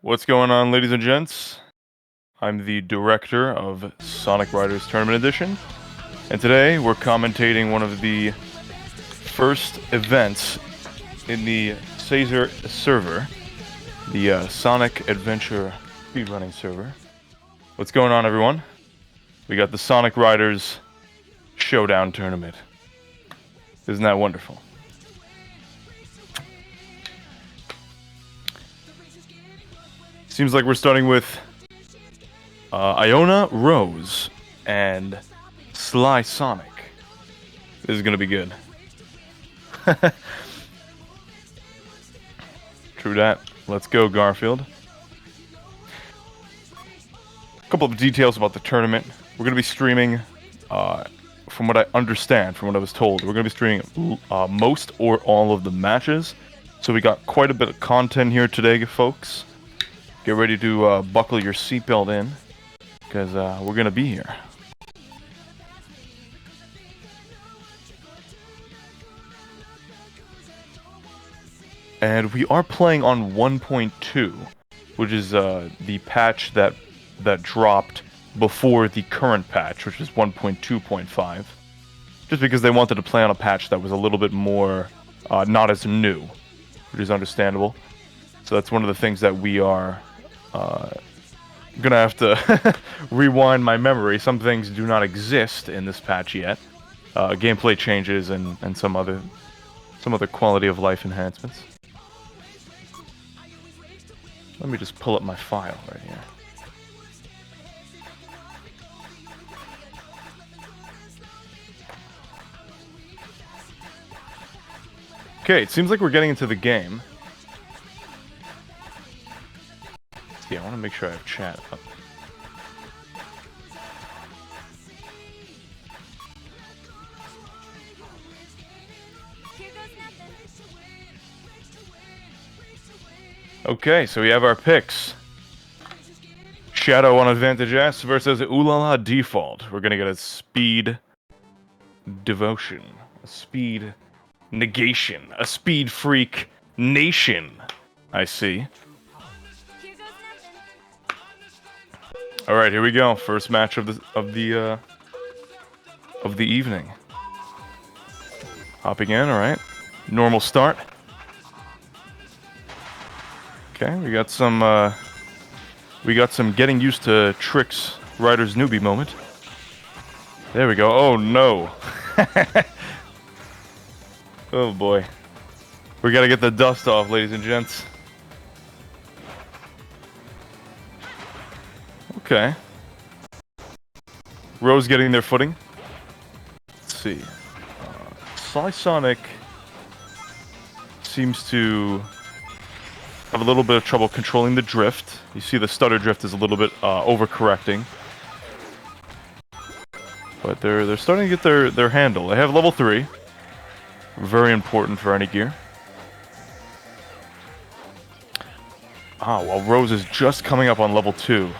What's going on, ladies and gents? I'm the director of Sonic Riders Tournament Edition, and today we're commentating one of the first events in the SAESR server, the Sonic Adventure speedrunning server. What's going on, everyone? We got the Sonic Riders Showdown tournament. Isn't that wonderful? Seems like we're starting with Iona Rose and Sly Sonic. This is gonna be good. True that. Let's go, Garfield. A couple of details about the tournament. We're gonna be streaming, from what I understand, from what I was told, we're gonna be streaming most or all of the matches. So we got quite a bit of content here today, folks. Get ready to buckle your seatbelt in, because we're going to be here. And we are playing on 1.2, which is the patch that dropped before the current patch, which is 1.2.5. Just because they wanted to play on a patch that was a little bit more not as new, which is understandable. So that's one of the things that we are gonna have to rewind my memory. Some things do not exist in this patch yet. Gameplay changes and some other quality of life enhancements. Let me just pull up my file right here. Okay, it seems like we're getting into the game. Yeah, I want to make sure I have chat up. Okay, so we have our picks. Shadow on Advantage S versus Oolala Default. We're gonna get a Speed Devotion, a Speed Negation, a Speed Freak Nation. I see. All right, here we go. First match of the evening. Hopping in, alright. Normal start. Okay, we got some getting used to tricks Rider's newbie moment. There we go. Oh no. Oh boy. We gotta get the dust off, ladies and gents. Okay. Rose getting their footing. Let's see. Sonic seems to have a little bit of trouble controlling the drift. You see the stutter drift is a little bit overcorrecting. But they're starting to get their handle. They have level 3. Very important for any gear. While Rose is just coming up on level 2.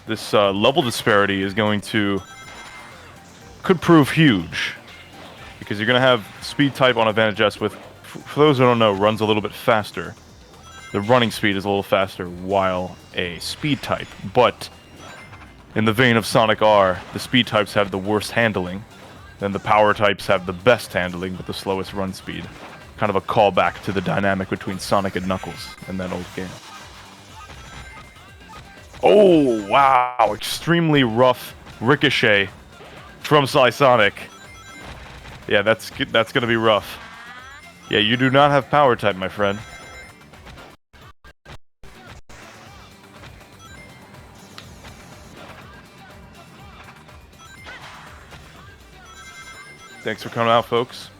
This level disparity is could prove huge. Because you're going to have speed type on advantage S with, for those who don't know, runs a little bit faster. The running speed is a little faster while a speed type. But in the vein of Sonic R, the speed types have the worst handling. Then the power types have the best handling but the slowest run speed. Kind of a callback to the dynamic between Sonic and Knuckles in that old game. Oh, wow. Extremely rough ricochet from Sonic. Yeah, that's gonna be rough. Yeah, you do not have power type, my friend. Thanks for coming out, folks.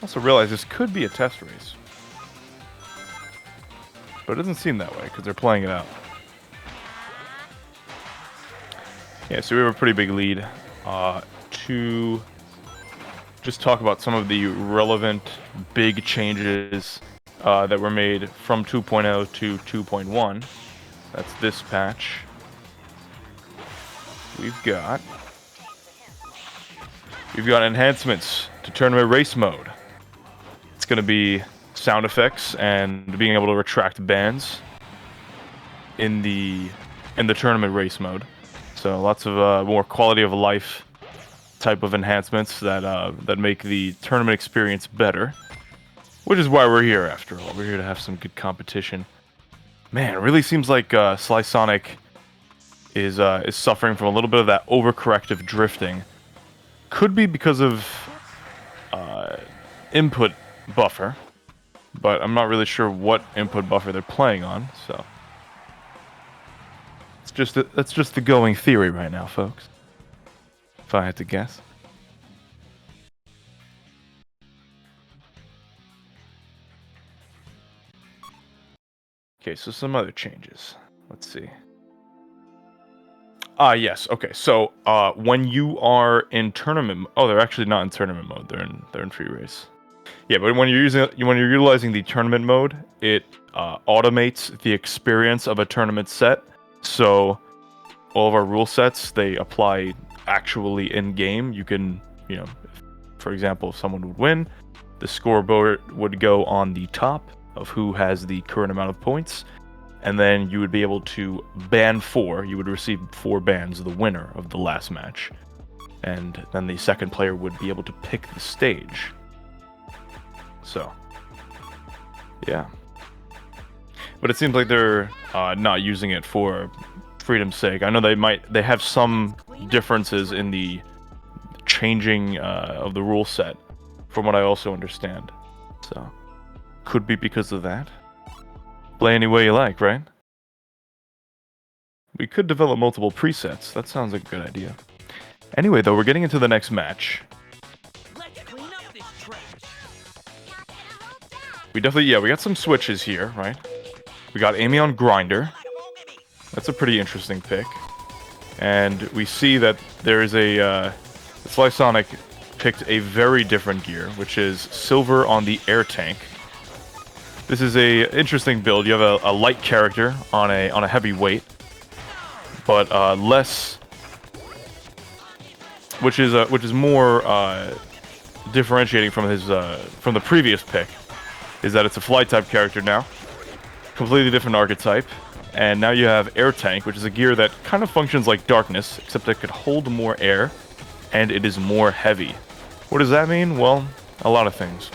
Also realize this could be a test race. But it doesn't seem that way, because they're playing it out. Yeah, so we have a pretty big lead. To just talk about some of the relevant big changes that were made from 2.0 to 2.1. That's this patch. We've got enhancements to tournament race mode. It's going to be sound effects and being able to retract bands in the tournament race mode. So lots of more quality of life type of enhancements that make the tournament experience better. Which is why we're here, after all. We're here to have some good competition. Man, it really seems like Sly Sonic is suffering from a little bit of that overcorrective drifting. Could be because of input buffer, but I'm not really sure what input buffer they're playing on. So that's just the going theory right now, folks. If I had to guess. Okay, so some other changes. Let's see. Yes. Okay. So, when you are in tournament, they're actually not in tournament mode. They're in free race. Yeah, but when you're utilizing the tournament mode, it automates the experience of a tournament set. So, all of our rule sets, they apply actually in game. You can, for example, if someone would win, the scoreboard would go on the top of who has the current amount of points. And then you would be able to ban 4. You would receive 4 bans, the winner of the last match. And then the second player would be able to pick the stage. So, yeah. But it seems like they're not using it for freedom's sake. I know they have some differences in the changing of the rule set, from what I also understand. So, could be because of that. Play any way you like, right? We could develop multiple presets. That sounds like a good idea. Anyway, though, we're getting into the next match. We got some switches here, right? We got Amy on Grinder. That's a pretty interesting pick. And we see that there is Sly Sonic picked a very different gear, which is silver on the air tank. This is a interesting build. You have a light character on a heavy weight, but less, which is more differentiating from the previous pick, is that it's a fly type character now, completely different archetype, and now you have air tank, which is a gear that kind of functions like darkness, except it could hold more air, and it is more heavy. What does that mean? Well, a lot of things.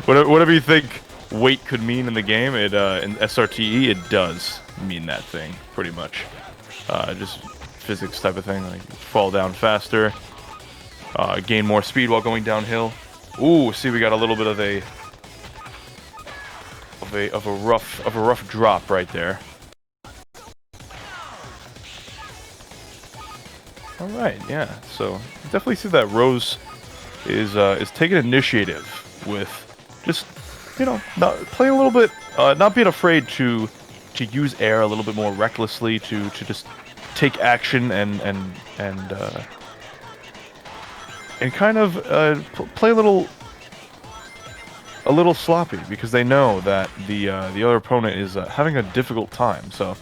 Whatever you think weight could mean in the game, in SRTE, it does mean that thing, pretty much. Just physics type of thing, like fall down faster, gain more speed while going downhill. Ooh, see, we got a little bit of a rough drop right there. All right, yeah. So definitely see that Rose is taking initiative with just, you know, not playing a little bit, not being afraid to use air a little bit more recklessly, to just take action and kind of play a little sloppy, because they know that the other opponent is having a difficult time. So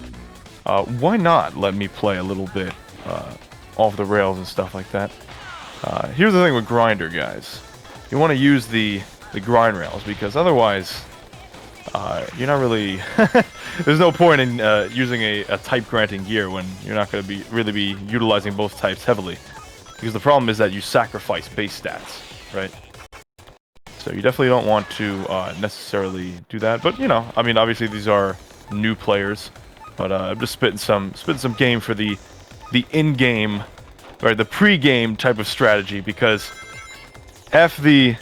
why not let me play a little bit off the rails and stuff like that? Here's the thing with Grinder, guys. You want to use the grind rails, because otherwise you're not really... There's no point in using a type granting gear when you're not going to really be utilizing both types heavily. Because the problem is that you sacrifice base stats, right? So you definitely don't want to necessarily do that. But, you know, I mean, obviously these are new players. But I'm just spitting some game for the in-game, or the pre-game type of strategy, because half the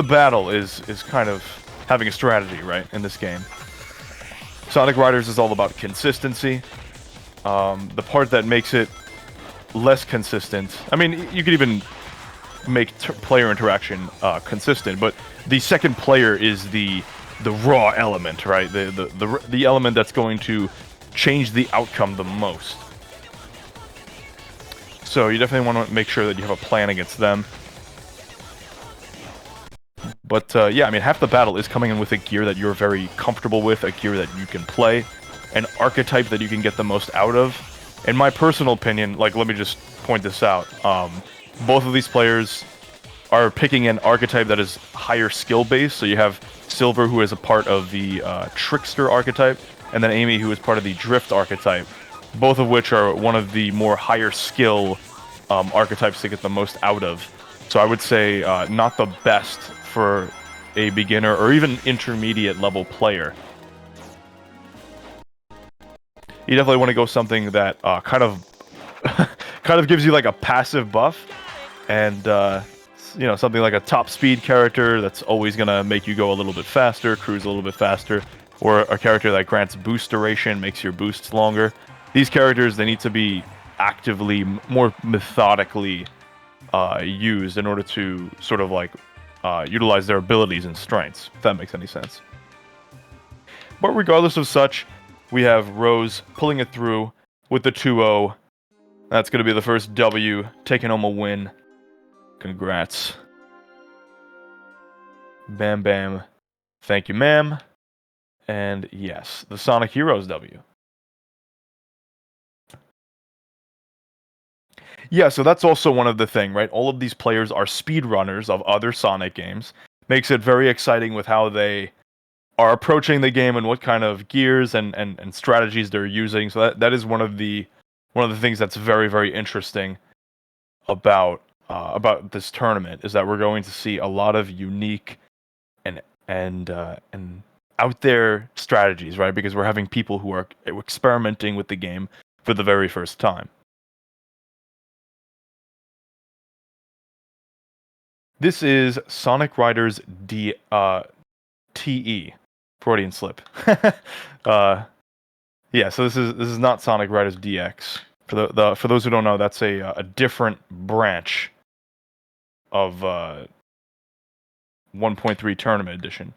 battle is kind of having a strategy, right, in this game. Sonic Riders is all about consistency. The part that makes it less consistent, I mean, you could even make player interaction consistent, but the second player is the raw element, right? The element that's going to change the outcome the most. So you definitely want to make sure that you have a plan against them. But yeah, I mean, half the battle is coming in with a gear that you're very comfortable with, a gear that you can play, an archetype that you can get the most out of. In my personal opinion, like, let me just point this out. Both of these players are picking an archetype that is higher skill base. So you have Silver, who is a part of the Trickster archetype, and then Amy, who is part of the Drift archetype. Both of which are one of the more higher skill archetypes to get the most out of. So I would say not the best for a beginner or even intermediate level player. You definitely want to go something that kind of gives you like a passive buff, and you know, something like a top speed character that's always gonna make you go a little bit faster, cruise a little bit faster, or a character that grants boost duration, makes your boosts longer. These characters, they need to be actively, more methodically used in order to sort of like utilize their abilities and strengths, if that makes any sense. But regardless of such, we have Rose pulling it through with the 2-0. That's going to be the first W, taking home a win. Congrats. Bam bam. Thank you, ma'am. And yes, the Sonic Heroes W. Yeah, so that's also one of the thing, right? All of these players are speedrunners of other Sonic games. Makes it very exciting with how they are approaching the game and what kind of gears and strategies they're using. So that is one of the things that's very, very interesting about this tournament, is that we're going to see a lot of unique and out there strategies, right? Because we're having people who are experimenting with the game for the very first time. This is Sonic Riders TE, Freudian slip. Yeah, so this is not Sonic Riders DX. For those who don't know, that's a different branch of 1.3 Tournament Edition.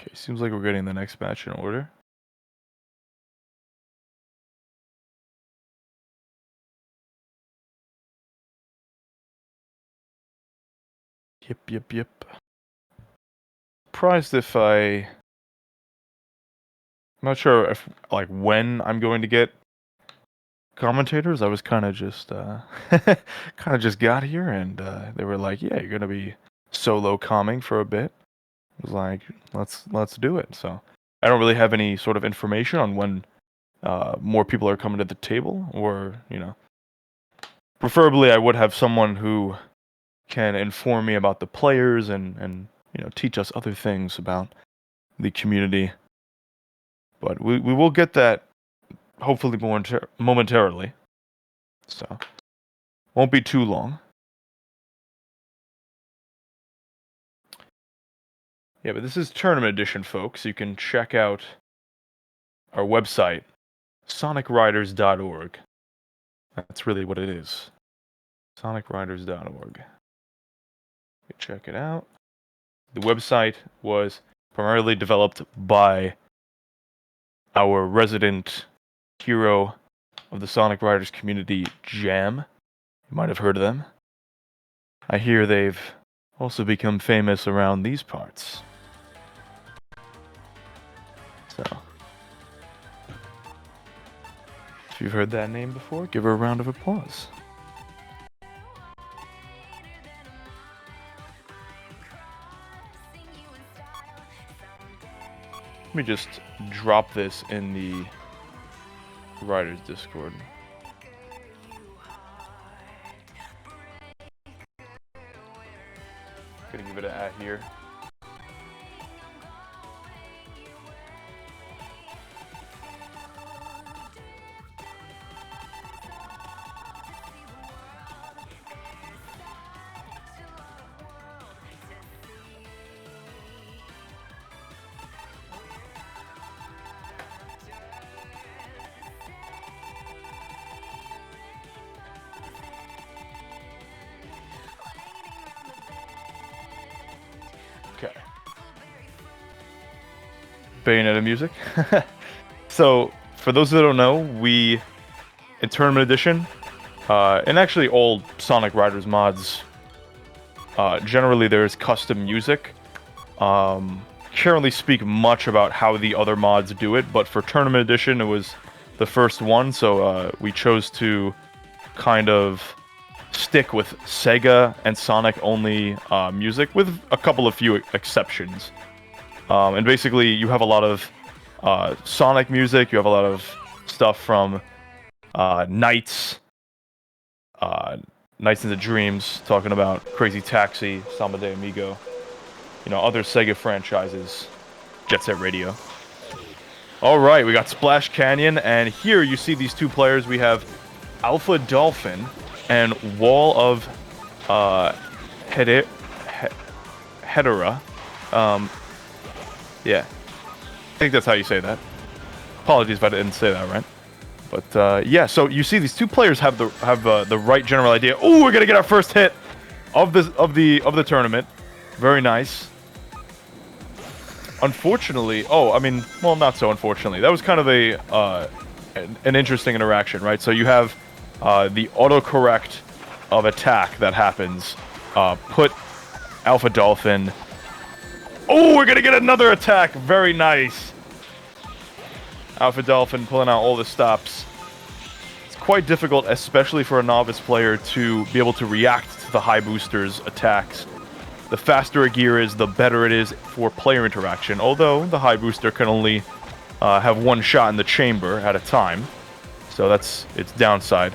Okay, seems like we're getting the next match in order. Yep. Surprised if I'm not sure if, like, when I'm going to get commentators. I was kind of just, kind of just got here, and they were like, "Yeah, you're gonna be solo comming for a bit." I was like, "Let's do it." So I don't really have any sort of information on when more people are coming to the table, or preferably I would have someone who can inform me about the players and teach us other things about the community. But we will get that hopefully momentarily. So won't be too long. Yeah, but this is tournament edition, folks. You can check out our website, sonicriders.org. That's really what it is. sonicriders.org. Check it out. The website was primarily developed by our resident hero of the Sonic Riders community, Jam. You might have heard of them. I hear they've also become famous around these parts. So, if you've heard that name before, give her a round of applause. Let me just drop this in the Riders Discord. Gonna give it an @ here. Okay. Bayonetta music. So, for those that don't know, we, in Tournament Edition, and actually all Sonic Riders mods, generally there's custom music. Can't really speak much about how the other mods do it, but for Tournament Edition, it was the first one, so we chose to kind of stick with Sega and Sonic only music, with a couple of few exceptions. And basically, you have a lot of Sonic music, you have a lot of stuff from Nights into Dreams, talking about Crazy Taxi, Samba de Amigo, other Sega franchises, Jet Set Radio. Alright, we got Splash Canyon, and here you see these two players. We have Alpha Dolphin and Wall of Hedera. Yeah. I think that's how you say that. Apologies if I didn't say that right. But yeah, so you see these two players have the right general idea. Oh, we're gonna get our first hit of the tournament. Very nice. Unfortunately, well, not so unfortunately. That was kind of an interesting interaction, right? So you have the autocorrect of attack that happens. Put Alpha Dolphin. Oh, we're gonna get another attack. Very nice. Alpha Dolphin pulling out all the stops. It's quite difficult, especially for a novice player, to be able to react to the high boosters' attacks. The faster a gear is, the better it is for player interaction, although the high booster can only have one shot in the chamber at a time. So that's its downside.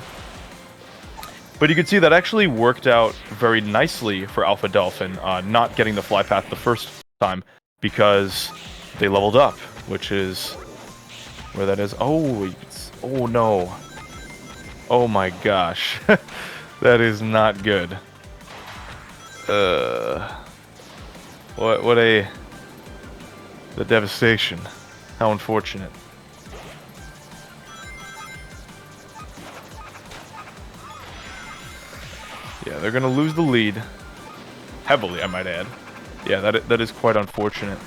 But you can see that actually worked out very nicely for Alpha Dolphin, not getting the fly path the first time, because they leveled up, which is where that is. Oh no. Oh my gosh. That is not good. The devastation. How unfortunate. Yeah, they're gonna lose the lead. Heavily, I might add. Yeah, that is quite unfortunate.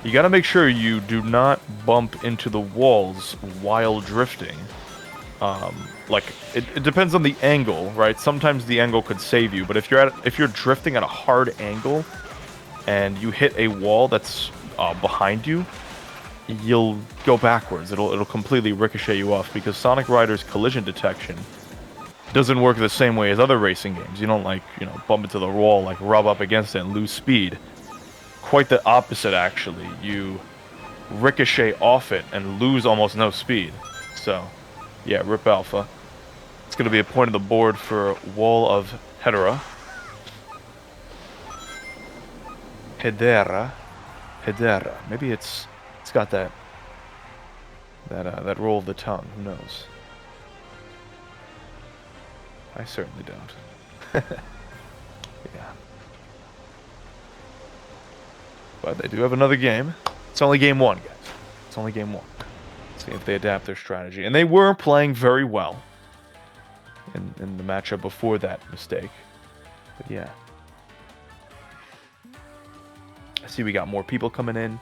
You gotta make sure you do not bump into the walls while drifting. Like it depends on the angle, right? Sometimes the angle could save you, but if you're drifting at a hard angle and you hit a wall that's behind you, you'll go backwards. It'll completely ricochet you off because Sonic Rider's collision detection doesn't work the same way as other racing games. You don't like, bump into the wall, like rub up against it and lose speed. Quite the opposite, actually. You ricochet off it and lose almost no speed. So, yeah, rip Alpha. It's going to be a point of the board for Wall of Hedera. Hedera. Maybe it's got that roll of the tongue. Who knows? I certainly don't. Yeah. But they do have another game. It's only game one, guys. It's only game one. See if they adapt their strategy. And they were playing very well in the matchup before that mistake. But yeah. I see we got more people coming in.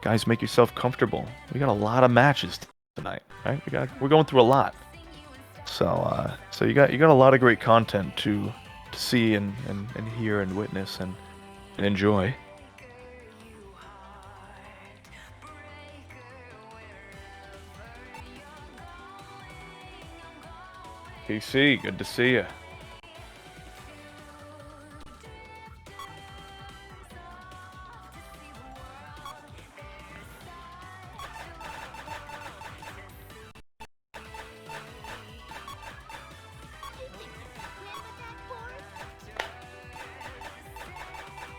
Guys, make yourself comfortable. We got a lot of matches tonight, right? We're going through a lot. So you got a lot of great content to see and hear and witness and enjoy. PC, good to see you.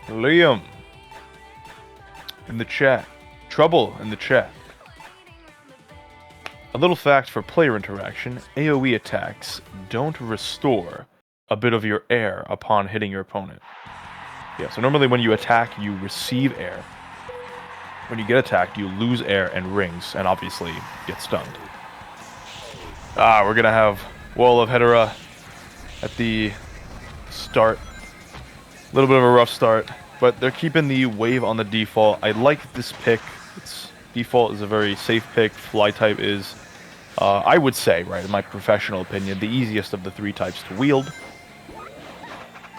Liam in the chat. Trouble in the chat. A little fact for player interaction, AoE attacks don't restore a bit of your air upon hitting your opponent. Yeah, so normally when you attack, you receive air. When you get attacked, you lose air and rings, and obviously get stunned. We're gonna have Wall of Hedera at the start. A little bit of a rough start, but they're keeping the wave on the default. I like this pick. Its default is a very safe pick. Fly type is, I would say, right, in my professional opinion, the easiest of the three types to wield.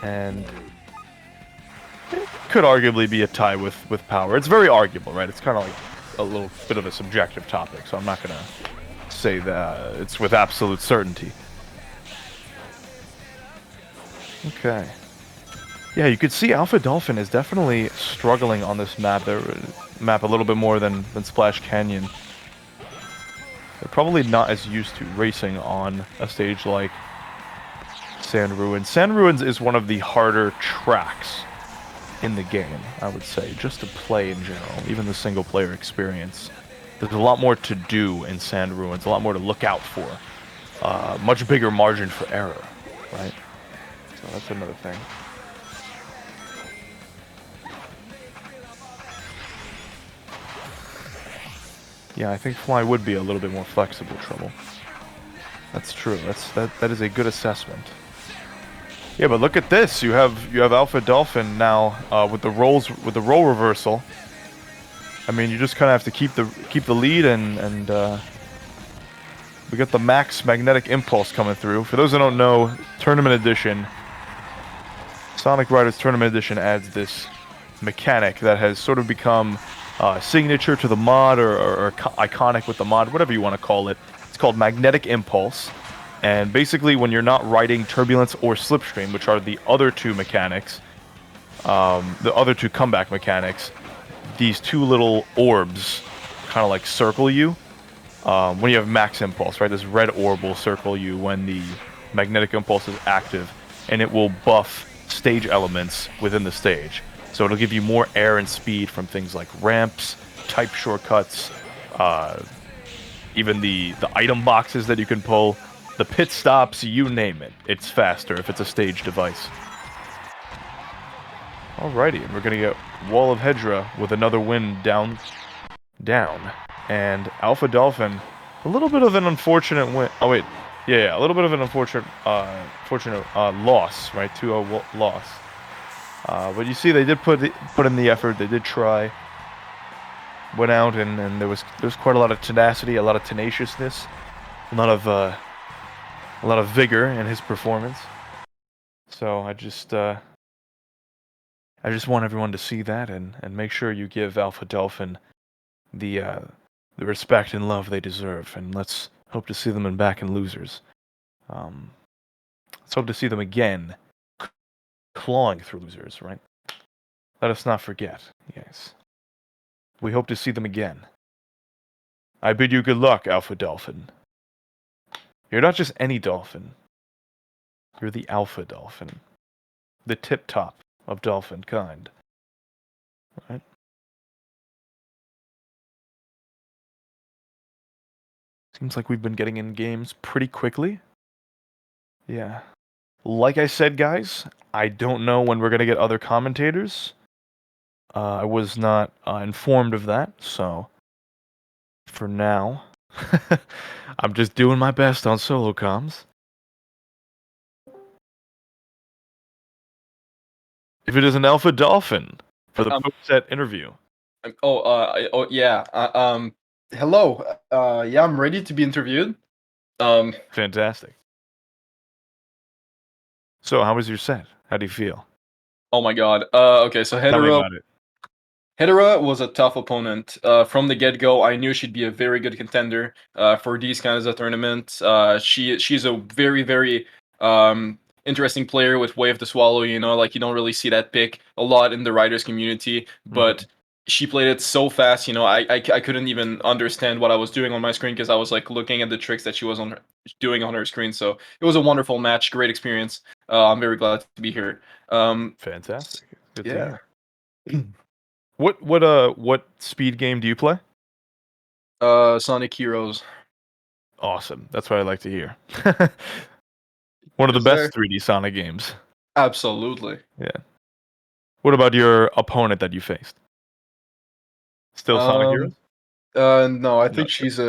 And it could arguably be a tie with power. It's very arguable, right? It's kind of like a little bit of a subjective topic, so I'm not going to say that it's with absolute certainty. Okay. Yeah, you could see Alpha Dolphin is definitely struggling on this map. Map a little bit more than Splash Canyon. They're probably not as used to racing on a stage like Sand Ruins. Sand Ruins is one of the harder tracks in the game, I would say, just to play in general, even the single player experience. There's a lot more to do in Sand Ruins, a lot more to look out for. Much bigger margin for error, right? So that's another thing. Yeah, I think Fly would be a little bit more flexible, Trouble. That's true. That is a good assessment. Yeah, but look at this. You have Alpha Dolphin now with the roll reversal. I mean, you just kind of have to keep the lead and we got the max magnetic impulse coming through. For those that don't know, Tournament Edition, Sonic Riders Tournament Edition adds this mechanic that has sort of become signature to the mod or iconic with the mod, whatever you want to call it. It's called Magnetic Impulse. And basically when you're not riding Turbulence or Slipstream, which are the other two mechanics, the other two comeback mechanics, these two little orbs kind of like circle you. When you have Max Impulse, right? This red orb will circle you when the Magnetic Impulse is active, and it will buff stage elements within the stage. So it'll give you more air and speed from things like ramps, type shortcuts, even the item boxes that you can pull, the pit stops, you name it. It's faster if it's a stage device. Alrighty, and we're going to get Wall of Hedera with another win down. And Alpha Dolphin, a little bit of an unfortunate win. Oh wait, yeah, a little bit of an unfortunate loss, right? 2-0 loss. But you see, they did put in the effort. They did try. Went out, and there was quite a lot of tenacity, a lot of tenaciousness a lot of vigor in his performance. So I just want everyone to see that and make sure you give Alpha Dolphin the respect and love they deserve, and let's hope to see them back in Losers. Let's hope to see them again, clawing through Losers, right? Let us not forget, yes. We hope to see them again. I bid you good luck, Alpha Dolphin. You're not just any dolphin. You're the Alpha Dolphin. The tip-top of dolphin kind. Right? Seems like we've been getting in games pretty quickly. Yeah. Like I said, guys, I don't know when we're going to get other commentators. I was not informed of that, so for now, I'm just doing my best on solo comms. If it is an Alpha Dolphin for the post-set interview. Yeah. Hello. Yeah, I'm ready to be interviewed. Fantastic. So, how was your set? How do you feel? Oh my god. Okay, so Tell me about it. Hedera was a tough opponent. From the get-go, I knew she'd be a very good contender for these kinds of tournaments. She's a very, very interesting player with Wave to Swallow, you know, like you don't really see that pick a lot in the Riders community, but she played it so fast, you know, I couldn't even understand what I was doing on my screen because I was like looking at the tricks that she was doing on her screen. So it was a wonderful match, great experience. I'm very glad to be here. Fantastic. Good to Yeah. hear. What speed game do you play? Sonic Heroes. Awesome. That's what I like to hear. One of the Yes, best sir. 3D Sonic games. Absolutely. Yeah. What about your opponent that you faced? Still Sonic Heroes? No, I No. think she's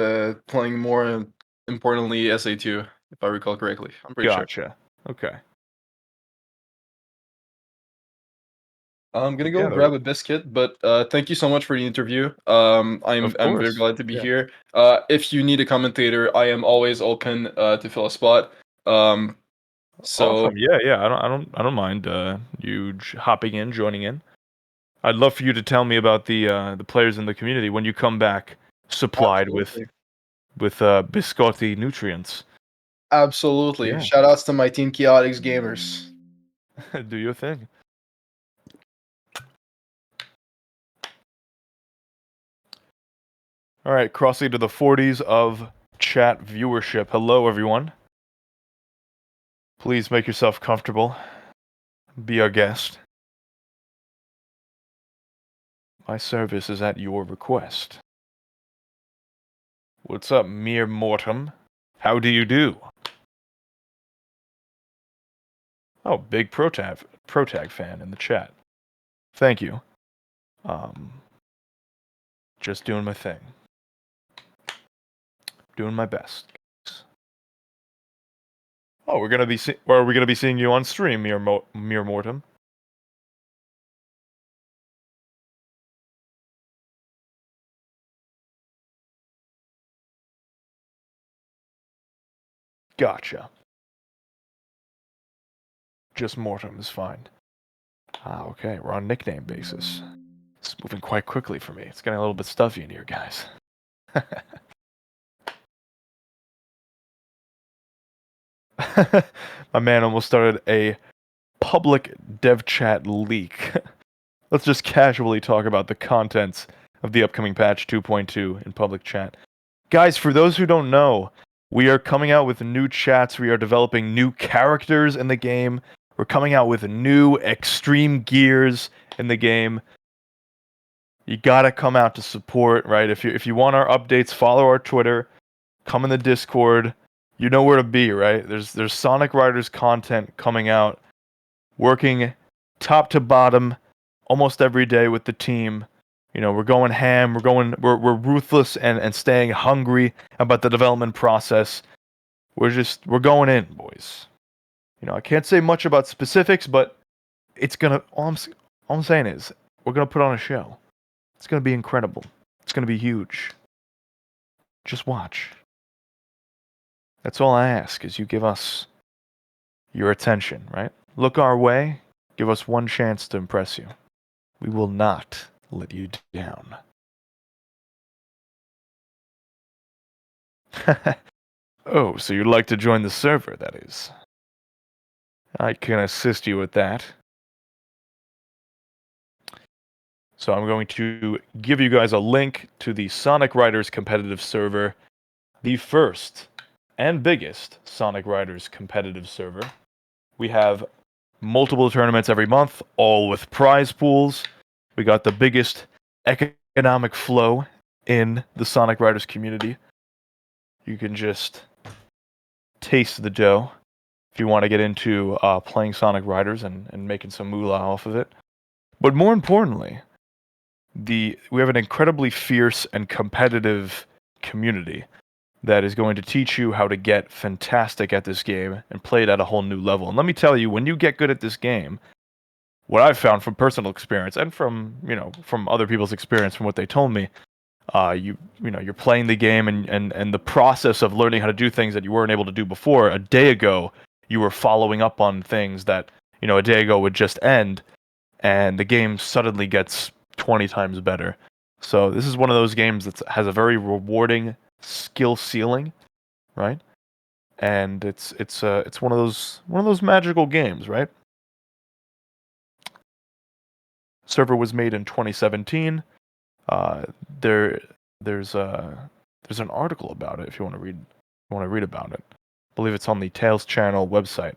playing more importantly SA2, if I recall correctly. I'm pretty sure. Gotcha. Okay. I'm gonna go Yeah, grab a biscuit, but thank you so much for the interview. of I'm very course. glad to be Yeah. here. If you need a commentator, I am always open to fill a spot. So Awesome. Yeah, yeah. I don't mind you hopping in, joining in. I'd love for you to tell me about the players in the community when you come back supplied absolutely, with biscotti nutrients. absolutely. Yeah. Shout outs to my team Chaotix Gamers. Do your thing. All right, crossing to the 40s of chat viewership. Hello, everyone. Please make yourself comfortable. Be our guest. My service is at your request. What's up, mere mortem? How do you do? Oh, big Protag fan in the chat. Thank you. Just doing my thing. Doing my best. Oh, are we gonna be seeing you on stream, mere mortem? Gotcha. Just mortem is fine. Ah, okay, we're on nickname basis. It's moving quite quickly for me. It's getting a little bit stuffy in here, guys. My man almost started a public dev chat leak. Let's just casually talk about the contents of the upcoming patch 2.2 in public chat. Guys, for those who don't know, we are coming out with new chats. We are developing new characters in the game. We're coming out with new extreme gears in the game. You gotta come out to support, right? If you want our updates, follow our Twitter, come in the Discord. You know where to be, right? There's Sonic Riders content coming out, working top to bottom almost every day with the team. You know, we're going ham, we're ruthless and staying hungry about the development process. We're going in, boys. You know, I can't say much about specifics, but it's gonna all I'm saying is we're gonna put on a show. It's gonna be incredible. It's gonna be huge. Just watch. That's all I ask, is you give us your attention, right? Look our way, give us one chance to impress you. We will not let you down. Oh, so you'd like to join the server, that is. I can assist you with that. So I'm going to give you guys a link to the Sonic Riders competitive server, the first and biggest Sonic Riders competitive server. We have multiple tournaments every month, all with prize pools. We got the biggest economic flow in the Sonic Riders community. You can just taste the dough if you want to get into playing Sonic Riders and making some moolah off of it. But more importantly, we have an incredibly fierce and competitive community that is going to teach you how to get fantastic at this game and play it at a whole new level. And let me tell you, when you get good at this game, what I've found from personal experience and from other people's experience, from what they told me, you're playing the game and the process of learning how to do things that you weren't able to do before. A day ago, you were following up on things that a day ago would just end, and the game suddenly gets 20 times better. So this is one of those games that has a very rewarding skill ceiling, right? And it's one of those magical games, right? Server was made in 2017. There's an article about it if you want to read about it. I believe it's on the Tales Channel website.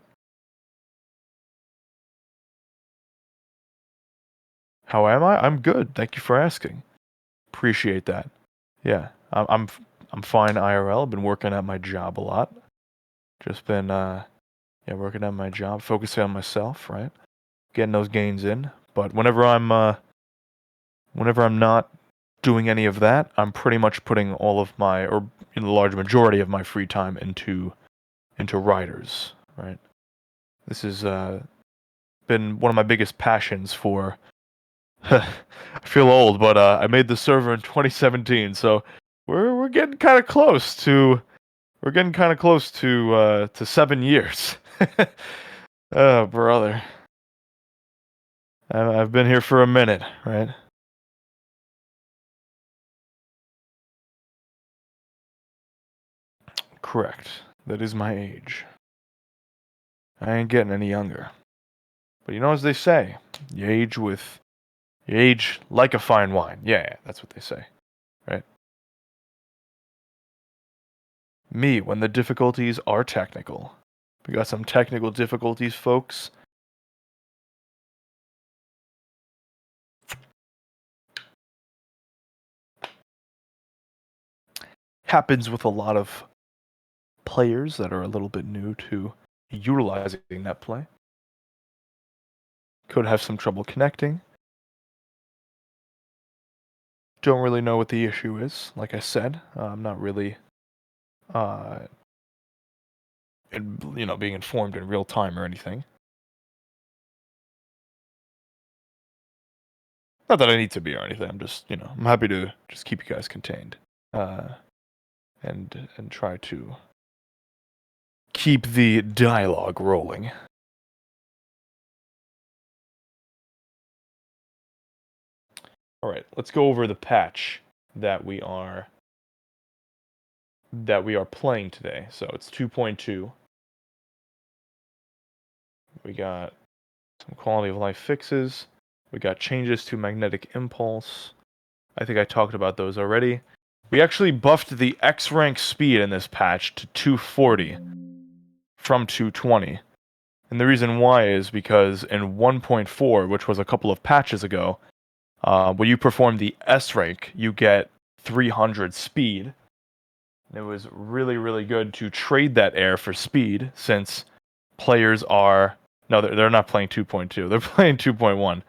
How am I? I'm good. Thank you for asking. Appreciate that. Yeah, I'm fine IRL. I've been working at my job a lot. Just been working at my job, focusing on myself, right? Getting those gains in. But whenever I'm not doing any of that, I'm pretty much putting all of my, or in the large majority of my free time into Riders, right? This has been one of my biggest passions for. I feel old, but I made the server in 2017, so we're getting kind of close to 7 years. Oh, brother. I've been here for a minute, right? Correct. That is my age. I ain't getting any younger. But as they say, you age like a fine wine. Yeah, that's what they say, right? Me, when the difficulties are technical. We got some technical difficulties, folks. Happens with a lot of players that are a little bit new to utilizing net play. Could have some trouble connecting. Don't really know what the issue is. Like I said, I'm not really, being informed in real time or anything. Not that I need to be or anything. I'm just, I'm happy to just keep you guys contained, and try to keep the dialogue rolling. All right, let's go over the patch that we are playing today. So it's 2.2. We got some quality of life fixes. We got changes to magnetic impulse. I think I talked about those already. We actually buffed the X rank speed in this patch to 240 from 220. And the reason why is because in 1.4, which was a couple of patches ago, when you perform the S rank, you get 300 speed. And it was really, really good to trade that air for speed, since players are... No, they're not playing 2.2. They're playing 2.1.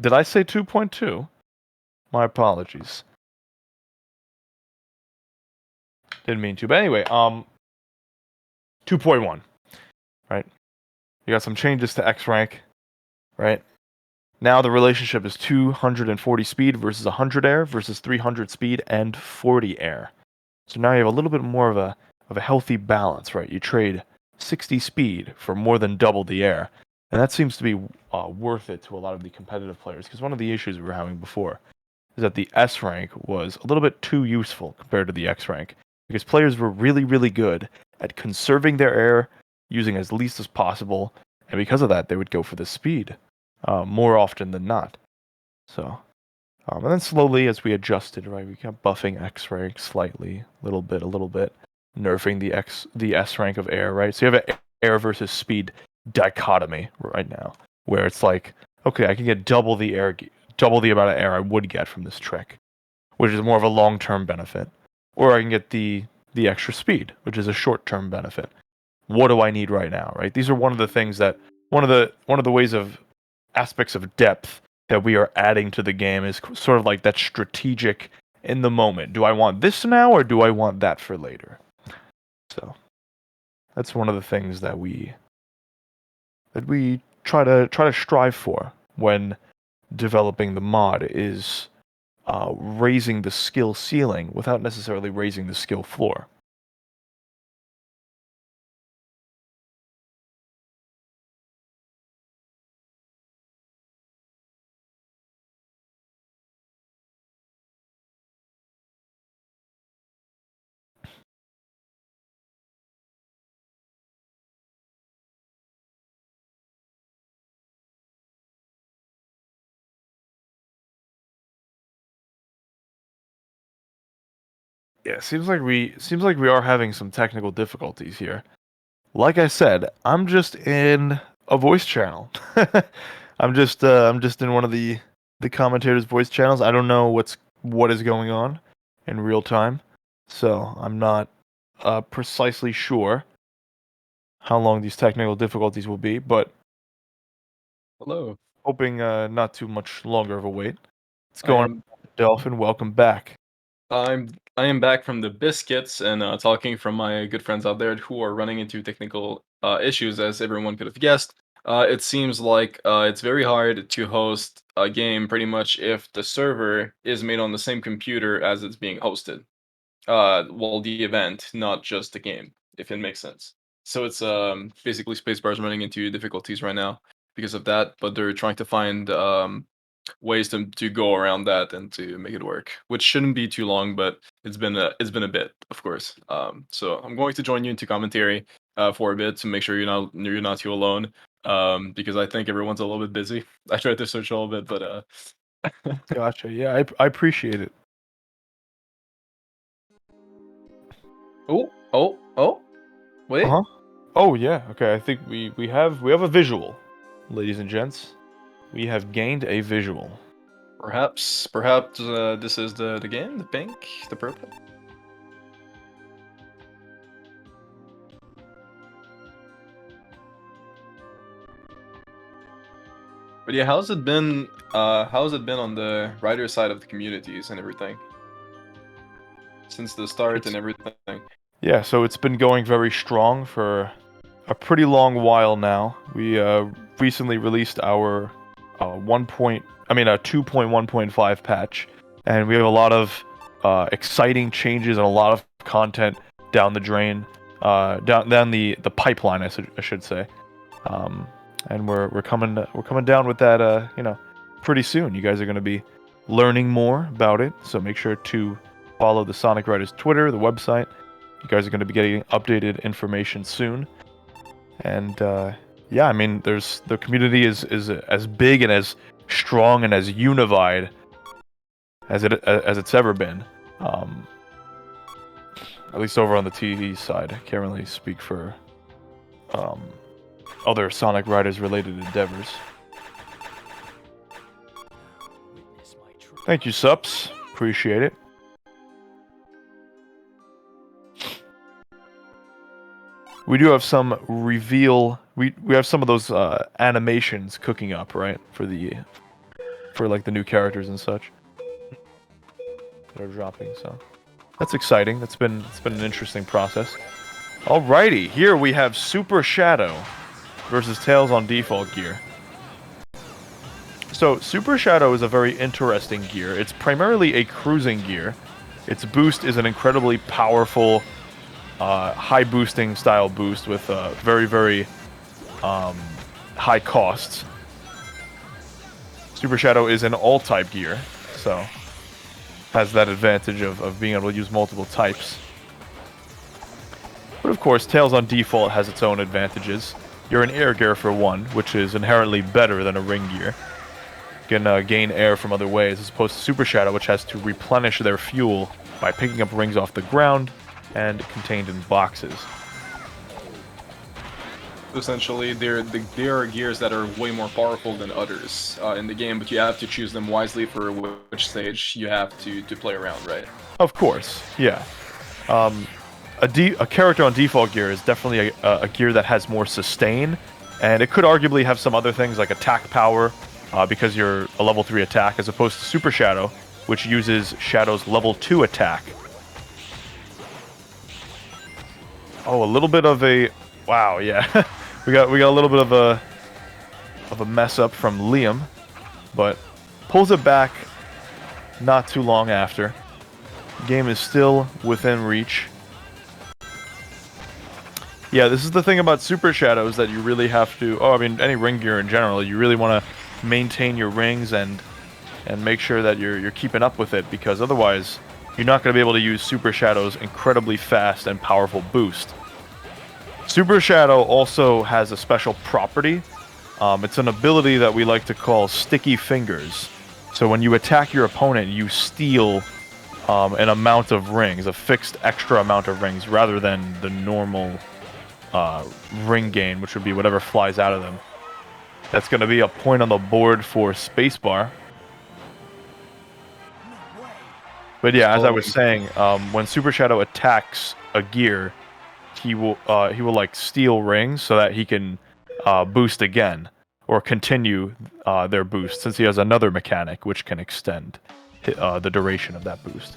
Did I say 2.2? My apologies. Didn't mean to. But anyway, 2.1. Right? You got some changes to X rank. Right? Now the relationship is 240 speed versus 100 air versus 300 speed and 40 air. So now you have a little bit more of a a healthy balance, right? You trade 60 speed for more than double the air, and that seems to be worth it to a lot of the competitive players, because one of the issues we were having before is that the S rank was a little bit too useful compared to the X rank, because players were really, really good at conserving their air, using as least as possible, and because of that, they would go for the speed more often than not. So, and then slowly, as we adjusted, right, we kept buffing X rank slightly, a little bit, nerfing the S rank of air, right? So you have an air versus speed dichotomy right now, where it's like, okay, I can get double the amount of air I would get from this trick, which is more of a long-term benefit, or I can get the extra speed, which is a short-term benefit. What do I need right now, right? These are one of the things that one of the ways of aspects of depth that we are adding to the game is sort of like that strategic in the moment. Do I want this now or do I want that for later? So that's one of the things that we try to strive for when developing the mod is raising the skill ceiling without necessarily raising the skill floor. Yeah, seems like we are having some technical difficulties here. Like I said, I'm just in a voice channel. I'm just in one of the commentators' voice channels. I don't know what is going on in real time, so I'm not precisely sure how long these technical difficulties will be, but Hello. hoping not too much longer of a wait. What's I going am on, Dolphin? Welcome back. I am back from the biscuits and talking from my good friends out there who are running into technical issues, as everyone could have guessed. It seems like it's very hard to host a game pretty much if the server is made on the same computer as it's being hosted. Well, the event, not just the game, if it makes sense. So it's basically Spacebar's running into difficulties right now because of that, but they're trying to find ways to go around that and to make it work, which shouldn't be too long, but it's been a bit, of course. So I'm going to join you into commentary for a bit to make sure you're not too alone. Because I think everyone's a little bit busy. I tried to search a little bit, but Gotcha. Yeah, I appreciate it. oh, Uh wait. huh. Oh yeah. Okay. I think we have a visual, ladies and gents. We have gained a visual. Perhaps this is the game, the pink, the purple. But yeah, how's it been? How's it been on the writer side of the communities and everything since the start and It's everything? Yeah. So it's been going very strong for a pretty long while now. We recently released our a 2.1.5 patch, and we have a lot of exciting changes and a lot of content down the drain, down the pipeline, I should say. And we're coming down with that pretty soon. You guys are going to be learning more about it, so make sure to follow the Sonic Riders Twitter, the website. You guys are going to be getting updated information soon. And yeah, I mean, the community is as big and as strong and as unified as it's ever been. At least over on the TV side, I can't really speak for um, other Sonic Riders related endeavors. Thank you, Sups. Appreciate it. We do have some reveal. We have some of those animations cooking up, right, for like the new characters and such that are dropping. So that's exciting. It's been an interesting process. Alrighty, here we have Super Shadow versus Tails on default gear. So Super Shadow is a very interesting gear. It's primarily a cruising gear. Its boost is an incredibly powerful high boosting style boost with very, very high costs. Super Shadow is an all-type gear, so has that advantage of being able to use multiple types. But of course, Tails on default has its own advantages. You're an air gear for one, which is inherently better than a ring gear. You can gain air from other ways, as opposed to Super Shadow, which has to replenish their fuel by picking up rings off the ground and contained in boxes. Essentially, there are gears that are way more powerful than others in the game, but you have to choose them wisely for which stage you have to play around, right? Of course, yeah. A character on default gear is definitely a gear that has more sustain, and it could arguably have some other things like attack power, because you're a level 3 attack, as opposed to Super Shadow, which uses Shadow's level 2 attack. Oh, a little bit of a... Wow, yeah. we got a little bit of a mess up from Liam, but pulls it back not too long after. The game is still within reach. Yeah, this is the thing about Super Shadows that you really have to... Oh, I mean, any ring gear in general, you really want to maintain your rings and make sure that you're keeping up with it, because otherwise you're not going to be able to use Super Shadow's incredibly fast and powerful boost. Super Shadow also has a special property. It's an ability that we like to call Sticky Fingers. So when you attack your opponent, you steal an amount of rings, a fixed extra amount of rings, rather than the normal ring gain, which would be whatever flies out of them. That's going to be a point on the board for spacebar. But yeah, as I was saying, when Super Shadow attacks a gear, he will like steal rings so that he can boost again or continue their boost, since he has another mechanic which can extend the duration of that boost.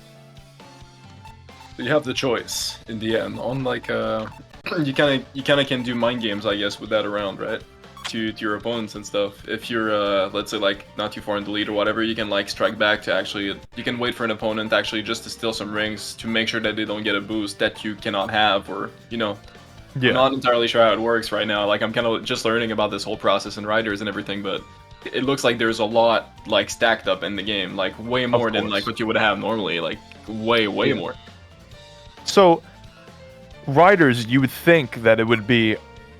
You have the choice in the end. Unlike you kind of can do mind games, I guess, with that around, right? To your opponents and stuff. If you're let's say like not too far in the lead or whatever, you can like strike back to actually, you can wait for an opponent actually just to steal some rings to make sure that they don't get a boost that you cannot have, or you know. Yeah. I'm not entirely sure how it works right now. Like, I'm kind of just learning about this whole process and riders and everything, but it looks like there's a lot like stacked up in the game, like way more than like what you would have normally, like way more. So riders, you would think that it would be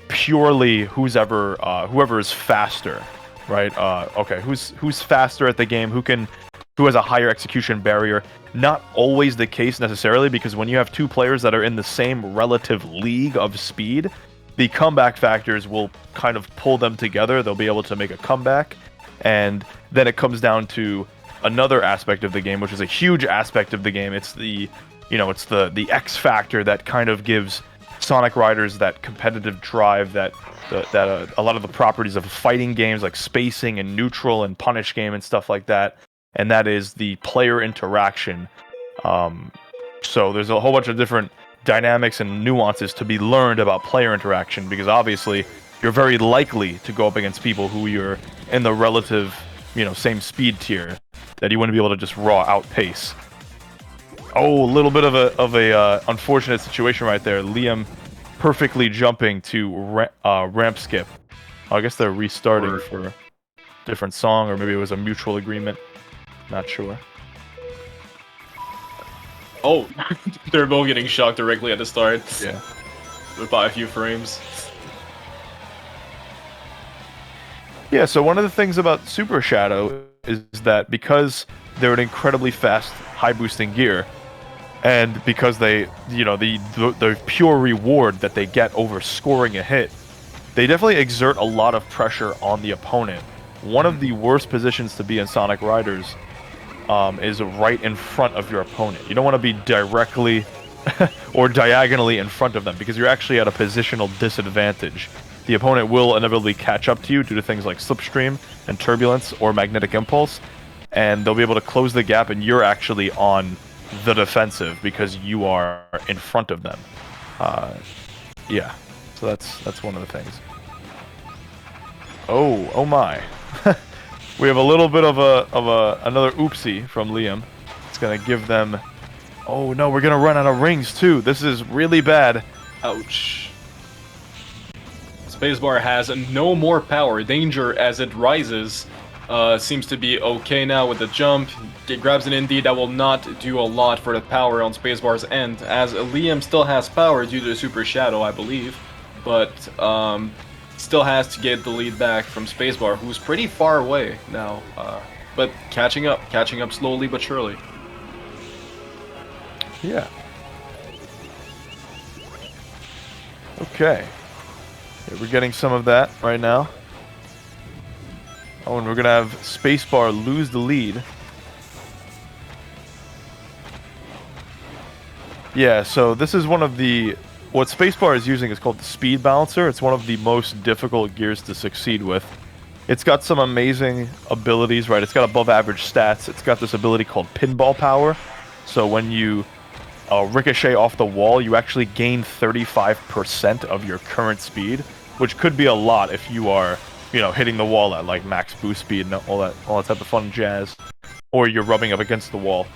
purely whoever is faster, right? Okay, who's faster at the game, who has a higher execution barrier. Not always the case necessarily, because when you have two players that are in the same relative league of speed, the comeback factors will kind of pull them together. They'll be able to make a comeback, and then it comes down to another aspect of the game, which is a huge aspect of the game. It's the X factor that kind of gives Sonic Riders that competitive drive that a lot of the properties of fighting games like spacing and neutral and punish game and stuff like that, and that is the player interaction. So there's a whole bunch of different dynamics and nuances to be learned about player interaction, because obviously you're very likely to go up against people who you're in the relative, same speed tier that you wouldn't be able to just raw outpace. Oh, a little bit of a unfortunate situation right there. Liam perfectly jumping to ramp skip. I guess they're restarting for a different song, or maybe it was a mutual agreement. Not sure. Oh, they're both getting shocked directly at the start. Yeah. By a few frames. Yeah, so one of the things about Super Shadow is that because they're an incredibly fast, high boosting gear, and because they, the pure reward that they get over scoring a hit, they definitely exert a lot of pressure on the opponent. One of the worst positions to be in Sonic Riders is right in front of your opponent. You don't want to be directly or diagonally in front of them, because you're actually at a positional disadvantage. The opponent will inevitably catch up to you due to things like slipstream and turbulence or magnetic impulse, and they'll be able to close the gap, and you're actually on the defensive because you are in front of them. Yeah, so that's one of the things. Oh my. We have a little bit of another oopsie from Liam. It's gonna give them Oh no, we're gonna run out of rings too. This is really bad. Ouch. Spacebar has no more power. Danger as it rises. Seems to be okay now with the jump. It grabs an indie that will not do a lot for the power on Spacebar's end, as Liam still has power due to the Super Shadow, I believe, but still has to get the lead back from Spacebar, who's pretty far away now, but catching up slowly but surely. Yeah. Okay. Yeah, we're getting some of that right now. Oh, and we're gonna have Spacebar lose the lead. Yeah, so this is one of the... What Spacebar is using is called the Speed Balancer. It's one of the most difficult gears to succeed with. It's got some amazing abilities, right? It's got above average stats. It's got this ability called Pinball Power. So when you ricochet off the wall, you actually gain 35% of your current speed, which could be a lot if you are, you know, hitting the wall at like max boost speed and all that type of fun jazz, or you're rubbing up against the wall.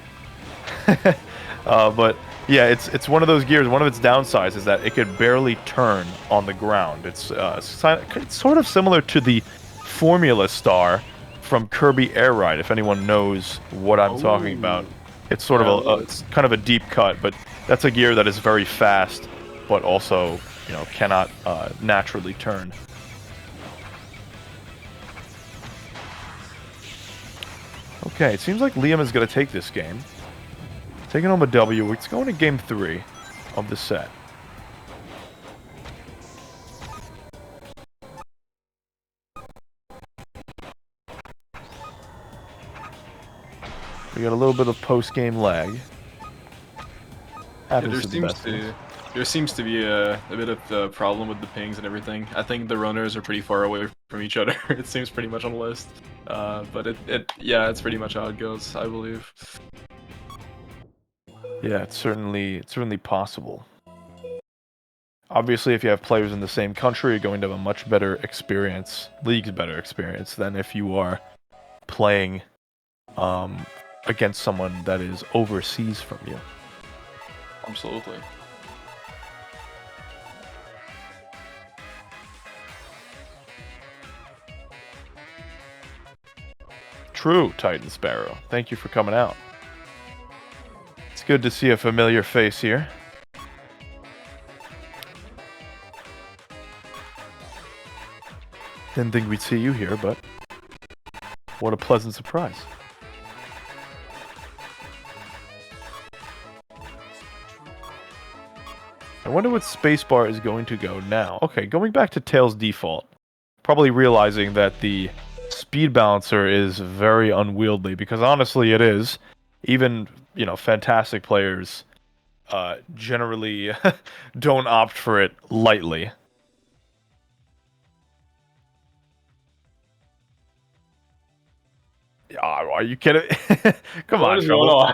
But yeah, it's one of those gears. One of its downsides is that it could barely turn on the ground. It's sort of similar to the Formula Star from Kirby Air Ride, if anyone knows what I'm talking about. It's sort of it's kind of a deep cut, but that's a gear that is very fast, but also, you know, cannot naturally turn. Okay, it seems like Liam is going to take this game. Taking home a W. It's going to game 3 of the set. We got a little bit of post-game lag. Yeah, there seems to be a bit of a problem with the pings and everything. I think the runners are pretty far away from each other. It seems pretty much on the list. But yeah, it's pretty much how it goes, I believe. Yeah, it's certainly possible. Obviously, if you have players in the same country, you're going to have a much better experience, league's better experience, than if you are playing against someone that is overseas from you. Absolutely. True, Titan Sparrow. Thank you for coming out. It's good to see a familiar face here. Didn't think we'd see you here, but what a pleasant surprise. I wonder what Spacebar is going to go now. Okay, going back to Tails' default. Probably realizing that the speed balancer is very unwieldy, because honestly it is. Even, you know, fantastic players generally don't opt for it lightly. Are you kidding? Come on, Trouble.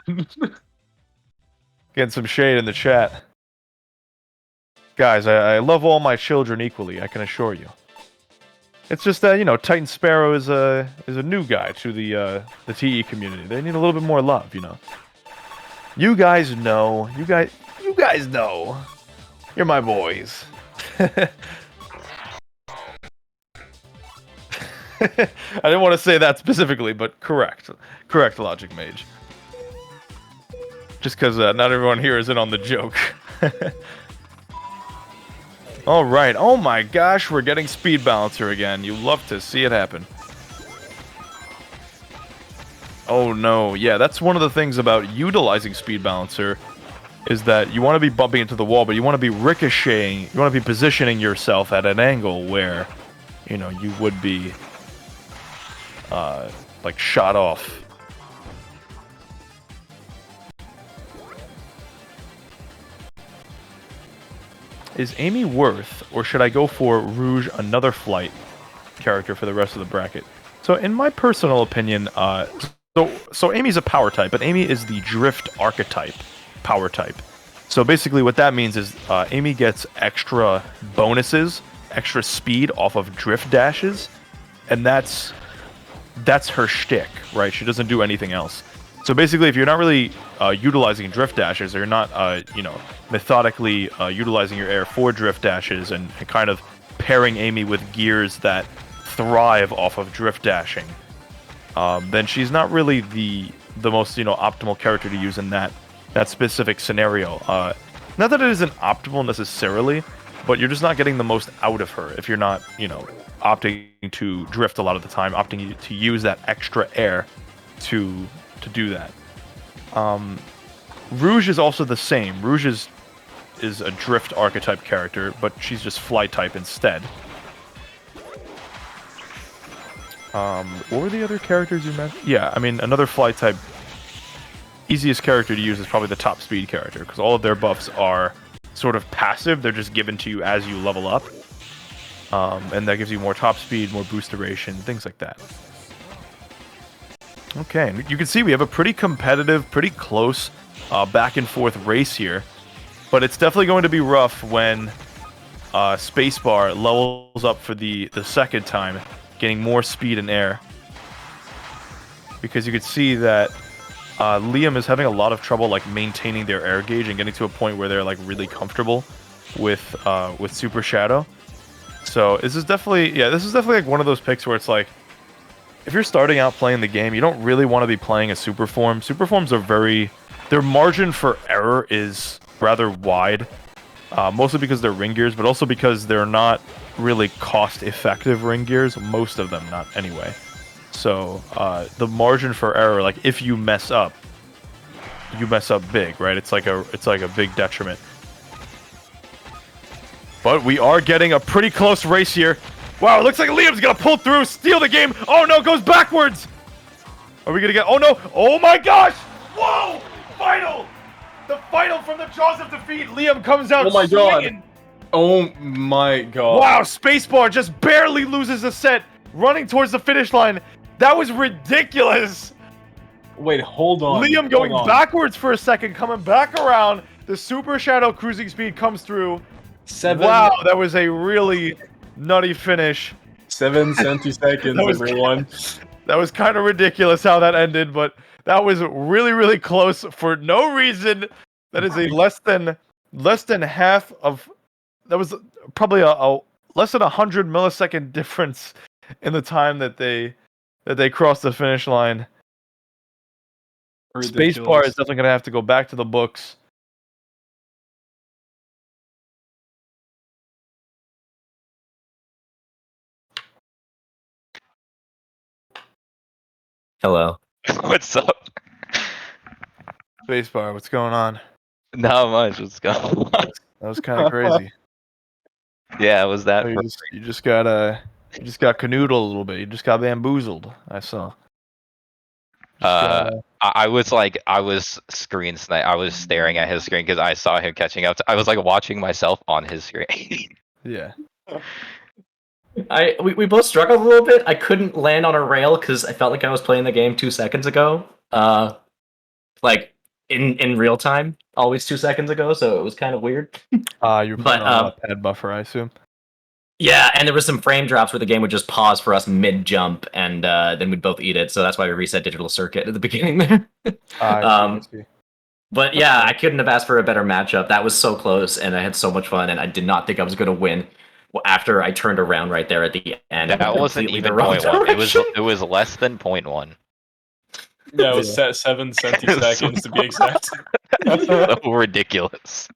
Getting some shade in the chat. Guys, I love all my children equally, I can assure you. It's just that, you know, Titan Sparrow is a new guy to the TE community. They need a little bit more love, you know. You guys know. You guys know. You're my boys. I didn't want to say that specifically, but correct. Correct, Logic Mage. Just because not everyone here is in on the joke. Alright, oh my gosh, we're getting Speed Balancer again. You love to see it happen. Oh no, yeah, that's one of the things about utilizing Speed Balancer, is that you want to be bumping into the wall, but you want to be ricocheting, you want to be positioning yourself at an angle where, you know, you would be, like, shot off. Is Amy worth, or should I go for Rouge, another flight character for the rest of the bracket? So in my personal opinion, so Amy's a power type, but Amy is the drift archetype power type. So basically what that means is Amy gets extra bonuses, extra speed off of drift dashes, and that's her shtick, right? She doesn't do anything else. So basically, if you're not really utilizing drift dashes, or you're not methodically utilizing your air for drift dashes and kind of pairing Amy with gears that thrive off of drift dashing, then she's not really the most optimal character to use in that specific scenario. Not that it isn't optimal necessarily, but you're just not getting the most out of her if you're not opting to drift a lot of the time, opting to use that extra air to do that. Rouge is also the same. Rouge is a drift archetype character, but she's just fly type instead. What were the other characters you mentioned? Yeah, I mean, another fly type, easiest character to use is probably the top speed character, because all of their buffs are sort of passive. They're just given to you as you level up. And that gives you more top speed, more boost duration, things like that. Okay, and you can see we have a pretty competitive, pretty close back and forth race here. But it's definitely going to be rough when Spacebar levels up for the second time, getting more speed and air. Because you can see that Liam is having a lot of trouble like maintaining their air gauge and getting to a point where they're like really comfortable with Super Shadow. So this is definitely like one of those picks where it's like, if you're starting out playing the game, you don't really want to be playing a super form. Super forms are their margin for error is rather wide, mostly because they're ring gears, but also because they're not really cost-effective ring gears. Most of them, not anyway. So the margin for error, like if you mess up big, right? It's like a big detriment. But we are getting a pretty close race here. Wow, it looks like Liam's gonna pull through, steal the game. Oh no, goes backwards. Are we gonna get? Oh no! Oh my gosh! Whoa! Final! The final from the jaws of defeat. Liam comes out. Oh my swinging. god! Oh my god! Wow! Spacebar just barely loses a set, running towards the finish line. That was ridiculous. Wait, hold on. Liam going backwards for a second, coming back around. The Super Shadow cruising speed comes through. Wow, that was a really nutty finish. 7 centiseconds, everyone. That was kind of ridiculous how that ended, but that was really, really close for no reason. That is a less than half of. That was probably a less than 100 millisecond difference in the time that they crossed the finish line. Spacebar is definitely going to have to go back to the books. Hello. What's up? Spacebar, what's going on? Not much. What's going on? That was kind of crazy. Yeah, it was that. You just got canoodled a little bit. You just got bamboozled. I saw. I was screen snipe. I was staring at his screen because I saw him catching up. I was like watching myself on his screen. Yeah. We both struggled a little bit. I couldn't land on a rail because I felt like I was playing the game 2 seconds ago. Like in real time, always 2 seconds ago. So it was kind of weird. You're playing on a pad buffer, I assume. Yeah, and there was some frame drops where the game would just pause for us mid jump, and then we'd both eat it. So that's why we reset digital circuit at the beginning there. I see. But yeah, I couldn't have asked for a better matchup. That was so close, and I had so much fun, and I did not think I was going to win. After I turned around right there at the end, that wasn't even 0.1. It was less than 0.1. Yeah, it was 7 centiseconds to be exact. That's so ridiculous.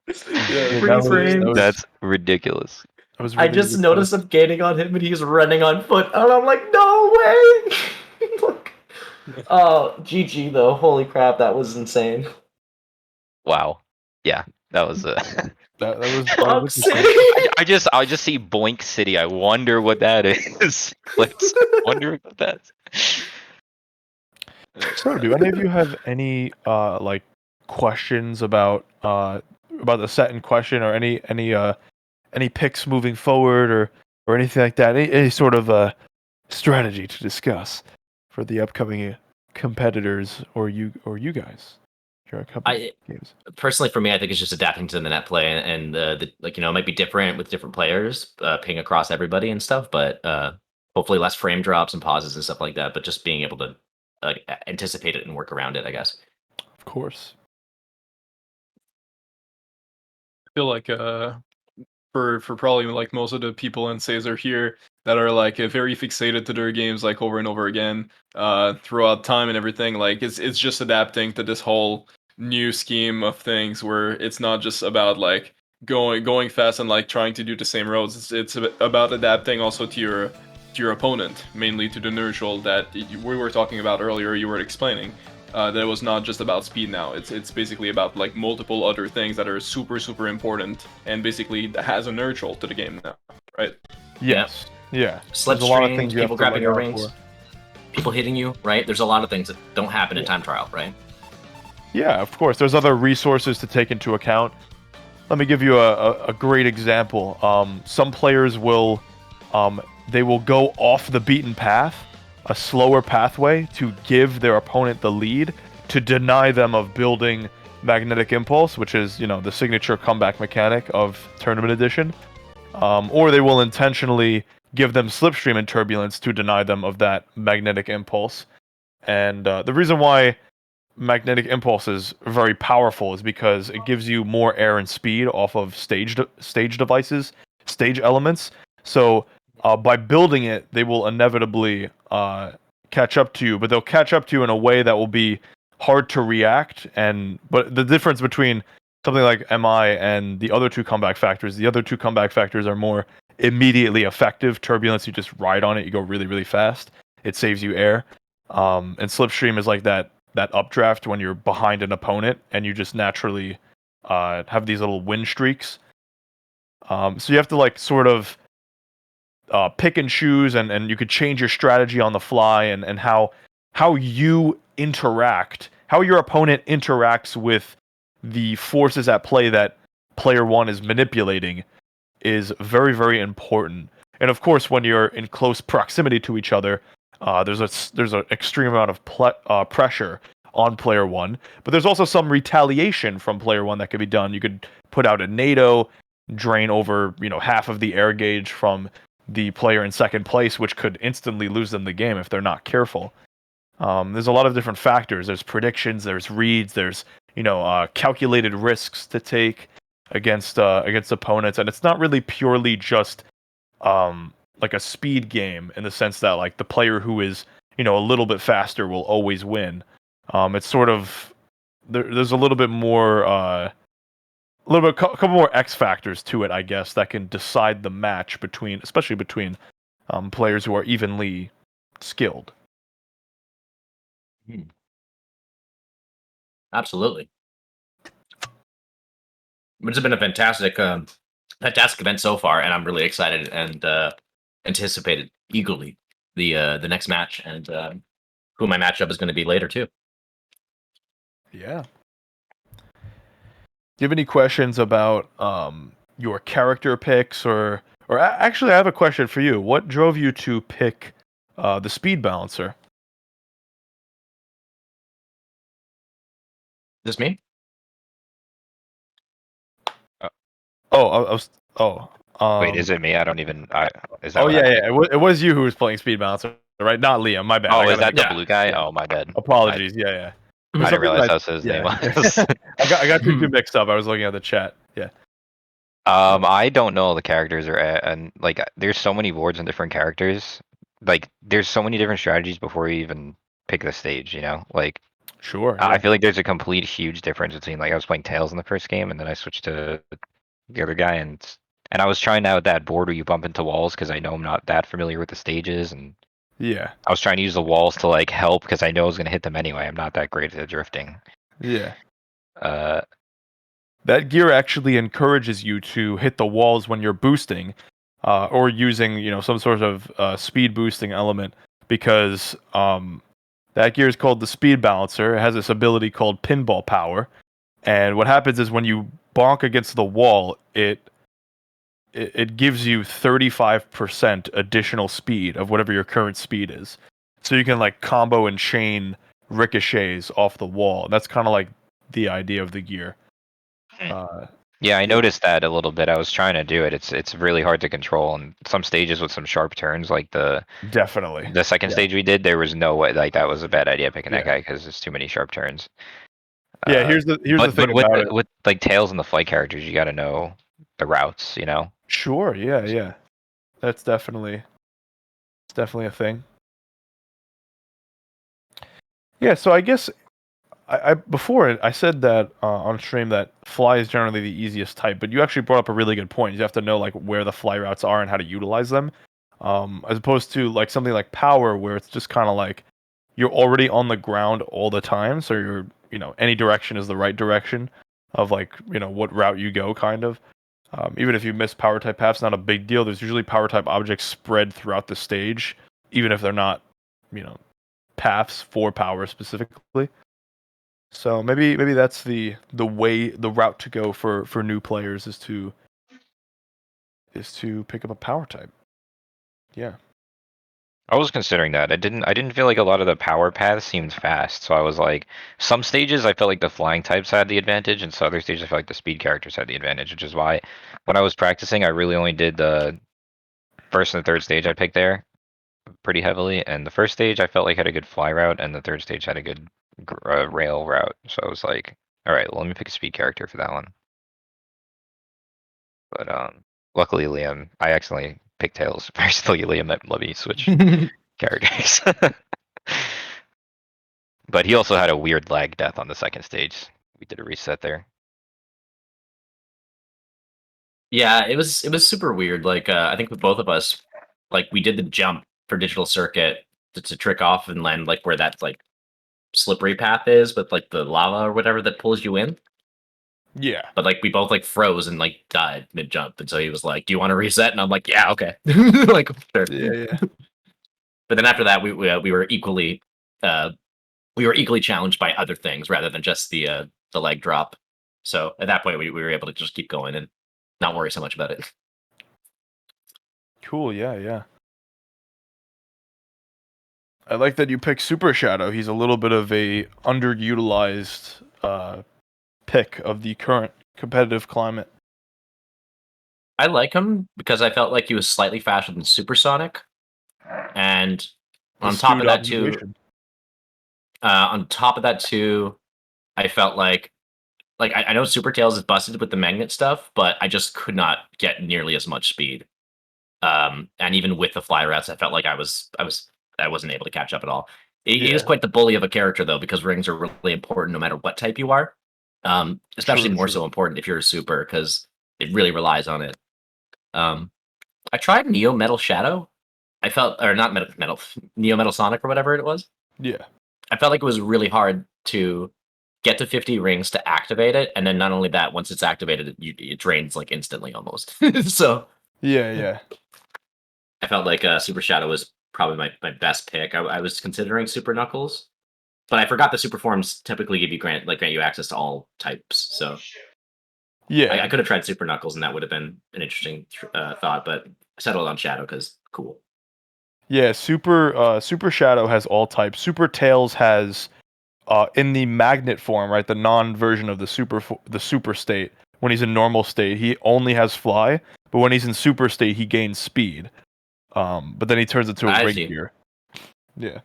Yeah, that's ridiculous. Really I just noticed him gaining on him, and he's running on foot, and I'm like, no way! Oh, GG though. Holy crap, that was insane. Wow. Yeah, that was that was I just see Boink City. I wonder what that is. Let's wonder what that is. So, do any of you have any like questions about the set in question, or any picks moving forward, or anything like that? Any sort of strategy to discuss for the upcoming competitors, or you guys? Games. Personally, for me, I think it's just adapting to the net play, and the like, it might be different with different players, ping across everybody and stuff, but hopefully less frame drops and pauses and stuff like that. But just being able to anticipate it and work around it, I guess. Of course. feel like for probably like most of the people in SAESR here that are like very fixated to their games like over and over again throughout time and everything, like it's just adapting to this whole new scheme of things where it's not just about like going fast and like trying to do the same roads. It's about adapting also to your opponent, mainly to the neutral that we were talking about earlier. You were explaining that it was not just about speed now. It's basically about like multiple other things that are super important and basically has a neutral to the game now, right? Yes. Yeah. Slip There's a lot of streams, things you have people to grabbing your look out rings, for. people hitting you, right? There's a lot of things that don't happen in time trial, right? Yeah, of course. There's other resources to take into account. Let me give you a great example. Some players will they will go off the beaten path, a slower pathway to give their opponent the lead, to deny them of building Magnetic Impulse, which is, you know, the signature comeback mechanic of Tournament Edition. Or they will intentionally give them Slipstream and Turbulence to deny them of that Magnetic Impulse. And the reason why Magnetic Impulse is very powerful is because it gives you more air and speed off of stage devices, stage elements. So by building it, they will inevitably catch up to you, but they'll catch up to you in a way that will be hard to react. But the difference between something like MI and the other two comeback factors are more immediately effective. Turbulence, you just ride on it, you go really fast. It saves you air. And Slipstream is like that updraft when you're behind an opponent and you just naturally have these little win streaks. So you have to like sort of pick and choose, and you could change your strategy on the fly, and how you interact, how your opponent interacts with the forces at play that player one is manipulating is very important. And of course, when you're in close proximity to each other, there's an extreme amount of pressure on player one, but there's also some retaliation from player one that could be done. You could put out a NATO, drain over half of the air gauge from the player in second place, which could instantly lose them the game if they're not careful. There's a lot of different factors. There's predictions, there's reads, there's calculated risks to take against opponents, and it's not really purely just like a speed game in the sense that like the player who is a little bit faster will always win. It's sort of there's a little bit more couple more X factors to it, I guess, that can decide the match especially between players who are evenly skilled. Absolutely. It's been a fantastic event so far, and I'm really excited and anticipated eagerly the next match and who my matchup is going to be later too. Yeah. Do you have any questions about your character picks, or actually, I have a question for you. What drove you to pick the speed balancer? Is this me? Wait, is it me? I don't even. Is that Oh what yeah, happened? yeah. It was you who was playing speed balancer, right? Not Liam. My bad. Oh, I is gotta that the yeah. blue guy? Yeah. Oh, my bad. Apologies. Yeah. For I some didn't realize reason that's his name yeah. was. I got you two mixed up. I was looking at the chat. Yeah. I don't know the characters and like there's so many boards and different characters. Like there's so many different strategies before you even pick the stage. Like Sure. I Yeah. feel like there's a complete huge difference between like I was playing Tails in the first game and then I switched to the other guy and I was trying out that board where you bump into walls because I know I'm not that familiar with the stages and Yeah. I was trying to use the walls to like help because I know I was gonna hit them anyway. I'm not that great at drifting. Yeah. Uh, That gear actually encourages you to hit the walls when you're boosting, or using some sort of speed boosting element, because that gear is called the speed balancer. It has this ability called pinball power, and what happens is when you bonk against the wall, it gives you 35% additional speed of whatever your current speed is. So you can like combo and chain ricochets off the wall. That's kind of like the idea of the gear. Yeah, I noticed that a little bit. I was trying to do it. It's really hard to control on some stages with some sharp turns, like the Definitely. second Yeah. stage we did. There was no way like that was a bad idea picking that Yeah. guy because there's too many sharp turns. Yeah, here's the but thing with about it. with like Tails and the flight characters, you got to know the routes. You know. Sure, yeah. That's definitely a thing. Yeah, so I guess I before I said that on stream that fly is generally the easiest type, but you actually brought up a really good point. You have to know like where the fly routes are and how to utilize them, as opposed to like something like power where it's just kind of like you're already on the ground all the time, so you're any direction is the right direction of like what route you go kind of. Even if you miss power type paths, not a big deal. There's usually power type objects spread throughout the stage, even if they're not you know paths for power specifically. So maybe that's the route to go for new players is to pick up a power type. Yeah. I was considering that. I didn't feel like a lot of the power paths seemed fast, so I was like, some stages I felt like the flying types had the advantage, and some other stages I felt like the speed characters had the advantage, which is why when I was practicing, I really only did the first and third stage I picked there pretty heavily, and the first stage I felt like had a good fly route, and the third stage had a good rail route. So I was like, all right, well, let me pick a speed character for that one. But luckily Liam, I accidentally picked Tails. First, Liam let me switch characters. But he also had a weird lag death on the second stage. We did a reset there. Yeah, it was super weird. Like I think with both of us, like we did the jump for digital circuit to trick off and land like where that like slippery path is with like the lava or whatever that pulls you in. Yeah. But like we both like froze and like died mid jump, and so he was like, "Do you want to reset?" And I'm like, "Yeah, okay." Like sure. Yeah. But then after that, we were equally uh challenged by other things rather than just the leg drop. So at that point, we were able to just keep going and not worry so much about it. Cool. Yeah. I like that you picked Super Shadow. He's a little bit of a underutilized pick of the current competitive climate. I like him because I felt like he was slightly faster than Supersonic, and on top of that too, I felt like I know Super Tails is busted with the magnet stuff, but I just could not get nearly as much speed. And even with the fly routes, I felt like I wasn't able to catch up at all. He is Yeah. quite the bully of a character though, because rings are really important no matter what type you are. Especially more so important if you're a super, because it really relies on it. I tried Neo Metal Shadow. I felt, or not Neo Metal Sonic or whatever it was. Yeah. I felt like it was really hard to get to 50 rings to activate it, and then not only that, once it's activated, it drains like instantly almost. So Yeah. I felt like Super Shadow was probably my best pick. I was considering Super Knuckles, but I forgot the super forms typically grant you access to all types. So Yeah. I could have tried Super Knuckles, and that would have been an interesting thought, but I settled on Shadow because cool. Yeah, Super Shadow has all types. Super Tails has in the magnet form, right? The non version of the super state. When he's in normal state, he only has fly, but when he's in super state, he gains speed. But then he turns into a ring gear. Yeah.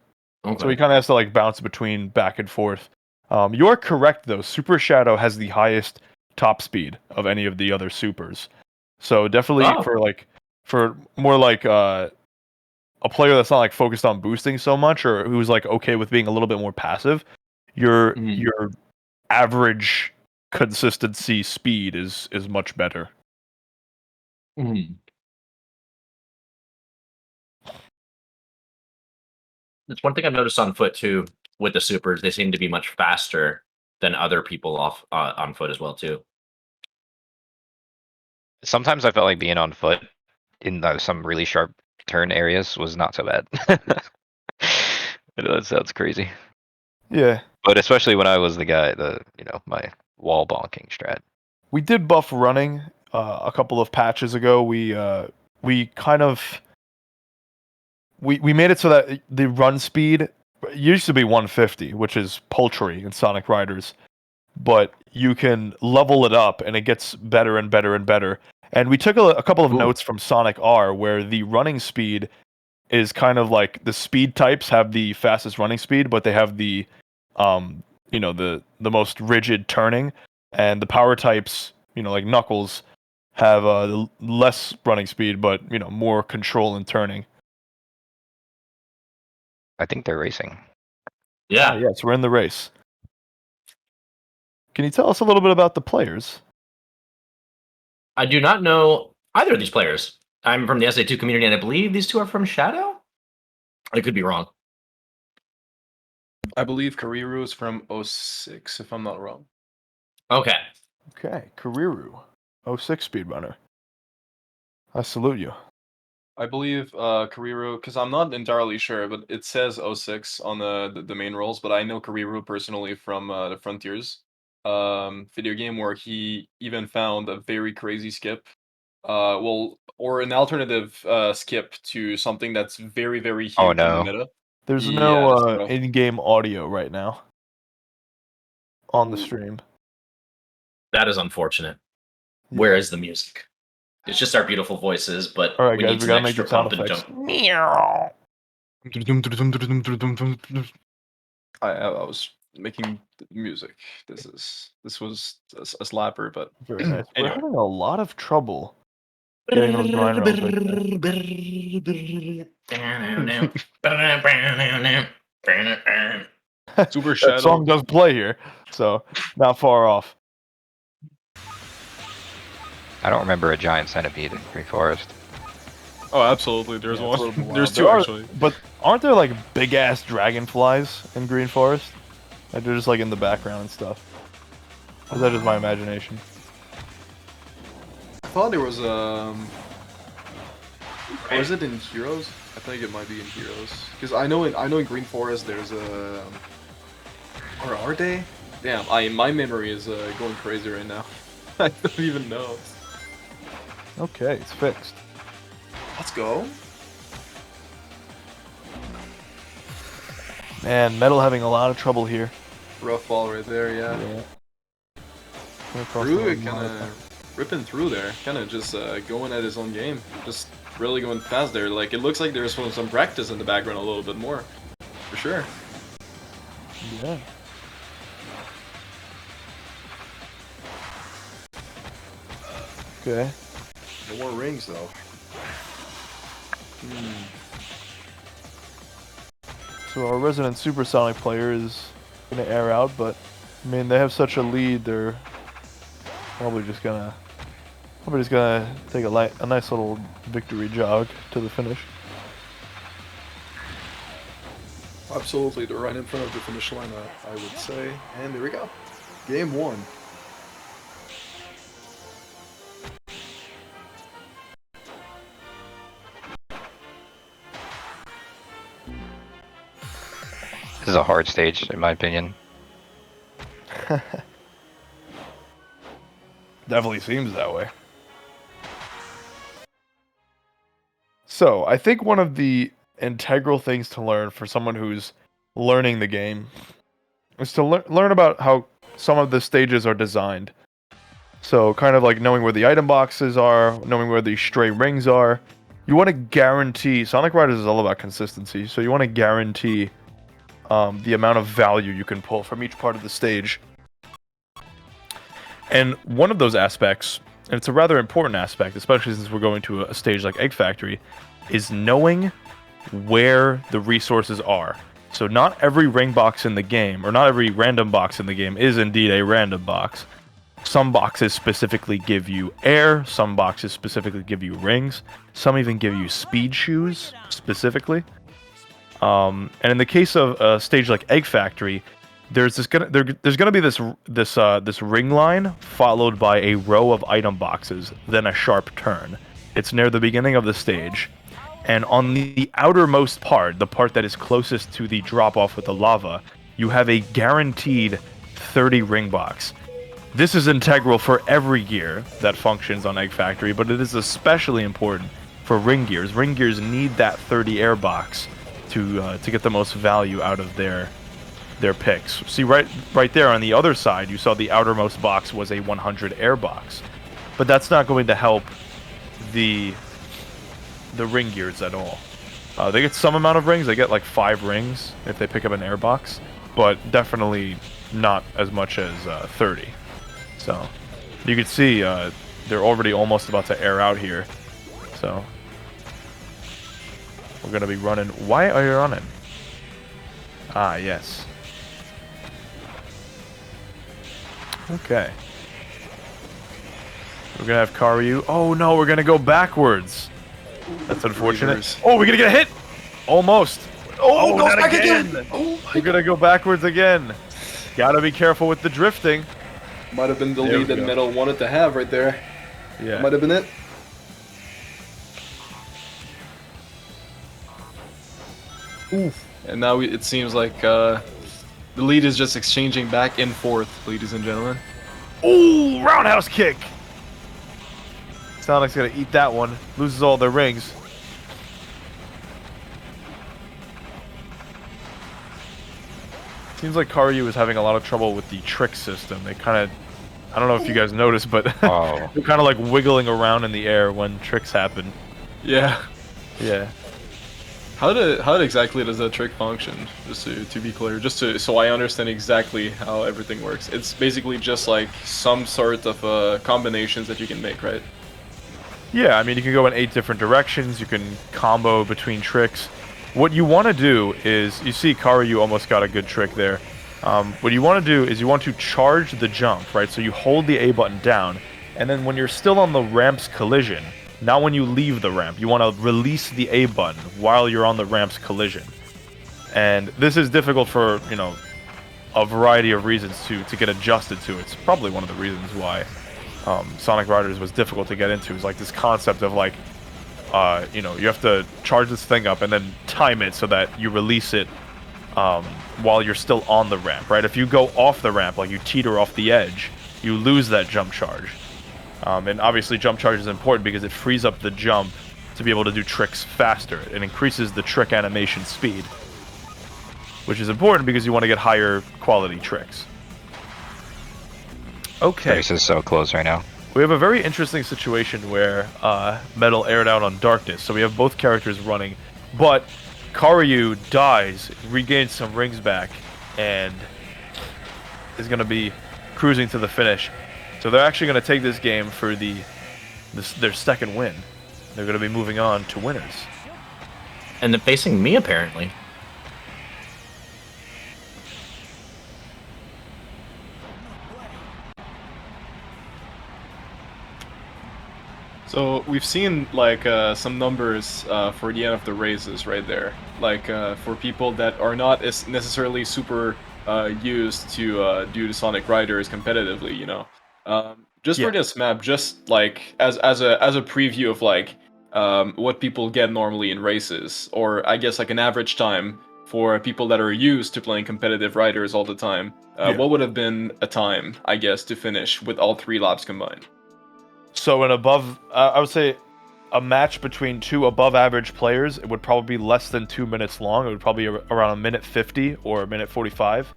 Okay. So he kind of has to like bounce between back and forth. You are correct though. Super Shadow has the highest top speed of any of the other supers. So definitely for more like a player that's not like focused on boosting so much or who's like okay with being a little bit more passive, your average consistency speed is much better. It's one thing I've noticed on foot too with the supers. They seem to be much faster than other people off on foot as well too. Sometimes I felt like being on foot in some really sharp turn areas was not so bad. I know that sounds crazy. Yeah. But especially when I was the guy, my wall bonking strat. We did buff running a couple of patches ago. We kind of we made it so that the run speed used to be 150, which is paltry in Sonic Riders, but you can level it up and it gets better and better and better. And we took a couple of notes from Sonic R where the running speed is kind of like the speed types have the fastest running speed, but they have the the most rigid turning, and the power types, like Knuckles, have less running speed, but more control and turning. I think they're racing. Yeah. Yes, we're in the race. Can you tell us a little bit about the players? I do not know either of these players. I'm from the SA2 community, and I believe these two are from Shadow? I could be wrong. I believe Kariru is from 06, if I'm not wrong. Okay. Okay, Kariru, 06 speedrunner. I salute you. I believe Kariru, because I'm not entirely sure, but it says 06 on the main roles, but I know Kariru personally from the Frontiers video game, where he even found a very crazy skip. Or an alternative skip to something that's very, very huge Oh, in the no. meta. There's Yeah, no that's rough. in-game audio right now on the Ooh. stream. That is unfortunate. Yeah. Where is the music? It's just our beautiful voices, but All right, we guys, need we some gotta make extra the sound pump and effects. jump. Meow. I was making music. This was a slapper, but Very nice. We're anyway. having a lot of trouble getting those grind rolls right there. Super That Shadow. song does play here, so not far off. I don't remember a giant centipede in Green Forest. Oh, absolutely. There's Yeah, it's a one. little bit There's wild. two There are- actually. But aren't there like big ass dragonflies in Green Forest? Like they're just like in the background and stuff. Or is that just my imagination? I thought there was or is it in Heroes? I think it might be in Heroes. Because I know in Green Forest there's a or are they? Damn, my memory is going crazy right now. I don't even know. Okay, it's fixed. Let's go. Man, Metal having a lot of trouble here. Rough ball right there, yeah. Across Rue the kind line. of ripping through there, kind of just going at his own game, just really going fast there. Like it looks like there's some practice in the background a little bit more, for sure. Yeah. Okay. No more rings though. So our resident supersonic player is gonna air out, but I mean they have such a lead, they're probably just gonna take a nice little victory jog to the finish. Absolutely, they're right in front of the finish line, I would say. And there we go. Game 1. This is a hard stage, in my opinion. Definitely seems that way. So, I think one of the integral things to learn for someone who's learning the game is to learn about how some of the stages are designed. So, kind of like knowing where the item boxes are, knowing where the stray rings are. You want to guarantee, Sonic Riders is all about consistency, so you want to guarantee the amount of value you can pull from each part of the stage. And one of those aspects, and it's a rather important aspect, especially since we're going to a stage like Egg Factory, is knowing where the resources are. So not every ring box in the game, or not every random box in the game is indeed a random box. Some boxes specifically give you air, some boxes specifically give you rings, some even give you speed shoes specifically. And in the case of a stage like Egg Factory, there's gonna be this ring line followed by a row of item boxes, then a sharp turn. It's near the beginning of the stage, and on the outermost part, the part that is closest to the drop off with the lava, you have a guaranteed 30 ring box. This is integral for every gear that functions on Egg Factory, but it is especially important for ring gears. Ring gears need that 30 air box to get the most value out of their picks. See, right there on the other side, you saw the outermost box was a 100 air box, but that's not going to help the ring gears at all. They get some amount of rings. They get like 5 rings if they pick up an air box, but definitely not as much as 30. So you can see they're already almost about to air out here. So we're gonna be running. Why are you running? Ah, yes. Okay. We're gonna have Karyu. Oh no, we're gonna go backwards. That's unfortunate. Reavers. Oh, we're gonna get a hit. Almost. Oh, goes not back again. again. Oh We're gonna go backwards again. Gotta be careful with the drifting. Might have been the There we lead that go. Metal wanted to have right there. Yeah. Might have been it. Oof. And now it seems like the lead is just exchanging back and forth, ladies and gentlemen. Ooh, roundhouse kick. Sonic's gonna eat that one. Loses all their rings. Seems like Karyu is having a lot of trouble with the trick system. They kind of, I don't know if you guys noticed, but Oh. they're kind of like wiggling around in the air when tricks happen. Yeah. Yeah. How exactly does that trick function? Just to be clear, so I understand exactly how everything works. It's basically just like some sort of combinations that you can make, right? Yeah, I mean, you can go in 8 different directions. You can combo between tricks. What you want to do is, you see Karyu almost got a good trick there. What you want to do is you want to charge the jump, right? So you hold the A button down, and then when you're still on the ramp's collision, not when you leave the ramp, you want to release the A button while you're on the ramp's collision. And this is difficult for, you know, a variety of reasons to get adjusted to. It's probably one of the reasons why Sonic Riders was difficult to get into, is like this concept of like, you know, you have to charge this thing up and then time it so that you release it while you're still on the ramp, right? If you go off the ramp, like you teeter off the edge, you lose that jump charge. And obviously jump charge is important because it frees up the jump to be able to do tricks faster. It increases the trick animation speed, which is important because you want to get higher quality tricks. Okay. Race is so close right now. We have a very interesting situation where Metal aired out on Darkness, so we have both characters running, but Karyu dies, regains some rings back, and is going to be cruising to the finish. So they're actually going to take this game for their second win. They're going to be moving on to winners. And they're facing me, apparently. So we've seen like some numbers for the end of the races right there. Like for people that are not as necessarily super used to do the Sonic Riders competitively, you know. Just Yeah. for this map, just like as a preview of like what people get normally in races, or I guess like an average time for people that are used to playing competitive riders all the time. Yeah. What would have been a time, I guess, to finish with all 3 laps combined? So an above, I would say, a match between 2 above average players, it would probably be less than 2 minutes long. It would probably be around a minute 50 or a minute 45.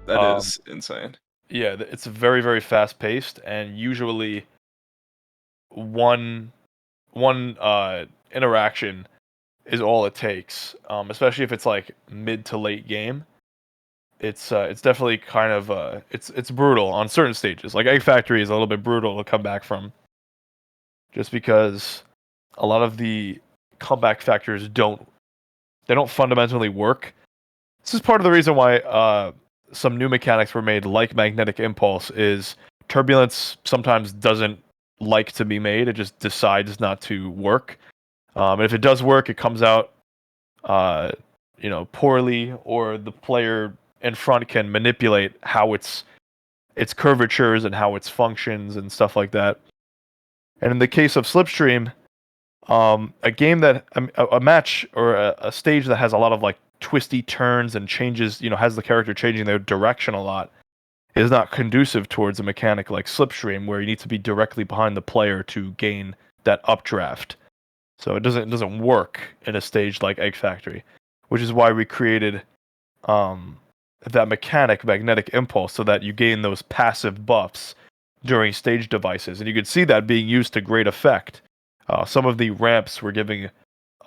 That is insane. Yeah, it's very, very fast paced, and usually one interaction is all it takes. Especially if it's like mid to late game. It's definitely kind of it's brutal on certain stages. Like Egg Factory is a little bit brutal to come back from, just because a lot of the comeback factors don't fundamentally work. This is part of the reason why some new mechanics were made, like Magnetic Impulse. Is Turbulence sometimes doesn't like to be made; it just decides not to work. And if it does work, it comes out, poorly, or the player in front can manipulate how its curvatures and how its functions and stuff like that. And in the case of Slipstream, a game that a match or a stage that has a lot of like twisty turns and changes, has the character changing their direction a lot, is not conducive towards a mechanic like Slipstream, where you need to be directly behind the player to gain that updraft. So it doesn't work in a stage like Egg Factory, which is why we created that mechanic, Magnetic Impulse, so that you gain those passive buffs during stage devices, and you could see that being used to great effect. Some of the ramps were giving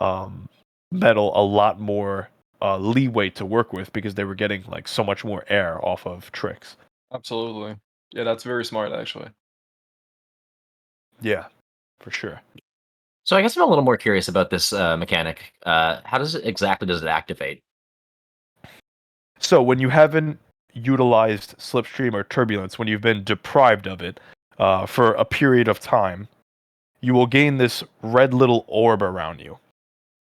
Metal a lot more leeway to work with because they were getting like so much more air off of tricks. Absolutely. Yeah, that's very smart actually. Yeah, for sure. So I guess I'm a little more curious about this mechanic. How does it activate? So when you haven't utilized slipstream or turbulence, when you've been deprived of it for a period of time, you will gain this red little orb around you.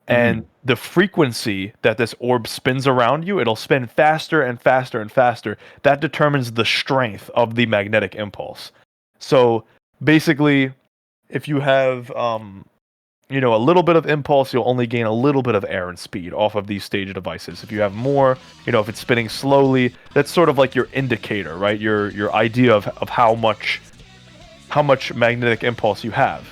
And the frequency that this orb spins around you, it'll spin faster and faster and faster. That determines the strength of the magnetic impulse. So basically, if you have a little bit of impulse, you'll only gain a little bit of air and speed off of these stage devices. If you have more, if it's spinning slowly, that's sort of like your indicator, right? Your idea of how much magnetic impulse you have.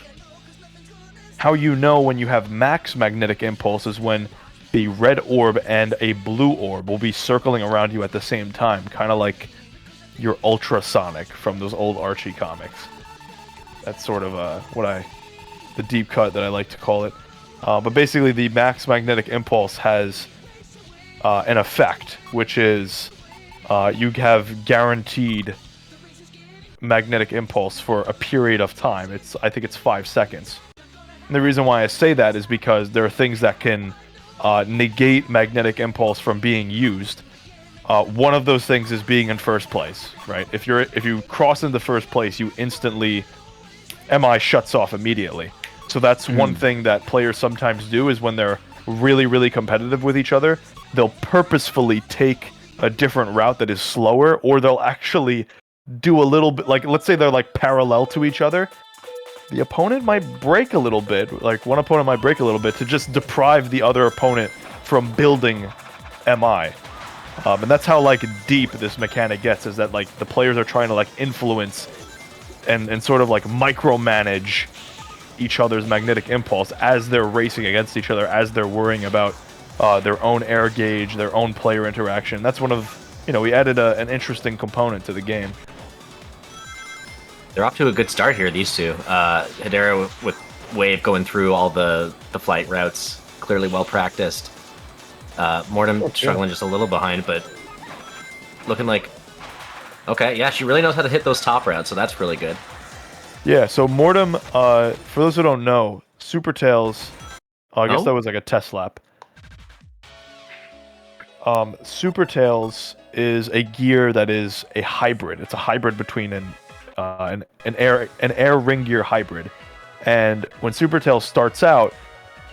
How you know when you have max magnetic impulse is when the red orb and a blue orb will be circling around you at the same time, kind of like your ultrasonic from those old Archie comics. That's sort of the deep cut that I like to call it. But basically, the max magnetic impulse has an effect, which is you have guaranteed magnetic impulse for a period of time. I think it's 5 seconds. And the reason why I say that is because there are things that can negate magnetic impulse from being used. One of those things is being in first place, right? If you cross into first place, you instantly MI shuts off immediately. So that's one thing that players sometimes do is when they're really, really competitive with each other, they'll purposefully take a different route that is slower, or they'll actually do a little bit, like, let's say they're like parallel to each other. The opponent might break a little bit, like one opponent might break a little bit to just deprive the other opponent from building MI. And that's how like deep this mechanic gets, is that like the players are trying to like influence and sort of like micromanage each other's magnetic impulse as they're racing against each other, as they're worrying about their own air gauge, their own player interaction. That's one of, we added an interesting component to the game. They're off to a good start here, these two. Hedera with Wave going through all the flight routes, clearly well practiced. Mortem struggling just a little behind, but looking like... Okay, yeah, she really knows how to hit those top routes, so that's really good. Yeah, so Mortem, for those who don't know, Super Tails, I guess that was like a test lap. Super Tails is a gear that is a hybrid. It's a hybrid between an air ring gear hybrid. And when Super Tails starts out,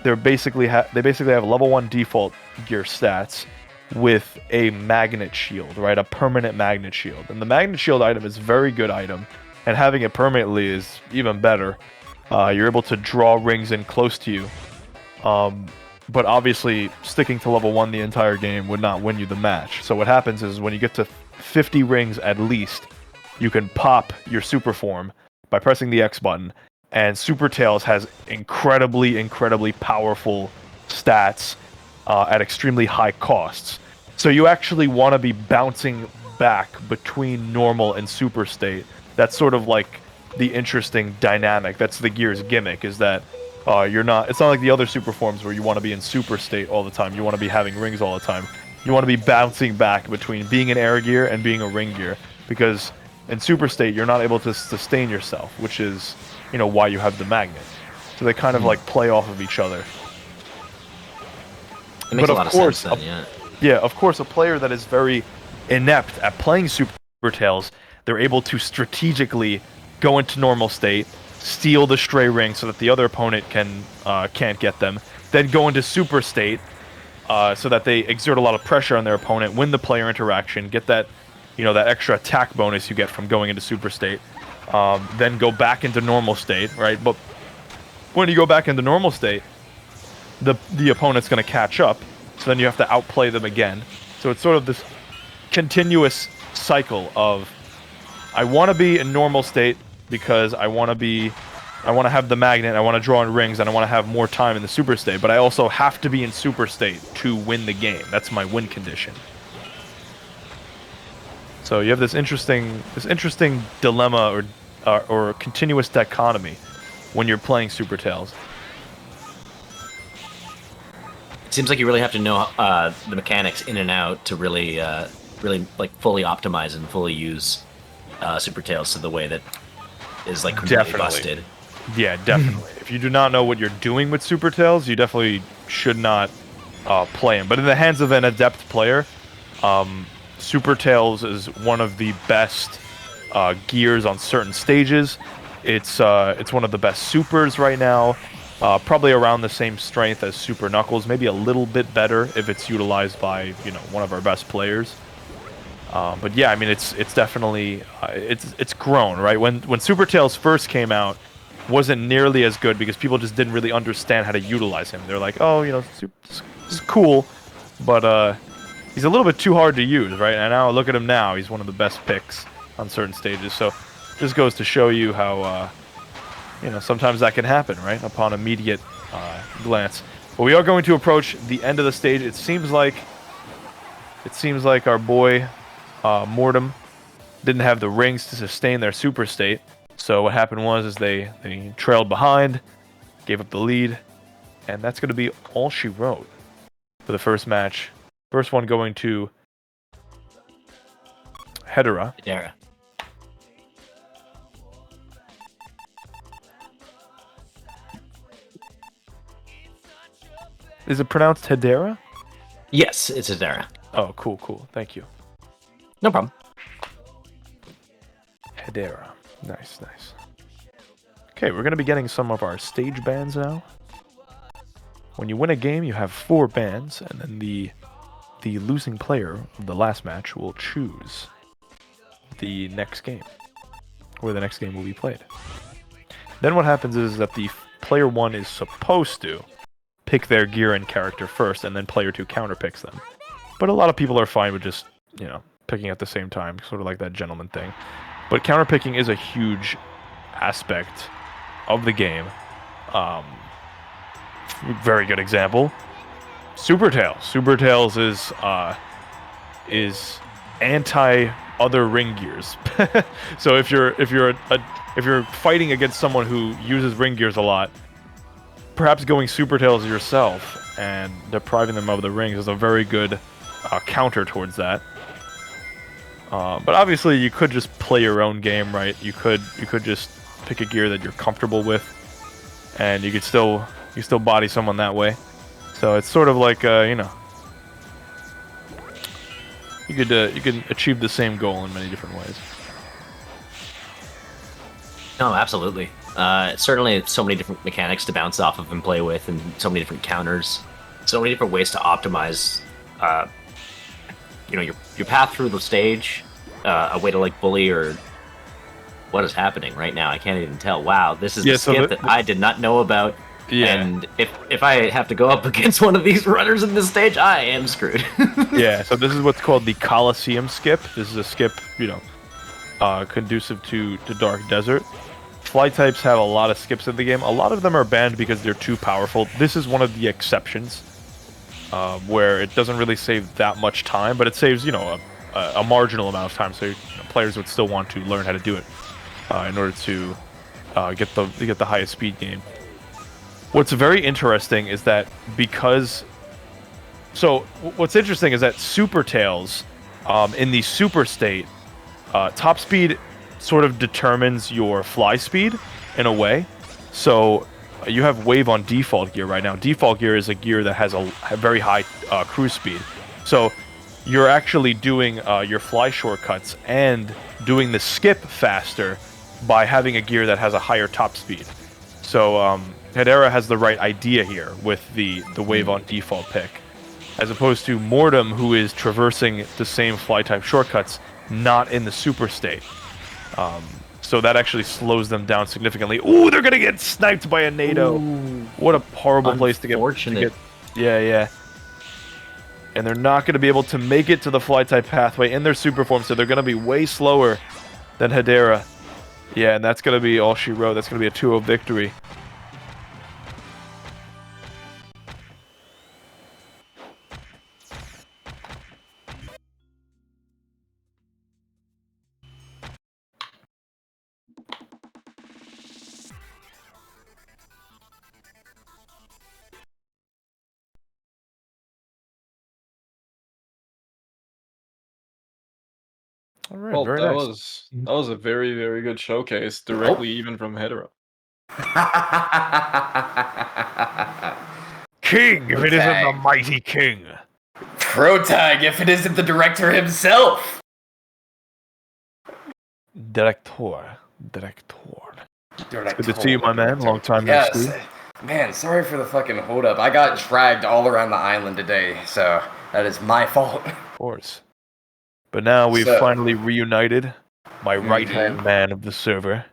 they basically have level 1 default gear stats with a magnet shield, right? A permanent magnet shield. And the magnet shield item is a very good item, and having it permanently is even better. You're able to draw rings in close to you. But obviously, sticking to level 1 the entire game would not win you the match. So what happens is when you get to 50 rings at least, you can pop your super form by pressing the X button, and Super Tails has incredibly, incredibly powerful stats at extremely high costs. So you actually want to be bouncing back between normal and super state. That's sort of like the interesting dynamic. That's the gear's gimmick, is that it's not like the other super forms where you want to be in super state all the time. You want to be having rings all the time. You want to be bouncing back between being an air gear and being a ring gear, because in super state you're not able to sustain yourself, which is why you have the magnet. So they kind of like play off of each other. It makes a lot of sense then, yeah. Yeah, of course, a player that is very inept at playing Super Tails, they're able to strategically go into normal state, steal the stray ring so that the other opponent can't get them, then go into super state so that they exert a lot of pressure on their opponent, win the player interaction, get that that extra attack bonus you get from going into super state, then go back into normal state, right? But when you go back into normal state, the opponent's going to catch up, so then you have to outplay them again. So it's sort of this continuous cycle of, I want to be in normal state because I want to have the magnet, I want to draw in rings, and I want to have more time in the super state, but I also have to be in super state to win the game. That's my win condition. So you have this interesting dilemma or continuous dichotomy when you're playing Super Tails. It seems like you really have to know the mechanics in and out to really, really like fully optimize and fully use Super Tails to the way that is like completely busted. Yeah, definitely. If you do not know what you're doing with Super Tails, you definitely should not play him. But in the hands of an adept player, Super Tails is one of the best gears on certain stages. It's one of the best supers right now. Probably around the same strength as Super Knuckles, maybe a little bit better if it's utilized by one of our best players. But yeah, I mean it's definitely it's grown, right? When Super Tails first came out, wasn't nearly as good because people just didn't really understand how to utilize him. They're like, oh, this is cool, but he's a little bit too hard to use, right? And now look at him now; he's one of the best picks on certain stages. So this goes to show you how sometimes that can happen, right? Upon immediate glance. But we are going to approach the end of the stage. It seems like our boy Mortem didn't have the rings to sustain their super state. So what happened was they trailed behind, gave up the lead, and that's going to be all she wrote for the first match. First one going to Hedera. Hedera. Is it pronounced Hedera? Yes, it's Hedera. Oh, cool. Thank you. No problem. Hedera. Nice. Okay, we're going to be getting some of our stage bans now. When you win a game, you have 4 bans, and then the losing player of the last match will choose the next game, where the next game will be played. Then what happens is that the player 1 is supposed to pick their gear and character first, and then player 2 counterpicks them. But a lot of people are fine with just, picking at the same time, sort of like that gentleman thing. But counterpicking is a huge aspect of the game. Very good example. Super Tails. Super Tails is anti other ring gears. So if you're fighting against someone who uses ring gears a lot, perhaps going Super Tails yourself and depriving them of the rings is a very good counter towards that. But obviously, you could just play your own game, right? You could just pick a gear that you're comfortable with, and you could still body someone that way. So it's sort of like you can achieve the same goal in many different ways. No, absolutely. Certainly, so many different mechanics to bounce off of and play with, and so many different counters, so many different ways to optimize. Your path through the stage, a way to like bully or what is happening right now. I can't even tell. Wow, this is a skip that I did not know about. Yeah. And if I have to go up against one of these runners in this stage, I am screwed. Yeah, so this is what's called the Coliseum skip. This is a skip, conducive to Dark Desert. Fly types have a lot of skips in the game. A lot of them are banned because they're too powerful. This is one of the exceptions. Where it doesn't really save that much time, but it saves, a marginal amount of time, so players would still want to learn how to do it in order to get the highest speed game. What's very interesting is that what's interesting is that Super Tails, in the Super State, top speed sort of determines your fly speed in a way. So you have Wave on default gear right now. Default gear is a gear that has a very high cruise speed. So you're actually doing your fly shortcuts and doing the skip faster by having a gear that has a higher top speed. So Hedera has the right idea here with the Wave on default pick, as opposed to Mortem, who is traversing the same fly type shortcuts, not in the Super State. So that actually slows them down significantly. Ooh, they're gonna get sniped by a NATO. Ooh, what a horrible place to get. Yeah. And they're not gonna be able to make it to the fly type pathway in their super form, so they're gonna be way slower than Hedera. Yeah, and that's gonna be all she wrote. That's gonna be a 2-0 victory. All right, Well, very that nice. was a very, very good showcase, directly even from Hetero. King, if it isn't the mighty king. Pro tag if it isn't the director himself. Director. Good to see you, my man. Long time no Yes. see. Man, sorry for the fucking hold up. I got dragged all around the island today, so that is my fault. Of course. But now we've finally reunited. My right-hand man of the server.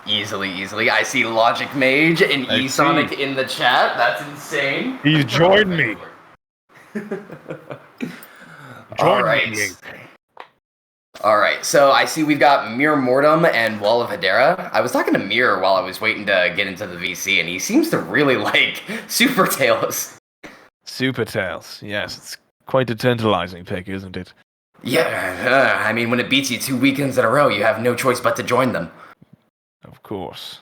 Easily. I see Logic Mage and eSonic in the chat. That's insane. He's joined me. All right, so I see we've got Mir Mortem and Wall of Hedera. I was talking to Mir while I was waiting to get into the VC, and he seems to really like Super Tails. Super Tails, yes, it's quite a tantalizing pick, isn't it? Yeah, I mean, when it beats you 2 weekends in a row, you have no choice but to join them. Of course.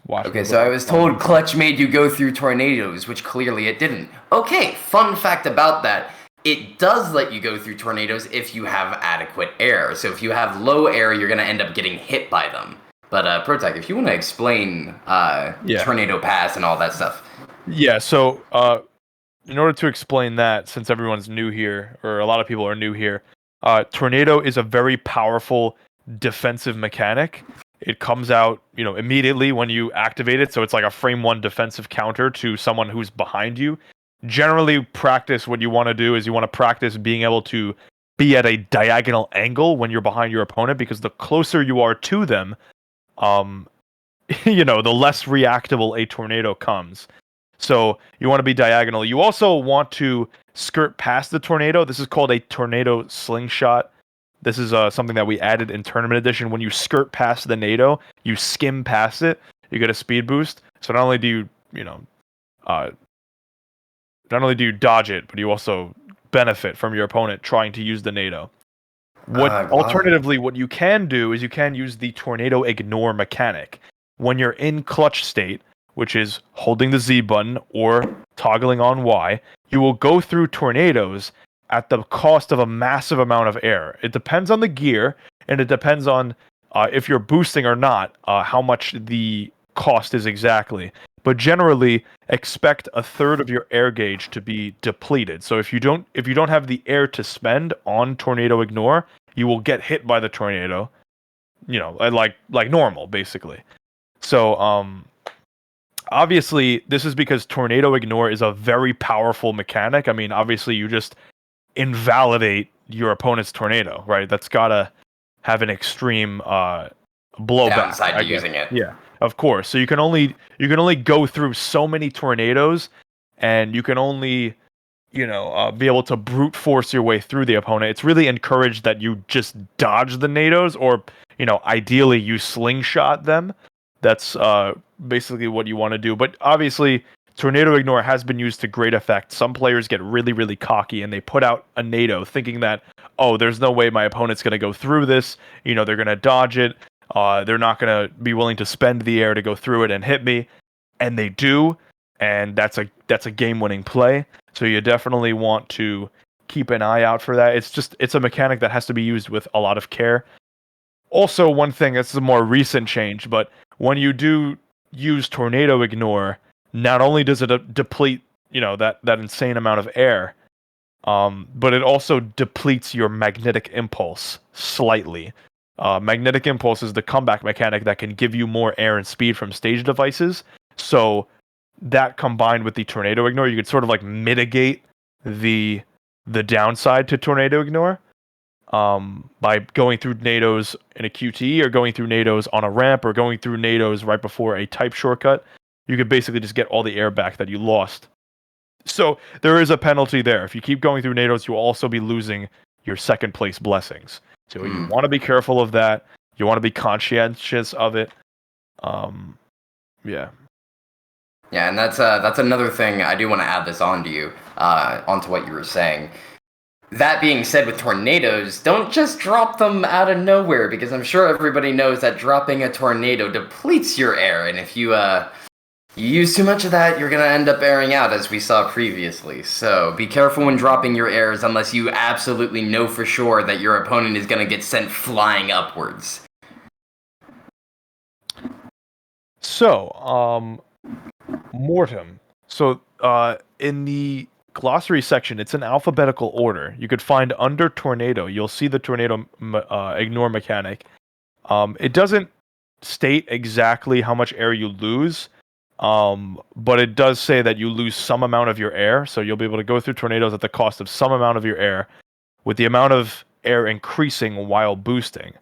Okay, so I was told Clutch made you go through tornadoes, which clearly it didn't. Okay, fun fact about that. It does let you go through tornadoes if you have adequate air. So if you have low air, you're going to end up getting hit by them. But, Protag, if you want to explain Tornado Pass and all that stuff. Yeah, so in order to explain that, since everyone's new here, or a lot of people are new here, Tornado is a very powerful defensive mechanic. It comes out, immediately when you activate it, so it's like a frame 1 defensive counter to someone who's behind you. Generally, practice, what you want to do is you want to practice being able to be at a diagonal angle when you're behind your opponent, because the closer you are to them, the less reactable a tornado comes. So you want to be diagonal. You also want to skirt past the tornado. This is called a tornado slingshot. This is something that we added in Tournament Edition. When you skirt past the NATO, you skim past it, you get a speed boost. So not only do you, not only do you dodge it, but you also benefit from your opponent trying to use the NATO. Alternatively, what you can do is you can use the tornado ignore mechanic. When you're in clutch state, which is holding the Z button or toggling on Y, you will go through tornadoes at the cost of a massive amount of air. It depends on the gear, and it depends on if you're boosting or not, how much the cost is exactly. But generally, expect a third of your air gauge to be depleted. So if you don't have the air to spend on tornado ignore, you will get hit by the tornado, like normal, basically. So obviously, this is because tornado ignore is a very powerful mechanic. I mean, obviously, you just invalidate your opponent's tornado, right? That's gotta have an extreme blowback. Downside to using it. Yeah, of course. So you can only go through so many tornadoes, and you can only be able to brute force your way through the opponent. It's really encouraged that you just dodge the NATOs, or ideally you slingshot them. That's basically what you want to do. But obviously, tornado ignore has been used to great effect. Some players get really, really cocky and they put out a NATO thinking that, oh, there's no way my opponent's going to go through this. They're going to dodge it. They're not going to be willing to spend the air to go through it and hit me. And they do. And that's a game-winning play. So you definitely want to keep an eye out for that. It's a mechanic that has to be used with a lot of care. Also, one thing, that's a more recent change, but when you do use tornado ignore, not only does it deplete, that insane amount of air, but it also depletes your magnetic impulse slightly. Magnetic impulse is the comeback mechanic that can give you more air and speed from stage devices. So that combined with the tornado ignore, you could sort of like mitigate the downside to tornado ignore by going through NATOs in a QTE, or going through NATOs on a ramp, or going through NATOs right before a type shortcut. You could basically just get all the air back that you lost. So there is a penalty there. If you keep going through NATOs, you'll also be losing your second place blessings. So you want to be careful of that. You want to be conscientious of it. Yeah. Yeah, and that's another thing. I do want to add this onto what you were saying. That being said, with tornadoes, don't just drop them out of nowhere, because I'm sure everybody knows that dropping a tornado depletes your air, and if you You use too much of that, you're going to end up airing out, as we saw previously. So be careful when dropping your airs unless you absolutely know for sure that your opponent is going to get sent flying upwards. So, Mortem. So, in the glossary section, it's in alphabetical order. You could find under Tornado, you'll see the Tornado ignore mechanic. It doesn't state exactly how much air you lose, but it does say that you lose some amount of your air, so you'll be able to go through tornadoes at the cost of some amount of your air, with the amount of air increasing while boosting.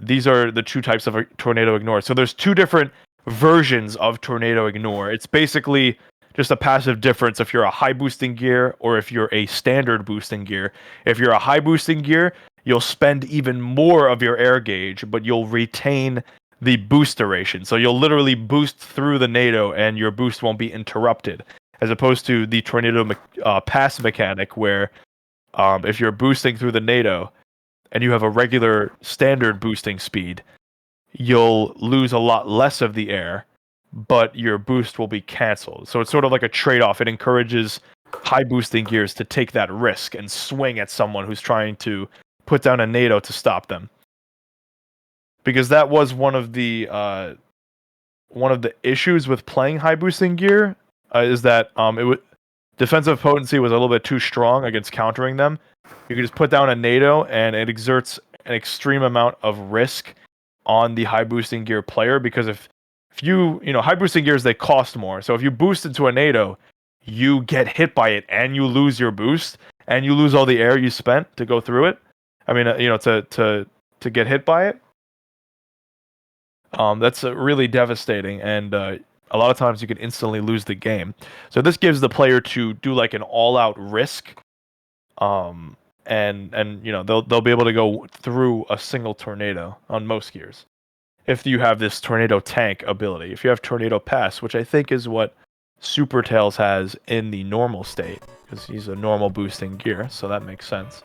These are the two types of Tornado Ignore. So there's two different versions of Tornado Ignore. It's basically just a passive difference if you're a high boosting gear or if you're a standard boosting gear. If you're a high boosting gear, you'll spend even more of your air gauge, but you'll retain the boost duration. So you'll literally boost through the NATO and your boost won't be interrupted, as opposed to the Tornado pass mechanic where if you're boosting through the NATO and you have a regular standard boosting speed, you'll lose a lot less of the air, but your boost will be canceled. So it's sort of like a trade-off. It encourages high boosting gears to take that risk and swing at someone who's trying to put down a NATO to stop them. Because that was one of the issues with playing high boosting gear, is that defensive potency was a little bit too strong against countering them. You can just put down a NATO, and it exerts an extreme amount of risk on the high boosting gear player, because if you high boosting gears, they cost more. So if you boost into a NATO, you get hit by it and you lose your boost and you lose all the air you spent to go through it. I mean, to get hit by it. That's really devastating, and a lot of times you can instantly lose the game. So this gives the player to do like an all-out risk, and they'll be able to go through a single tornado on most gears. If you have this Tornado Tank ability, if you have Tornado Pass, which I think is what Super Tails has in the normal state, because he's a normal boosting gear, so that makes sense.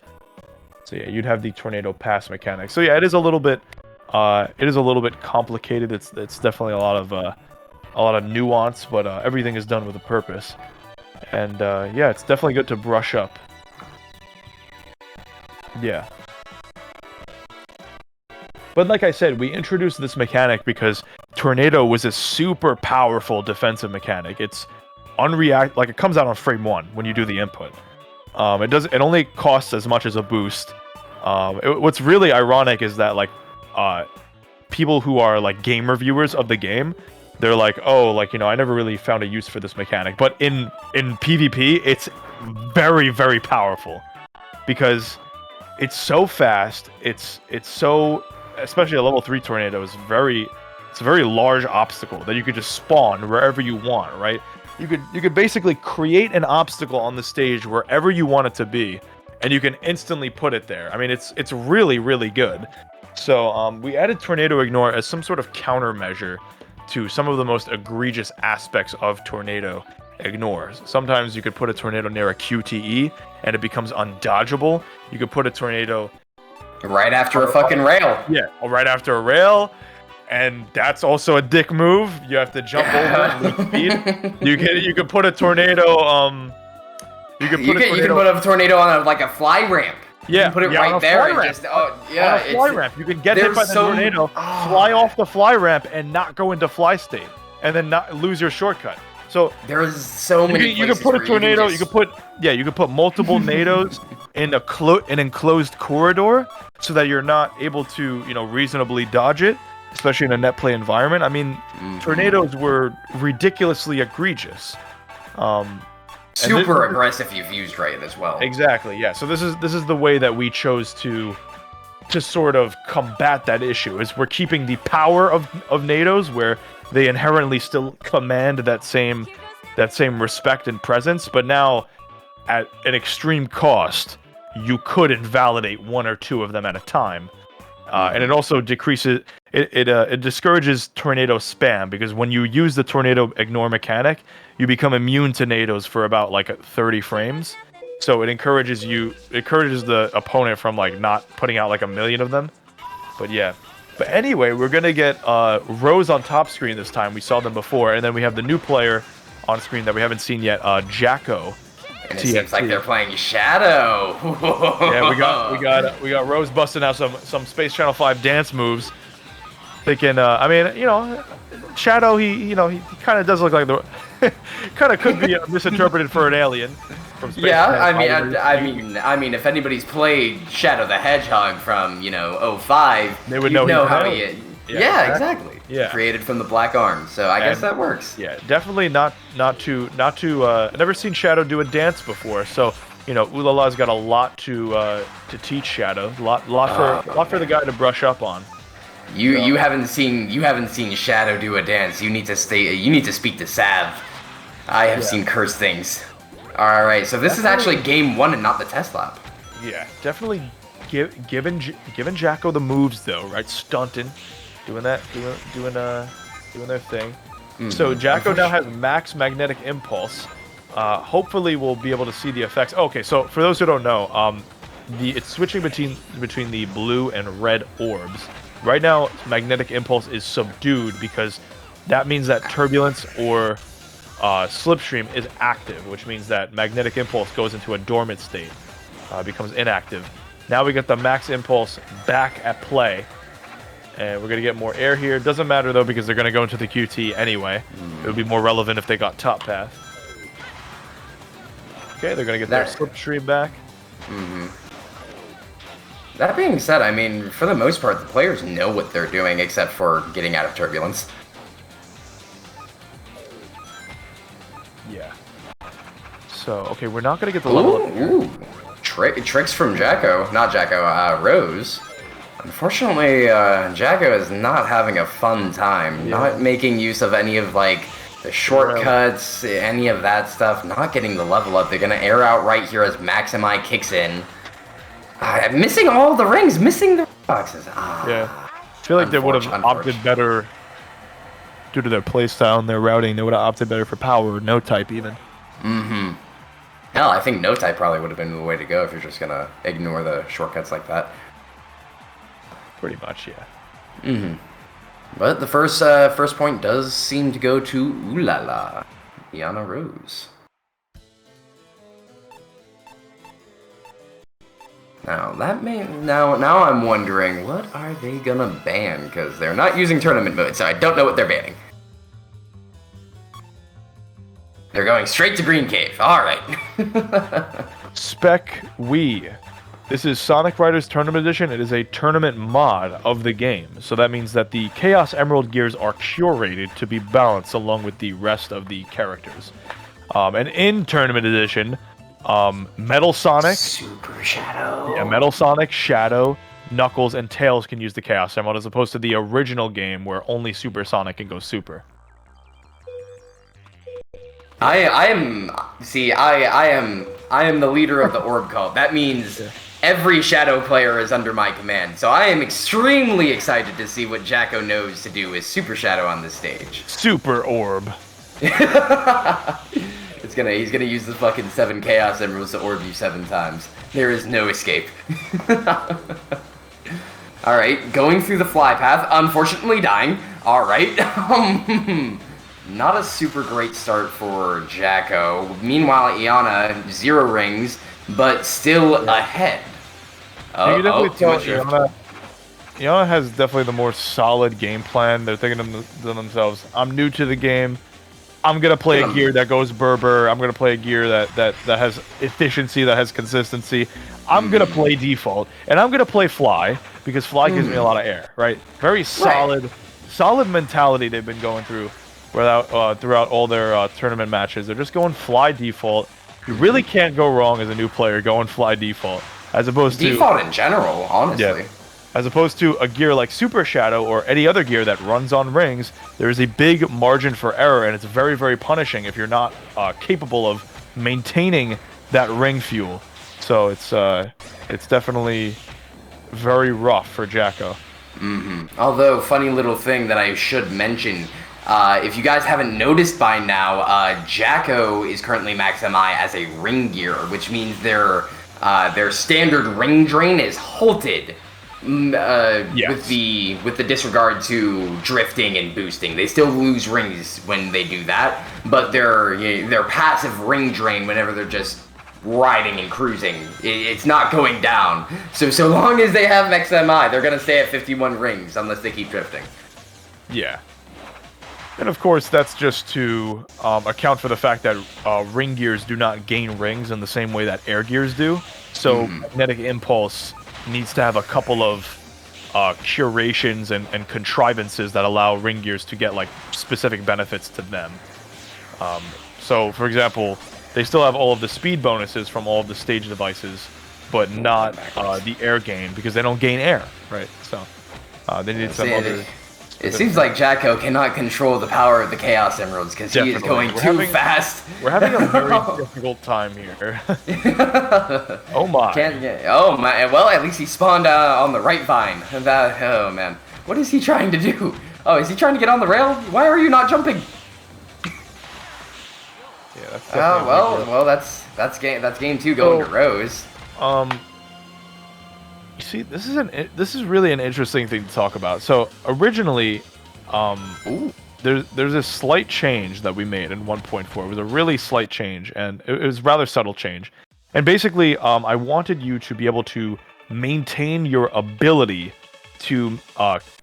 So yeah, you'd have the Tornado Pass mechanic. So yeah, it is a little bit complicated. It's definitely a lot of nuance, but everything is done with a purpose. And yeah, it's definitely good to brush up. Yeah. But like I said, we introduced this mechanic because Tornado was a super powerful defensive mechanic. It's it comes out on frame 1 when you do the input. It only costs as much as a boost. What's really ironic is that people who are like game reviewers of the game, they're like, oh, I never really found a use for this mechanic. But in PvP, it's very, very powerful because it's so fast. It's so, especially a level 3 tornado is it's a very large obstacle that you could just spawn wherever you want, right? You could basically create an obstacle on the stage wherever you want it to be, and you can instantly put it there. I mean, it's really, really good. So we added Tornado Ignore as some sort of countermeasure to some of the most egregious aspects of Tornado Ignore. Sometimes you could put a tornado near a QTE and it becomes undodgeable. You could put a tornado right after a fucking rail. Yeah, right after a rail. And that's also a dick move. You have to jump over and lose speed. You could put a tornado. You can put a tornado on a fly ramp. Yeah, you can put it right there. And just, on a fly ramp. You can get hit by the tornado, fly off the fly ramp, and not go into fly state, and then not lose your shortcut. So there's so many. You can put a tornado. You can put multiple NATOs in an enclosed corridor, so that you're not able to reasonably dodge it, especially in a net play environment. I mean, tornadoes were ridiculously egregious. Super aggressive if used right as well. Exactly, yeah. So this is the way that we chose to sort of combat that issue, is we're keeping the power of NATOs where they inherently still command that same respect and presence, but now at an extreme cost, you could invalidate one or two of them at a time. And it also decreases it discourages tornado spam, because when you use the Tornado Ignore mechanic, you become immune to NATOs for about 30 frames. So it encourages the opponent from not putting out a million of them. But yeah, But anyway, we're gonna get Rose on top screen this time. We saw them before, and then we have the new player on screen that we haven't seen yet, Jacko. And it seems like they're playing Shadow. Yeah, we got Rose busting out some Space Channel 5 dance moves. Thinking, I mean, Shadow, he kind of does look like the, kind of could be misinterpreted for an alien. From Space Channel 5. I mean, if anybody's played Shadow the Hedgehog from 05, they would know how he is. Yeah, exactly. Yeah. Created from the Black Arm, so I guess that works. Yeah, definitely not too. I've never seen Shadow do a dance before, so Ulala's got a lot to teach Shadow. Lot for the guy to brush up on. You haven't seen Shadow do a dance. You need to speak to Sav. I have seen cursed things. All right, so this is actually game 1 and not the test lap. Yeah, definitely giving Jacko the moves though, right? Stunting, doing their thing. Mm-hmm. So Jacko now has max magnetic impulse. Hopefully we'll be able to see the effects. Okay, so for those who don't know, it's switching between the blue and red orbs. Right now, magnetic impulse is subdued because that means that turbulence or slipstream is active, which means that magnetic impulse goes into a dormant state, becomes inactive. Now we get the max impulse back at play, and we're going to get more air here. Doesn't matter though because they're going to go into the QT anyway. It would be more relevant if they got top path. Okay, they're going to get their slipstream back. Mm-hmm. That being said, I mean, for the most part, the players know what they're doing except for getting out of turbulence. Yeah. So, okay, we're not going to get the level up here. Ooh. Tricks from Jacko. Not Jacko, Rose. Unfortunately, Jacko is not having a fun time. Yeah. Not making use of any of, like, the shortcuts, any of that stuff. Not getting the level up. They're going to air out right here as Maximi kicks in. Missing all the rings, missing the boxes. Yeah. I feel like they would have opted better due to their playstyle and their routing. They would have opted better for power or no type even. Mm-hmm. Hell, I think no type probably would have been the way to go if you're just gonna ignore the shortcuts like that. Pretty much, yeah. Mm-hmm. But the first point does seem to go to Ulala, Iana Rose. Now now I'm wondering, what are they gonna ban? Because they're not using tournament mode, so I don't know what they're banning. They're going straight to Green Cave. All right. Spec Wii. This is Sonic Riders Tournament Edition. It is a tournament mod of the game. So that means that the Chaos Emerald gears are curated to be balanced along with the rest of the characters. And in Tournament Edition, Metal Sonic, Super Shadow. Yeah, Metal Sonic, Shadow, Knuckles, and Tails can use the Chaos Emerald as opposed to the original game where only Super Sonic can go super. I am the leader of the orb cult. That means every Shadow player is under my command. So I am extremely excited to see what Jacko knows to do with Super Shadow on this stage. Super Orb. He's gonna use the fucking 7 Chaos Emeralds to orb you 7 times. There is no escape. Alright, going through the fly path, unfortunately dying. Alright. Not a super great start for Jacko. Meanwhile, Iana, 0 rings, but still ahead. You can definitely tell Iana has definitely the more solid game plan. They're thinking to themselves, I'm new to the game. I'm going to play a gear that goes Berber. I'm going to play a gear that has efficiency, that has consistency. I'm going to play default. And I'm going to play fly, because fly gives me a lot of air, right? Very solid mentality they've been going through throughout all their tournament matches. They're just going fly default. You really can't go wrong as a new player going fly default, as opposed to default in general, honestly. Yeah, as opposed to a gear like Super Shadow or any other gear that runs on rings. There is a big margin for error, and it's very, very punishing if you're not capable of maintaining that ring fuel. So it's definitely very rough for Jacko. Although, funny little thing that I should mention. If you guys haven't noticed by now, Jacko is currently Maximi as a ring gear, which means their standard ring drain is halted with the disregard to drifting and boosting. They still lose rings when they do that, but their passive ring drain whenever they're just riding and cruising, it's not going down. So long as they have XMI, they're gonna stay at 51 rings unless they keep drifting. Yeah. And of course, that's just to account for the fact that ring gears do not gain rings in the same way that air gears do. So magnetic impulse needs to have a couple of curations and contrivances that allow ring gears to get like specific benefits to them. So, for example, they still have all of the speed bonuses from all of the stage devices, but not the air gain because they don't gain air, right? So they need some other. It seems like Jacko cannot control the power of the Chaos Emeralds because he is going too fast. We're having a very difficult time here. Oh my. Oh my. Well, at least he spawned on the right vine. Oh man. What is he trying to do? Oh, is he trying to get on the rail? Why are you not jumping? Yeah, that's well, that's game 2 going to Rose. You see, this is really an interesting thing to talk about. So originally, there's a slight change that we made in 1.4. It was a really slight change, and it was a rather subtle change. And basically, I wanted you to be able to maintain your ability to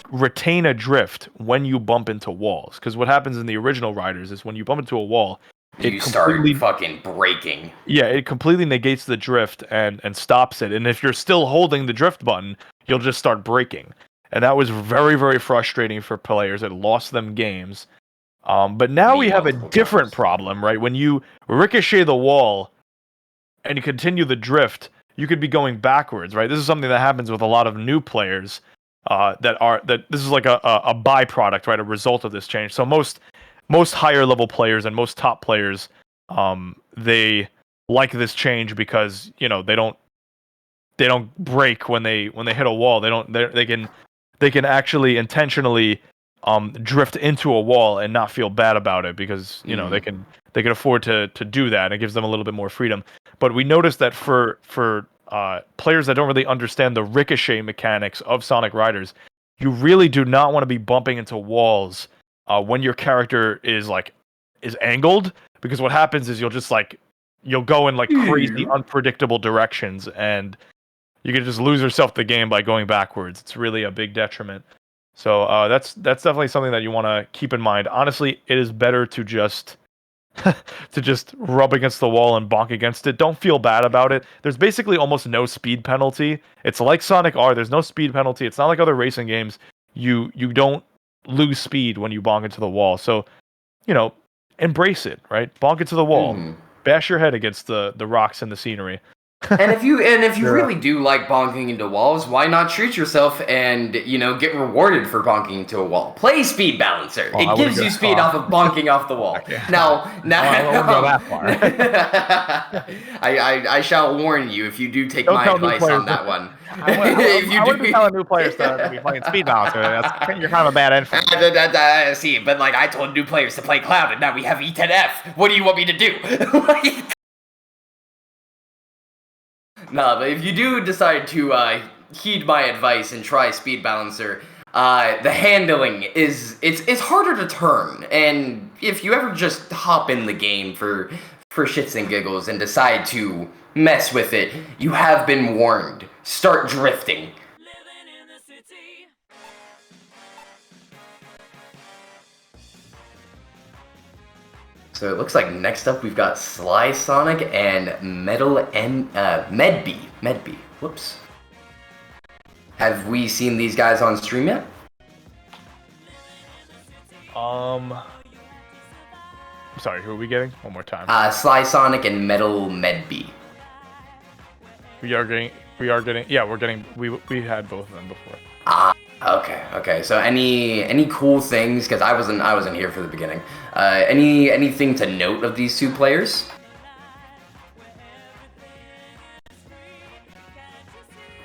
retain a drift when you bump into walls. Because what happens in the original Riders is when you bump into a wall, you start fucking braking. Yeah, it completely negates the drift and stops it. And if you're still holding the drift button, you'll just start braking. And that was very, very frustrating for players. It lost them games. But now we have a different problem, right? When you ricochet the wall and you continue the drift, you could be going backwards, right? This is something that happens with a lot of new players that this is like a byproduct, right? A result of this change. So most higher level players and most top players, they like this change because they don't break when they hit a wall. They can actually intentionally drift into a wall and not feel bad about it because they can afford to do that. And it gives them a little bit more freedom. But we noticed that for players that don't really understand the ricochet mechanics of Sonic Riders, you really do not want to be bumping into walls when your character is angled, because what happens is you'll go in like crazy unpredictable directions and you can just lose yourself the game by going backwards. It's really a big detriment. So that's definitely something that you want to keep in mind. Honestly, it is better to just rub against the wall and bonk against it. Don't feel bad about it. There's basically almost no speed penalty. It's like Sonic R. There's no speed penalty. It's not like other racing games. You don't lose speed when you bonk into the wall. So, embrace it, right? Bonk into the wall. Bash your head against the rocks and the scenery. And if you really do like bonking into walls, why not treat yourself and get rewarded for bonking into a wall? Play Speed Balancer. It gives you speed off of bonking off the wall. Now, I won't go that far. I shall warn you if you do take my advice on that one. I wouldn't be telling new players to be playing Speed Balancer. You're kind of a bad influence. See, but I told new players to play Cloud, and now we have E10F. What do you want me to do? No, but if you do decide to heed my advice and try Speed Balancer, the handling it's harder to turn, and if you ever just hop in the game for shits and giggles and decide to mess with it, you have been warned. Start drifting. So it looks like next up we've got Sly Sonic and Medbee. Whoops. Have we seen these guys on stream yet? I'm sorry, who are we getting? One more time. Sly Sonic and Medbee. We are getting. Yeah, we're getting. We had both of them before. Okay. So any cool things? Because I wasn't here for the beginning. Anything to note of these two players?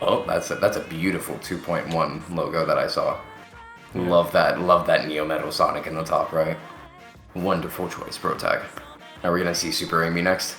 Oh, that's a beautiful 2.1 logo that I saw. Love that Neo Metal Sonic in the top right. Wonderful choice, Pro Tag. Are we gonna see Super Amy next?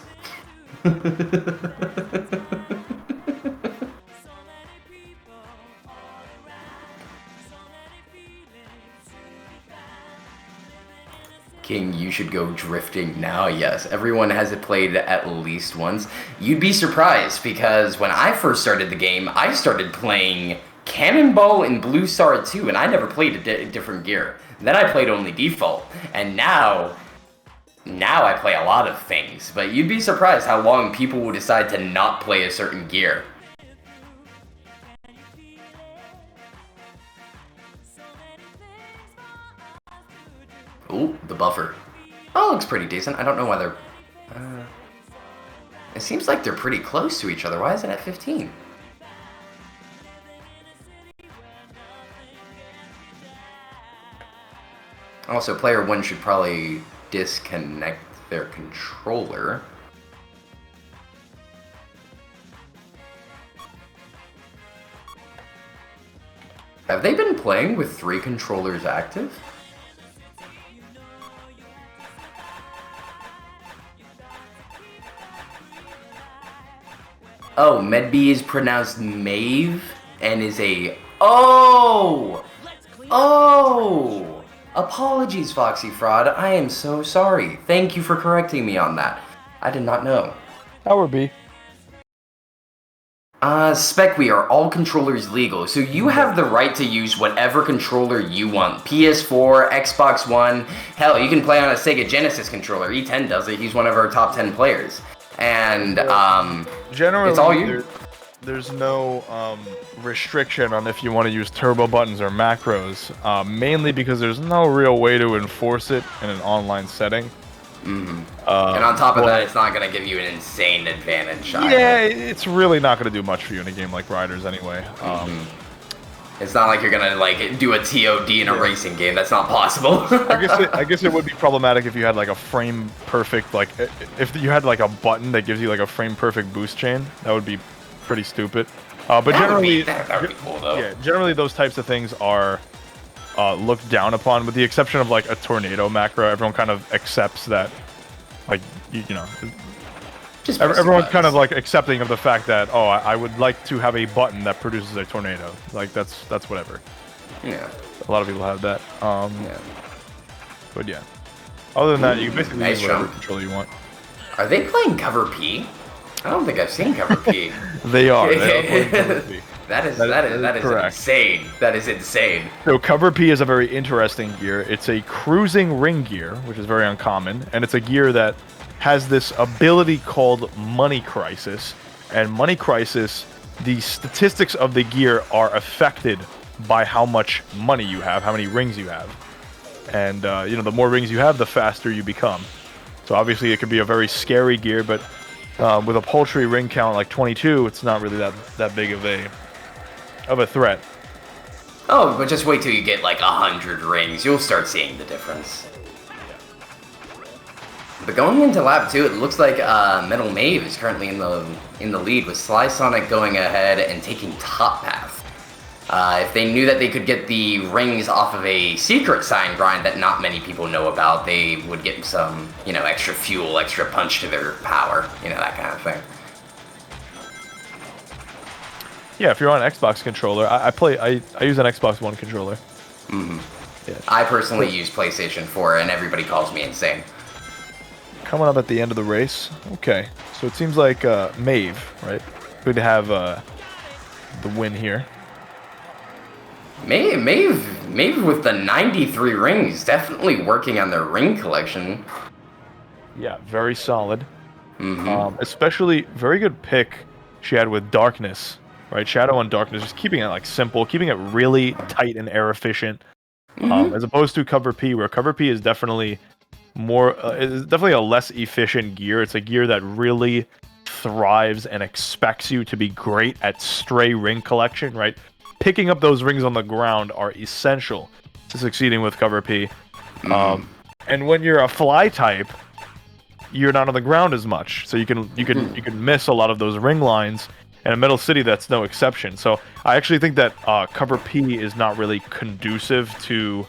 King, you should go drifting now. Yes, everyone has it played at least once. You'd be surprised because when I first started the game, I started playing Cannonball and Blue Star 2, and I never played a different gear. Then I played only default, and now I play a lot of things. But you'd be surprised how long people will decide to not play a certain gear. Ooh, the buffer. Oh, looks pretty decent. I don't know why they're... it seems like they're pretty close to each other. Why is it at 15? Also, player 1 should probably disconnect their controller. Have they been playing with 3 controllers active? Oh, Medbee is pronounced Mave and is a... Oh! Oh! Apologies, Foxy Fraud. I am so sorry. Thank you for correcting me on that. I did not know. Tower B. Spec, we are all controllers legal, so you have the right to use whatever controller you want. PS4, Xbox One, hell, you can play on a Sega Genesis controller. E10 does it. He's one of our top 10 players. And, generally, it's all you. There's no restriction on if you want to use turbo buttons or macros, mainly because there's no real way to enforce it in an online setting. Mm-hmm. And on top of that, it's not going to give you an insane advantage. Yeah, it's really not going to do much for you in a game like Riders anyway. It's not like you're going to like do a TOD in a racing game. That's not possible. I guess it would be problematic if you had like a frame perfect, like if you had like a button that gives you like a frame perfect boost chain. That would be pretty stupid. But generally, that would be cool though. Yeah, generally those types of things are looked down upon, with the exception of like a tornado macro. Everyone kind of accepts that, like you know, Just everyone's kind of like accepting of the fact that I would like to have a button that produces a tornado. Like that's whatever. Yeah. A lot of people have that. Yeah. But yeah. Other than that, you can basically nice use whatever jump. controller you want. Are they playing Cover P? I don't think I've seen Cover P. They are. They are playing Cover P. That is correct. insane. That is insane. So Cover P is a very interesting gear. It's a cruising ring gear, which is very uncommon, and it's a gear that has this ability called Money Crisis. And Money Crisis, the statistics of the gear are affected by how much money you have, how many rings you have. And the more rings you have, the faster you become. So obviously it could be a very scary gear, but with a paltry ring count like 22, it's not really that big of a threat. Oh, but just wait till you get like 100 rings. You'll start seeing the difference. But going into lap 2, it looks like Metal Mave is currently in the lead, with Sly Sonic going ahead and taking top path. If they knew that they could get the rings off of a secret sign grind that not many people know about, they would get some, extra fuel, extra punch to their power, that kind of thing. Yeah, if you're on an Xbox controller, I use an Xbox One controller. Mm-hmm. Yeah. I personally use PlayStation 4, and everybody calls me insane. Coming up at the end of the race. Okay, so it seems like Mave, right? Good to have the win here. Mave with the 93 rings, definitely working on their ring collection. Yeah, very solid. Mm-hmm. Especially very good pick she had with Darkness, right? Shadow and Darkness, just keeping it like simple, keeping it really tight and air efficient, as opposed to Cover P, where Cover P is definitely is definitely a less efficient gear. It's a gear that really thrives and expects you to be great at stray ring collection, right? Picking up those rings on the ground are essential to succeeding with Cover P. And when you're a fly type, you're not on the ground as much, so you can miss a lot of those ring lines. And in Metal City, that's no exception. So I actually think that Cover P is not really conducive to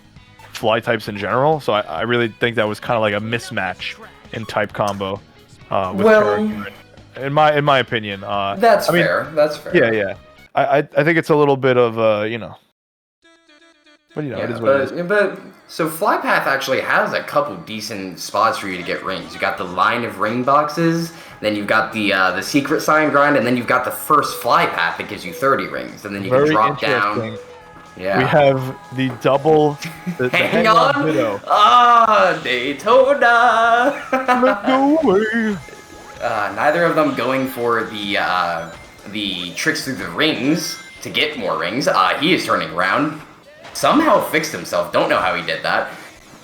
fly types in general. So I really think that was kind of like a mismatch in type combo with character. In my opinion, that's fair. That's fair. Yeah. I think it's a little bit of But it is what it is. But so Flypath actually has a couple decent spots for you to get rings. You got the line of ring boxes, then you've got the secret sign grind, and then you've got the first Flypath that gives you 30 rings, and then you can drop down. Yeah. We have the double. The Hang on. Ditto. Daytona. Let's go away. Neither of them going for the tricks through the rings to get more rings. He is turning around. Somehow fixed himself. Don't know how he did that.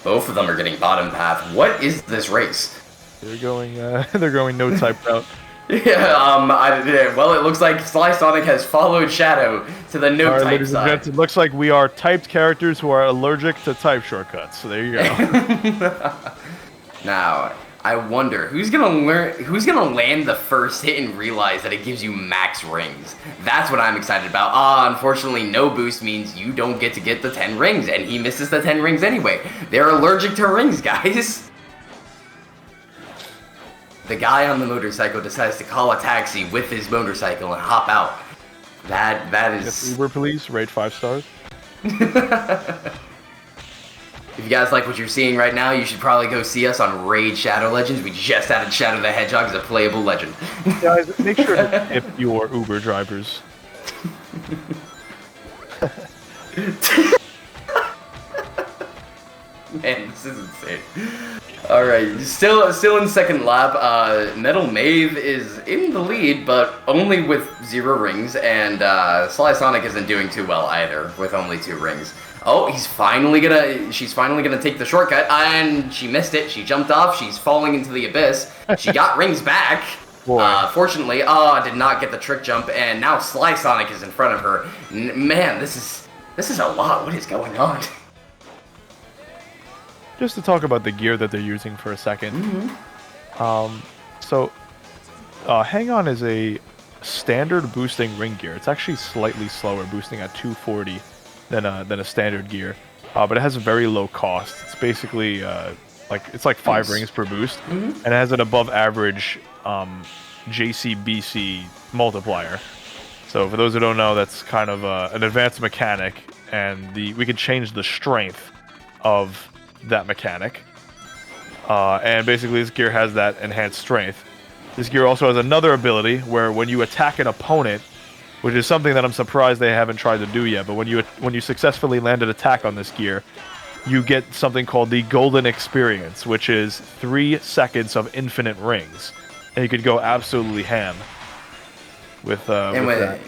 Both of them are getting bottom path. What is this race? They're going. They're going no type route. Yeah. Well, it looks like Sly Sonic has followed Shadow to the no type side. It looks like we are typed characters who are allergic to type shortcuts. So there you go. Now, I wonder who's gonna land the first hit and realize that it gives you max rings. That's what I'm excited about. Unfortunately, no boost means you don't get to get the 10 rings, and he misses the 10 rings anyway. They're allergic to rings, guys. The guy on the motorcycle decides to call a taxi with his motorcycle and hop out. That is. Yes, Uber, please rate 5 stars. If you guys like what you're seeing right now, you should probably go see us on Raid Shadow Legends. We just added Shadow the Hedgehog as a playable legend. Guys, make sure to tip your Uber drivers. Man, this is insane. Alright, still in second lap. Metal Maeve is in the lead, but only with 0 rings, and Sly Sonic isn't doing too well either, with only 2 rings. Oh, she's finally gonna take the shortcut, and she missed it. She jumped off. She's falling into the abyss. She got rings back. Fortunately, did not get the trick jump, and now Sly Sonic is in front of her. Man, this is a lot. What is going on? Just to talk about the gear that they're using for a second. So, Hang On is a standard boosting ring gear. It's actually slightly slower, boosting at 240 than a standard gear, but it has a very low cost. It's basically like 5 rings per boost, and it has an above average JCBC multiplier. So for those who don't know, that's kind of an advanced mechanic, and we can change the strength of that mechanic. And basically this gear has that enhanced strength. This gear also has another ability where when you attack an opponent, which is something that I'm surprised they haven't tried to do yet, but when you successfully land an attack on this gear, you get something called the Golden Experience, which is 3 seconds of infinite rings. And you could go absolutely ham with that.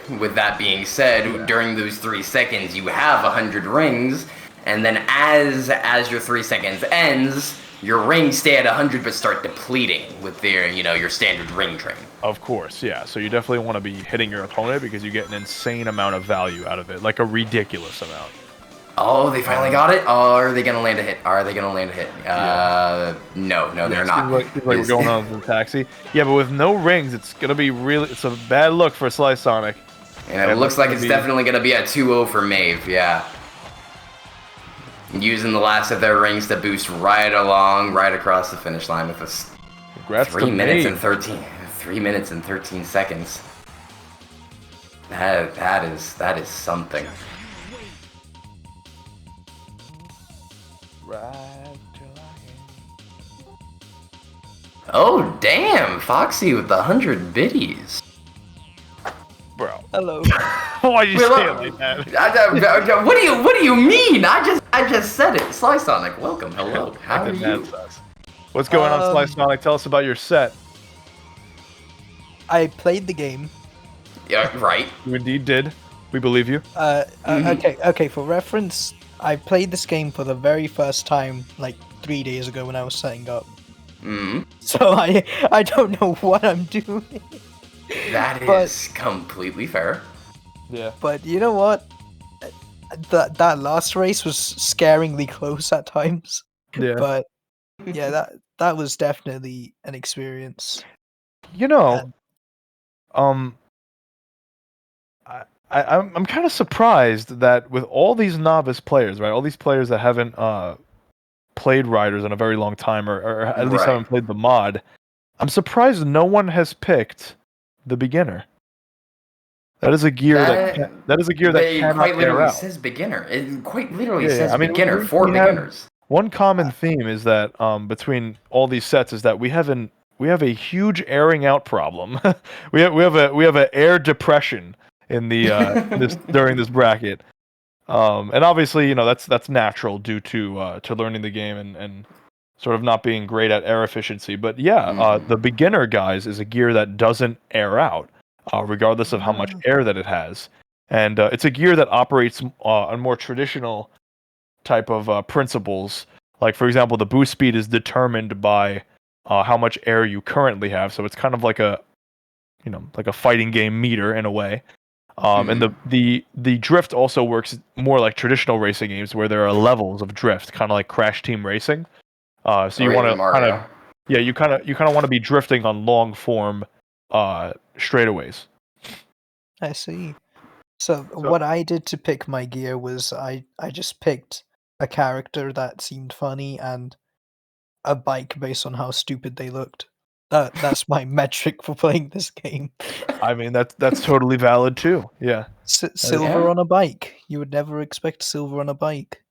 With that being said, during those 3 seconds, you have 100 rings, and then as your 3 seconds ends, your rings stay at 100 but start depleting with your standard ring drain. Of course, yeah. So you definitely want to be hitting your opponent because you get an insane amount of value out of it, like a ridiculous amount. Oh, they finally got it? Oh, are they going to land a hit? No, they're not. Like we're going on with the taxi. Yeah, but with no rings, it's a bad look for Sly Sonic. And it looks like it's definitely going to be a 2-0 for Maeve, yeah. Using the last of their rings to boost right across the finish line with us. Congrats 3 minutes and 13 seconds. That is something. Oh damn, Foxy with the 100 biddies. Bro. Hello. Why'd you say it like that? What do you mean? I just said it. Sly Sonic, welcome. Hello. How are you? What's going on, Sly Sonic? Tell us about your set. I played the game. Yeah, right. You indeed did. We believe you. Okay. For reference, I played this game for the very first time like 3 days ago when I was setting up. So I don't know what I'm doing. That is completely fair. Yeah. But you know what? That last race was scaringly close at times. Yeah. But yeah, that was definitely an experience. I'm kind of surprised that with all these novice players, right? All these players that haven't played Riders in a very long time, or at least haven't played the mod, I'm surprised no one has picked the beginner. That is a gear that is a gear that cannot quite literally air out. says beginner. It quite literally Yeah, says I mean, beginner we for have- beginners. One common theme is that between all these sets is that we have a huge airing out problem. we have an air depression in the during this bracket. And obviously, you know, that's natural due to learning the game and sort of not being great at air efficiency. But yeah, the beginner guys is a gear that doesn't air out, regardless of how much air that it has. And it's a gear that operates on more traditional type of principles. Like, for example, the boost speed is determined by how much air you currently have. So it's kind of like a fighting game meter in a way. And the drift also works more like traditional racing games where there are levels of drift, kind of like Crash Team Racing. So you want to kind of you kind of want to be drifting on long form straightaways. I see. So what I did to pick my gear was I just picked a character that seemed funny and a bike based on how stupid they looked. That's my metric for playing this game. I mean, that's totally valid too. Yeah. Silver on a bike. You would never expect Silver on a bike.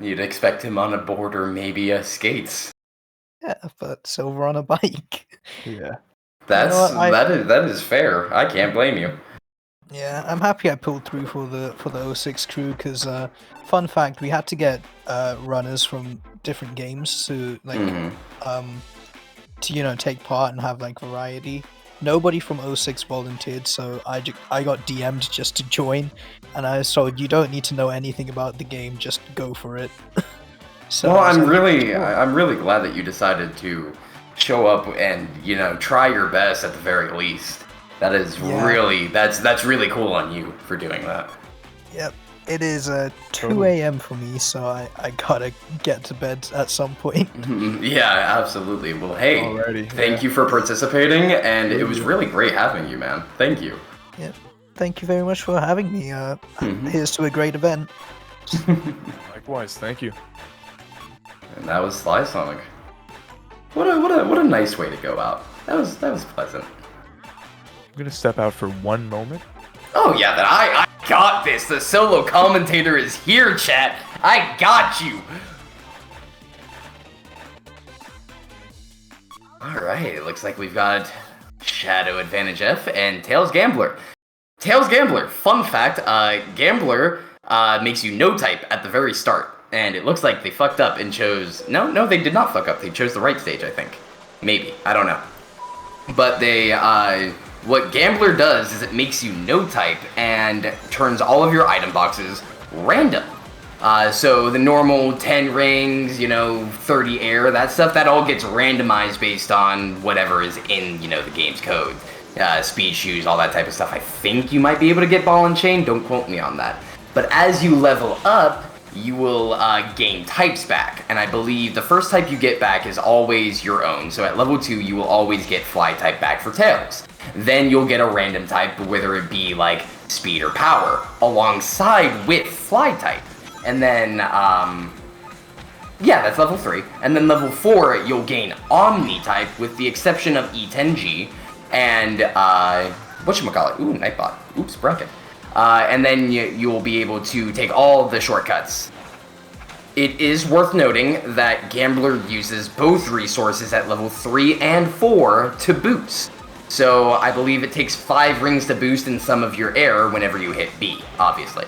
You'd expect him on a board or maybe skates. Yeah, but Silver on a bike. Yeah. That is fair. I can't blame you. Yeah, I'm happy I pulled through for the 06 crew because fun fact, we had to get runners from different games to to take part and have like variety. Nobody from 06 volunteered, so I got DM'd just to join, and I was told you don't need to know anything about the game, just go for it. So well, I'm really glad that you decided to show up and try your best at the very least. That is really that's really cool on you for doing that. Yep. It is 2 a.m. for me, so I gotta get to bed at some point. Yeah, absolutely. Well, hey, thank you for participating, and it was really great having you, man. Thank you. Yeah, thank you very much for having me. Here's to a great event. Likewise, thank you. And that was Sly Sonic. What a nice way to go out. That was pleasant. I'm gonna step out for one moment. Oh yeah, that I got this. The solo commentator is here, chat. I got you. Alright, it looks like we've got Shadow Advantage F and Tails Gambler. Tails Gambler, fun fact, Gambler makes you no type at the very start. And it looks like they fucked up and chose... No, they did not fuck up. They chose the right stage, I think. Maybe. I don't know. But they, what Gambler does is it makes you no type and turns all of your item boxes random. So the normal 10 rings, 30 air, that stuff, that all gets randomized based on whatever is in, the game's code. Speed shoes, all that type of stuff. I think you might be able to get ball and chain, don't quote me on that. But as you level up, you will gain types back, and I believe the first type you get back is always your own. So at level 2, you will always get fly type back for Tails. Then you'll get a random type, whether it be like speed or power, alongside with fly type. And then, that's level 3. And then level 4, you'll gain Omni type, with the exception of E10G, and, whatchamacallit? Ooh, Nightbot. Oops, broke it. And then you'll be able to take all the shortcuts. It is worth noting that Gambler uses both resources at level 3 and 4 to boost. So I believe it takes 5 rings to boost in some of your air whenever you hit B, obviously.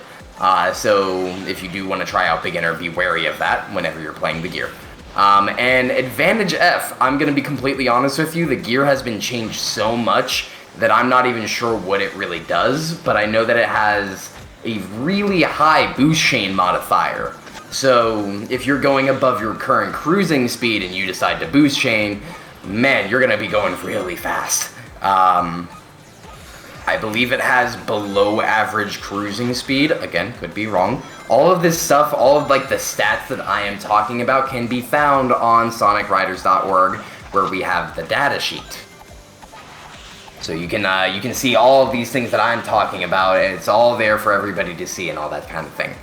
So if you do want to try out beginner, be wary of that whenever you're playing the gear. And Advantage F, I'm going to be completely honest with you, the gear has been changed so much that I'm not even sure what it really does, but I know that it has a really high boost chain modifier. So if you're going above your current cruising speed and you decide to boost chain, man, you're going to be going really fast. I believe it has below average cruising speed. Again, could be wrong. All of this stuff, all of like the stats that I am talking about can be found on sonicriders.org, where we have the data sheet. So you can see all of these things that I'm talking about, and it's all there for everybody to see and all that kind of thing.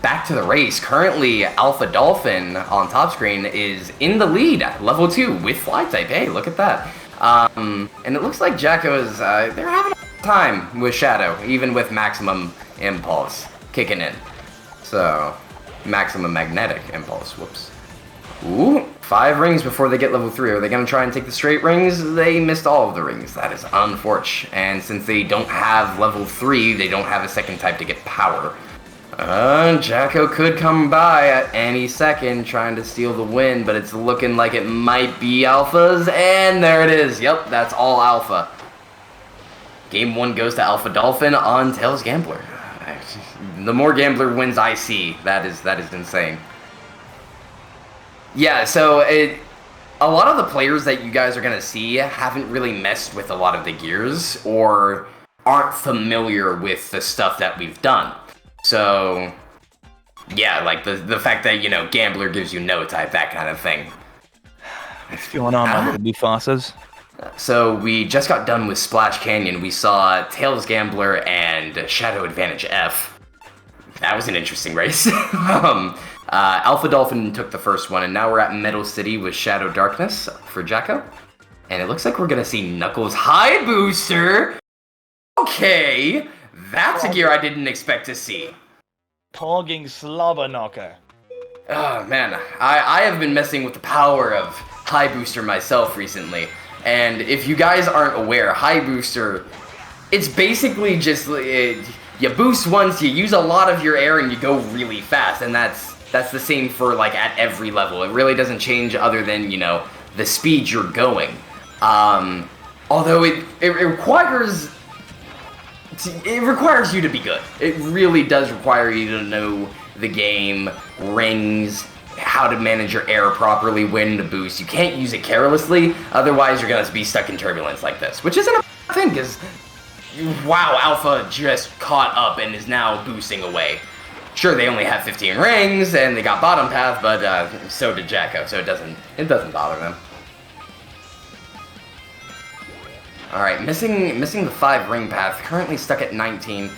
Back to the race. Currently, Alpha Dolphin on top screen is in the lead at level 2 with fly type. Hey, look at that. And it looks like Jacko is, they're having a time with Shadow, even with Maximum Impulse kicking in. So, Maximum Magnetic Impulse, whoops. Ooh, 5 rings before they get level 3. Are they going to try and take the straight rings? They missed all of the rings. That is unfortunate. And since they don't have level 3, they don't have a second type to get power. Jacko could come by at any second trying to steal the win, but it's looking like it might be Alphas, and there it is. Yep, that's all Alpha. Game 1 goes to Alpha Dolphin on Tails Gambler. The more Gambler wins I see, that is insane. Yeah, so a lot of the players that you guys are going to see haven't really messed with a lot of the gears or aren't familiar with the stuff that we've done. So, yeah, like the fact that, you know, Gambler gives you no type, that kind of thing. What's going on, my little Mufasa's? So we just got done with Splash Canyon. We saw Tails Gambler and Shadow Advantage F. That was an interesting race. Alpha Dolphin took the first one, and now we're at Metal City with Shadow Darkness for Jacko. And it looks like we're going to see Knuckles High Booster. Okay, that's a gear I didn't expect to see. Togging Slobber Knocker. Oh, man. I have been messing with the power of High Booster myself recently. And if you guys aren't aware, High Booster, it's basically just... you boost once, you use a lot of your air, and you go really fast. And that's the same for, like, at every level. It really doesn't change other than, you know, the speed you're going. Although it requires... It requires you to be good. It really does require you to know the game, rings, how to manage your air properly, when to boost. You can't use it carelessly, otherwise you're going to be stuck in turbulence like this. Which isn't a thing, because... Wow, Alpha just caught up and is now boosting away. Sure, they only have 15 rings, and they got bottom path, but so did Jacko, so it doesn't bother them. Alright, missing the 5 ring path, currently stuck at 19.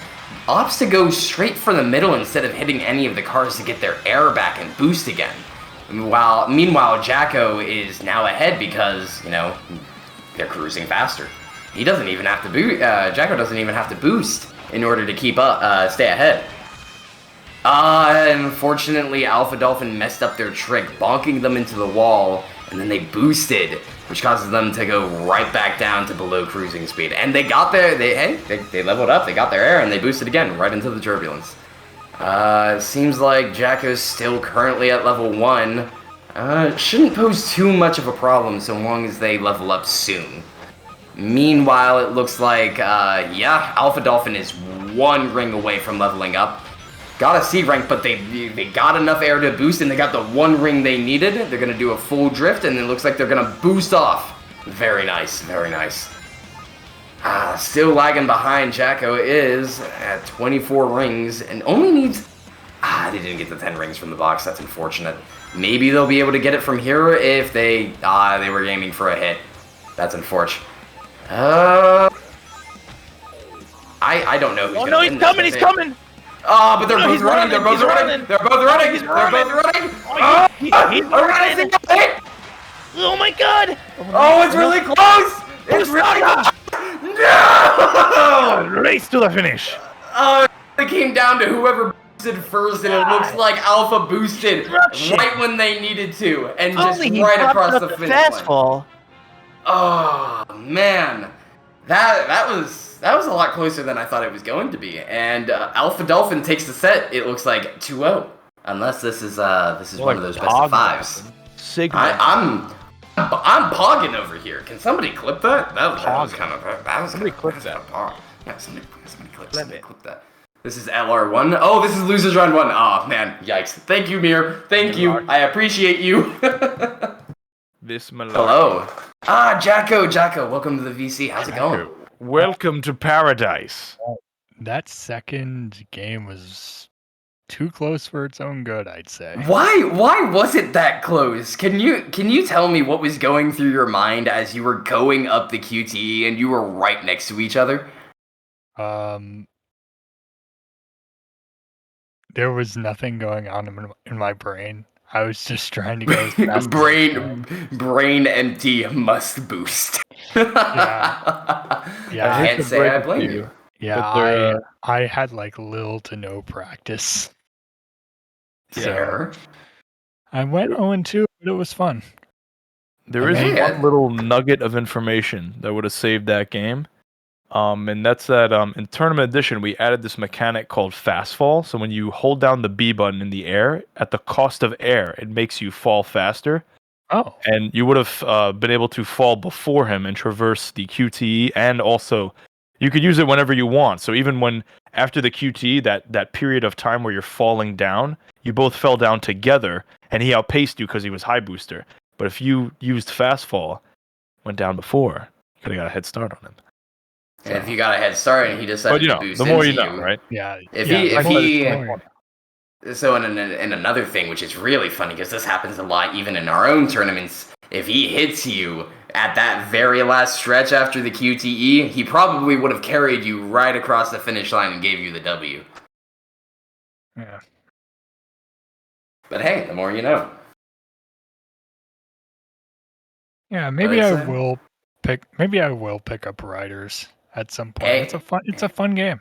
Opts to go straight for the middle instead of hitting any of the cars to get their air back and boost again. Meanwhile, Jacko is now ahead because, you know, they're cruising faster. He doesn't even have to boost. Jacko doesn't even have to boost in order to keep up, stay ahead. Unfortunately, Alpha Dolphin messed up their trick, bonking them into the wall, and then they boosted, which causes them to go right back down to below cruising speed. And they got there. They leveled up. They got their air, and they boosted again right into the turbulence. Seems like Jacko's still currently at level 1. Shouldn't pose too much of a problem so long as they level up soon. Meanwhile, it looks like, yeah, Alpha Dolphin is 1 ring away from leveling up. Got a C rank, but they got enough air to boost, and they got the 1 ring they needed. They're going to do a full drift, and it looks like they're going to boost off. Very nice, very nice. Still lagging behind. Jacko is at 24 rings, and only needs... they didn't get the 10 rings from the box. That's unfortunate. Maybe they'll be able to get it from here if they were aiming for a hit. That's unfortunate. I don't know who's Oh no, he's coming, he's coming! But they're both running, they're both running! They're both running! They're both running! He's running! Oh my god! Oh, it's really close! It's really close! No! Race to the finish! It came down to whoever boosted first, and it looks like Alpha boosted right when they needed to, and just right across the finish line. Oh man, that was a lot closer than I thought it was going to be. And Alpha Dolphin takes the set. It looks like 2-0, unless this is one of those best of 5s. Sigma. I'm pogging over here. Can somebody clip that? That was kind of somebody clip that. Yeah, somebody clip that. This is LR1. Oh, this is losers round 1. Oh man, yikes! Thank you, Mir. Thank you. I appreciate you. Hello. Jacko, welcome to the VC. How's it going? Welcome to paradise. That second game was too close for its own good, I'd say. Why was it that close? Can you tell me what was going through your mind as you were going up the QTE and you were right next to each other? There was nothing going on in my brain. I was just trying to go as fast as I could. brain empty must boost. Yeah. Yeah. I can't say I blame you. Yeah, I had like little to no practice. Fair. So I went 0-2, but it was fun. There is one little nugget of information that would have saved that game. And that's that in Tournament Edition, we added this mechanic called fast fall. So when you hold down the B button in the air, at the cost of air, it makes you fall faster. Oh. And you would have been able to fall before him and traverse the QTE, and also you could use it whenever you want. So even when after the QTE, that period of time where you're falling down, you both fell down together, and he outpaced you because he was high booster. But if you used fast fall, went down before, you could have got a head start on him. And if you got a head start and he decided to boost the more into you know, right? Yeah. If yeah, he so in another thing, which is really funny because this happens a lot even in our own tournaments, if he hits you at that very last stretch after the QTE, he probably would have carried you right across the finish line and gave you the W. Yeah. But hey, the more you know. Yeah, maybe I will pick up Riders at some point. Hey. It's a fun game.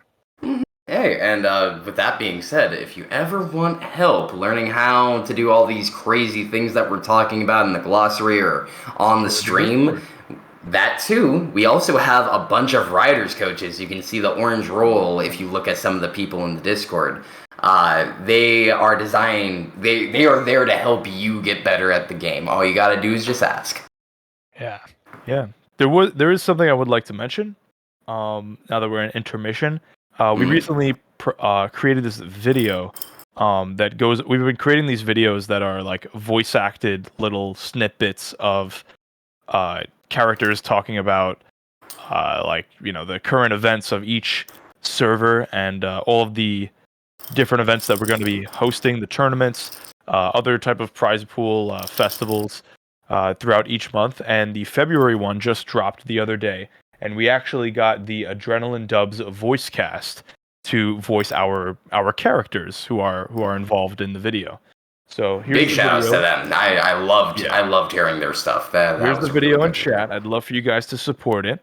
Hey, and with that being said, if you ever want help learning how to do all these crazy things that we're talking about in the glossary or on the stream, that too, we also have a bunch of Riders coaches. You can see the orange roll if you look at some of the people in the Discord. They are they are there to help you get better at the game. All you gotta do is just ask. Yeah. Yeah. There is something I would like to mention. Now that we're in intermission, we recently created this video that goes. We've been creating these videos that are like voice acted little snippets of characters talking about the current events of each server and all of the different events that we're going to be hosting, the tournaments, other type of prize pool festivals throughout each month. And the February one just dropped the other day, and we actually got the Adrenaline Dubs voice cast to voice our characters who are involved in the video. So here's big the shout outs to video. them. I loved hearing their stuff. Here's the video in chat. I'd love for you guys to support it.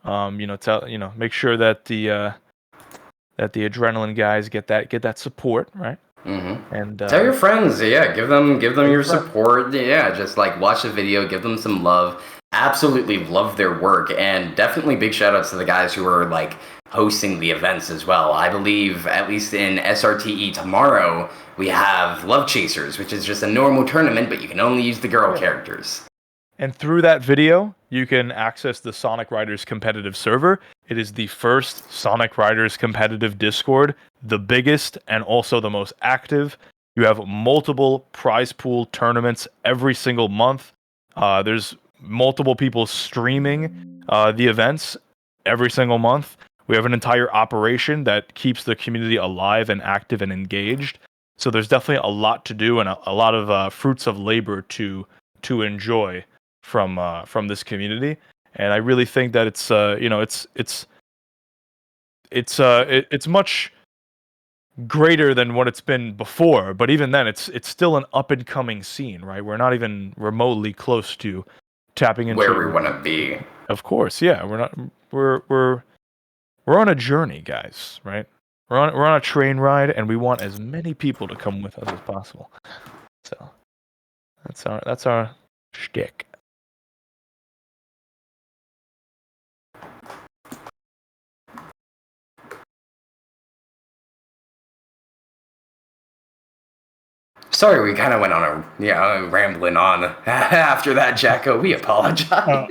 Make sure that the Adrenaline guys get that support, right? Mm-hmm. And tell your friends, give them your support. Yeah, just like watch the video, give them some love. Absolutely love their work, and definitely big shout outs to the guys who are like hosting the events as well. I believe at least in SRTE tomorrow we have Love Chasers, which is just a normal tournament, but you can only use the girl characters. And through that video, you can access the Sonic Riders competitive server. It is the first Sonic Riders competitive Discord, the biggest and also the most active. You have multiple prize pool tournaments every single month. There's multiple people streaming the events every single month. We have an entire operation that keeps the community alive and active and engaged. So there's definitely a lot to do and a lot of fruits of labor to enjoy from this community. And I really think that it's much greater than what it's been before. But even then, it's still an up and coming scene, right? We're not even remotely close to tapping into where we want to be. Of course, yeah. We're on a journey, guys, right? We're on a train ride, and we want as many people to come with us as possible. So that's our shtick. Sorry, we kind of went on rambling on after that, Jacko. We apologize.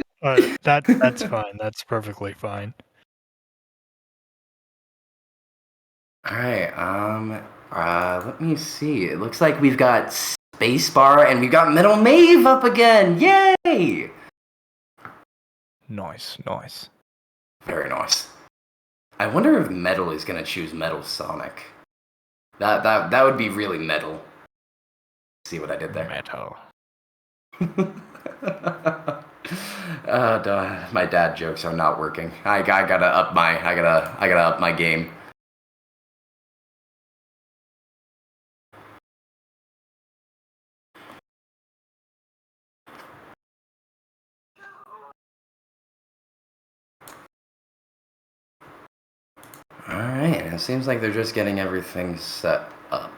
That's fine. That's perfectly fine. All right. Let me see. It looks like we've got Spacebar and we've got Metal Mave up again. Yay! Nice. Very nice. I wonder if Metal is gonna choose Metal Sonic. That would be really metal. See what I did there? Metal. My dad jokes are not working. I gotta up my game. Alright, it seems like they're just getting everything set up.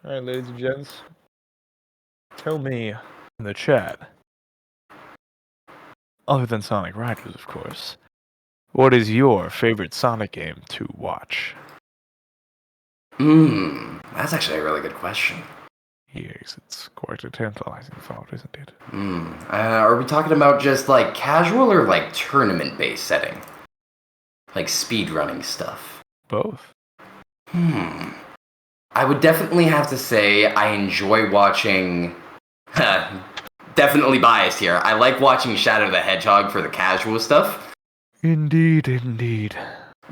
Alright, ladies and gents. Tell me in the chat, other than Sonic Riders, of course, what is your favorite Sonic game to watch? That's actually a really good question. Yes, it's quite a tantalizing thought, isn't it? Are we talking about just like casual or like tournament-based setting? Like speedrunning stuff? Both. I would definitely have to say I enjoy watching... definitely biased here. I like watching Shadow the Hedgehog for the casual stuff. Indeed, indeed.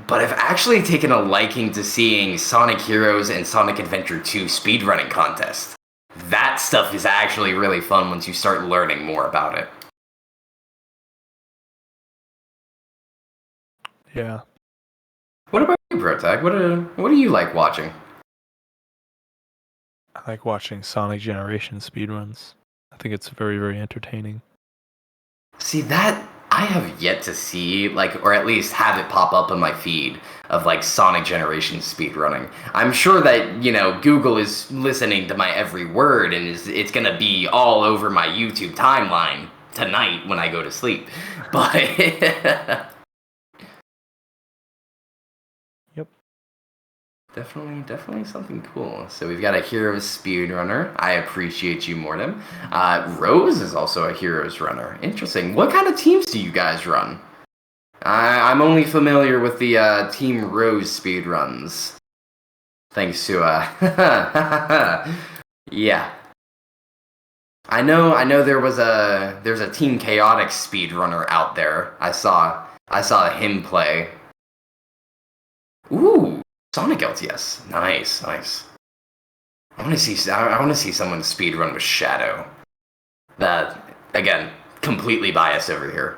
But I've actually taken a liking to seeing Sonic Heroes and Sonic Adventure 2 speedrunning contests. That stuff is actually really fun once you start learning more about it. Yeah. What about you, Protag? What do you like watching? I like watching Sonic Generation speedruns. I think it's very, very entertaining. See, that I have yet to see, like, or at least have it pop up on my feed of, like, Sonic Generation speedrunning. I'm sure that, you know, Google is listening to my every word and it's gonna be all over my YouTube timeline tonight when I go to sleep. But... Yep. Definitely something cool. So we've got a Heroes speedrunner. I appreciate you, Mortem. Rose is also a Heroes runner. Interesting. What kind of teams do you guys run? I'm only familiar with the Team Rose speedruns. Thanks to yeah. I know there's a Team Chaotic speedrunner out there. I saw him play. Ooh, Sonic LTS. Nice. I want to see someone speedrun with Shadow. That, again, completely biased over here.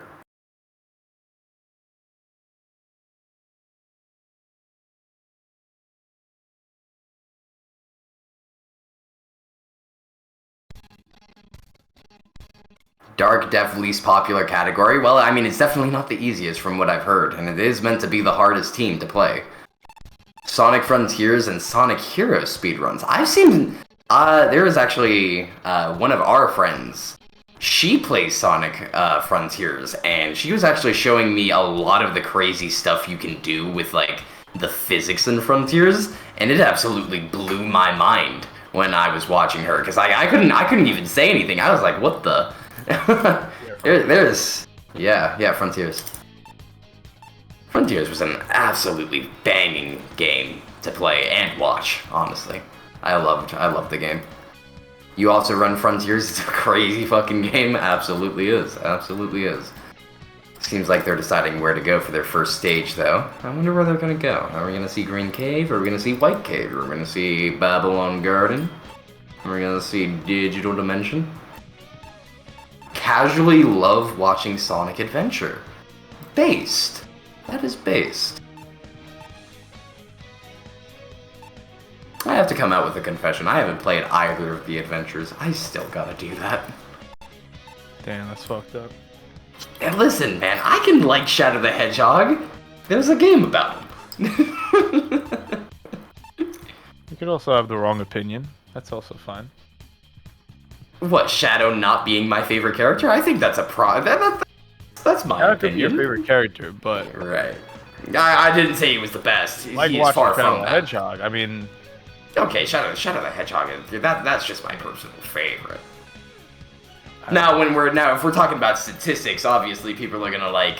Dark Dev least popular category? Well, I mean, it's definitely not the easiest from what I've heard, and it is meant to be the hardest team to play. Sonic Frontiers and Sonic Heroes speedruns. I've seen... there is actually one of our friends. She plays Sonic Frontiers, and she was actually showing me a lot of the crazy stuff you can do with, like, the physics in Frontiers, and it absolutely blew my mind when I was watching her, because I couldn't even say anything. I was like, what the... there's Frontiers. Frontiers was an absolutely banging game to play and watch, honestly. I loved the game. You also run Frontiers, it's a crazy fucking game. Absolutely is. Seems like they're deciding where to go for their first stage, though. I wonder where they're gonna go. Are we gonna see Green Cave? Are we gonna see White Cave? Are we gonna see Babylon Garden? Are we gonna see Digital Dimension? Casually love watching Sonic Adventure. Based. That is based. I have to come out with a confession. I haven't played either of the adventures. I still gotta do that. Damn, that's fucked up. And listen, man, I can like Shadow the Hedgehog. There's a game about him. You could also have the wrong opinion. That's also fine. What, Shadow not being my favorite character? I think that's a that's my That opinion. could be your favorite character, but... Right. I didn't say he was the best. Like he is watching far Shadow from the that. Hedgehog, I mean... Okay, Shadow the Hedgehog, that's just my personal favorite. Now, if we're talking about statistics, obviously people are gonna like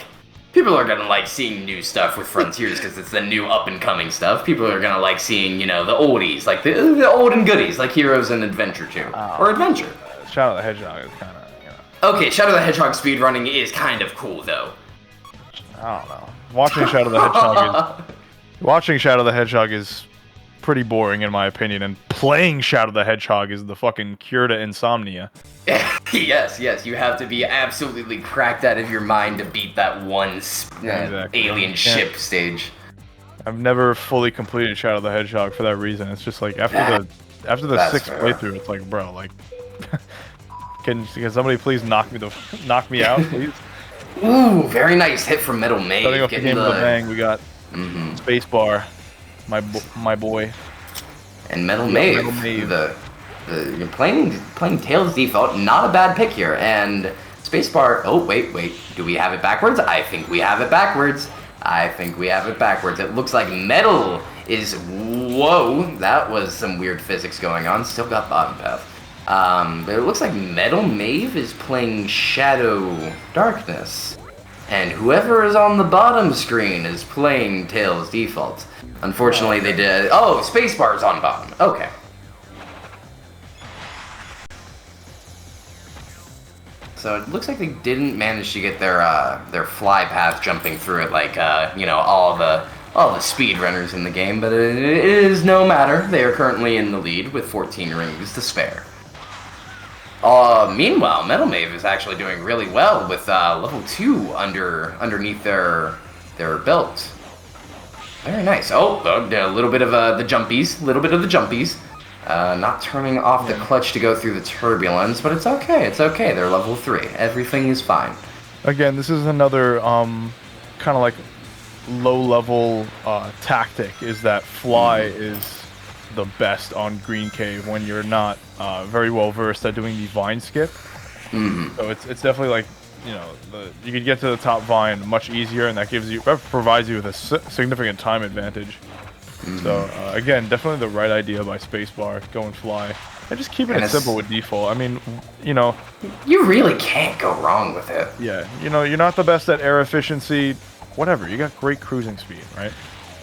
seeing new stuff with Frontiers because it's the new up and coming stuff. People are gonna like seeing, you know, the oldies, like the old and goodies, like Heroes and Adventure 2 or Adventure. Shadow the Hedgehog is kind of, you know... Okay, Shadow the Hedgehog speedrunning is kind of cool though. I don't know. Watching Shadow the Hedgehog is pretty boring in my opinion, and playing Shadow the Hedgehog is the fucking cure to insomnia. yes, you have to be absolutely cracked out of your mind to beat that one alien ship stage. I've never fully completed Shadow the Hedgehog for that reason. It's just like after the sixth playthrough, it's like, bro, like Can somebody please knock me out, please? Ooh, very nice hit from Metal Maeve. Starting off the game with a bang, we got Spacebar, my boy. And Metal Maeve. You're playing Tails default, not a bad pick here. And Spacebar. Oh wait, do we have it backwards? I think we have it backwards. It looks like Metal is. Whoa, that was some weird physics going on. Still got bottom path. But it looks like Metal Maeve is playing Shadow Darkness. And whoever is on the bottom screen is playing Tails default. Unfortunately, they did. Oh, Spacebar's on bottom. Okay. So it looks like they didn't manage to get their fly path jumping through it like all the speedrunners in the game, but it is no matter. They are currently in the lead with 14 rings to spare. Meanwhile, Metal Maeve is actually doing really well with level 2 underneath their belt. Very nice. Oh, a little bit of the jumpies. Not turning off the clutch to go through the turbulence, but it's okay. They're level 3. Everything is fine. Again, this is another kind of like low-level tactic, is that fly is the best on Green Cave when you're not very well versed at doing the vine skip. So it's definitely like, you could get to the top vine much easier, and that provides you with a significant time advantage. So again, definitely the right idea by Spacebar, going fly, and just keeping it simple with default. I mean, you really can't go wrong with it. Yeah, you're not the best at air efficiency, whatever. You got great cruising speed, right?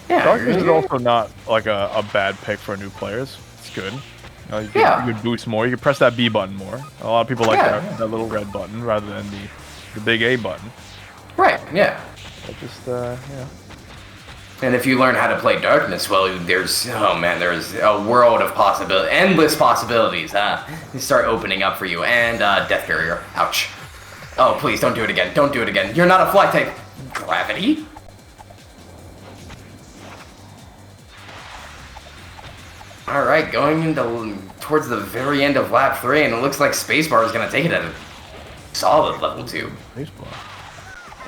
Yeah. Darkness is also not like a bad pick for new players. It's good. You could boost more. You could press that B button more. A lot of people like that little red button rather than the big A button. Right. Yeah. But just yeah. And if you learn how to play Darkness, well, there's a world of endless possibilities. They start opening up for you. And Death Barrier. Ouch. Oh, please don't do it again. You're not a fly type. Gravity? Alright, going towards the very end of lap 3, and it looks like Spacebar is going to take it at a solid level 2. Spacebar.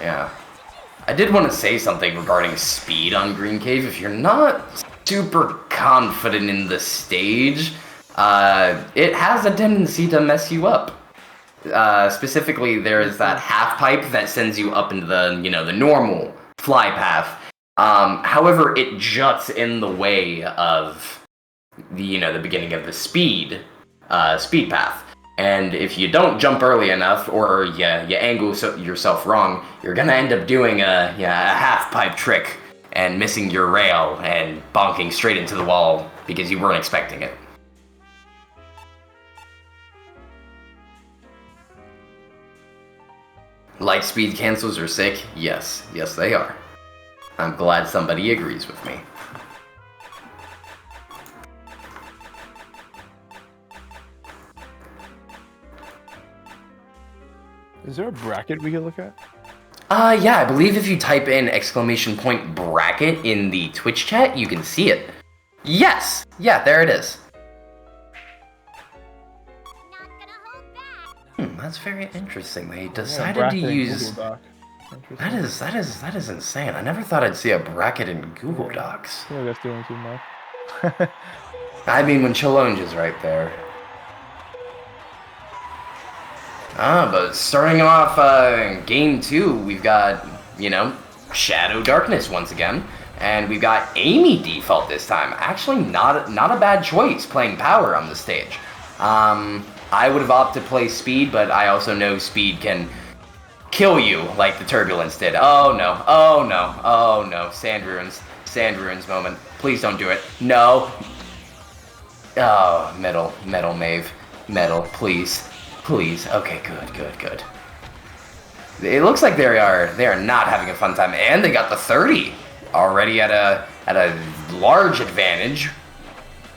Yeah. I did want to say something regarding speed on Green Cave. If you're not super confident in the stage, it has a tendency to mess you up. Specifically, there is that half pipe that sends you up into the normal fly path. However, it juts in the way of the beginning of the speed path. And if you don't jump early enough, or you angle yourself wrong, you're gonna end up doing a half pipe trick and missing your rail and bonking straight into the wall because you weren't expecting it. Light speed cancels are sick? Yes, they are. I'm glad somebody agrees with me. Is there a bracket we can look at? Yeah, I believe if you type in !bracket in the Twitch chat, you can see it. Yes! Yeah, there it is. That's very interesting. They decided to use... That is insane. I never thought I'd see a bracket in Google Docs. I feel like that's doing too much. I mean, when Challenge is right there. But starting off game 2, we've got, Shadow Darkness once again. And we've got Amy default this time. Actually, not a bad choice playing Power on the stage. I would have opted to play Speed, but I also know Speed can kill you like the Turbulence did. Oh no. Sand Ruins moment. Please don't do it. No. Oh, Metal Maeve. Metal, please. Okay, good. It looks like they are not having a fun time, and they got the 30 already at a large advantage.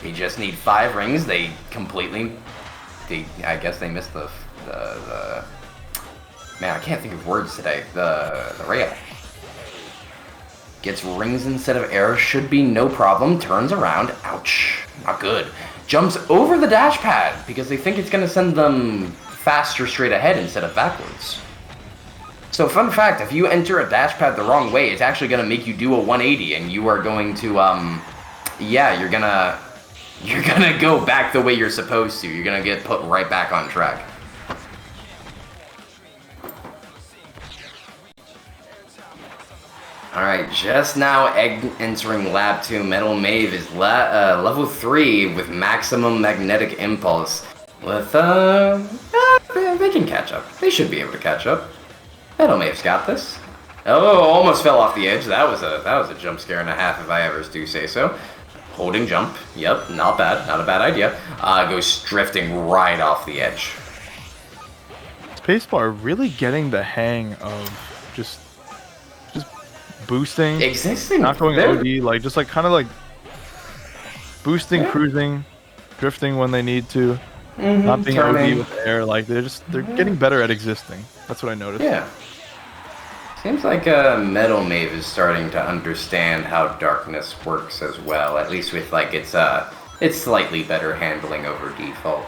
They just need 5 rings. I guess they missed the man, I can't think of words today. The rail. Gets rings instead of air, should be no problem. Turns around, ouch, not good. Jumps over the dash pad because they think it's gonna send them faster straight ahead instead of backwards. So fun fact, if you enter a dash pad the wrong way, it's actually going to make you do a 180, and you are going to, you're gonna go back the way you're supposed to. You're gonna get put right back on track. Alright, just now entering Lab 2, Metal Mave is level 3 with maximum magnetic impulse. With, they can catch up. They should be able to catch up. Metal Mave's got this. Oh, almost fell off the edge. That was a jump scare and a half if I ever do say so. Holding jump. Yep, not bad. Not a bad idea. Goes drifting right off the edge. Spacebar really getting the hang of just boosting, existing, not going OD, like just like kind of like boosting, cruising, drifting when they need to, not being OD with air. Like they're getting better at existing. That's what I noticed. Yeah. Seems like Metal Mave is starting to understand how darkness works as well. At least with like its slightly better handling over default.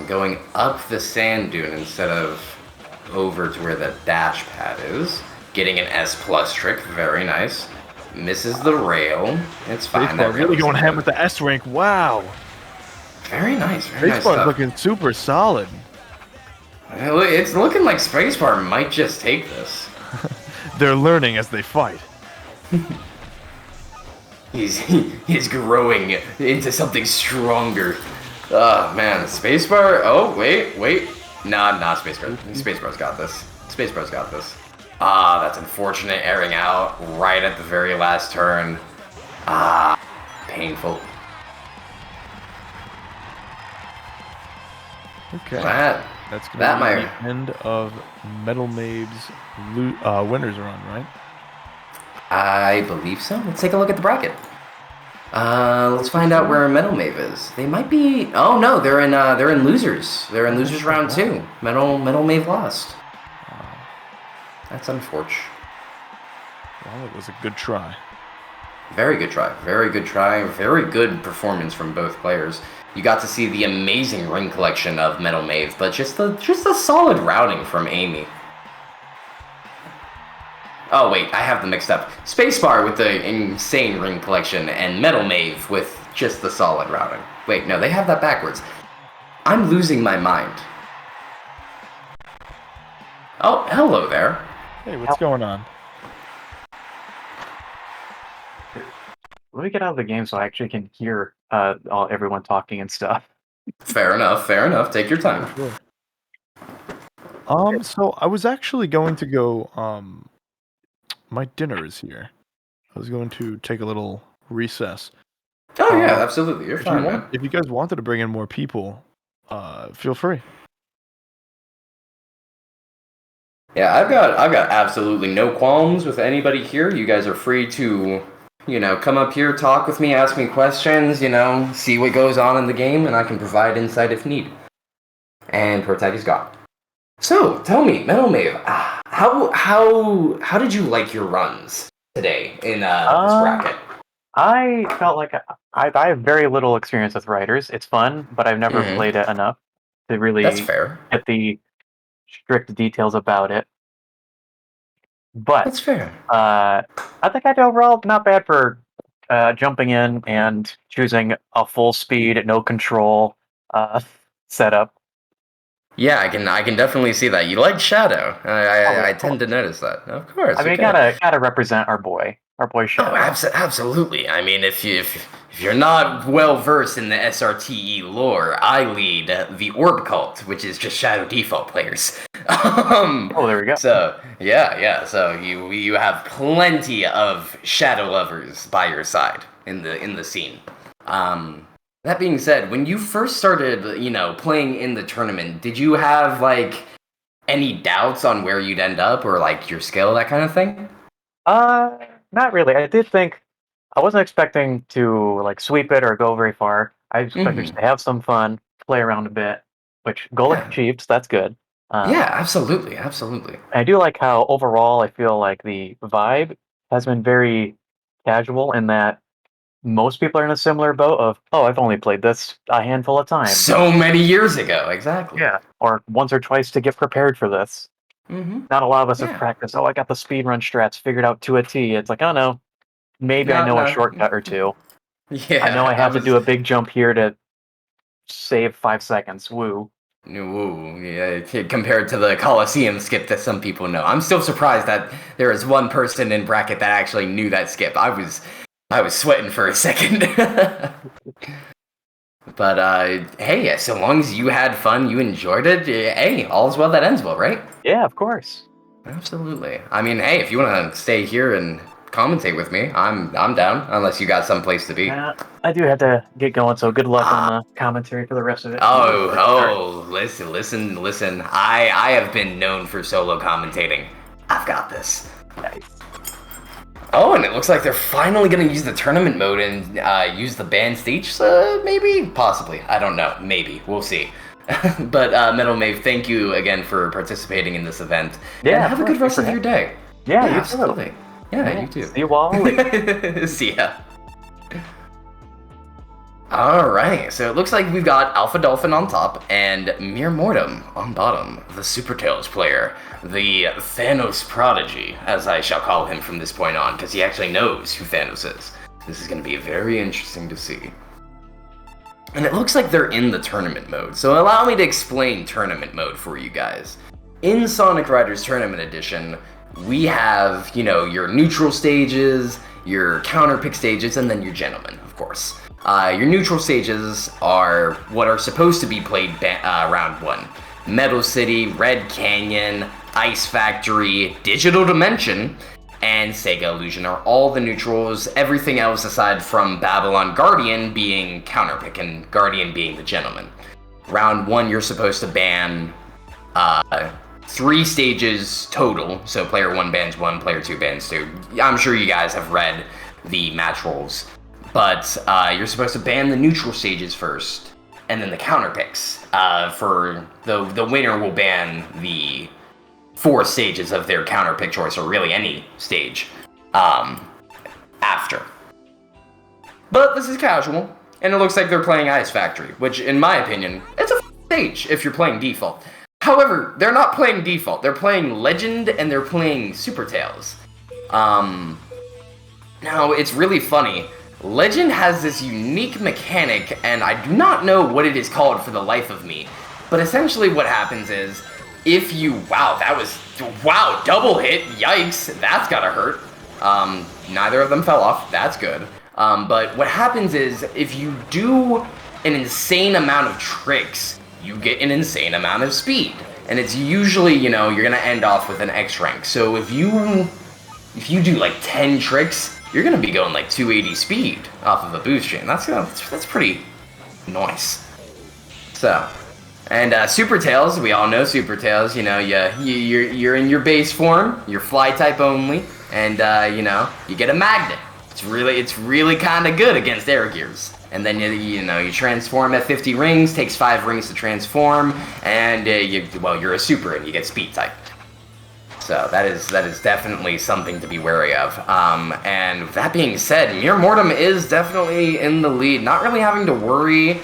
Going up the sand dune instead of over to where the dash pad is. Getting an S+ trick, very nice. Misses the rail. It's fine. Spacebar really going ham with the S rank. Wow. Very nice. Very nice Spacebar stuff. looking super solid. It's looking like Spacebar might just take this. They're learning as they fight. He's growing into something stronger. Oh man, Spacebar. Oh wait. Nah, Spacebar. Spacebar's got this. Spacebar's got this. Ah, that's unfortunate. Airing out right at the very last turn. Ah, painful. Okay. That's gonna be the end of Metal Mave's winners run, right? I believe so. Let's take a look at the bracket. Let's find out where Metal Mave is. They might be. Oh no, they're in losers. They're in losers round 2. Metal Mave lost. That's unfortunate. Well, it was a good try. Very good try. Very good try. Very good performance from both players. You got to see the amazing ring collection of Metal Mave, but just a solid routing from Amy. Oh wait, I have them mixed up. Spacebar with the insane ring collection and Metal Mave with just the solid routing. Wait, no, they have that backwards. I'm losing my mind. Oh, hello there. Hey, what's going on? Let me get out of the game so I actually can hear everyone talking and stuff. Fair enough. Take your time. Sure. So I was actually going to go, my dinner is here. I was going to take a little recess. Oh yeah, absolutely. You're fine, man. If you guys wanted to bring in more people, feel free. Yeah, I've got absolutely no qualms with anybody here. You guys are free to, come up here, talk with me, ask me questions, see what goes on in the game, and I can provide insight if need. And Protag is gone. So, tell me, Metal Mave, how did you like your runs today in this bracket? I felt like I have very little experience with Riders. It's fun, but I've never played it enough to really get the strict details about it. But that's fair. I think I did overall not bad for jumping in and choosing a full speed, no control setup. Yeah, I can definitely see that. You like Shadow. I tend to notice that. Of course. I mean, gotta represent our boy Shadow. Oh, absolutely. I mean, if you're not well versed in the SRTE lore, I lead the Orb Cult, which is just Shadow default players. There we go. So yeah. So you have plenty of Shadow lovers by your side in the scene. That being said, when you first started, playing in the tournament, did you have any doubts on where you'd end up or your skill, that kind of thing? Not really. I did think I wasn't expecting to sweep it or go very far. I expected just to have some fun, play around a bit, which goal achieved. So that's good. Yeah, absolutely. I do like how overall I feel like the vibe has been very casual in that most people are in a similar boat of, oh, I've only played this a handful of times. So many years ago, exactly. Yeah, or once or twice to get prepared for this. Mm-hmm. Not a lot of us have practiced, oh, I got the speedrun strats figured out to a T. It's like, oh no, maybe I know a shortcut or two. Yeah, I know I have to do a big jump here to save 5 seconds. Woo. Woo, yeah, compared to the Coliseum skip that some people know. I'm still surprised that there is one person in bracket that actually knew that skip. I was sweating for a second. But hey, so long as you had fun, you enjoyed it, hey, all's well that ends well, right? Yeah, of course. Absolutely. I mean, hey, if you want to stay here and commentate with me, I'm down, unless you got someplace to be. I do have to get going, so good luck on the commentary for the rest of it. Listen. I have been known for solo commentating. I've got this. Nice. Oh, and it looks like they're finally going to use the tournament mode and use the band stage, maybe? Possibly. I don't know. Maybe. We'll see. But Metal Mave, thank you again for participating in this event. Yeah, and have a good rest of your day. Yeah, you absolutely. Too. Yeah, you too. See you all. See ya. Alright, so it looks like we've got Alpha Dolphin on top and Mere Mortem on bottom, the Super Tails player, the Thanos prodigy, as I shall call him from this point on, because he actually knows who Thanos is. This is going to be very interesting to see. And it looks like they're in the tournament mode, so allow me to explain tournament mode for you guys. In Sonic Riders Tournament Edition, we have, your neutral stages, your counter pick stages, and then your gentlemen, of course. Your neutral stages are what are supposed to be played round 1. Metal City, Red Canyon, Ice Factory, Digital Dimension, and Sega Illusion are all the neutrals, everything else aside from Babylon Guardian being counterpick and Guardian being the gentleman. Round 1 you're supposed to ban 3 stages total, so player 1 bans 1, player 2 bans 2. I'm sure you guys have read the match rules, but you're supposed to ban the neutral stages first, and then the counter picks. For the winner will ban the 4 stages of their counter pick choice, or really any stage, after. But this is casual, and it looks like they're playing Ice Factory, which, in my opinion, it's a stage if you're playing default. However, they're not playing default. They're playing Legend, and they're playing Super Tails. Now, it's really funny. Legend has this unique mechanic, and I do not know what it is called for the life of me. But essentially what happens is, if you... Wow, double hit. Yikes, that's gotta hurt. Neither of them fell off. That's good. But what happens is, if you do an insane amount of tricks, you get an insane amount of speed. And it's usually, you're gonna end off with an X rank. So if you do like 10 tricks, you're gonna be going like 280 speed off of a boost chain. That's pretty nice. So, and Super Tails, we all know Super Tails. You're in your base form, you're fly type only, and you get a magnet. It's really kind of good against air gears. And then you transform at 50 rings. Takes 5 rings to transform, and you're a super and you get speed type. So that is definitely something to be wary of. And with that being said, Mere Mortem is definitely in the lead. Not really having to worry.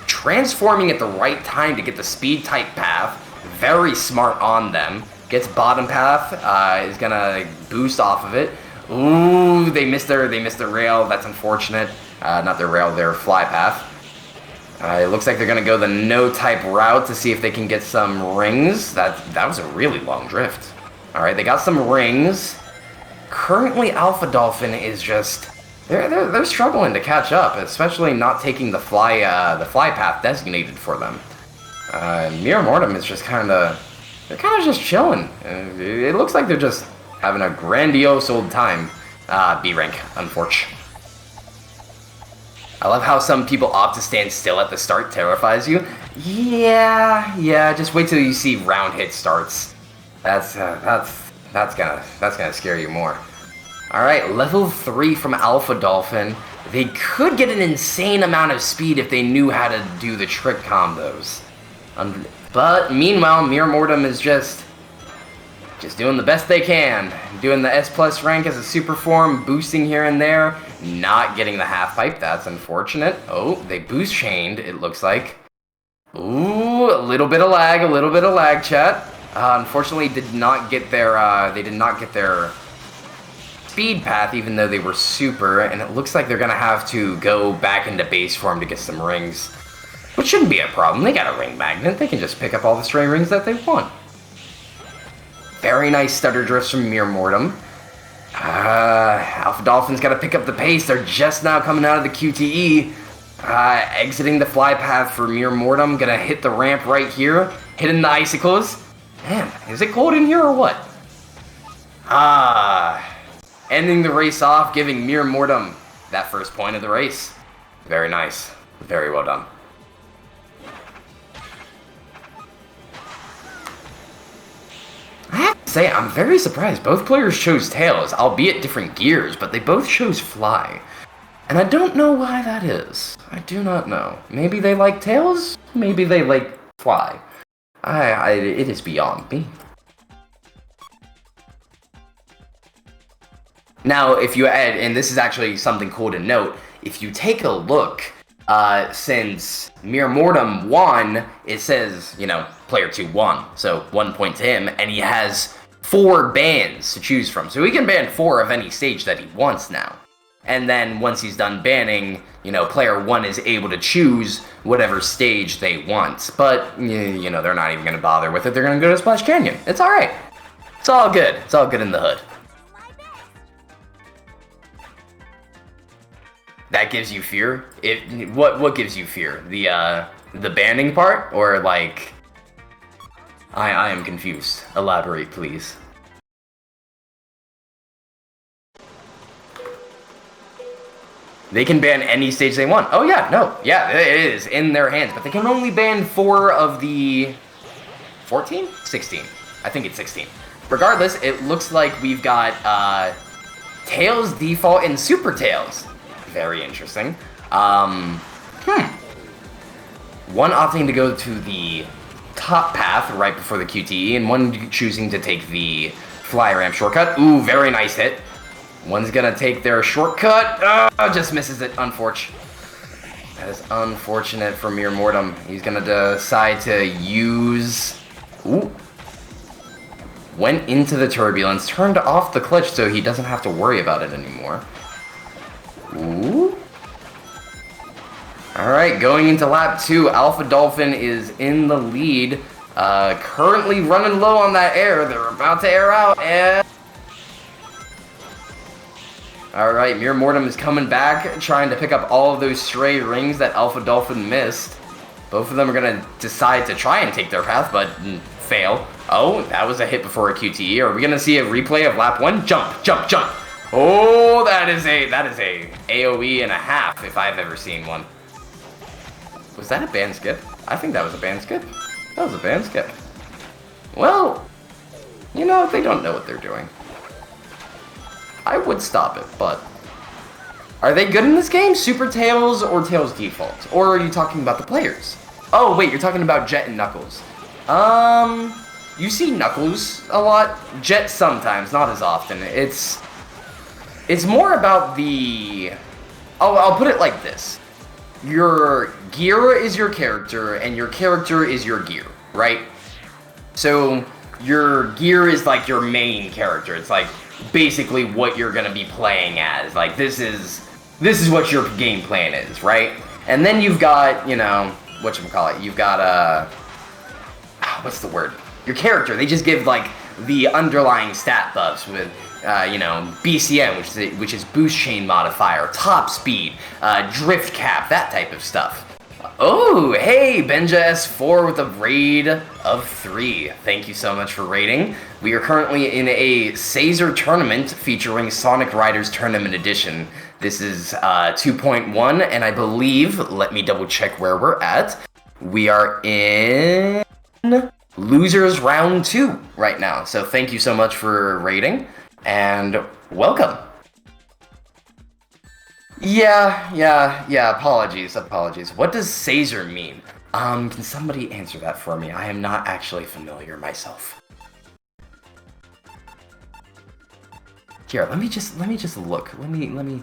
Transforming at the right time to get the speed type path. Very smart on them. Gets bottom path. Is gonna boost off of it. Ooh, they missed their rail. That's unfortunate. Not their rail, their fly path. It looks like they're going to go the no-type route to see if they can get some rings. That was a really long drift. Alright, they got some rings. Currently, Alpha Dolphin is just... They're struggling to catch up, especially not taking the fly path designated for them. Mere Mortem is just kind of... They're kind of just chilling. It looks like they're just having a grandiose old time. B rank, unfortunately. I love how some people opt to stand still at the start terrifies you. Yeah, just wait till you see round hit starts. That's gonna scare you more. Alright, level 3 from Alpha Dolphin. They could get an insane amount of speed if they knew how to do the trick combos. But meanwhile, Mere Mortem is just doing the best they can. Doing the S+ rank as a super form, boosting here and there. not getting the half pipe. That's unfortunate. Oh, they boost chained, it looks like. Ooh, a little bit of lag, chat. Unfortunately, they did not get their speed path, even though they were super, and it looks like they're gonna have to go back into base form to get some rings. Which shouldn't be a problem. They got a ring magnet. They can just pick up all the stray rings that they want. Very nice stutter drifts from Mere Mortem. Alpha Dolphin's got to pick up the pace. They're just now coming out of the QTE. Exiting the fly path for Mere Mortem. Gonna hit the ramp right here. Hitting the icicles. Man, is it cold in here or what? Ending the race off, giving Mere Mortem that first point of the race. Very nice. Very well done. I have to say, I'm very surprised. Both players chose Tails, albeit different gears, but they both chose Fly. And I don't know why that is. I do not know. Maybe they like Tails, maybe they like Fly. It is beyond me. Now, if you add, and this is actually something cool to note, if you take a look, since Mere Mortem won, it says, player 2 won, so 1 point to him, and he has 4 bans to choose from. So he can ban 4 of any stage that he wants now. And then once he's done banning, player 1 is able to choose whatever stage they want. But, they're not even going to bother with it. They're going to go to Splash Canyon. It's alright. It's all good. It's all good in the hood. That gives you fear? What gives you fear? The banning part? Or, like... I am confused. Elaborate, please. They can ban any stage they want. Oh yeah, no. Yeah, it is in their hands. But they can only ban 4 of the... 14? 16. I think it's 16. Regardless, it looks like we've got Tails, Default, and Super Tails. Very interesting. One opting to go to the top path right before the QTE, and one choosing to take the fly ramp shortcut. Ooh, very nice hit. One's gonna take their shortcut. Just misses it, unfortunate. That is unfortunate for Mere Mortem. He's gonna decide to use... Ooh. Went into the turbulence, turned off the clutch so he doesn't have to worry about it anymore. Ooh. Alright, going into lap 2, Alpha Dolphin is in the lead. Currently running low on that air. They're about to air out, and... Alright, Mere Mortem is coming back, trying to pick up all of those stray rings that Alpha Dolphin missed. Both of them are going to decide to try and take their path, but fail. Oh, that was a hit before a QTE. Are we going to see a replay of lap 1? Jump, jump, jump! Oh, that is a AoE and a half, if I've ever seen one. Was that a ban skip? I think that was a ban skip. That was a ban skip. Well, they don't know what they're doing. I would stop it, but... Are they good in this game? Super Tails or Tails Default? Or are you talking about the players? Oh, wait, you're talking about Jet and Knuckles. You see Knuckles a lot. Jet sometimes, not as often. It's more about the... I'll put it like this. Your gear is your character, and your character is your gear, right? So, your gear is like your main character. It's like basically what you're gonna be playing as. Like, this is what your game plan is, right? And then you've got, whatchamacallit, you've got, what's the word? Your character, they just give, like, the underlying stat buffs with, BCM, which is boost chain modifier, top speed, drift cap, that type of stuff. Oh, hey, Benja S4 with a raid of 3. Thank you so much for raiding. We are currently in a SAESR tournament featuring Sonic Riders Tournament Edition. This is 2.1, and I believe, let me double check where we're at. We are in Losers Round 2 right now. So thank you so much for raiding, and welcome. Yeah, apologies. What does SAESR mean? Can somebody answer that for me? I am not actually familiar myself. Here, let me just look. Let me look.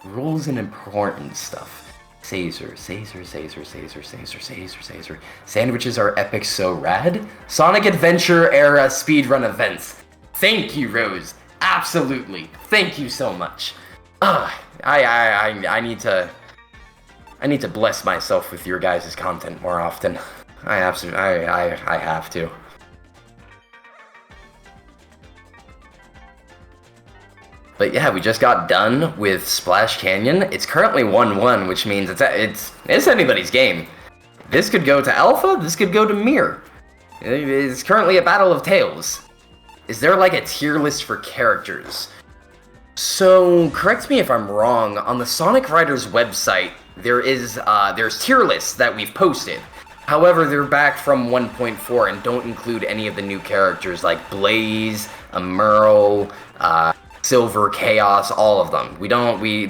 Rules and important stuff. SAESR. Sandwiches are epic, so rad. Sonic Adventure era speedrun events. Thank you, Rose. Absolutely. Thank you so much. I need to bless myself with your guys' content more often. I have to. But yeah, we just got done with Splash Canyon. It's currently 1-1, which means it's anybody's game. This could go to Alpha, this could go to Mir. It's currently a battle of tails. Is there like a tier list for characters? So, correct me if I'm wrong, on the Sonic Riders website, there's tier lists that we've posted. However, they're back from 1.4 and don't include any of the new characters like Blaze, Merle, Silver, Chaos, all of them.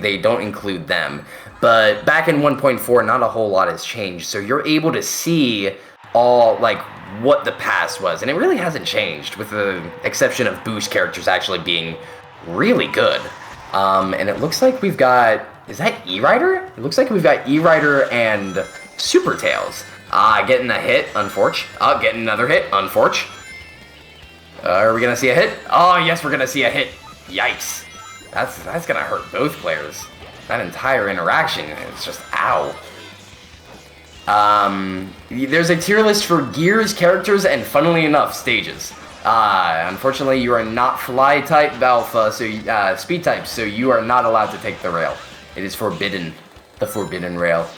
They don't include them. But back in 1.4, not a whole lot has changed, so you're able to see all, like, what the past was, and it really hasn't changed, with the exception of boost characters actually being really good. And it looks like we've got, is that E-Rider? It looks like we've got E-Rider and Super Tails. Getting a hit, unfortunate. Getting another hit, unfortunate. Are we gonna see a hit? Oh, yes, we're gonna see a hit. Yikes. That's gonna hurt both players. That entire interaction is just ow. There's a tier list for gears, characters, and funnily enough, stages. Unfortunately, you are not fly type alpha, so speed type, so you are not allowed to take the rail. It is forbidden. The forbidden rail.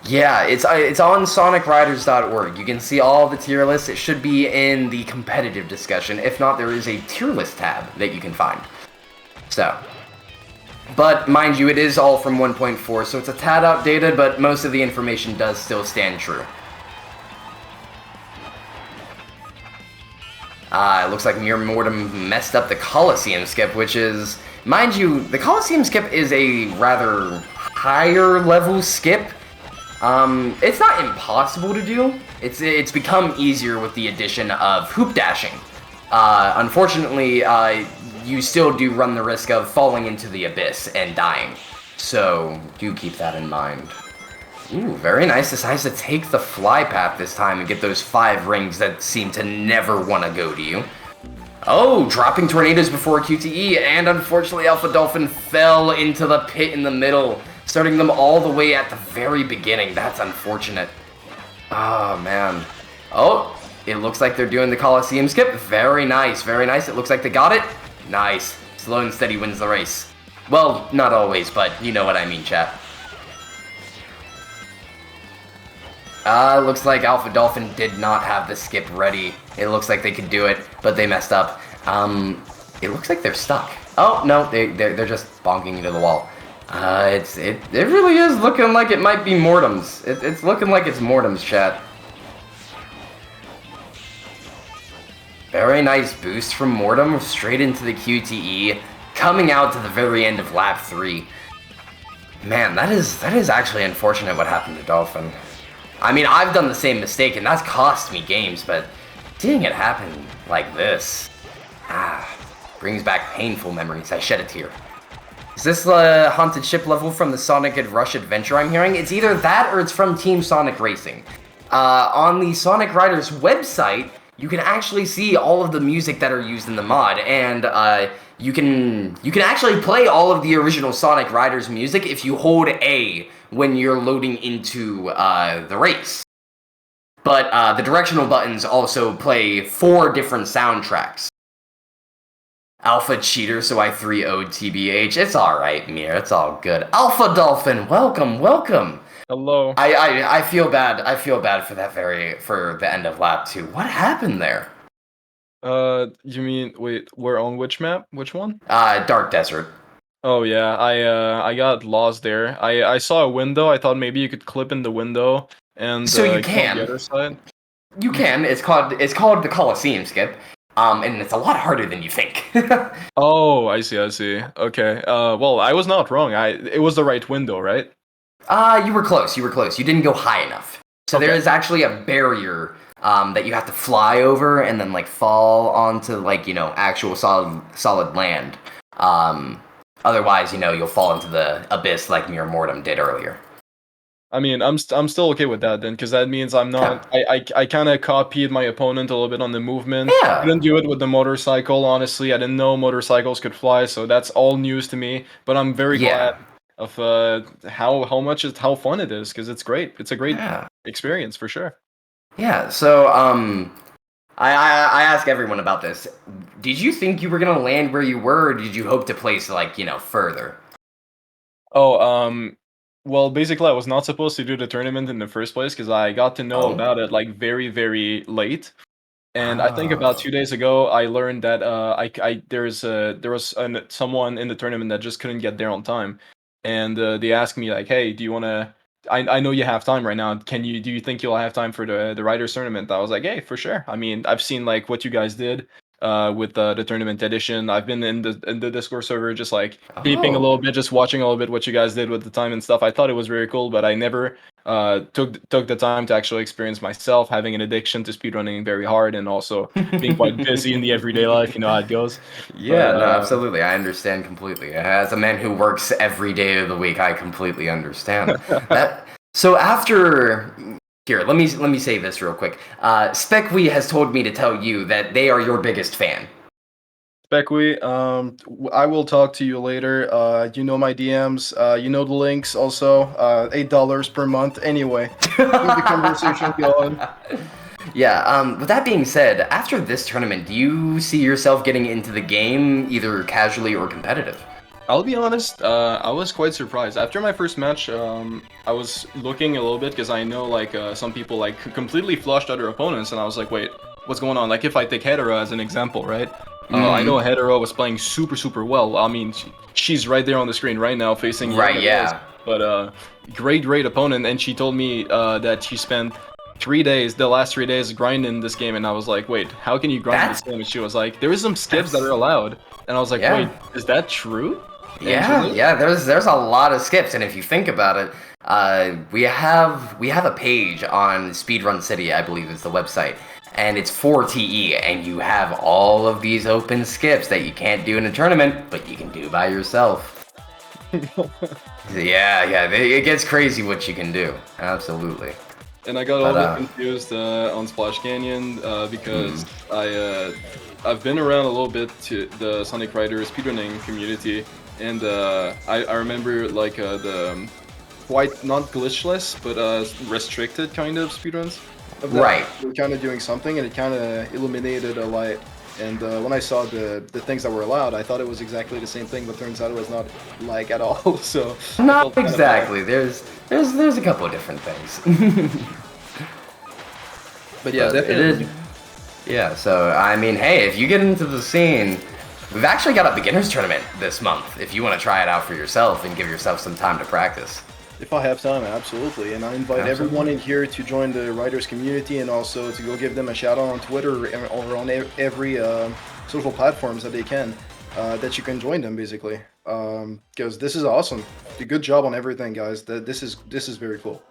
Yeah, it's on sonicriders.org. You can see all the tier lists. It should be in the competitive discussion. If not, there is a tier list tab that you can find. So, but mind you, it is all from 1.4, so it's a tad outdated, but most of the information does still stand true. It looks like Mir Mortem messed up the Coliseum skip, which is, mind you, the Coliseum skip is a rather higher level skip. It's not impossible to do. It's become easier with the addition of hoop dashing. Unfortunately, you still do run the risk of falling into the abyss and dying. So, do keep that in mind. Ooh, very nice. Decides to take the fly path this time and get those 5 rings that seem to never want to go to you. Oh, dropping tornadoes before QTE, and unfortunately Alpha Dolphin fell into the pit in the middle, starting them all the way at the very beginning. That's unfortunate. Oh, man. Oh, it looks like they're doing the Coliseum skip. Very nice, very nice. It looks like they got it. Nice. Slow and steady wins the race. Well, not always, but you know what I mean, chat. Looks like Alpha Dolphin did not have the skip ready. It looks like they could do it, but they messed up. It looks like they're stuck. Oh, no, they're just bonking into the wall. It really is looking like it might be Mortem's. It's looking like it's Mortem's, chat. Very nice boost from Mortem, straight into the QTE, coming out to the very end of lap 3. Man, that is actually unfortunate what happened to Dolphin. I mean, I've done the same mistake, and that's cost me games, but seeing it happen like this, brings back painful memories. I shed a tear. Is this the haunted ship level from the Sonic Rush Adventure I'm hearing? It's either that or it's from Team Sonic Racing. On the Sonic Riders website, you can actually see all of the music that are used in the mod, and you can actually play all of the original Sonic Riders music if you hold A when you're loading into the race. But the directional buttons also play 4 different soundtracks. Alpha cheater, so I 3-0'd TBH. It's alright, Mir, it's all good. Alpha Dolphin, welcome, welcome! Hello. I feel bad. I feel bad for for the end of lap 2. What happened there? You mean, wait, we're on which map? Which one? Dark Desert. Oh yeah, I got lost there. I saw a window. I thought maybe you could clip in the window and so you kill can. The other side. You can. It's called the Coliseum skip. And it's a lot harder than you think. Oh, I see. Okay. Well, I was not wrong. It was the right window, right? You were close. You didn't go high enough. So there is actually a barrier that you have to fly over and then like fall onto like actual solid land. Otherwise, you'll fall into the abyss like Mere Mortem did earlier. I mean, I'm still okay with that then, because that means I'm not. I kind of copied my opponent a little bit on the movement. Yeah. I didn't do it with the motorcycle. Honestly, I didn't know motorcycles could fly, so that's all news to me. But I'm very glad of how fun it is, because it's great. It's a great experience for sure. Yeah. So I ask everyone about this. Did you think you were gonna land where you were, or did you hope to place like further? Oh, well, basically, I was not supposed to do the tournament in the first place because I got to know about it like very, very late. And I think about 2 days ago, I learned that there was someone in the tournament that just couldn't get there on time, and they asked me like, "Hey, do you want to? I know you have time right now. Do you think you'll have time for the Riders tournament?" I was like, "Hey, for sure. I mean, I've seen like what you guys did with the tournament edition. I've been in the Discord server just like peeping a little bit, just watching a little bit what you guys did with the time and stuff. I thought it was very cool, but I never took the time to actually experience myself having an addiction to speedrunning very hard and also being quite busy in the everyday life. You know how it goes." Yeah, no, absolutely. I understand completely. As a man who works every day of the week, I completely understand that. So after here, let me say this real quick. Specwe has told me to tell you that they are your biggest fan. Specwe, I will talk to you later. You know my DMs. You know the links also. $8 per month. Anyway, keep the conversation going. Yeah, with that being said, after this tournament, do you see yourself getting into the game, either casually or competitive? I'll be honest, I was quite surprised. After my first match, I was looking a little bit, because I know like some people like completely flushed other opponents, and I was like, wait, what's going on? Like if I take Hedera as an example, right? I know Hedera was playing super, super well. I mean, she's right there on the screen right now facing right, yeah. But great opponent, and she told me that she spent the last 3 days grinding this game, and I was like, wait, how can you grind this game? And she was like, there is some skips that are allowed, and I was like, wait, is that true? Yeah, there's a lot of skips, and if you think about it, we have a page on Speedrun City, I believe is the website, and it's 4TE, and you have all of these open skips that you can't do in a tournament, but you can do by yourself. Yeah, it gets crazy what you can do, absolutely. And I got a little bit confused on Splash Canyon because I've been around a little bit to the Sonic Riders speedrunning community, and I remember like the quite not glitchless but restricted kind of speedruns of that. Right. We're kind of doing something, and it kind of illuminated a light. And when I saw the things that were allowed, I thought it was exactly the same thing, but turns out it was not like at all. So not exactly. There's a couple of different things. But yeah, definitely. Yeah, so I mean, hey, if you get into the scene, we've actually got a beginners tournament this month. If you want to try it out for yourself and give yourself some time to practice. If I have time, absolutely. And I invite everyone in here to join the Riders community, and also to go give them a shout out on Twitter or on every social platforms that they can, that you can join them basically. Because this is awesome. Do a good job on everything, guys. This is very cool.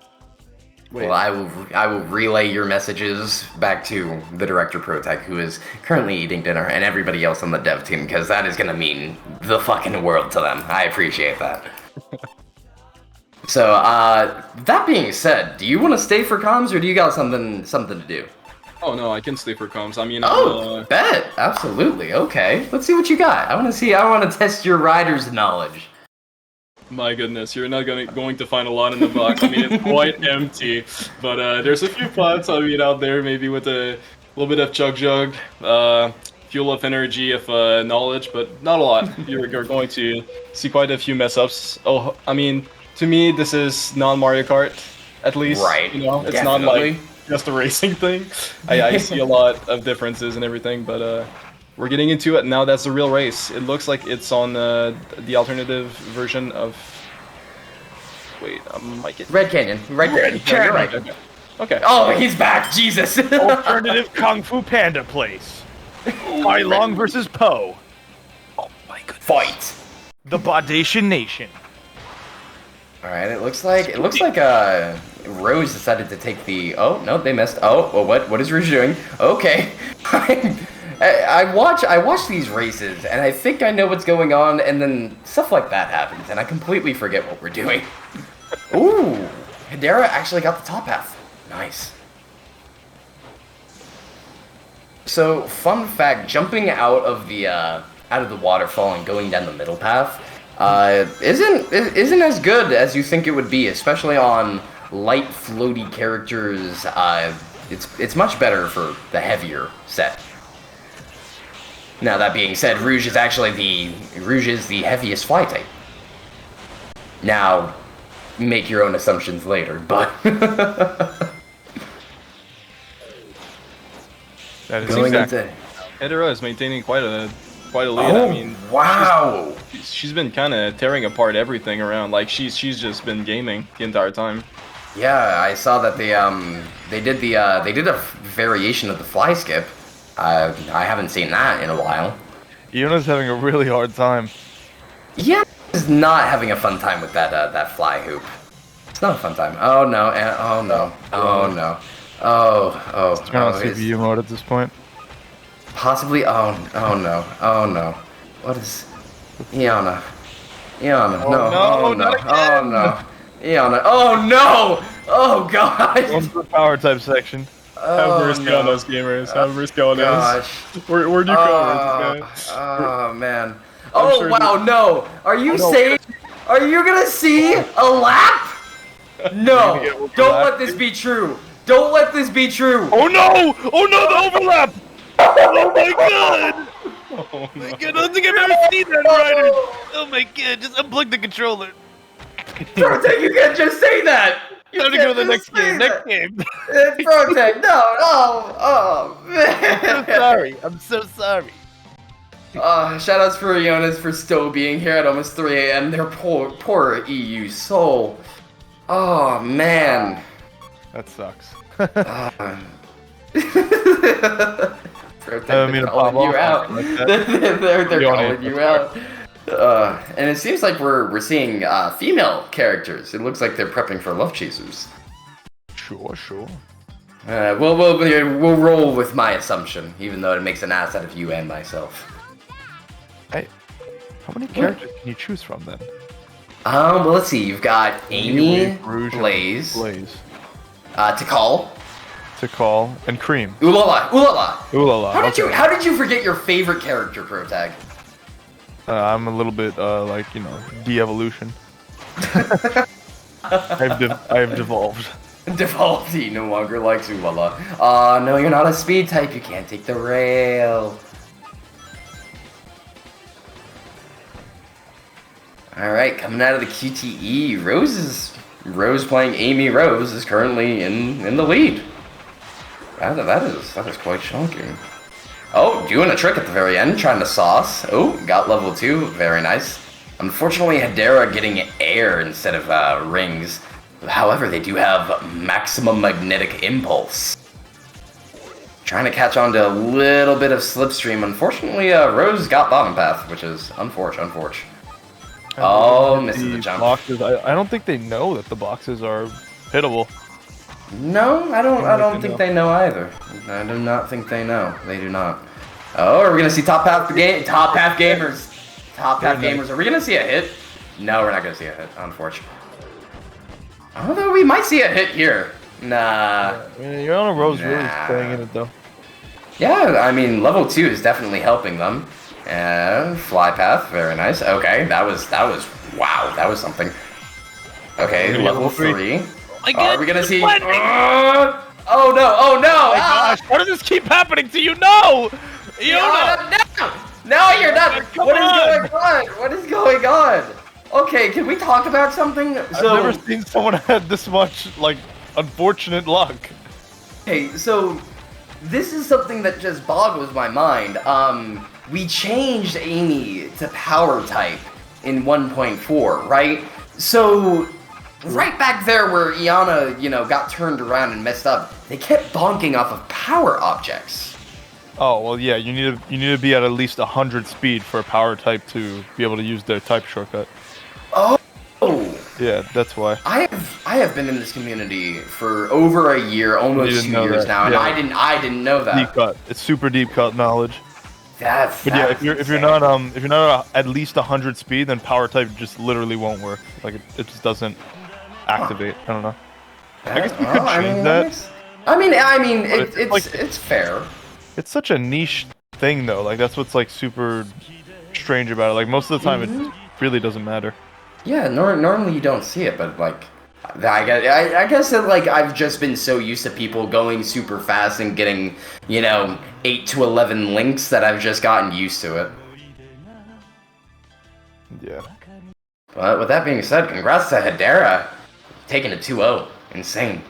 Wait. Well, I will relay your messages back to the director Protech, who is currently eating dinner, and everybody else on the dev team, because that is going to mean the fucking world to them. I appreciate that. So, that being said, do you want to stay for comms, or do you got something to do? Oh no, I can stay for comms. I mean, bet, absolutely. Okay, let's see what you got. I want to test your rider's knowledge. My goodness, you're not going to find a lot in the box. I mean, it's quite empty, but there's a few plots, I mean, out there, maybe with a little bit of chug, fuel of energy, of knowledge, but not a lot. You're going to see quite a few mess-ups. Oh, I mean, to me, this is non-Mario Kart, at least. Right, you know, it's definitely. not like just a racing thing. I see a lot of differences and everything, but we're getting into it now. That's the real race. It looks like it's on the alternative version of. Wait, Mike. Red Canyon, right there. Red Canyon. You're right. Okay. Oh, he's back. Jesus. Alternative Kung Fu Panda place. Tai Long versus Poe. Oh my goodness. Fight. The Baudation Nation. All right. It looks like Rose decided to take the... Oh, no, they missed. Oh, well, what is Rouge doing? Okay. I watch these races, and I think I know what's going on, and then stuff like that happens, and I completely forget what we're doing. Ooh, Hedera actually got the top half. Nice. So, fun fact, jumping out of the waterfall and going down the middle path isn't as good as you think it would be, especially on light floaty characters. It's much better for the heavier set. Now that being said, Rouge is the heaviest fly type. Now, make your own assumptions later, but that is going exactly. Hedera is maintaining quite a lead. Oh, I mean, wow! She's been kind of tearing apart everything around. Like she's just been gaming the entire time. Yeah, I saw that they did a variation of the fly skip. I haven't seen that in a while. Iona's having a really hard time. Yeah, is not having a fun time with that fly hoop. It's not a fun time. Oh no! Oh no! Oh no! Oh! Turn on CPU mode at this point. Possibly. Oh no! Oh no! What is Iona? Iona! Oh, No! no, Oh no! not Oh again. no! Iona! Oh no! Oh god! On the power type section. Have mercy on us, gamers. Have mercy on us. We're newcomers, man. Oh man. I'm Oh sure wow, no! Are you saying? Are you gonna see a lap? No! Don't let this be true! Don't let this be true! Oh no! Oh no, the overlap! Oh my god! Oh, no. I don't think I've ever seen that, Ryder! Oh my god, just unplug the controller. Protect, you can't just say that! You Time to go to the can't next just say game, that. next game. Protect, no, oh man! I'm so sorry, I'm so sorry. Shoutouts for Jonas for still being here at almost 3 a.m. Their poor EU soul. Oh man. That sucks. They're calling you out. They're calling you out. And it seems like we're seeing female characters. It looks like they're prepping for Love Chasers. Sure. We'll roll with my assumption, even though it makes an ass out of you and myself. How many characters can you choose from then? Well, let's see. You've got Amy, Rouge, Blaze, Tikal, Tikal, and Cream. Ulala. Okay. How did you forget your favorite character, Protag? I'm a little bit de-evolution. I've devolved. Devolved. He no longer likes Ulala. No, you're not a speed type. You can't take the rail. Alright, coming out of the QTE, Rose playing Amy Rose is currently in the lead. That is quite shocking. Oh, doing a trick at the very end, trying to sauce. Oh, got level 2, very nice. Unfortunately, Hedera getting air instead of rings. However, they do have maximum magnetic impulse. Trying to catch on to a little bit of slipstream. Unfortunately, Rose got bottom path, which is unfortunate. Oh, misses the jump. Boxes, I don't think they know that the boxes are hittable. No, I don't think they know either. I do not think they know. They do not. Oh, are we gonna see top half gamers? Top half gamers. Are we gonna see a hit? No, we're not gonna see a hit, unfortunately. Although we might see a hit here. Nah. You're on a Rose really playing in it though. Yeah, I mean level 2 is definitely helping them. Fly path, very nice. Okay, that was wow, that was something. Okay, level 3. Are we gonna see? Oh no! Oh no! Oh my gosh! Why does this keep happening to you? No! Iona! No, you're not. What is going on? Okay, can we talk about something? I've never seen someone had this much unfortunate luck. Okay, so this is something that just boggles my mind. We changed Amy to power type in 1.4, right? So right back there where Iana, got turned around and messed up, they kept bonking off of power objects. Oh well, yeah. You need to be at least 100 speed for a power type to be able to use the type shortcut. Oh, Yeah, that's why. I have been in this community for over a year, almost 2 years now, and I didn't know that. Deep cut. It's super deep cut knowledge. That's yeah, if you're not at least 100 speed, then power type just literally won't work. Like it just doesn't activate. I don't know. I guess we could change that. I mean, it's fair. It's such a niche thing though. Like that's what's like super strange about it. Like most of the time, it really doesn't matter. Yeah, normally you don't see it, but like, I guess that like I've just been so used to people going super fast and getting 8 to 11 links that I've just gotten used to it. Yeah. But with that being said, congrats to Hedera taking a 2-0. Insane.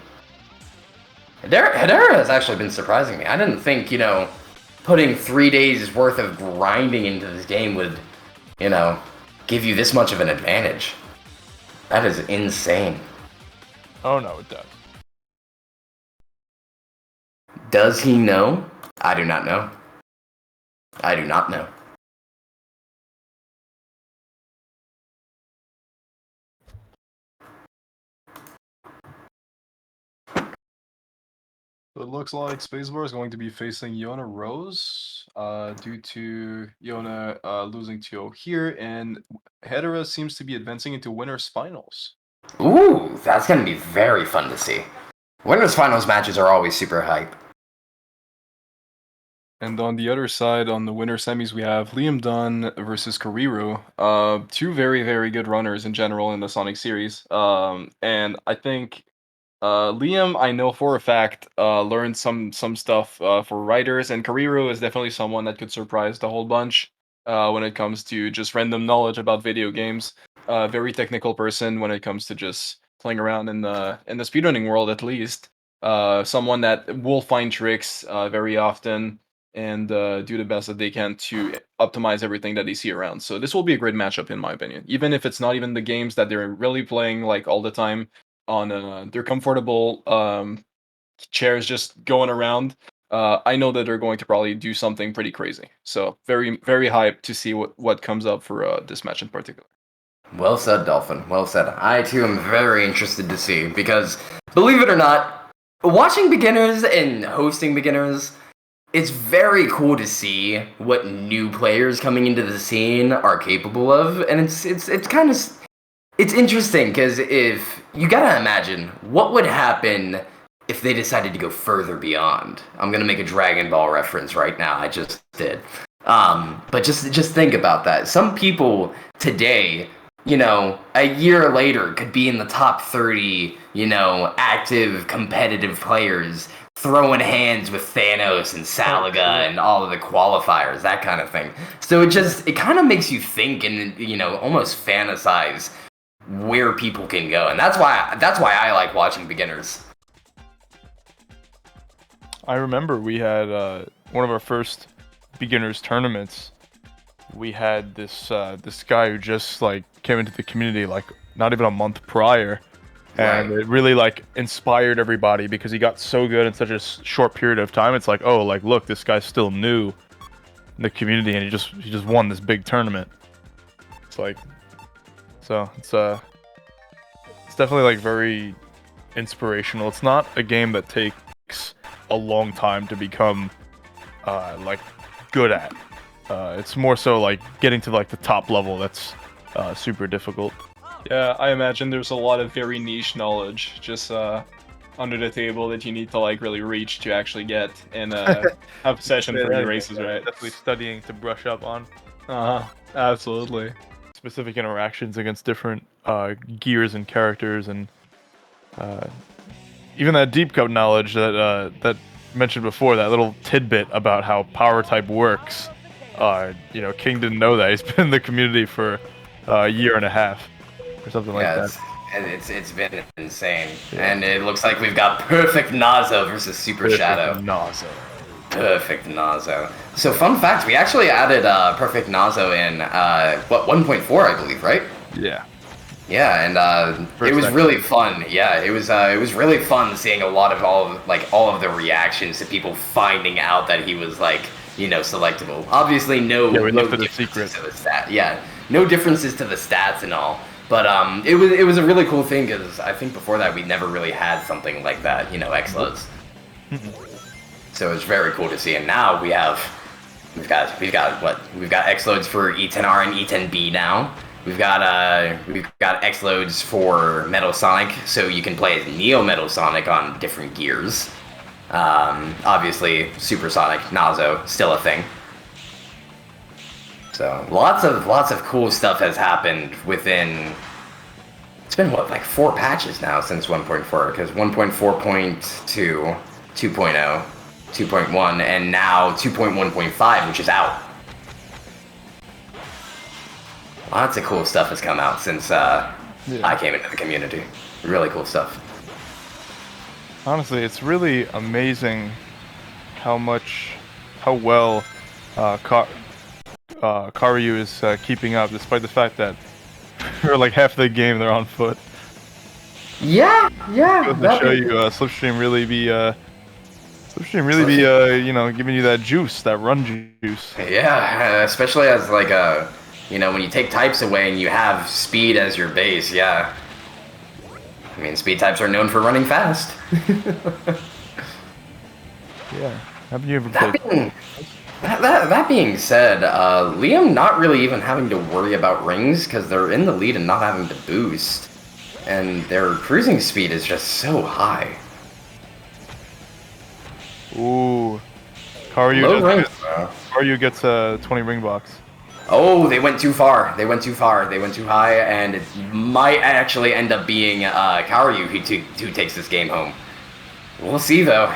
Hedera has actually been surprising me. I didn't think putting 3 days worth of grinding into this game would give you this much of an advantage. That is insane. Oh no, it does. Does he know? I do not know. I do not know. So it looks like Spacebar is going to be facing Yona Rose due to Yona losing 2-0 here, and Hedera seems to be advancing into winners finals. Ooh, that's going to be very fun to see. Winners finals matches are always super hype. And on the other side, on the winner semis, we have Liam Dunn versus Kariru. Two very, very good runners in general in the Sonic series. And I think Liam, I know for a fact, learned some stuff for writers, and Kariru is definitely someone that could surprise the whole bunch when it comes to just random knowledge about video games. Very technical person when it comes to just playing around in the speedrunning world, at least. Someone that will find tricks very often and do the best that they can to optimize everything that they see around. So this will be a great matchup, in my opinion. Even if it's not even the games that they're really playing like all the time on their comfortable chairs just going around, I know that they're going to probably do something pretty crazy. So very, very hyped to see what comes up for this match in particular. Well said, Dolphin. Well said. I, too, am very interested to see, because, believe it or not, watching beginners and hosting beginners, it's very cool to see what new players coming into the scene are capable of, and it's kind of... It's interesting, because if... You gotta imagine, what would happen if they decided to go further beyond? I'm gonna make a Dragon Ball reference right now, I just did. But just think about that. Some people today... a year later could be in the top 30, active competitive players throwing hands with Thanos and Salaga and all of the qualifiers, that kind of thing. So it kind of makes you think and, almost fantasize where people can go. And that's why I like watching beginners. I remember we had one of our first beginners tournaments. We had this guy who just came into the community not even a month prior, and it really inspired everybody because he got so good in such a short period of time. It's look, this guy's still new in the community, and he just won this big tournament. It's definitely very inspirational. It's not a game that takes a long time to become good at. It's more so getting to the top level that's super difficult. Yeah, I imagine there's a lot of very niche knowledge just under the table that you need to really reach to actually get and have a session for your races, right? Definitely studying to brush up on. Absolutely. Specific interactions against different gears and characters, and even that deep cut knowledge that mentioned before, that little tidbit about how power type works. King didn't know that. He's been in the community for a year and a half or something like that. And it's been insane. Yeah. And it looks like we've got Perfect Nazo versus Super Shadow. Perfect Nazo. So fun fact, we actually added Perfect Nazo in 1.4, I believe, right? Yeah. Yeah, and it was really fun. Yeah, it was really fun seeing all of the reactions to people finding out that he was selectable. Obviously, no differences to the stat. Yeah, no differences to the stats and all. But it was a really cool thing because I think before that we never really had something like that, you know, X-Loads. So it's very cool to see, and now we've got X-Loads for E10R and E10B now. We've got X-Loads for Metal Sonic, so you can play as Neo Metal Sonic on different gears. Obviously, Supersonic, Nazo, still a thing. So lots of cool stuff has happened within. It's been what, like 4 patches now since 1.4, because 1.4.2, 2.0, 2.1, and now 2.1.5, which is out. Lots of cool stuff has come out since I came into the community. Really cool stuff. Honestly, it's really amazing how well Karyu is keeping up, despite the fact that for like half the game they're on foot. Yeah. To show you, Slipstream really be you know, giving you that juice, that run juice. Yeah, especially as like you know, when you take types away and you have speed as your base, yeah. I mean, speed types are known for running fast. Yeah. Haven't you ever played? That being said, Liam not really even having to worry about rings because they're in the lead and not having to boost. And their cruising speed is just so high. Ooh. Karyu gets a 20 ring box. Oh, they went too far. They went too high, and it might actually end up being Karyu who takes this game home. We'll see, though.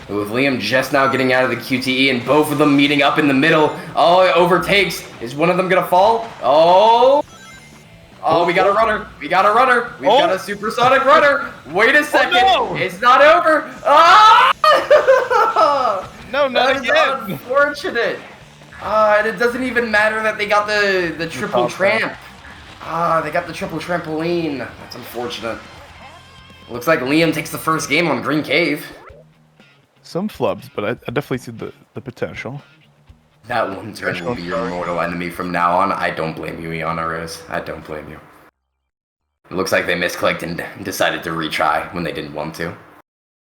With Liam just now getting out of the QTE and both of them meeting up in the middle. Oh, it overtakes. Is one of them gonna fall? Oh, we got a runner. We've got a supersonic runner. Wait a second. Oh, no. It's not over. Ah! No, not again. Unfortunate. And it doesn't even matter that they got the triple tramp. They got the triple trampoline. That's unfortunate. Looks like Liam takes the first game on Green Cave. Some flubs, but I definitely see the potential. That one turn will be your mortal enemy from now on. I don't blame you, Iana Rose. I don't blame you. It looks like they misclicked and decided to retry when they didn't want to.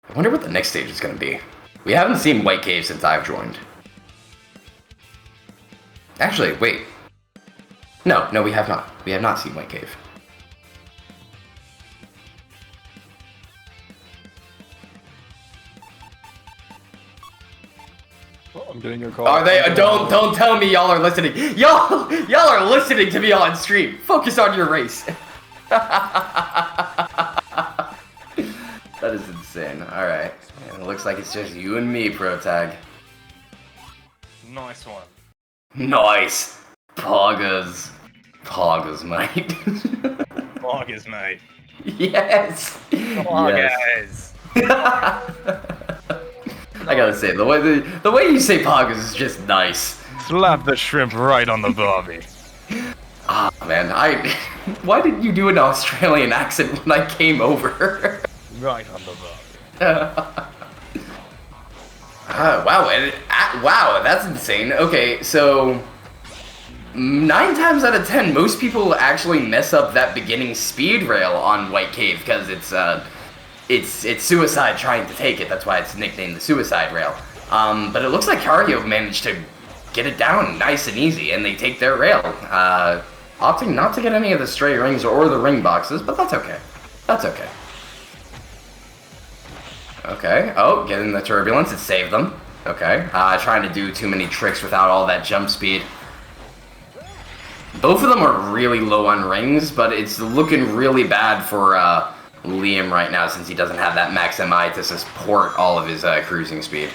I wonder what the next stage is going to be. We haven't seen White Cave since I've joined. Actually, wait. No, we have not. We have not seen White Cave. I'm getting your call. Are they? Don't tell me y'all are listening. Y'all are listening to me on stream. Focus on your race. That is insane. All right. It looks like it's just you and me, Protag. Nice one. Nice. Poggers, mate. Poggers, mate. Yes. Poggers. Yes. I gotta say, the way you say poggers is just nice. Slap the shrimp right on the barbie. Ah, man, why did you do an Australian accent when I came over? Right on the barbie. Wow, that's insane. Okay, so 9 times out of 10, most people actually mess up that beginning speed rail on White Cave because it's suicide trying to take it. That's why it's nicknamed the suicide rail. But it looks like Karyu managed to get it down nice and easy, and they take their rail, opting not to get any of the stray rings or the ring boxes, but that's okay. That's okay. Okay. Oh, getting the turbulence. It saved them. Okay. Trying to do too many tricks without all that jump speed. Both of them are really low on rings, but it's looking really bad for Liam right now since he doesn't have that max MI to support all of his cruising speed.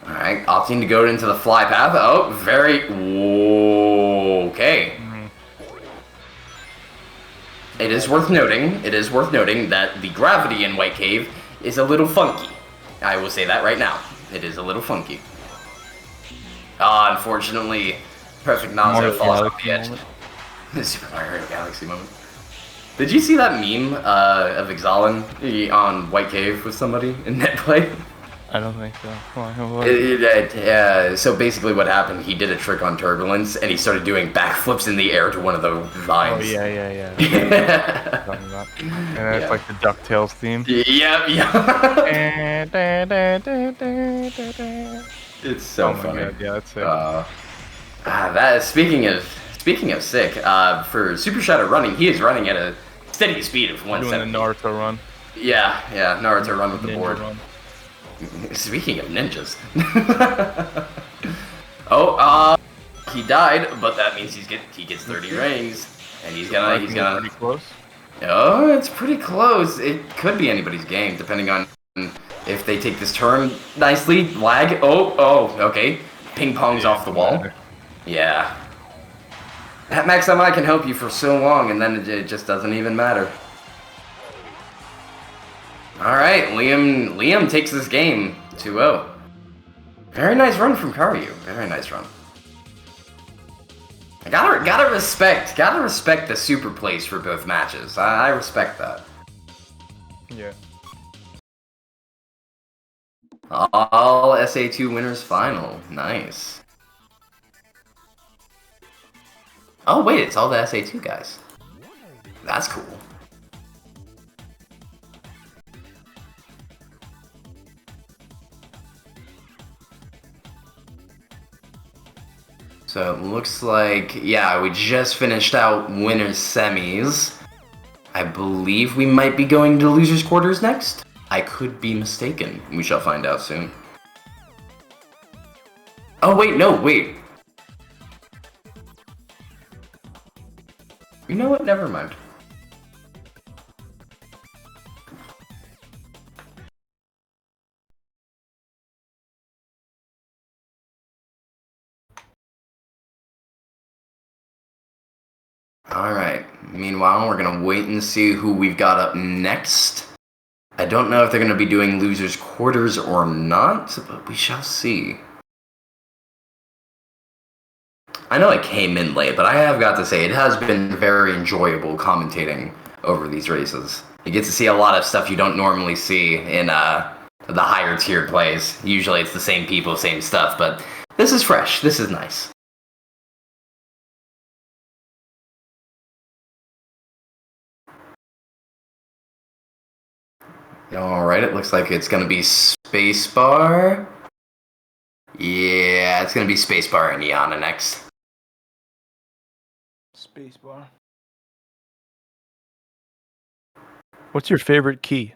Alright, opting to go into the fly path. Oh, very... Okay. It is worth noting that the gravity in White Cave is a little funky. I will say that right now. It is a little funky. Unfortunately, Perfect Nazo falls off the edge. The Super Mario Galaxy moment. Did you see that meme of Exalin on White Cave with somebody in netplay? I don't think so. Why? So basically what happened, he did a trick on Turbulence, and he started doing backflips in the air to one of the lines. Oh, yeah. And it's like the DuckTales theme. Yeah. It's so funny. God, yeah, that's sick. Speaking of sick, for Super Shadow running, he is running at a steady speed of 170. Doing the Naruto run. Yeah, Naruto run with the Ninja board. Run. Speaking of ninjas. He died, but that means he gets 30 rings, and he's gonna. Pretty close. Oh, it's pretty close. It could be anybody's game, depending on if they take this turn nicely. Lag. Oh, okay. Ping pong's off the wall. Yeah. That Max MI can help you for so long, and then it just doesn't even matter. Alright, Liam takes this game 2-0. Very nice run from Karyu. Very nice run. I gotta respect the super plays for both matches. I respect that. Yeah. All SA2 winners final. Nice. Oh wait, it's all the SA2 guys. That's cool. So it looks like, yeah, we just finished out winners semis. I believe we might be going to losers quarters next. I could be mistaken. We shall find out soon. Oh wait, no, wait. You know what? Never mind. Alright, meanwhile, we're gonna wait and see who we've got up next. I don't know if they're gonna be doing losers quarters or not, but we shall see. I know I came in late, but I have got to say, it has been very enjoyable commentating over these races. You get to see a lot of stuff you don't normally see in the higher tier plays. Usually it's the same people, same stuff, but this is fresh, this is nice. Alright, it looks like it's gonna be Spacebar. Yeah, it's gonna be Spacebar and Yana next. Spacebar. What's your favorite key?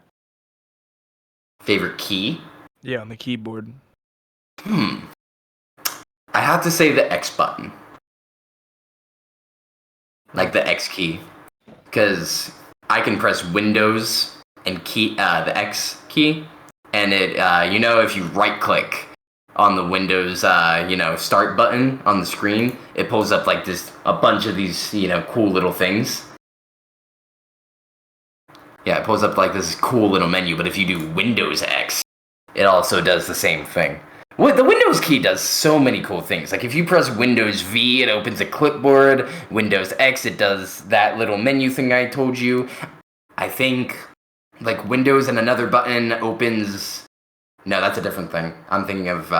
Favorite key? Yeah, on the keyboard. I have to say the X button. Like the X key. Because I can press Windows and the X key, and it, if you right click on the Windows, start button on the screen, it pulls up like a bunch of these, cool little things. Yeah, it pulls up like this cool little menu, but if you do Windows X, it also does the same thing. The Windows key does so many cool things. Like if you press Windows V, it opens a clipboard. Windows X, it does that little menu thing I told you. I think like Windows and another button opens... No, that's a different thing. I'm thinking of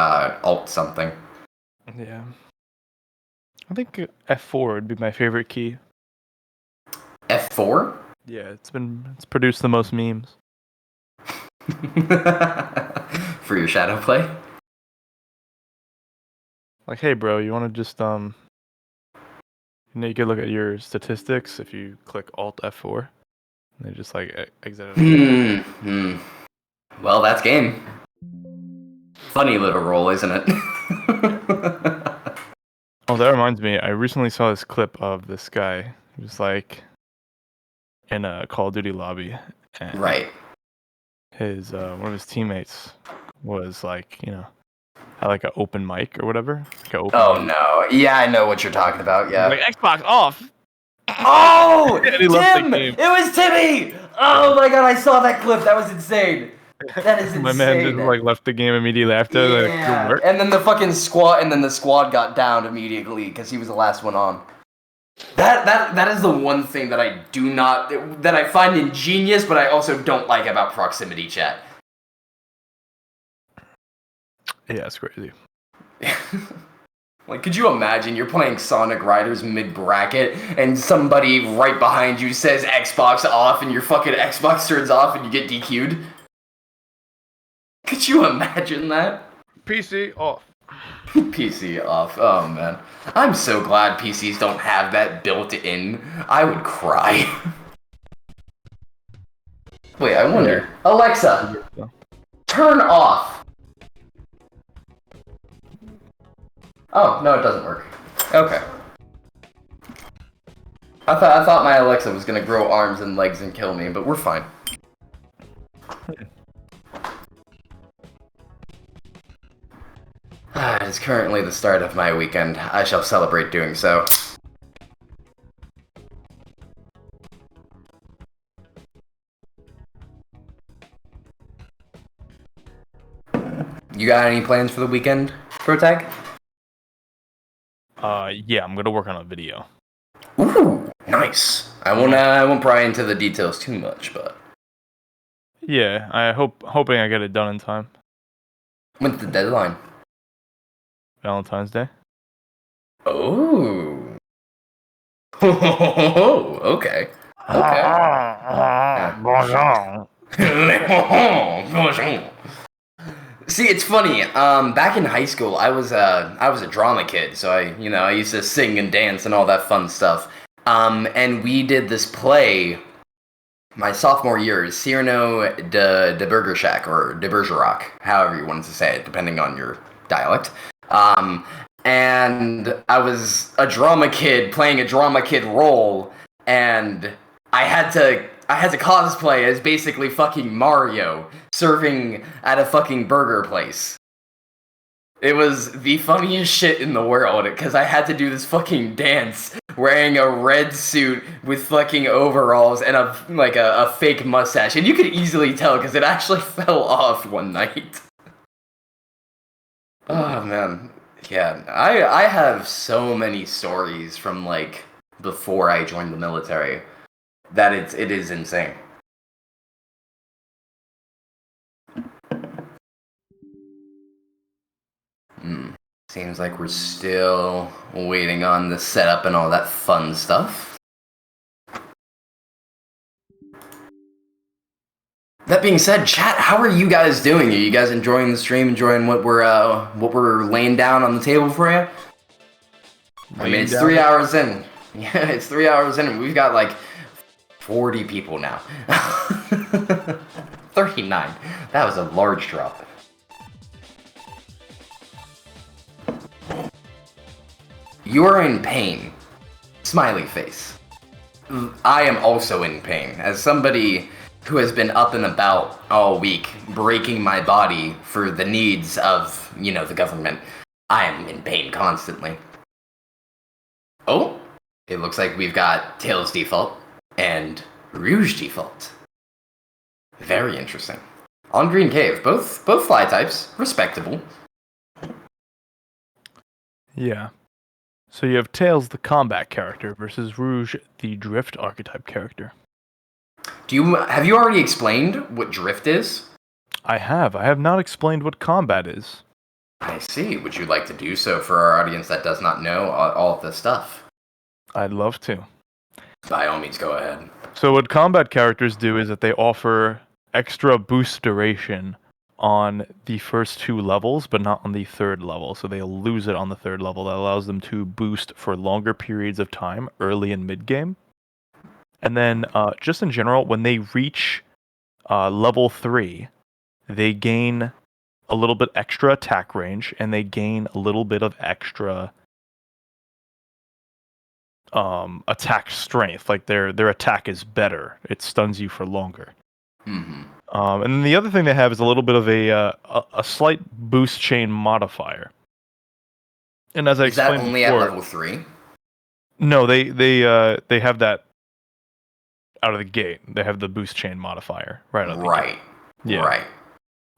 Alt something. Yeah. I think F4 would be my favorite key. F4? Yeah, it's produced the most memes. For your shadow play? Like, hey bro, you wanna just you can look at your statistics if you click Alt F4. They just like exit. Well, that's game. Funny little roll, isn't it? Oh, that reminds me. I recently saw this clip of this guy. He was like in a Call of Duty lobby. And right. His one of his teammates was like, had like an open mic or whatever. No! Yeah, I know what you're talking about. Yeah. Like Xbox off. Oh, Tim! It was Timmy! Oh my god, I saw that clip. That was insane. That is insane. My man just like left the game immediately after. Yeah. Like, and then the fucking squad got downed immediately because he was the last one on. That is the one thing that I find ingenious, but I also don't like about proximity chat. Yeah, it's crazy. Like, could you imagine you're playing Sonic Riders mid-bracket and somebody right behind you says Xbox off and your fucking Xbox turns off and you get DQ'd? Could you imagine that? PC off. PC off. Oh, man. I'm so glad PCs don't have that built in. I would cry. Wait, I wonder. Alexa, turn off. Oh, no, it doesn't work. Okay. I thought my Alexa was gonna grow arms and legs and kill me, but we're fine. It's currently the start of my weekend. I shall celebrate doing so. You got any plans for the weekend, Protag? Yeah, I'm gonna work on a video. Ooh, nice. I won't pry into the details too much, but yeah, hoping I get it done in time. When's the deadline? Valentine's Day. Oh. Okay. See, it's funny. Back in high school, I was a drama kid, so I used to sing and dance and all that fun stuff. And we did this play my sophomore year, Cyrano de Burger Shack or de Bergerac, however you wanted to say it, depending on your dialect. And I was a drama kid playing a drama kid role, and I had to cosplay as basically fucking Mario serving at a fucking burger place. It was the funniest shit in the world, because I had to do this fucking dance wearing a red suit with fucking overalls and a fake mustache, and you could easily tell because it actually fell off one night. Oh man, yeah, I have so many stories from before I joined the military that it is insane. Seems like we're still waiting on the setup and all that fun stuff. That being said, chat, how are you guys doing? Are you guys enjoying the stream? Enjoying what we're laying down on the table for you? I mean, it's 3 hours in. Yeah, it's 3 hours in, and we've got 40 people now. 39. That was a large drop. You're in pain. Smiley face. I am also in pain. As somebody who has been up and about all week, breaking my body for the needs of, the government, I am in pain constantly. Oh, it looks like we've got Tails default and Rouge default. Very interesting. On Green Cave, both fly types, respectable. Yeah. So you have Tails, the combat character, versus Rouge, the drift archetype character. Have you already explained what drift is? I have. I have not explained what combat is. I see. Would you like to do so for our audience that does not know all of this stuff? I'd love to. By all means, go ahead. So what combat characters do is that they offer extra boost duration on the first 2 levels, but not on the 3rd level. So they'll lose it on the 3rd level. That allows them to boost for longer periods of time, early and mid-game. And then, just in general, when they reach level 3, they gain a little bit extra attack range, and they gain a little bit of extra attack strength. Their attack is better. It stuns you for longer. Mm-hmm. And then the other thing they have is a little bit of a slight boost chain modifier. And as I explained before, is that only at level 3? No, they have that out of the gate. They have the boost chain modifier right out of the gate. Yeah. Right.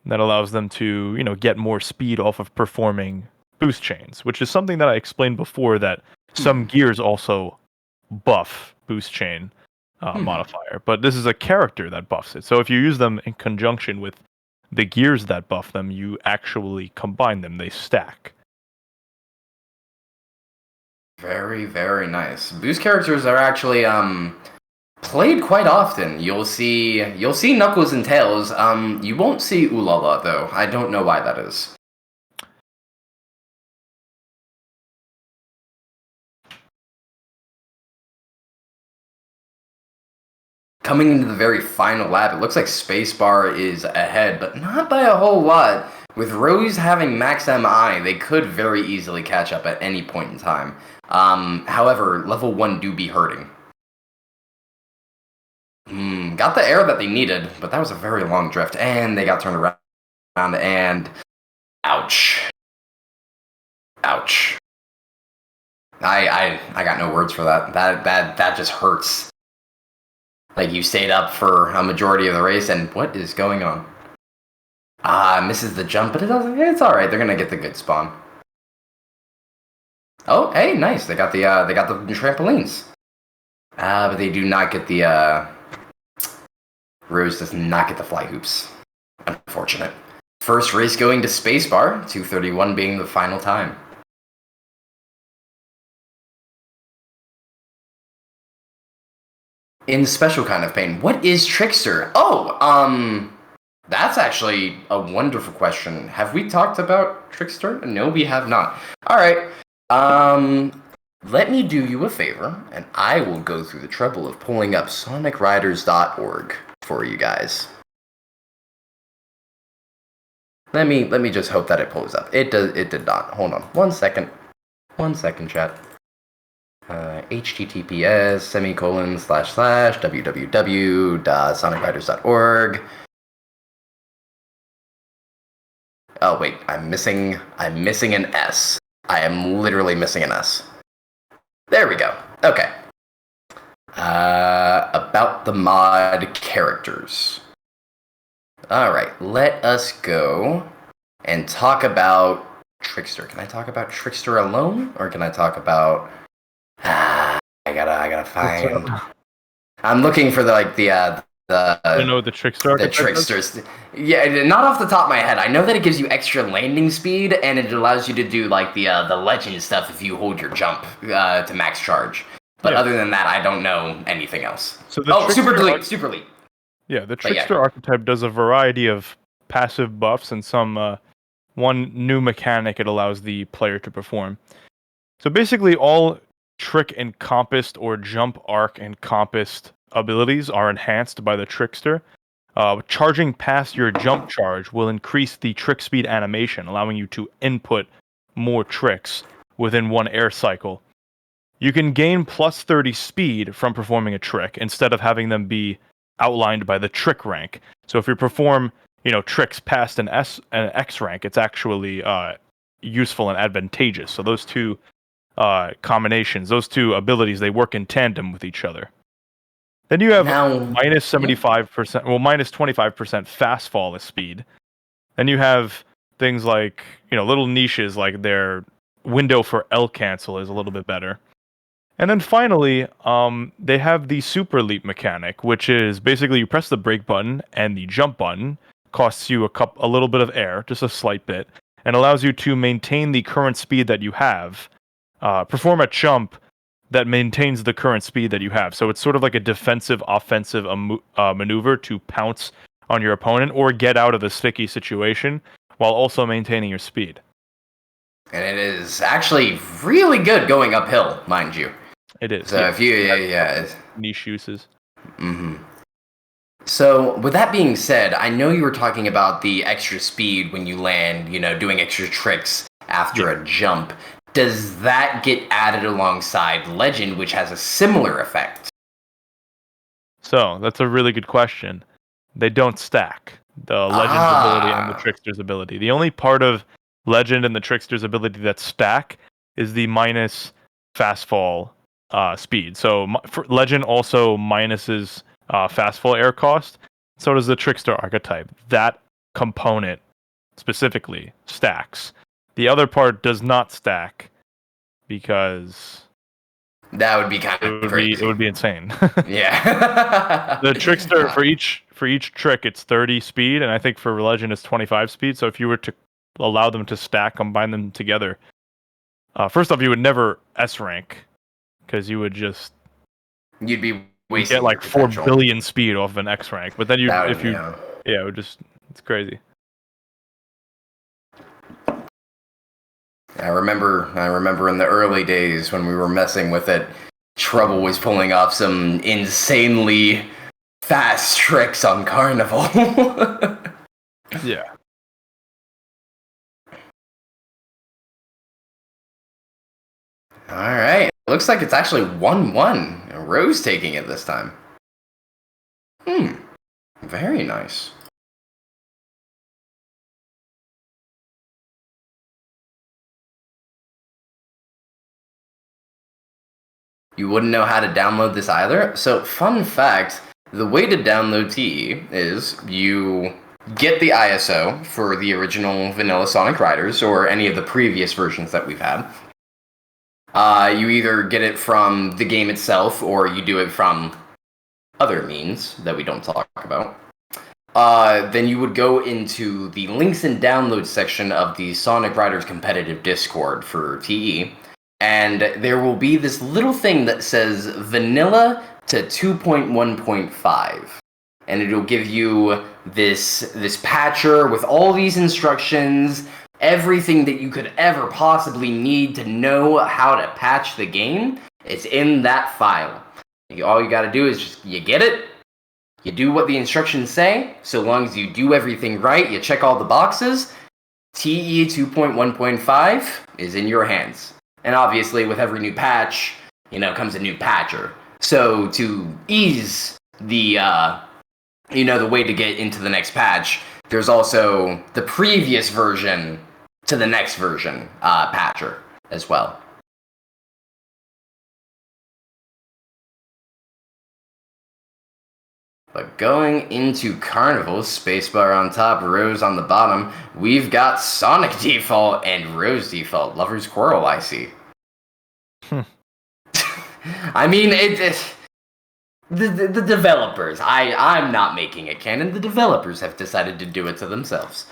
That allows them to, get more speed off of performing boost chains, which is something that I explained before, that some gears also buff boost chain modifier, but this is a character that buffs it. So if you use them in conjunction with the gears that buff them, you actually combine them. They stack. Very, very nice. Boost characters are actually played quite often. You'll see Knuckles and Tails. You won't see Ulala though. I don't know why that is. Coming into the very final lap, it looks like Spacebar is ahead, but not by a whole lot. With Rose having max MI, they could very easily catch up at any point in time. However, level 1 do be hurting. Got the air that they needed, but that was a very long drift, and they got turned around, and ouch. Ouch. I got no words for that. That just hurts. Like, you stayed up for a majority of the race, and what is going on? Misses the jump, but it's alright. They're gonna get the good spawn. Oh, hey, nice. They got the trampolines. But they do not get the, Rose does not get the fly hoops. Unfortunate. First race going to Spacebar, 2:31 being the final time. In Special Kind of Pain, what is Trickster? Oh, that's actually a wonderful question. Have we talked about Trickster? No, we have not. Alright, let me do you a favor, and I will go through the trouble of pulling up sonicriders.org for you guys. Let me just hope that it pulls up. It did not. Hold on. 1 second. 1 second, chat. https://www.sonicriders.org. Oh wait, I'm missing an S. I am literally missing an S. There we go. Okay. About the mod characters. Alright, let us go and talk about Trickster. Can I talk about Trickster alone? Or can I talk about... I gotta find... I'm looking for the Trickster. The Tricksters. Yeah, not off the top of my head. I know that it gives you extra landing speed, and it allows you to do like the legend stuff if you hold your jump to max charge. But other than that, I don't know anything else. So Super Leap. Yeah, the Trickster archetype does a variety of passive buffs and some one new mechanic it allows the player to perform. So basically, all trick encompassed or jump arc encompassed abilities are enhanced by the Trickster. Charging past your jump charge will increase the trick speed animation, allowing you to input more tricks within one air cycle. You can gain plus 30 speed from performing a trick instead of having them be outlined by the trick rank. So if you perform, tricks past an X rank, it's actually useful and advantageous. So those two combinations, those two abilities, they work in tandem with each other. Then you have minus 75%, minus 25% fast fall speed. Then you have things like, little niches like their window for L cancel is a little bit better. And then finally, they have the Super Leap mechanic, which is basically you press the brake button and the jump button costs you a little bit of air, just a slight bit, and allows you to maintain the current speed that you have, perform a jump that maintains the current speed that you have. So it's sort of like a defensive, offensive maneuver to pounce on your opponent or get out of a sticky situation while also maintaining your speed. And it is actually really good going uphill, mind you. It is. So if you, niche uses. Mm-hmm. So with that being said, I know you were talking about the extra speed when you land, doing extra tricks after a jump. Does that get added alongside Legend, which has a similar effect? So that's a really good question. They don't stack, the Legend's ability and the Trickster's ability. The only part of Legend and the Trickster's ability that stack is the minus fast fall speed. So Legend also minuses fast fall air cost. So does the Trickster archetype. That component specifically stacks. The other part does not stack because That would be kind of crazy. It would be insane. Yeah. The trickster for each trick, it's 30 speed, and I think for legend it's 25 speed. So if you were to allow them to combine them together, first off, you would never S rank because you'd be wasting get like 4 billion speed off of an X rank. But then it would just, it's crazy. I remember in the early days when we were messing with it, Trouble was pulling off some insanely fast tricks on Carnival. Yeah. Alright, looks like it's actually 1-1. Rose taking it this time. Very nice. You wouldn't know how to download this either? So, fun fact, the way to download TE is you get the ISO for the original vanilla Sonic Riders, or any of the previous versions that we've had. You either get it from the game itself, or you do it from other means that we don't talk about. Then you would go into the links and downloads section of the Sonic Riders competitive Discord for TE, and there will be this little thing that says vanilla to 2.1.5. And it'll give you this patcher with all these instructions, everything that you could ever possibly need to know how to patch the game. It's in that file. All you gotta do is just, you get it, you do what the instructions say, so long as you do everything right, you check all the boxes, TE 2.1.5 is in your hands. And obviously, with every new patch, comes a new patcher. So to ease the way to get into the next patch, there's also the previous version to the next version patcher as well. But going into Carnival, spacebar on top, Rose on the bottom, we've got Sonic default and Rose default. Lover's Quarrel, I see. I mean, the developers, I'm not making it canon, the developers have decided to do it to themselves.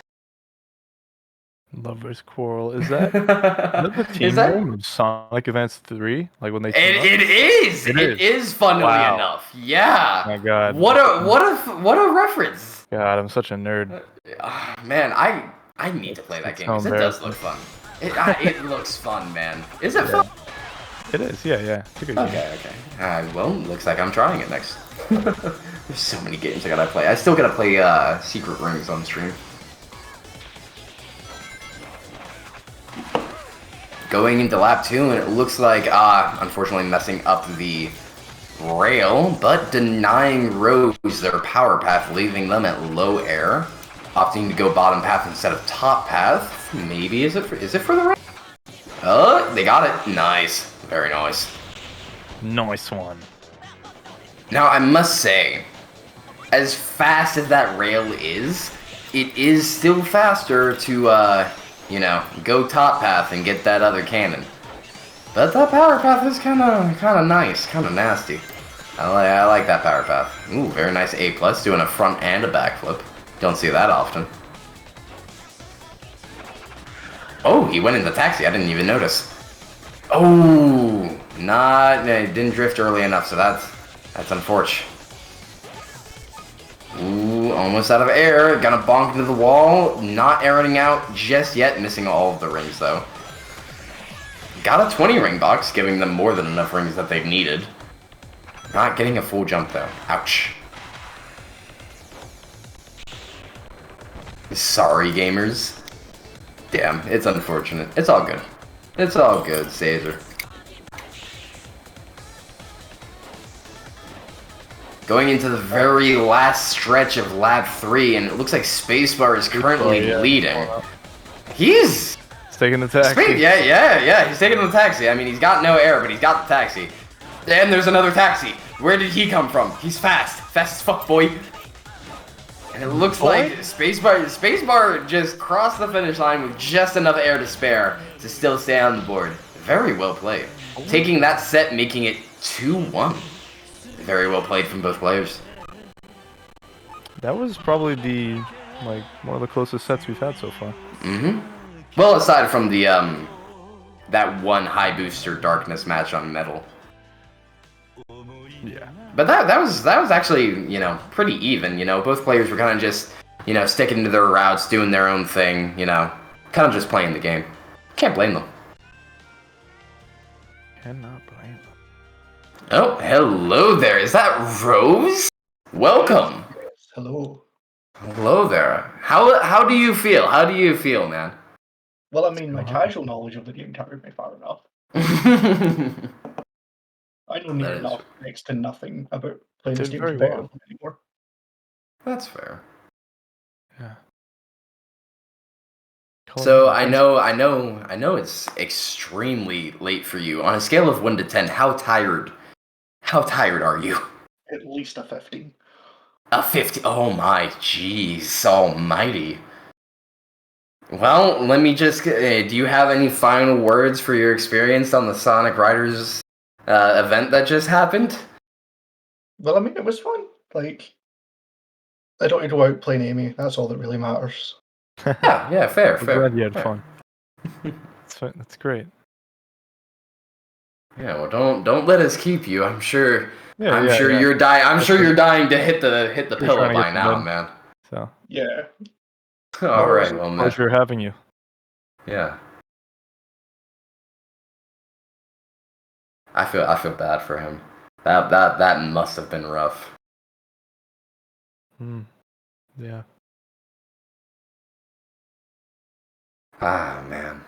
Lover's Quarrel, is that the team name of Sonic Advance 3? Like when they It is funnily enough. Yeah. Oh my god. What a reference. God, I'm such a nerd. Man, I need to play that game because it does look fun. It looks fun, man. Is it fun? It is, yeah. It's a good game. Okay. Well, looks like I'm trying it next. There's so many games I gotta play. I still gotta play Secret Rings on stream. Going into lap 2, and it looks like, unfortunately messing up the rail, but denying Rose their power path, leaving them at low air, opting to go bottom path instead of top path. Maybe is it for the rail? Oh, they got it. Nice, very nice. Nice one. Now I must say, as fast as that rail is, it is still faster to go top path and get that other cannon. But that power path is kind of nice, kind of nasty. I like that power path. Ooh, very nice A+, doing a front and a backflip. Don't see that often. Oh, he went in the taxi. I didn't even notice. Oh, didn't drift early enough, so that's unfortunate. Ooh, almost out of air. Gonna bonk into the wall. Not airing out just yet. Missing all of the rings, though. Got a 20 ring box, giving them more than enough rings that they've needed. Not getting a full jump, though. Ouch. Sorry, gamers. Damn, it's unfortunate. It's all good. It's all good, SAESR. Going into the very last stretch of lap 3, and it looks like Spacebar is currently leading. He's taking the taxi. Yeah, he's taking the taxi. I mean, he's got no air, but he's got the taxi. And there's another taxi. Where did he come from? He's fast. Fast as fuck, boy. And it looks like Spacebar just crossed the finish line with just enough air to spare to still stay on the board. Very well played. taking that set, making it 2-1. Very well played from both players. That was probably one of the closest sets we've had so far. Well, aside from the that one high booster darkness match on metal. Yeah. But that was actually, pretty even, Both players were kind of just, sticking to their routes, doing their own thing, kind of just playing the game. Can't blame them. Cannot blame them. Oh, hello there. Is that Rose? Welcome. Hello. Hello there. How do you feel? How do you feel, man? Well, I mean, my casual knowledge of the game carried me far enough. I know next to nothing about playing this game competitively anymore. That's fair. Yeah. So I know it's extremely late for you. On a scale of 1 to 10, how tired are you? At least a 15. A 50. Oh my jeez almighty. Well, let me just do you have any final words for your experience on the Sonic Riders event that just happened? Well, I mean, it was fun. Like, I don't need to go out playing Amy. That's all that really matters. yeah, fair. I'm glad you had fun. That's great. Yeah, well, don't let us keep you. I'm sure. Yeah, I'm sure you're dying. I'm sure you're dying to hit the pillow by now, man. So. Yeah. All right, well, man. Pleasure having you. Yeah. I feel bad for him. That must have been rough. Yeah. Ah, man.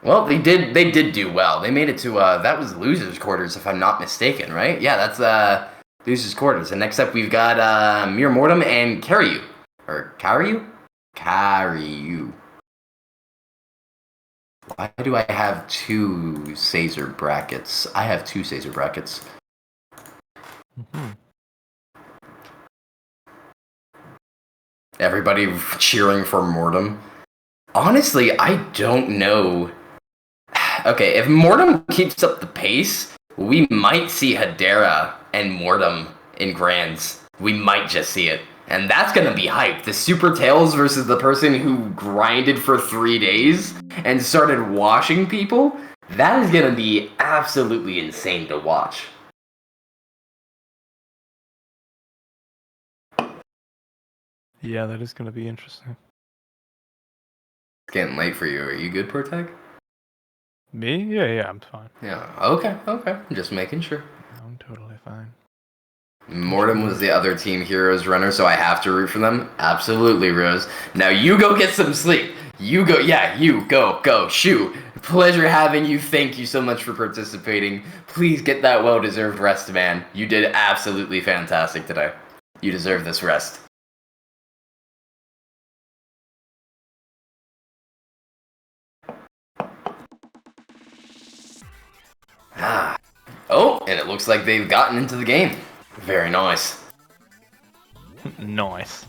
Well, they did do well. They made it to that was losers quarters, if I'm not mistaken, right? Yeah, that's losers quarters. And next up we've got Mir Mortem and Karyu. Or Karyu? Karyu. Why do I have 2 SAESR brackets? I have 2 SAESR brackets. Everybody cheering for Mortem. Honestly, I don't know. Okay, if Mortem keeps up the pace, we might see Hedera and Mortem in Grands. We might just see it. And that's gonna be hype. The Super Tails versus the person who grinded for 3 days and started washing people, that is gonna be absolutely insane to watch. Yeah, that is gonna be interesting. It's getting late for you. Are you good, Proteg? Me? Yeah, I'm fine. Yeah, okay. I'm just making sure. I'm totally fine. Mortem was the other Team Heroes runner, so I have to root for them? Absolutely, Rose. Now you go get some sleep. You go, shoot. Pleasure having you. Thank you so much for participating. Please get that well-deserved rest, man. You did absolutely fantastic today. You deserve this rest. Oh, and it looks like they've gotten into the game. Very nice. Nice.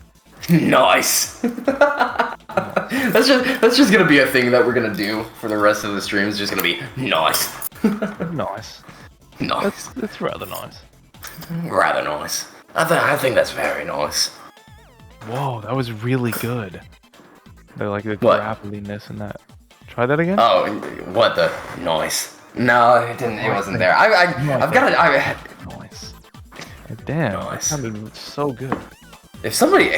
Nice. That's just gonna be a thing that we're gonna do for the rest of the stream. It's just gonna be nice. Nice. Nice. That's rather nice. Rather nice. I think that's very nice. Whoa, that was really good. The What? graveliness and that. Try that again? Oh, what the nice? No, it didn't. It wasn't there. I've got it. Nice. Damn, Nice. that sounded so good. If somebody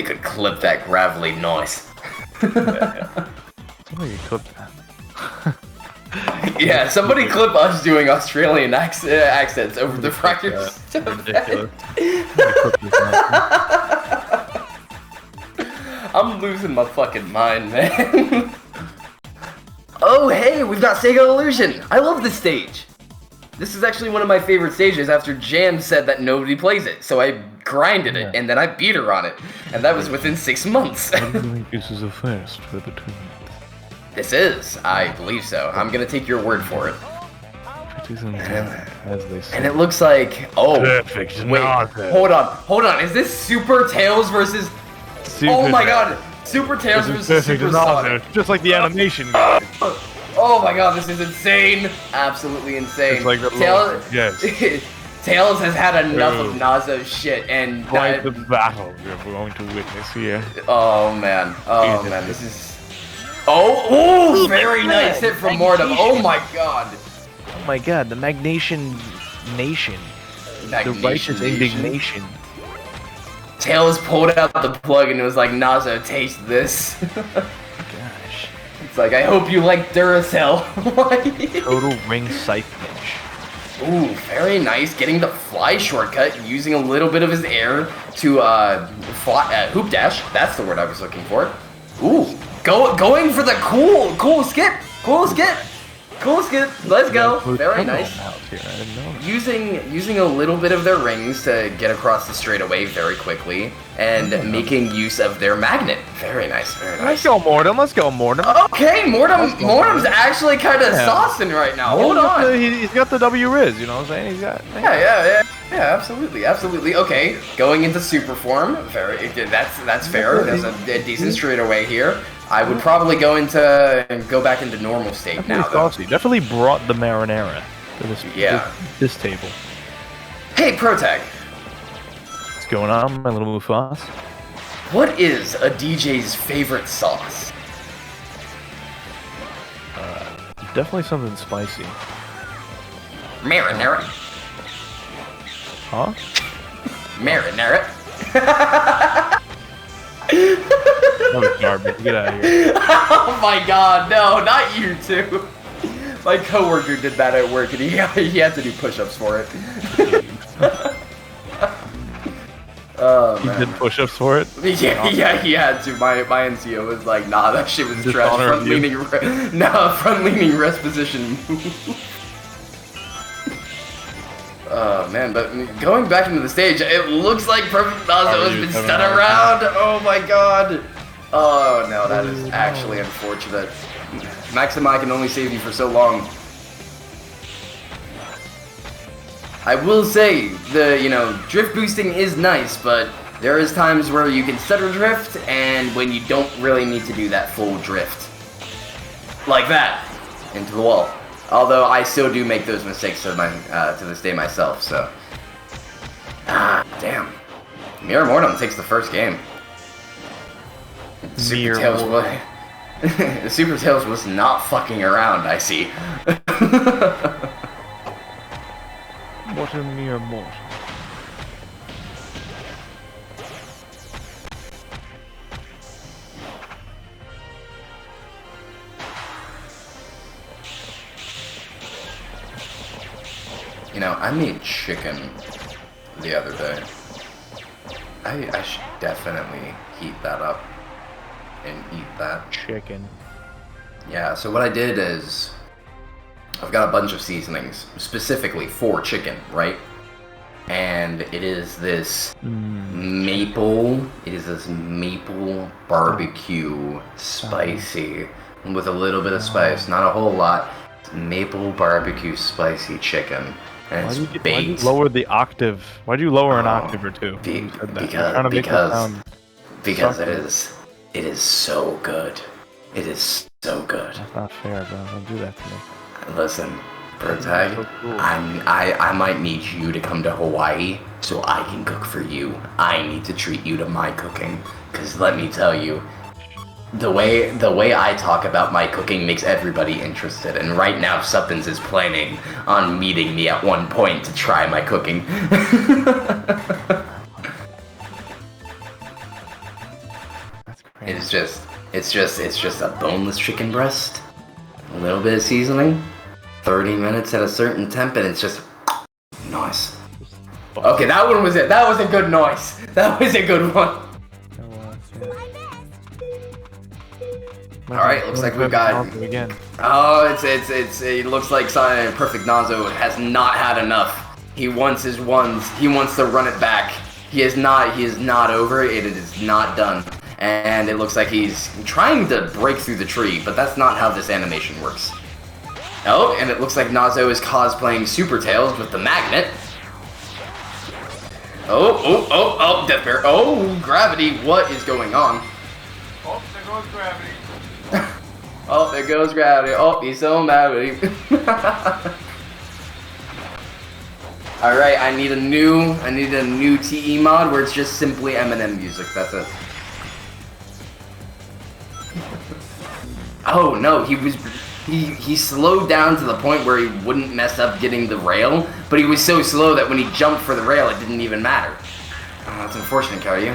could clip that gravelly noise. Somebody clip that. Yeah, somebody clip us doing Australian accents over the fractures. Ridiculous. I'm losing my fucking mind, man. Oh, hey, we've got Sega Illusion. I love this stage. This is actually one of my favorite stages after Jan said that nobody plays it. So I grinded it, and then I beat her on it. And that was within 6 months. I think this is a first for the tournament. This is, I believe so. I'm gonna take your word for it. As they say. And it looks like, oh, Perfect. wait, hold on. Is this Super Tails versus? Oh my God, Super Tails This is versus perfect Super as Sonic. Nazo, just like the animation guy. Oh my god, this is insane! Absolutely insane. It's like the Tails, yes. Tails has had enough of Ooh. Nazo's shit, and Quite the battle we're going to witness here. oh man, this is. Oh, very nice hit from Mortem. Oh my god. Oh my god, the Magnation Nation. The righteous indignation. Tails pulled out the plug and it was like, Nazo, taste this. Gosh. It's like, I hope you like Duracell. Total ring scythe pinch. Ooh, very nice. Getting the fly shortcut, using a little bit of his air to hoop dash. That's the word I was looking for. Ooh, going for the cool skip. Let's go. Very nice. Using a little bit of their rings to get across the straightaway very quickly, and making use of their magnet. Very nice. Let's go, Mortem. Okay, Mortem's actually kind of saucing right now. Hold on. He's got the W Riz, you know what I'm saying? He's got. Yeah, absolutely. Okay, going into super form. That's fair. There's a decent straightaway here. I would probably go back into normal state now, though. Definitely brought the marinara to this table. Hey, Protag. What's going on, my little Mufas? What is a DJ's favorite sauce? Definitely something spicy. Marinara. Huh? Marinara. That was garbage. Get out of here. Oh my god, no, not you two. My coworker did that at work and he had to do push-ups for it. Oh, man. He did push-ups for it? Yeah, he had to. My NCO was like, nah, that shit was trash. Front leaning rest position. Oh man, but going back into the stage, it looks like Perfect Nazo has been stunned around. Oh my god. Oh no, that is actually unfortunate. Maximi can only save you for so long. I will say, drift boosting is nice, but there is times where you can stutter drift, and when you don't really need to do that full drift. Like that. Into the wall. Although I still do make those mistakes to this day myself, so. Damn. Mirror Mortem takes the first game. Super Tails was not fucking around, I see. What a mere mortal. I made chicken the other day. I should definitely heat that up and eat that. Chicken. Yeah, so what I did is I've got a bunch of seasonings specifically for chicken, right? And it is this maple barbecue spicy with a little bit of spice, not a whole lot. It's maple barbecue spicy chicken. And it's baked. Why'd you lower the octave? Why'd you lower an octave or two? Because it is so good. It is so good. That's not fair, bro. Don't do that to me. Listen, Protag, so cool. I might need you to come to Hawaii so I can cook for you. I need to treat you to my cooking. Cause let me tell you, the way I talk about my cooking makes everybody interested, and right now Suppins is planning on meeting me at one point to try my cooking. That's crazy. It's just a boneless chicken breast, a little bit of seasoning, 30 minutes at a certain temp, and it's just nice. Okay, that one was it. That was a good noise. That was a good one. Alright, looks like we've got... Oh, it looks like Perfect Nazo has not had enough. He wants his ones. He wants to run it back. He is not over it. It is not done. And it looks like he's trying to break through the tree, but that's not how this animation works. Oh, and it looks like Nazo is cosplaying Super Tails with the magnet. Oh, Death Bear. Oh, gravity, what is going on? goes gravity. Oh, there goes gravity. Oh, he's so mad with him. Alright, I need a new TE mod where it's just simply Eminem music, that's it. Oh no, he slowed down to the point where he wouldn't mess up getting the rail, but he was so slow that when he jumped for the rail, it didn't even matter. Oh, that's unfortunate, Karyu.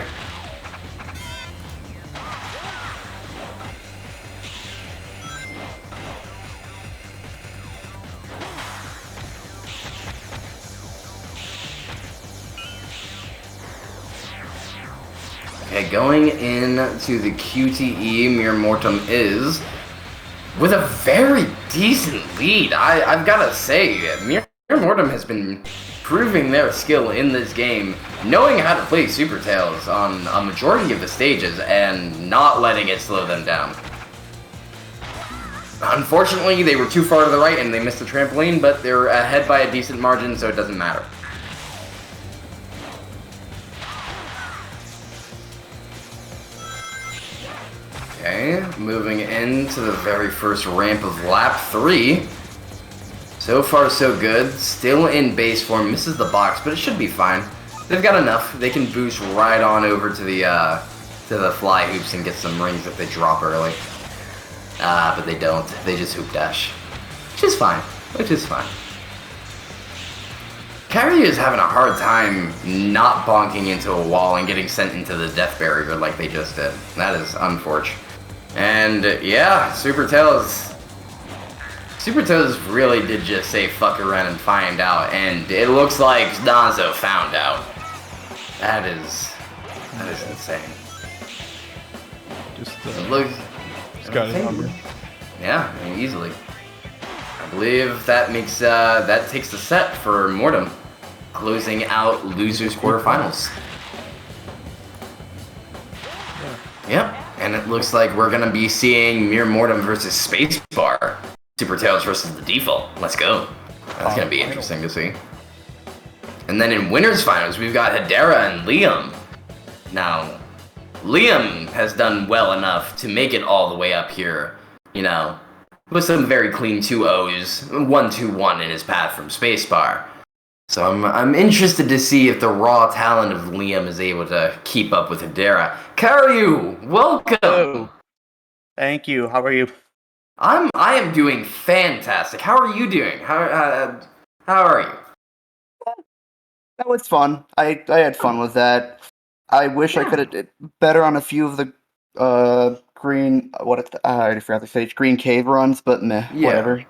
Okay, going into the QTE, Mir Mortem is with a very decent lead. I've got to say, Mir Mortem has been proving their skill in this game, knowing how to play Super Tails on a majority of the stages and not letting it slow them down. Unfortunately, they were too far to the right and they missed the trampoline, but they're ahead by a decent margin, so it doesn't matter. Okay, moving into the very first ramp of lap 3. So far, so good. Still in base form. Misses the box, but it should be fine. They've got enough. They can boost right on over to the fly hoops and get some rings if they drop early. But they don't. They just hoop dash. Which is fine. Karyu is having a hard time not bonking into a wall and getting sent into the death barrier like they just did. That is unfortunate. And yeah, Super Tails really did just say fuck around and find out, and it looks like Nazo found out. That is insane. Just got his number. Yeah, I mean, easily. I believe that makes that takes the set for Mortem, closing out losers quarterfinals. Yep. And it looks like we're gonna be seeing Mir Mortem versus Spacebar. Super Tails versus the Default. Let's go. That's gonna be interesting to see. And then in winners finals, we've got Hedera and Liam. Now, Liam has done well enough to make it all the way up here, you know, with some very clean 2-0s, 1-2-1 in his path from Spacebar. So I'm interested to see if the raw talent of Liam is able to keep up with Hedera. Karyu, welcome. Hello. Thank you. How are you? I am doing fantastic. How are you doing? How are you? That was fun. I had fun with that. I wish I could have did better on a few of the green I already forgot the stage green cave runs, but meh, whatever.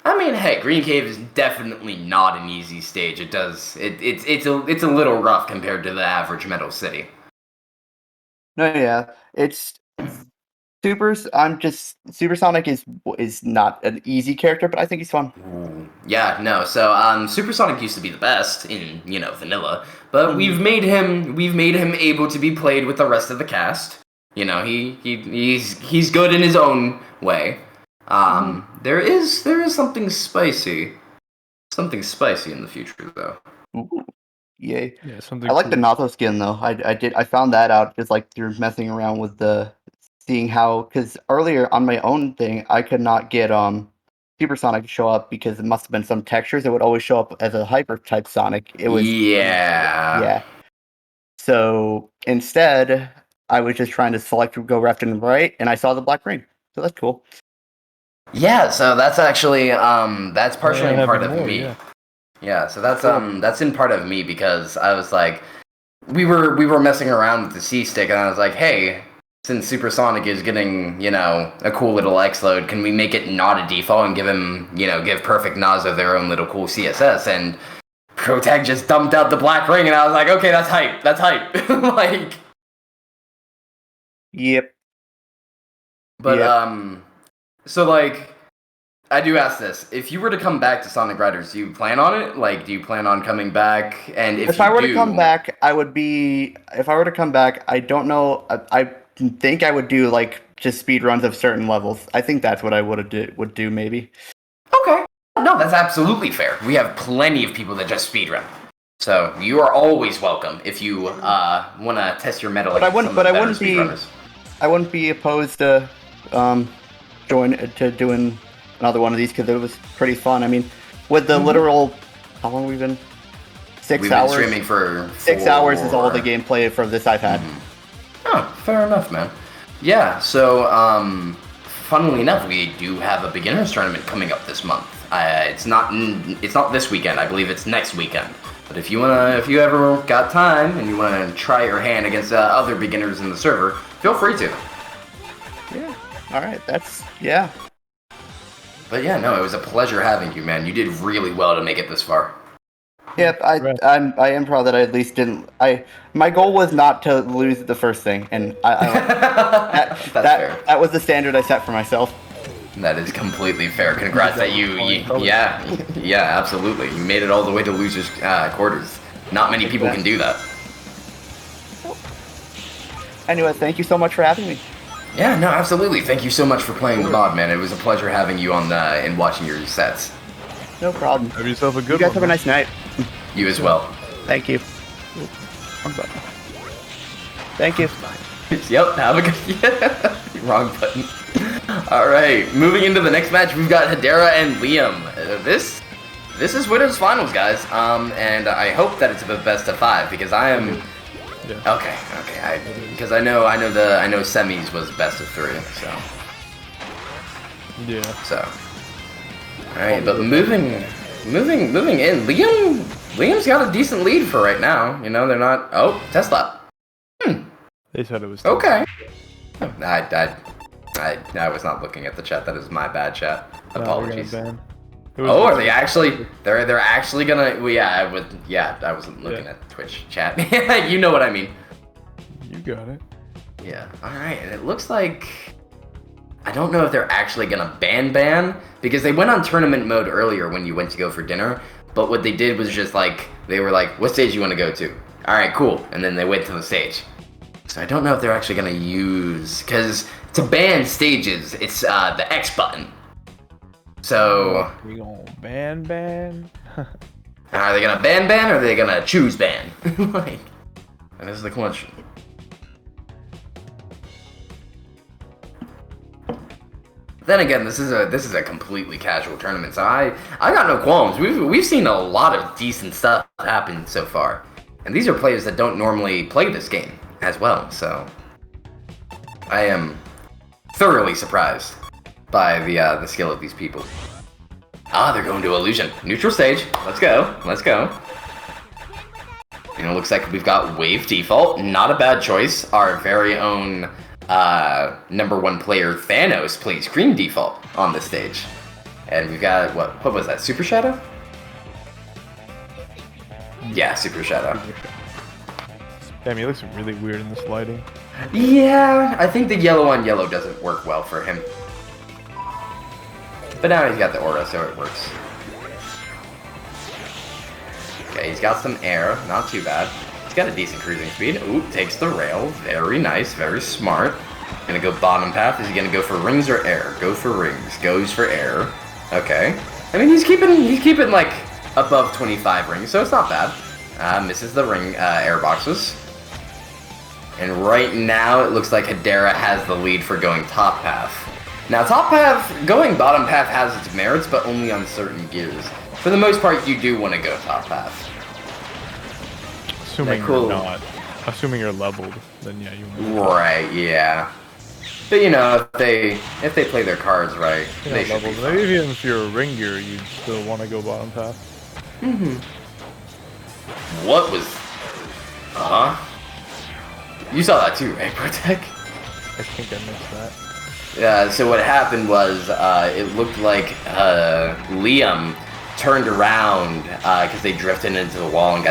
I mean, hey, Green Cave is definitely not an easy stage. It's a little rough compared to the average Metal City. No, yeah, it's Supersonic is not an easy character, but I think he's fun. Ooh. Yeah, no. So Supersonic used to be the best in vanilla, but we've made him able to be played with the rest of the cast. You know, he's good in his own way. There is something spicy in the future though. Ooh, yay! Yeah, something. I like the Nazo skin though. I found that out just like through messing around with seeing how, because earlier on my own thing I could not get Supersonic to show up because it must have been some textures. It would always show up as a hyper type Sonic. It was yeah. So instead, I was just trying to select go left and right, and I saw the black ring. So that's cool. Yeah, so that's actually that's partially part of me. Yeah, so that's in part of me because I was like, we were messing around with the C stick, and I was like, hey, since Supersonic is getting a cool little X load, can we make it not a default and give Perfect Nazo their own little cool CSS? And Protag just dumped out the black ring, and I was like, okay, that's hype. Like, yep. But so, like, I do ask this. If you were to come back to Sonic Riders, do you plan on it? Like, do you plan on coming back? And if I were to come back, I would be... If I were to come back, I don't know... I think I would do, like, just speed runs of certain levels. I think that's what I would do, maybe. Okay. No, that's absolutely fair. We have plenty of people that just speedrun. So, you are always welcome if you want to test your mettle. But I wouldn't be... wouldn't be opposed to doing another one of these because it was pretty fun. I mean, with the literal, how long have we been? 6 hours. We've been streaming for 6 hours is all the gameplay for this I've had. Oh, fair enough, man. Yeah. So, funnily enough, we do have a beginners tournament coming up this month. It's not this weekend. I believe it's next weekend. But if you ever got time and you wanna try your hand against other beginners in the server, feel free to. Yeah. All right. Yeah. But yeah, no, it was a pleasure having you, man. You did really well to make it this far. Yep, I am proud that I at least didn't. My goal was not to lose the first thing, and That's fair. That was the standard I set for myself. That is completely fair. Congrats that yeah, absolutely. You made it all the way to losers quarters. Not many people can do that. Anyway, thank you so much for having me. Yeah, no, absolutely. Thank you so much for playing the mod, man. It was a pleasure having you on and watching your sets. No problem. Have yourself a good one. You guys have a nice night. You as well. Thank you. Thank you. Yep, have a good... Wrong button. Alright, moving into the next match, we've got Hedera and Liam. This is Winners Finals, guys. And I hope that it's a best of 5, because I am... Yeah. Okay. Because I know semis was best of 3, so... Yeah. So... Alright, but moving in, Liam's got a decent lead for right now. You know, they're not... Oh, test lap. They said it was... Okay. I was not looking at the chat. That is my bad, chat. Apologies. Oh, are they actually... They're actually gonna... Well, yeah, I wasn't looking at Twitch chat. You know what I mean. You got it. Yeah. Alright, and it looks like... I don't know if they're actually gonna ban, because they went on tournament mode earlier when you went to go for dinner, but what they did was just like, they were like, what stage you want to go to? Alright, cool. And then they went to the stage. So I don't know if they're actually gonna use, because to ban stages, it's the X button. So... We gonna ban? Are they gonna ban, or are they gonna choose ban? Like, that is the question. Then again, this is a completely casual tournament, so I got no qualms. We've seen a lot of decent stuff happen so far, and these are players that don't normally play this game as well. So I am thoroughly surprised by the skill of these people. They're going to Illusion. Neutral stage. Let's go. And it looks like we've got Wave Default. Not a bad choice. Our very own #1 player Thanos plays Cream Default on this stage. And we've got, what was that, Super Shadow? Yeah, Super Shadow. Damn, he looks really weird in this lighting. Yeah, I think the yellow on yellow doesn't work well for him. But now he's got the aura, so it works. Okay, he's got some air, not too bad. He's got a decent cruising speed. Ooh, takes the rail. Very nice, very smart. Gonna go bottom path. Is he gonna go for rings or air? Go for rings. Goes for air. Okay. I mean, he's keeping like above 25 rings, so it's not bad. Misses the ring air boxes. And right now, it looks like Hedera has the lead for going top path. Now, top path, going bottom path has its merits, but only on certain gears. For the most part, you do want to go top path. Assuming you're not. Assuming you're leveled, then yeah, you want. Right, yeah. But you know, if they play their cards right, they should be fine. Even if you're a ring gear, you'd still want to go bottom path. What was... You saw that too, right, Protect? I think I missed that. Yeah, so what happened was, it looked like Liam turned around because they drifted into the wall and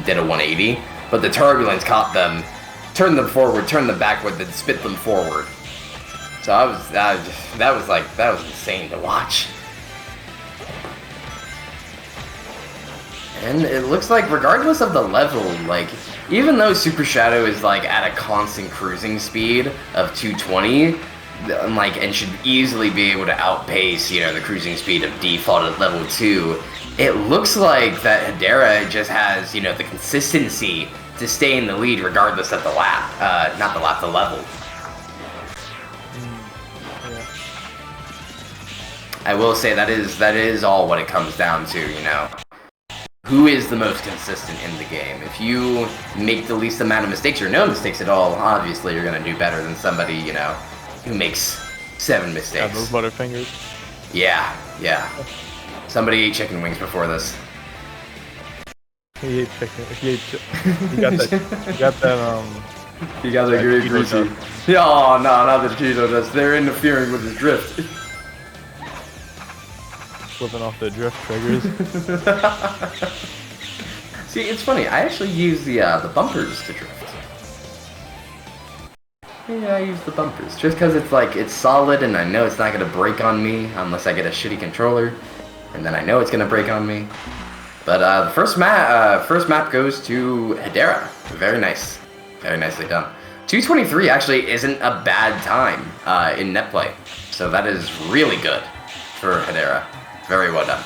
did a 180, but the turbulence caught them, turned them forward, turned them backward, then spit them forward. So that was insane to watch. And it looks like regardless of the level, like even though Super Shadow is like at a constant cruising speed of 220, and should easily be able to outpace, you know, the cruising speed of default at level 2, it looks like that Hedera just has, you know, the consistency to stay in the lead regardless of the lap, the level. I will say that is all what it comes down to, you know. Who is the most consistent in the game? If you make the least amount of mistakes or no mistakes at all, obviously you're gonna do better than somebody, you know, who makes 7 mistakes. Yeah, those Butterfingers. Yeah, yeah. Somebody ate chicken wings before this. He ate chicken. He got that. You got that. You got that great greasy. Yeah, oh no, not the Cheeto dust. They're interfering with his drift. Flipping off the drift triggers. See, it's funny. I actually use the bumpers to drift. Yeah, I use the bumpers just because it's like it's solid and I know it's not gonna break on me unless I get a shitty controller, and then I know it's gonna break on me. But the first map goes to Hedera. Very nice, very nicely done. 223 actually isn't a bad time in net play, so that is really good for Hedera. Very well done.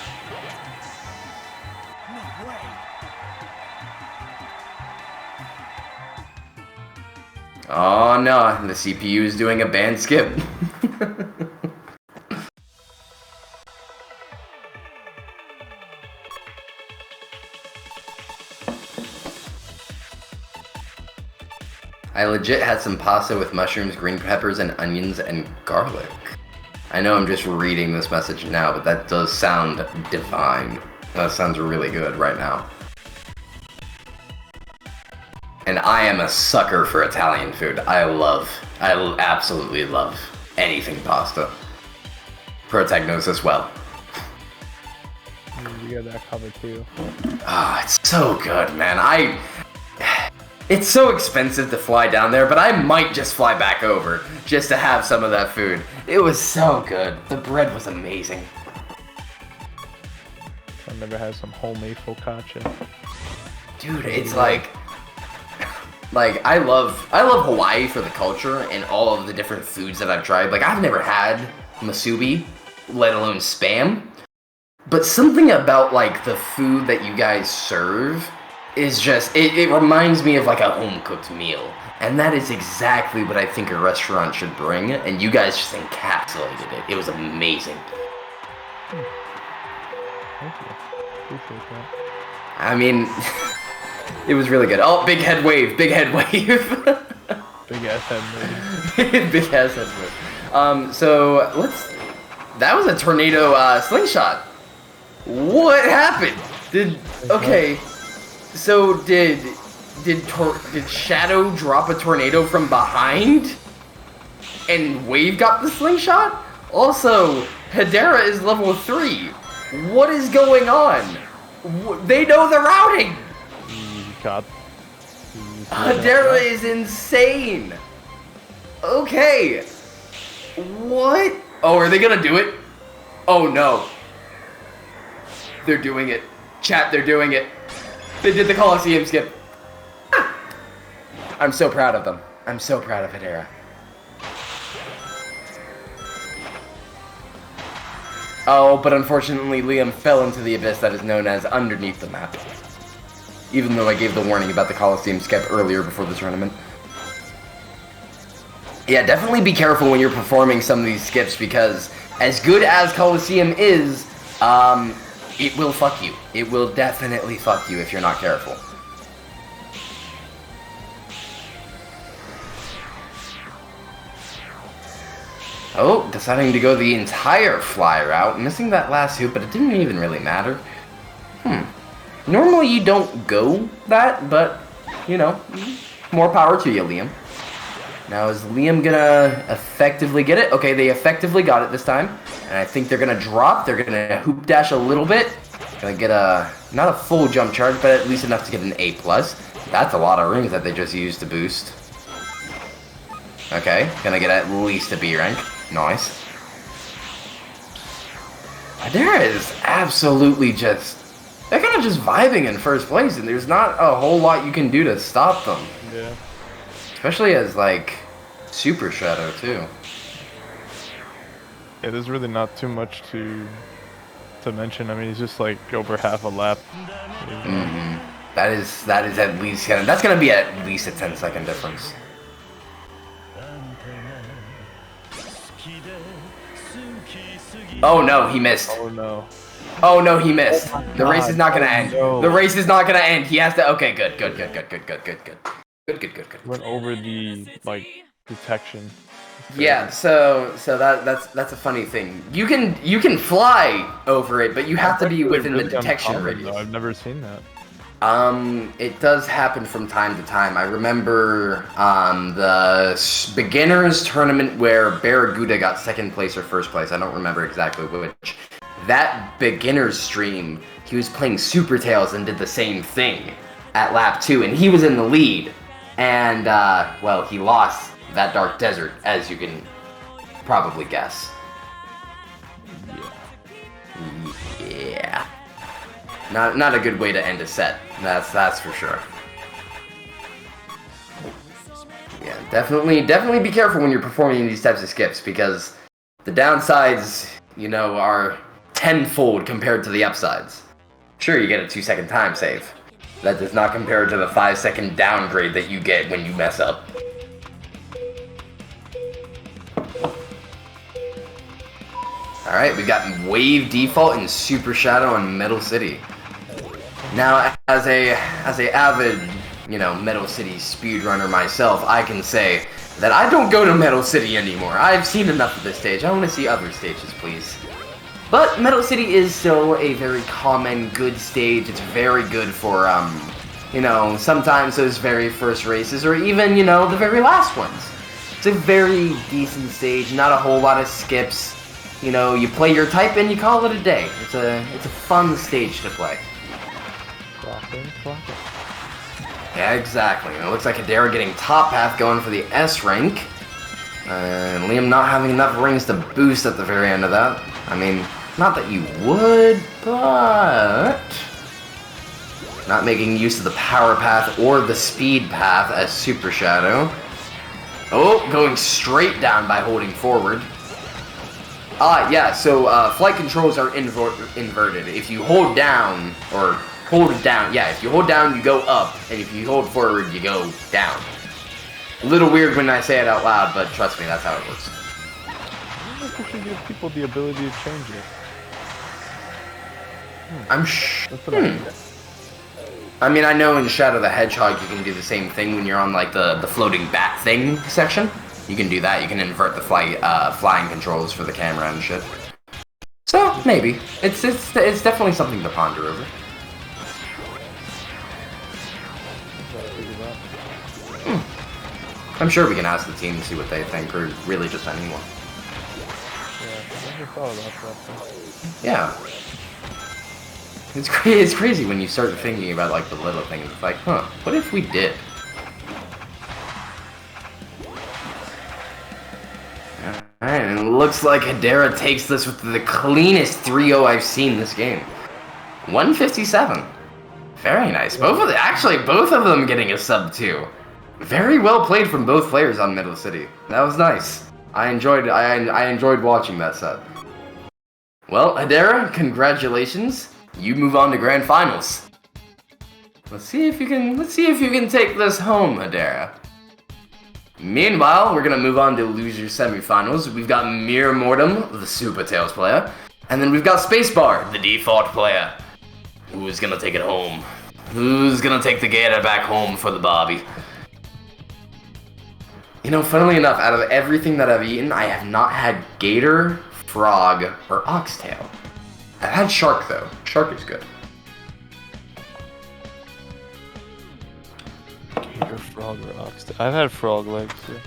Oh no, the CPU is doing a band skip. I legit had some pasta with mushrooms, green peppers, and onions and garlic. I know I'm just reading this message now, but that does sound divine. That sounds really good right now. And I am a sucker for Italian food. I absolutely love anything pasta. Protag knows as well. You got that covered too. Ah, it's so good, man. It's so expensive to fly down there, but I might just fly back over just to have some of that food. It was so good. The bread was amazing. I've never had some homemade focaccia. Dude, it's like I love Hawaii for the culture and all of the different foods that I've tried. Like I've never had musubi, let alone Spam. But something about like the food that you guys serve is just, it reminds me of like a home-cooked meal. And that is exactly what I think a restaurant should bring, and you guys just encapsulated it. It was amazing. Thank you. Appreciate that. I mean, it was really good. Oh, big head wave, big head wave. Big ass head wave. Big ass head wave. So, that was a tornado slingshot. What happened? Okay. So did Shadow drop a tornado from behind? And Wave got the slingshot? Also, Hedera is level 3. What is going on? They know the routing! Hedera is insane! Okay. What? Oh, are they gonna do it? Oh no. They're doing it. Chat, they're doing it. They did the Coliseum skip. I'm so proud of them. I'm so proud of Hedera. Oh, but unfortunately Liam fell into the abyss that is known as underneath the map. Even though I gave the warning about the Coliseum skip earlier before the tournament. Yeah, definitely be careful when you're performing some of these skips because as good as Coliseum is, it will fuck you. It will definitely fuck you if you're not careful. Oh, deciding to go the entire fly route. Missing that last hoop, but it didn't even really matter. Normally you don't go that, but, you know, more power to you, Liam. Now, is Liam gonna effectively get it? Okay, they effectively got it this time. And I think they're gonna drop. They're gonna hoop dash a little bit. Gonna get not a full jump charge, but at least enough to get an A+. That's a lot of rings that they just used to boost. Okay, gonna get at least a B rank. Nice. Hedera is absolutely just... They're kind of just vibing in first place, and there's not a whole lot you can do to stop them. Yeah. Especially as, like, Super Shadow, too. Yeah, there's really not too much to mention. I mean, he's just, like, over half a lap. Mm-hmm. That is at least... That's going to be at least a 10-second difference. Oh no, he missed. Oh no. Oh no, he missed. The race is God, not gonna end. no. The race is not gonna end. He has to. Okay, good. Went over the detection. Yeah, so that's a funny thing. You can fly over it, but you have to be within the detection radius. I've never seen that. It does happen from time to time. I remember the beginners tournament where Barraguda got second place or first place. I don't remember exactly which. That beginner's stream, he was playing Super Tails and did the same thing at lap 2, and he was in the lead. And well, he lost that Dark Desert, as you can probably guess. Yeah. Not a good way to end a set. That's for sure. Yeah, definitely be careful when you're performing these types of skips, because the downsides, are tenfold compared to the upsides. Sure, you get a 2-second time save. That does not compare to the 5-second downgrade that you get when you mess up. Alright, we got Wave Default and Super Shadow on Metal City. Now, as a avid, Metal City speedrunner myself, I can say that I don't go to Metal City anymore. I've seen enough of this stage. I want to see other stages, please. But Metal City is still a very common, good stage. It's very good for, sometimes those very first races, or even, the very last ones. It's a very decent stage, not a whole lot of skips. You play your type and you call it a day. It's a fun stage to play. Yeah, exactly. And it looks like Hedera getting top path, going for the S rank. And Liam not having enough rings to boost at the very end of that. I mean, not that you would, but not making use of the power path or the speed path as Super Shadow. Oh, going straight down by holding forward. Yeah, so flight controls are inverted. If you hold down, if you hold down, you go up, and if you hold forward, you go down. A little weird when I say it out loud, but trust me, that's how it works. I think we should give people the ability to change it. I mean, I know in Shadow the Hedgehog you can do the same thing when you're on the floating bat thing section. You can do that. You can invert the flying controls for the camera and shit. So maybe it's definitely something to ponder over. I'm sure we can ask the team and see what they think, or really just anyone. Yeah, I never thought about that. Yeah. It's crazy when you start thinking about the little things. It's like, what if we did? Alright, and it looks like Hedera takes this with the cleanest 3-0 I've seen this game. 157. Very nice. Both of them getting a sub 2. Very well played from both players on Middle City. That was nice. I enjoyed watching that set. Well, Hedera, congratulations. You move on to Grand Finals. Let's see if you can take this home, Hedera. Meanwhile, we're gonna move on to loser semifinals. We've got Mere Mortem, the Super Tails player, and then we've got Spacebar, the default player. Who's gonna take it home? Who's gonna take the gator back home for the Bobby? Funnily enough, out of everything that I've eaten, I have not had gator, frog, or oxtail. I've had shark though. Shark is good. Gator, frog, or oxtail. I've had frog legs too.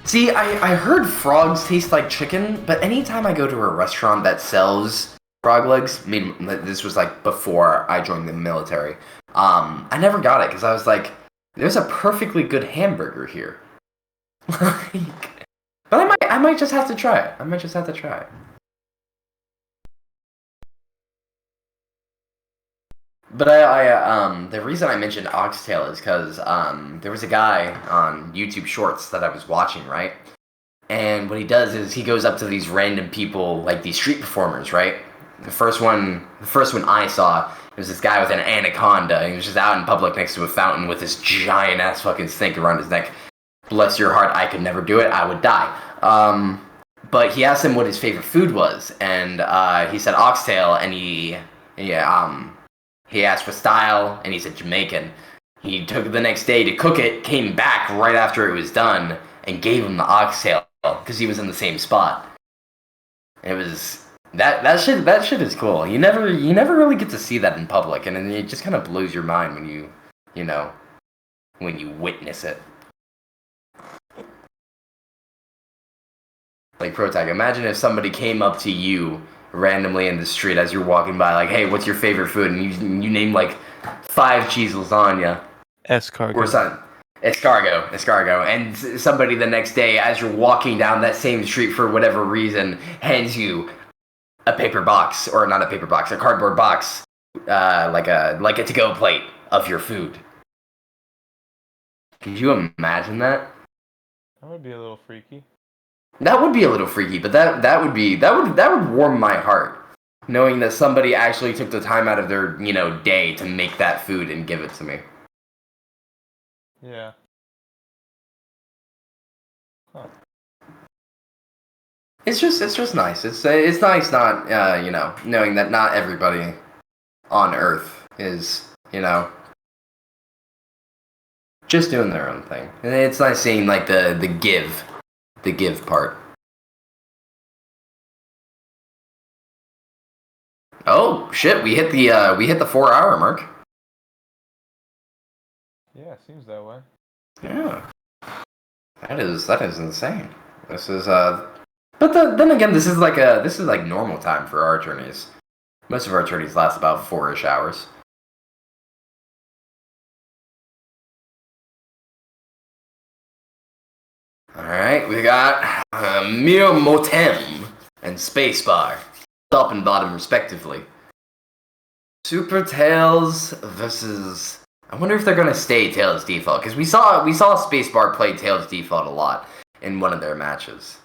See, I heard frogs taste like chicken, but anytime I go to a restaurant that sells frog legs, I mean, this was before I joined the military, I never got it because I was like, there's a perfectly good hamburger here. But I might just have to try it. But the reason I mentioned oxtail is because there was a guy on YouTube Shorts that I was watching, right? And what he does is he goes up to these random people, these street performers, right? The first one I saw, it was this guy with an anaconda. He was just out in public next to a fountain with this giant ass fucking snake around his neck. Bless your heart, I could never do it. I would die. But he asked him what his favorite food was, and he said oxtail, and he asked for style, and he said Jamaican. He took the next day to cook it, came back right after it was done, and gave him the oxtail because he was in the same spot. It was that shit is cool. You never really get to see that in public, and it just kind of blows your mind when you witness it. Like Protag, imagine if somebody came up to you randomly in the street as you're walking by, like, "Hey, what's your favorite food?" And you name like 5 cheese lasagna. Escargot. Or something. Escargot. And somebody the next day, as you're walking down that same street for whatever reason, hands you a paper box, or not a paper box, a cardboard box, like a to-go plate of your food. Could you imagine that? That would be a little freaky. That would be a little freaky, but that would warm my heart, knowing that somebody actually took the time out of their day to make that food and give it to me. Yeah. Huh. It's just nice. It's nice not knowing that not everybody on Earth is just doing their own thing. And it's nice seeing like the give part. Oh shit! We hit the 4-hour mark. Yeah, it seems that way. Yeah, that is insane. This is but then again, this is like normal time for our journeys. Most of our journeys last about 4-ish hours. Alright, we got Mir Motem and Spacebar, top and bottom respectively. Super Tails versus... I wonder if they're gonna stay Tails default, because we saw Spacebar play Tails default a lot in one of their matches.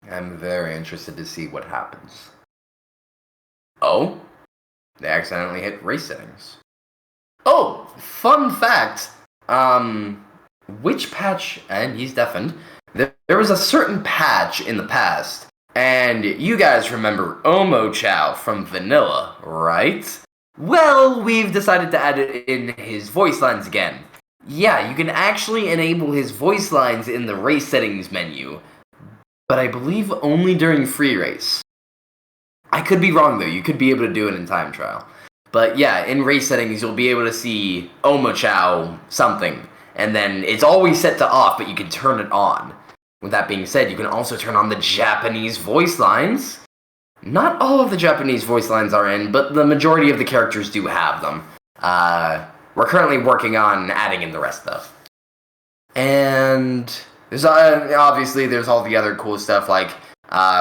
I'm very interested to see what happens. Oh, they accidentally hit race settings. Oh, fun fact. Which patch? And he's deafened. There was a certain patch in the past, and you guys remember Omo Chow from Vanilla, right? Well, we've decided to add it in his voice lines again. Yeah, you can actually enable his voice lines in the race settings menu, but I believe only during free race. I could be wrong though, you could be able to do it in time trial. But yeah, in race settings you'll be able to see Omo Chow something, and then it's always set to off, but you can turn it on. With that being said, you can also turn on the Japanese voice lines. Not all of the Japanese voice lines are in, but the majority of the characters do have them. We're currently working on adding in the rest though. And there's obviously there's all the other cool stuff like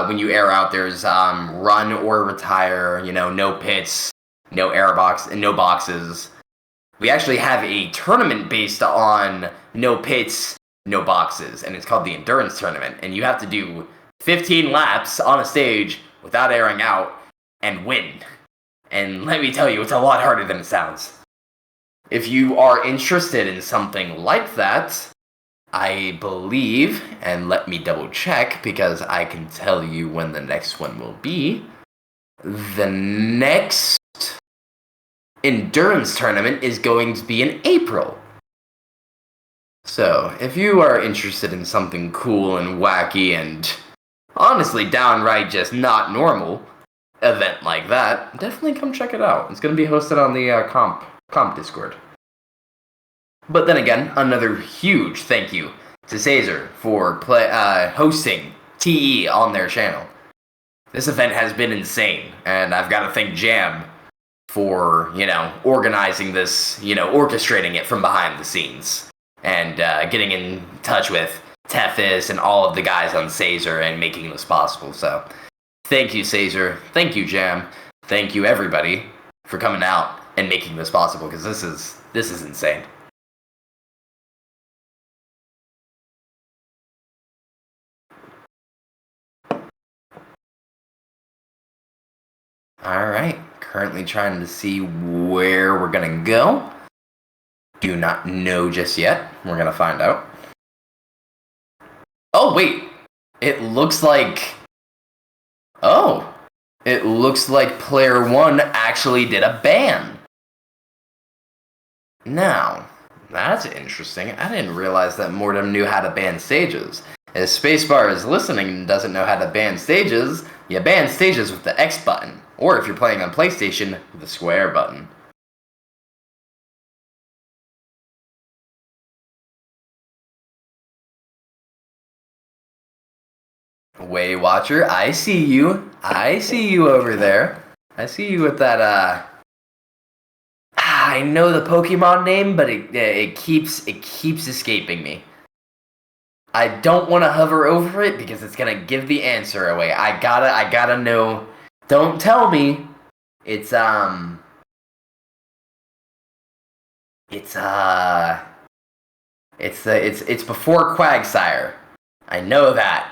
when you air out, there's run or retire, no pits, no air box, and no boxes. We actually have a tournament based on no pits, no boxes, and it's called the Endurance Tournament, and you have to do 15 laps on a stage without airing out and win. And let me tell you, it's a lot harder than it sounds. If you are interested in something like that, I believe, and let me double check because I can tell you when the next one will be. The next Endurance Tournament is going to be in April. So, if you are interested in something cool and wacky and honestly downright just not normal event like that, definitely come check it out. It's going to be hosted on the comp Discord. But then again, another huge thank you to SAESR for hosting TE on their channel. This event has been insane, and I've got to thank Jam for, organizing this, orchestrating it from behind the scenes, and getting in touch with Tethys and all of the guys on SAESR and making this possible. So, thank you, SAESR. Thank you, Jam. Thank you, everybody, for coming out and making this possible, because this is insane. Alright, currently trying to see where we're gonna go. Do not know just yet. We're gonna find out. Oh, wait! It looks like... Oh! It looks like player 1 actually did a ban. Now, that's interesting. I didn't realize that Mortem knew how to ban stages. If Spacebar is listening and doesn't know how to ban stages, you ban stages with the X button. Or if you're playing on PlayStation, the square button. Way Watcher, I see you. I see you over there. I see you with that, I know the Pokemon name, but it keeps escaping me. I don't want to hover over it because it's gonna give the answer away. I gotta know. Don't tell me. It's before Quagsire. I know that.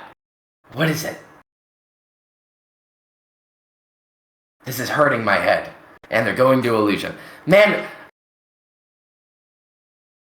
What is it? This is hurting my head. And they're going to Illusion. Man,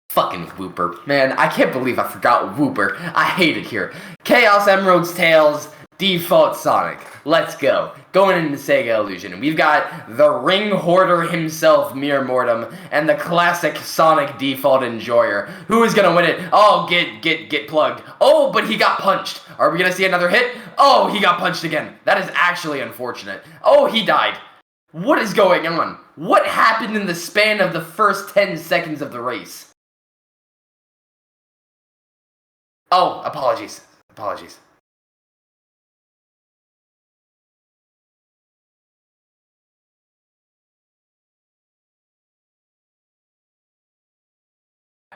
fucking Whooper. Man, I can't believe I forgot Whooper. I hate it here. Chaos Emerald's Tails, default Sonic. Let's go. Going into Sega Illusion. We've got the ring hoarder himself, Mere Mortem, and the classic Sonic default enjoyer. Who is gonna win it? Oh, get plugged. Oh, but he got punched. Are we gonna see another hit? Oh, he got punched again. That is actually unfortunate. Oh, he died. What is going on? What happened in the span of the first 10 seconds of the race? Oh, apologies. Apologies.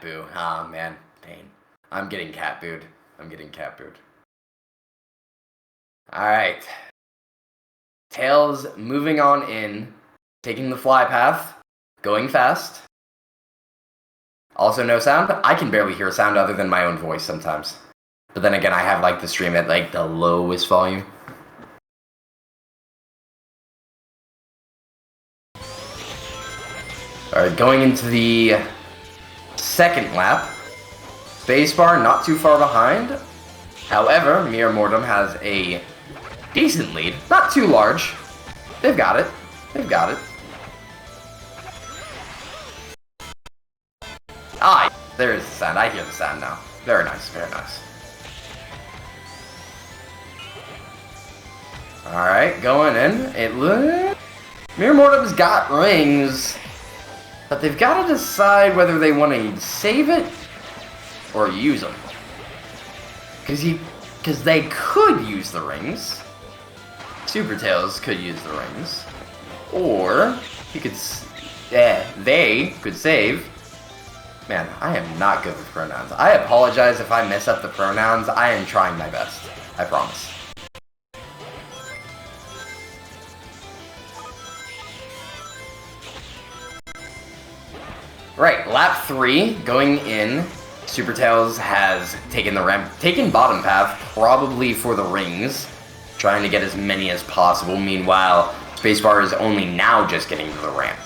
Boo. Ah, man. Pain. I'm getting cat booed. Alright. Tails moving on in, taking the fly path, going fast. Also no sound. I can barely hear sound other than my own voice sometimes. But then again, I have like the stream at like the lowest volume. Alright, going into the second lap. Spacebar not too far behind. However, Mere Mortem has a decent lead. Not too large. They've got it. Ah, there's the sound. I hear the sound now. Very nice. Alright, going in. Mere Mortem's got rings, but they've got to decide whether they want to save it or use them. Because they could use the rings. Super Tails could use the rings. Or they could save. Man, I am not good with pronouns. I apologize if I mess up the pronouns. I am trying my best. I promise. Right, lap 3, going in. Super Tails has taken the ramp, taken bottom path, probably for the rings, trying to get as many as possible. Meanwhile, Spacebar is only now just getting to the ramp.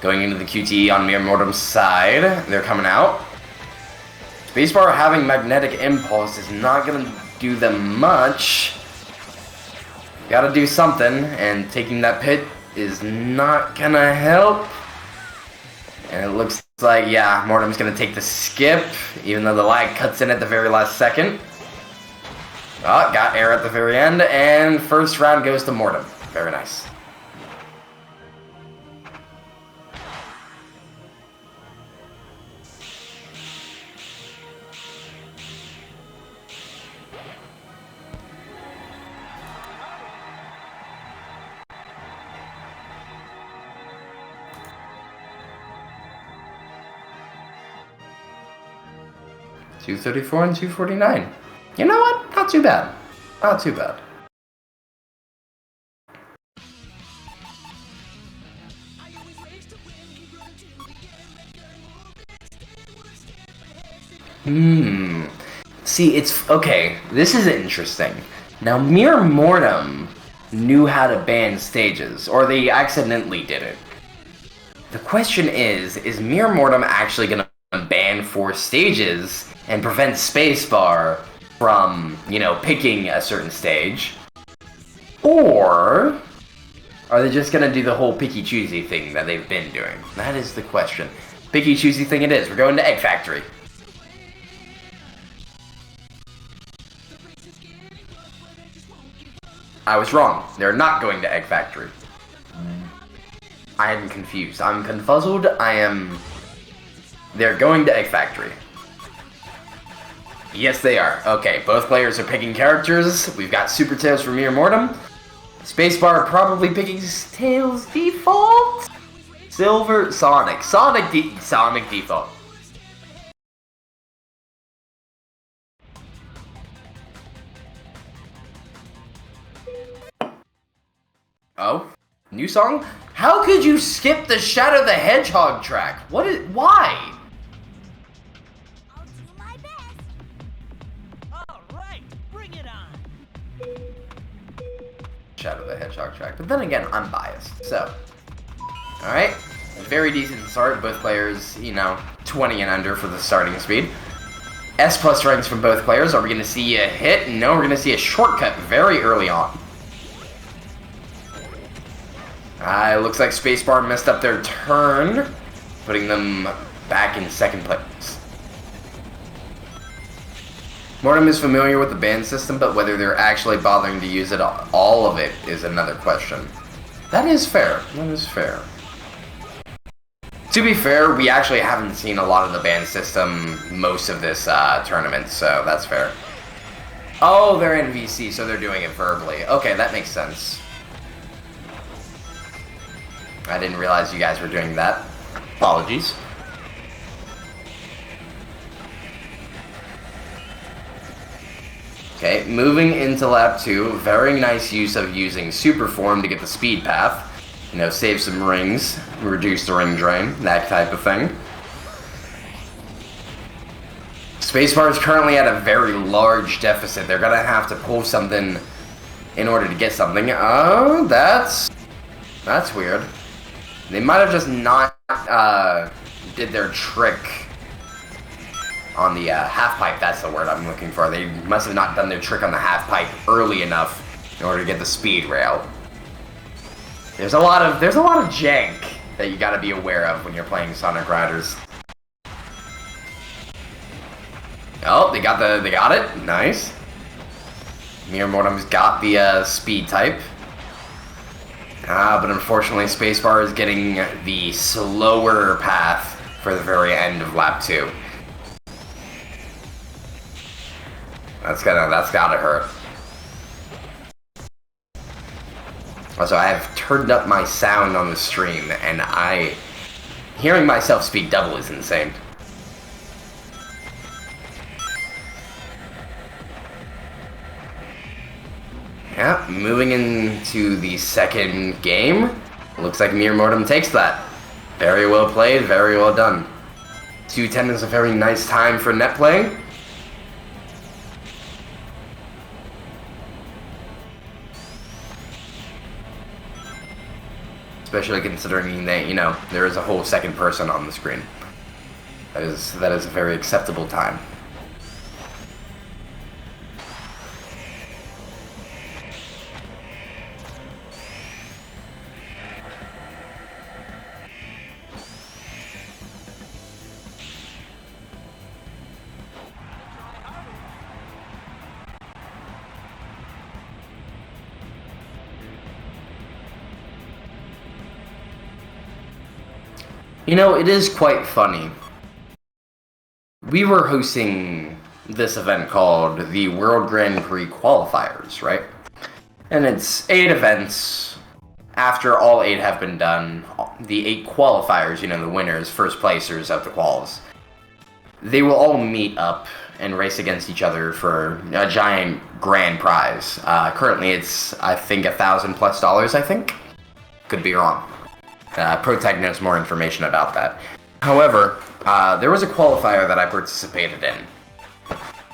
Going into the QTE on Mere Mortem's side, they're coming out. Spacebar having Magnetic Impulse is not going to do them much. Gotta do something, and taking that pit is not gonna help. And it looks like, yeah, Mortem's gonna take the skip, even though the lag cuts in at the very last second. Oh, got air at the very end, and first round goes to Mortem. Very nice. $234 and $249. You know what? Not too bad. Not too bad. See, it's okay. This is interesting. Now, Mere Mortem knew how to ban stages, or they accidentally did it. The question is Mir Mortem actually going to ban 4 stages and prevent Spacebar from, picking a certain stage? Or are they just going to do the whole picky-choosy thing that they've been doing? That is the question. Picky-choosy thing it is. We're going to Egg Factory. I was wrong. They're not going to Egg Factory. I am confused. I'm confuzzled. They're going to Egg Factory. Yes, they are. Okay, both players are picking characters. We've got Super Tails for Mir Mortem. Spacebar probably picking Tails default. Silver Sonic. Sonic default. Oh, new song? How could you skip the Shadow the Hedgehog track? Why? I'll do my best. All right, bring it on. Shadow the Hedgehog track, but then again, I'm biased, so. Alright, a very decent start, both players, 20 and under for the starting speed. S+ ranks from both players. Are we going to see a hit? No, we're going to see a shortcut very early on. It looks like Spacebar messed up their turn, putting them back in second place. Mortem is familiar with the ban system, but whether they're actually bothering to use it, all of it, is another question. That is fair. That is fair. To be fair, we actually haven't seen a lot of the ban system most of this tournament, so that's fair. Oh, they're NVC, so they're doing it verbally. Okay, that makes sense. I didn't realize you guys were doing that. Apologies. Okay, moving into lap 2. Very nice use of using Super Form to get the speed path. Save some rings, reduce the ring drain, that type of thing. Spacebar is currently at a very large deficit. They're gonna have to pull something in order to get something. Oh, that's weird. They might have just not did their trick on the half pipe. That's the word I'm looking for. They must have not done their trick on the half pipe early enough in order to get the speed rail. There's a lot of jank that you got to be aware of when you're playing Sonic Riders. Oh, they got it. Nice. Mir Mortem's got the speed type. But unfortunately, Spacebar is getting the slower path for the very end of lap 2. That's gotta hurt. Also, I have turned up my sound on the stream, and hearing myself speak double is insane. Yeah, moving into the second game. Looks like Mir Mortem takes that. Very well played, very well done. 2:10 is a very nice time for net play. Especially considering that, there is a whole second person on the screen. That is a very acceptable time. It is quite funny. We were hosting this event called the World Grand Prix Qualifiers, right? And it's 8 events. After all 8 have been done, the 8 qualifiers, the winners, first placers of the quals, they will all meet up and race against each other for a giant grand prize. Currently it's, I think, $1,000+ I think? Could be wrong. ProTech knows more information about that. However, there was a qualifier that I participated in.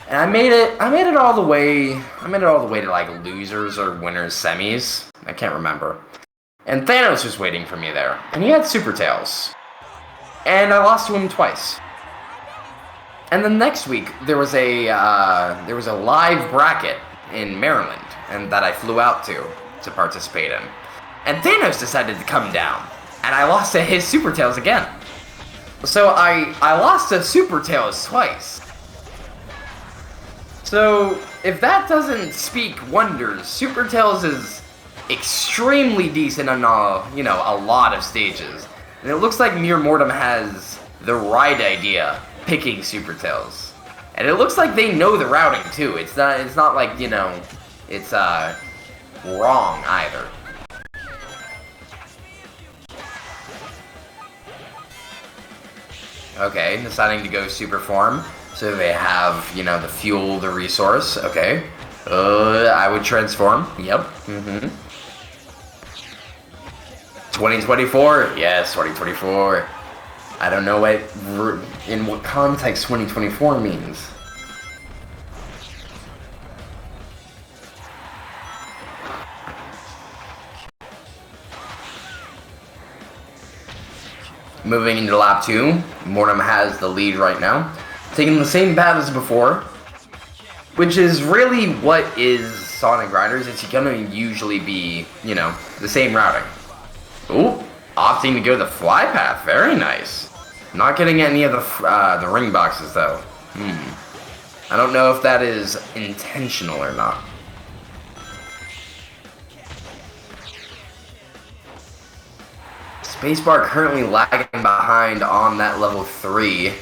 And I made it all the way to like losers or winners semis. I can't remember. And Thanos was waiting for me there, and he had Super Tails. And I lost to him twice. And then next week there was a live bracket in Maryland, and that I flew out to participate in. And Thanos decided to come down, and I lost to his Super Tails again. So I lost to Super Tails twice. So if that doesn't speak wonders, Super Tails is extremely decent on a lot of stages. And it looks like Mere Mortem has the right idea picking Super Tails. And it looks like they know the routing too. It's not like, it's wrong either. Okay, deciding to go super farm. So they have, the fuel, the resource. Okay. I would transform. Yep. 2024? Yes, 2024. I don't know in what context 2024 means. Moving into lap 2, Mortem has the lead right now. Taking the same path as before, which is really what is Sonic Riders. It's gonna usually be, the same routing. Ooh, opting to go the fly path. Very nice. Not getting any of the ring boxes though. I don't know if that is intentional or not. Spacebar currently lagging behind on that level 3.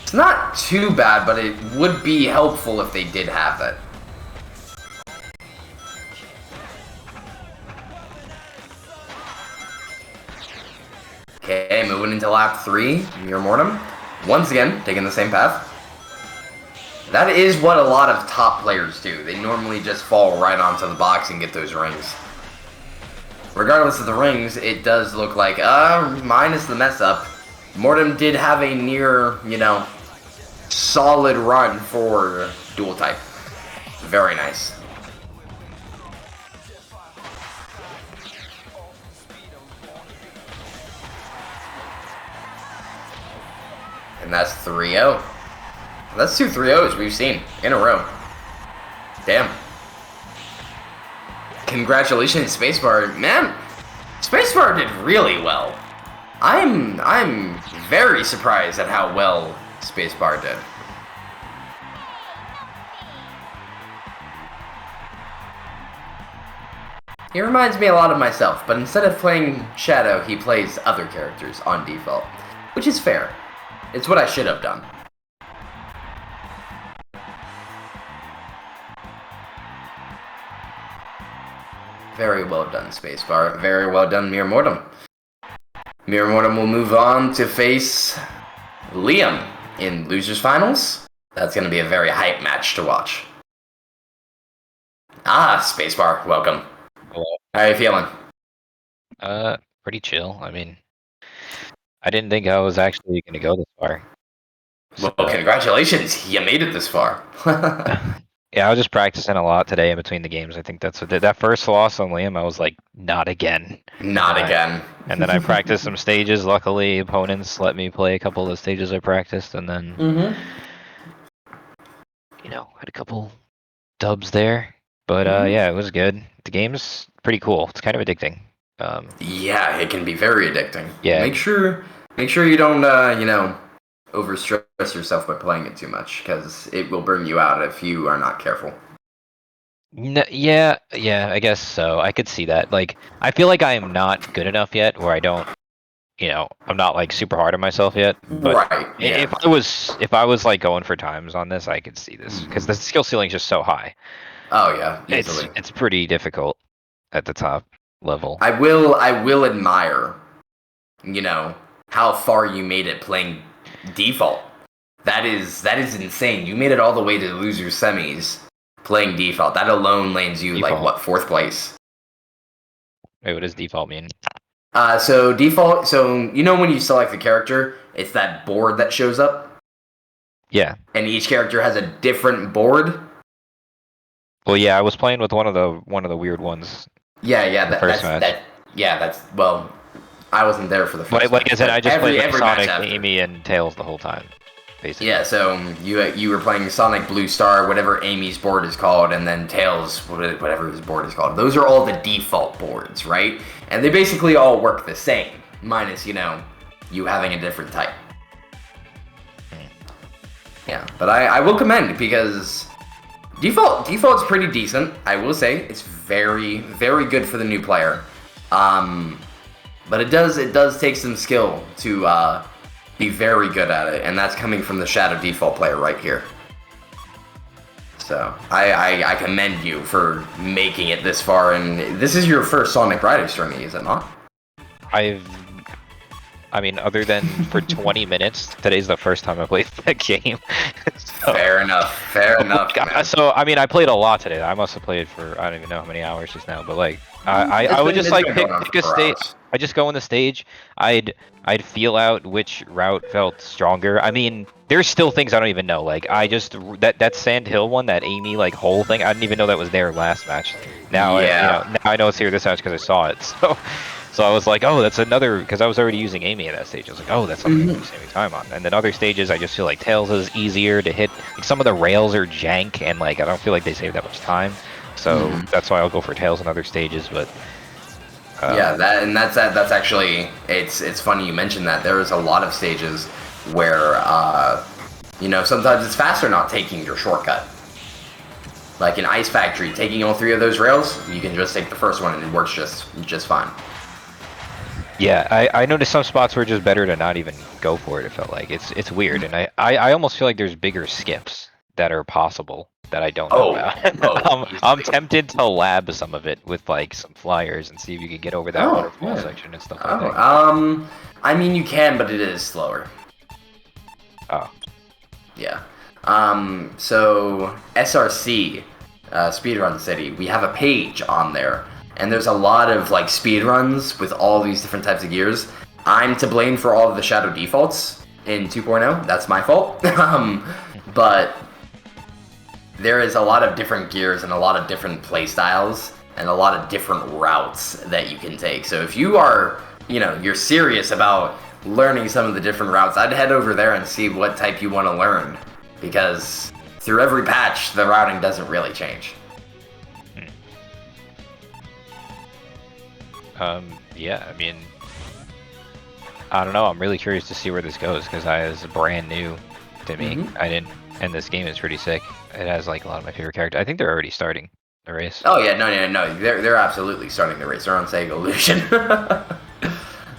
It's not too bad, but it would be helpful if they did have it. Okay, moving into lap 3, Mere Mortem. Once again, taking the same path. That is what a lot of top players do. They normally just fall right onto the box and get those rings. Regardless of the rings, it does look like, minus the mess up, Mortem did have a near, solid run for dual type. Very nice. And that's 3-0. That's 2 3-0s we've seen in a row. Damn. Congratulations, Spacebar. Man, Spacebar did really well. I'm very surprised at how well Spacebar did. He reminds me a lot of myself, but instead of playing Shadow, he plays other characters on default, which is fair. It's what I should have done. Very well done, Spacebar. Very well done, Mere Mortem. Mere Mortem will move on to face Liam in Losers Finals. That's going to be a very hype match to watch. Ah, Spacebar, welcome. Hello. How are you feeling? Pretty chill. I mean, I didn't think I was actually going to go this far. Well, congratulations. You made it this far. Yeah, I was just practicing a lot today in between the games. I think that's what did. That first loss on Liam, I was like, not again. Not again. And then I practiced some stages. Luckily, opponents let me play a couple of the stages I practiced, and then, had a couple dubs there. But yeah, it was good. The game's pretty cool. It's kind of addicting. Yeah, it can be very addicting. Yeah. Make sure you don't, overstress yourself by playing it too much, because it will burn you out if you are not careful. Yeah, I guess so. I could see that. Like, I feel like I am not good enough yet, where I don't, I'm not like super hard on myself yet. But right. Yeah. If I was like going for times on this, I could see this because the skill ceiling is just so high. Oh yeah, easily. It's pretty difficult at the top level. I will admire, how far you made it playing default. That is insane. You made it all the way to loser semis playing default. That alone lands you Default. like what, 4th place? Wait, what does default mean? So default. So when you select the character, it's that board that shows up. Yeah. And each character has a different board. Well, yeah, I was playing with one of the weird ones. Yeah, that's well, I wasn't there for the first. Like I said, I just played every Sonic, match after. Amy, and Tails the whole time, basically. Yeah, so you were playing Sonic, Blue Star, whatever Amy's board is called, and then Tails, whatever his board is called. Those are all the default boards, right? And they basically all work the same, minus you having a different type. Yeah, but I will commend because default's pretty decent. I will say it's very, very good for the new player. But it does take some skill to be very good at it, and that's coming from the Shadow default player right here. So I commend you for making it this far, and this is your first Sonic Riders tourney, is it not? I mean, other than for 20 minutes, today's the first time I played that game. So, fair enough. Man. So, I mean, I played a lot today. I must have played for, I don't even know how many hours just now, but like, I would just like pick a stage. I just go on the stage. I'd feel out which route felt stronger. I mean, there's still things I don't even know. Like, that Sand Hill one, that Amy like hole thing, I didn't even know that was there last match. Now, now I know it's here this match because I saw it. So I was like, oh, that's another, because I was already using Amy at that stage. I was like, oh, that's something I'm saving time on. And then other stages, I just feel like Tails is easier to hit. Like, some of the rails are jank, and like I don't feel like they save that much time. So that's why I'll go for Tails in other stages. But that's actually it's funny you mentioned that. There is a lot of stages where sometimes it's faster not taking your shortcut. Like in Ice Factory, taking all 3 of those rails, you can just take the first one and it works just fine. Yeah, I noticed some spots were just better to not even go for it. It felt like it's weird, and I almost feel like there's bigger skips that are possible that I don't know about. I'm tempted to lab some of it with like some flyers and see if you can get over that waterfall section and stuff like that. I mean you can, but it is slower. Oh. Yeah. So SRC, Speedrun City, we have a page on there, and there's a lot of like speedruns with all these different types of gears. I'm to blame for all of the Shadow defaults in 2.0. That's my fault. But there is a lot of different gears and a lot of different play styles and a lot of different routes that you can take. So if you are, you're serious about learning some of the different routes, I'd head over there and see what type you want to learn. Because through every patch, the routing doesn't really change. Yeah, I mean, I don't know. I'm really curious to see where this goes because it's brand new to me. And this game is pretty sick. It has like a lot of my favorite characters. I think they're already starting the race. Oh yeah, no. They're absolutely starting the race. They're on Sega Illusion.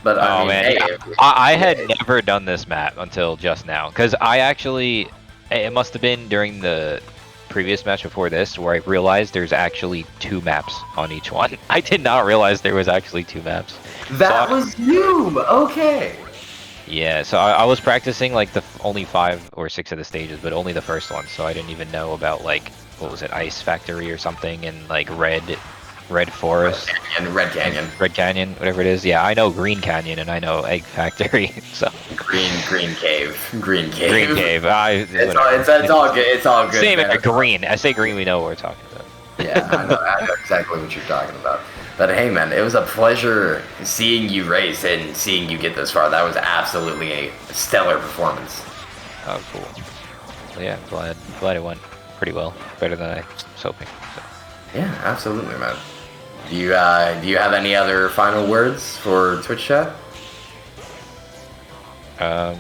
But I had never done this map until just now because it must have been during the previous match before this where I realized there's actually 2 maps on each one. I did not realize there was actually 2 maps. That was you! Okay! Yeah, so I was practicing like only 5 or 6 of the stages, but only the first one, so I didn't even know about like, what was it, Ice Factory or something, and like Red Forest. Red Canyon. Red Canyon, whatever it is. Yeah, I know Green Canyon and I know Egg Factory. So Green Cave. Green Cave. It's all good. It's all good. Same as green. I say green, we know what we're talking about. Yeah, I know exactly what you're talking about. But hey, man, it was a pleasure seeing you race and seeing you get this far. That was absolutely a stellar performance. Oh, cool. Well, yeah, glad it went pretty well. Better than I was hoping. So. Yeah, absolutely, man. Do you have any other final words for Twitch chat? I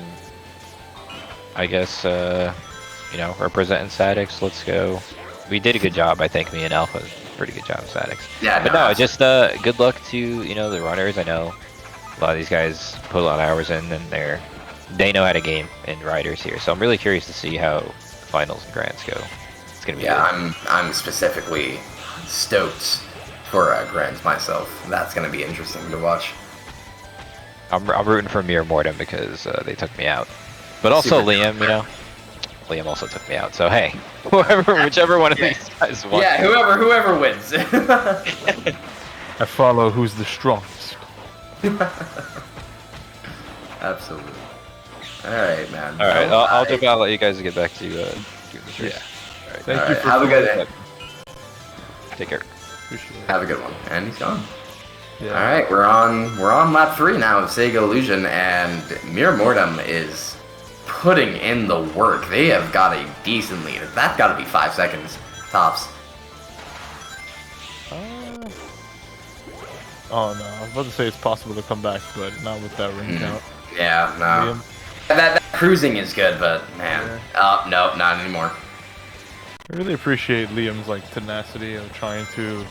guess representing Statics. Let's go. We did a good job, I think. Me and Alpha did a pretty good job of Statics. Yeah, but no, just good luck to the runners. I know a lot of these guys put a lot of hours in, and they know how to game in riders here. So I'm really curious to see how finals and grands go. It's gonna be good. I'm specifically stoked for grands myself. That's gonna be interesting to watch. I'm rooting for Mir Mortem because they took me out, but also Liam. Liam also took me out. So hey, whichever one of these guys won. Yeah, whoever wins. I follow who's the strongest. Absolutely. Alright, man. All right, I'll jump out. Let you guys get back to doing this race. Yeah. All right. Thank you for have a good Take care. Appreciate it. Have a good one. And he's gone. Yeah. All right, we're on lap 3 now of Sega Illusion, and Mir Mortem is putting in the work. They have got a decent lead. That's got to be 5 seconds tops. Oh no, I was about to say it's possible to come back, but not with that ring count. Yeah, no. That cruising is good, but man, no, not anymore. I really appreciate Liam's like tenacity of trying to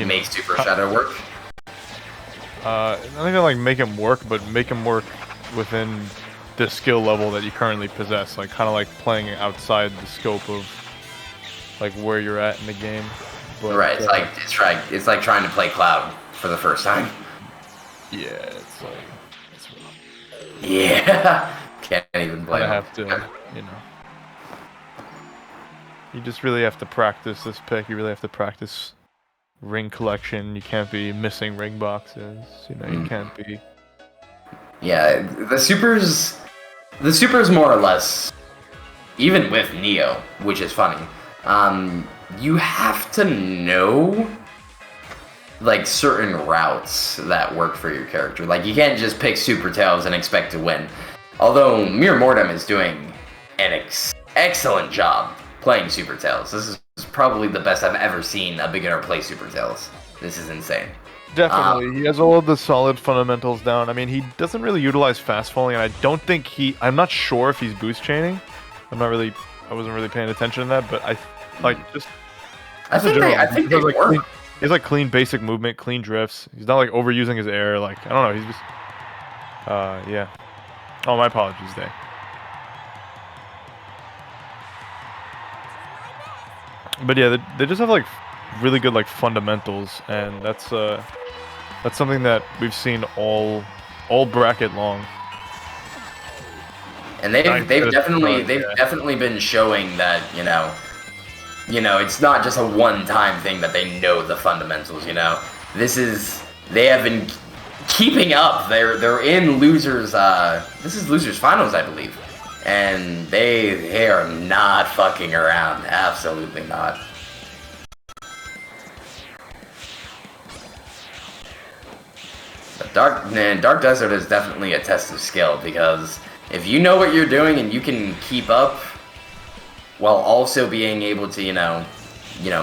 make Super Shadow work. Not even like make him work, but make him work within the skill level that you currently possess. Like kind of like playing outside the scope of like where you're at in the game. But, right, it's like trying to play Cloud for the first time. Yeah, it's like yeah, can't even play. I have to, you know. You just really have to practice this pick. You really have to practice ring collection. You can't be missing ring boxes. You know, you can't be. Yeah, the supers more or less, even with Neo, which is funny. You have to know like certain routes that work for your character. Like you can't just pick Super Tails and expect to win. Although Mir Mortem is doing an excellent job playing Super Tails. This is probably the best I've ever seen a beginner play Super Tails. This is insane. Definitely, he has all of the solid fundamentals down. I mean, he doesn't really utilize fast falling, and I don't think I'm not sure if he's boost chaining. I wasn't really paying attention to that, but I think they work. He's like clean basic movement, clean drifts. He's not like overusing his air. Like I don't know. He's just yeah. Oh, my apologies, Day. But yeah, they just have like really good like fundamentals, and that's something that we've seen all bracket long. And they've definitely been showing that you know it's not just a one-time thing that they know the fundamentals. You know, they have been keeping up. They're in losers. This is losers finals, I believe. And they are not fucking around. Absolutely not. But Dark Desert is definitely a test of skill, because if you know what you're doing and you can keep up while also being able to, you know,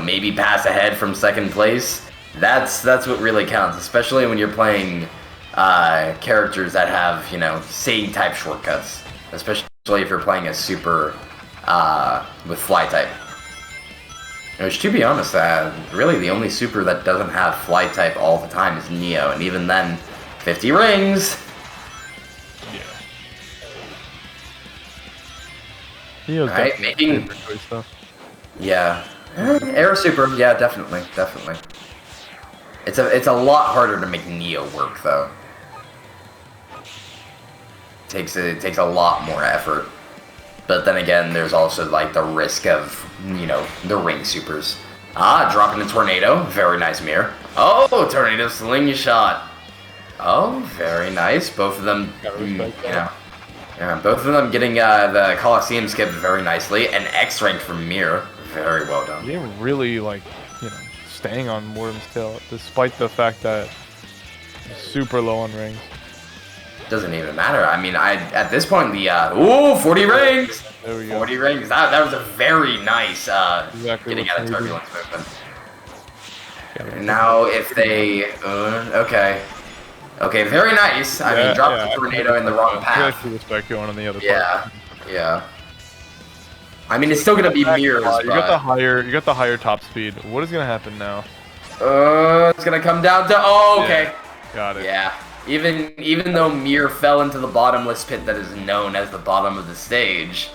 maybe pass ahead from second place, that's what really counts, especially when you're playing characters that have, you know, Sage type shortcuts, especially if you're playing a super with fly type. Which, to be honest, really the only super that doesn't have fly type all the time is Neo, and even then, 50 rings. Yeah. Neo's making stuff. Yeah, Air Super. Yeah, definitely. It's a lot harder to make Neo work though. It takes a lot more effort. But then again, there's also like the risk of, you know, the ring supers. Dropping a tornado. Very nice mirror. Oh, tornado slingshot. Oh, very nice. Both of them, both of them getting the Coliseum skipped very nicely. An X rank from Mir. Very well done. He didn't really like, staying on Mortem's tail, despite the fact that he's super low on rings. Doesn't even matter. I mean, at this point, 40 rings! There we go. 40 rings. That was a very nice getting out of turbulence movement. Now, if they... Okay, very nice. I mean, drop the tornado in the wrong path. I respect going on the other part. Yeah. I mean, it's still gonna be mirrors. You got the higher top speed. What is gonna happen now? It's gonna come down to... Oh, okay. Yeah, got it. Yeah. Even though Mir fell into the bottomless pit that is known as the bottom of the stage,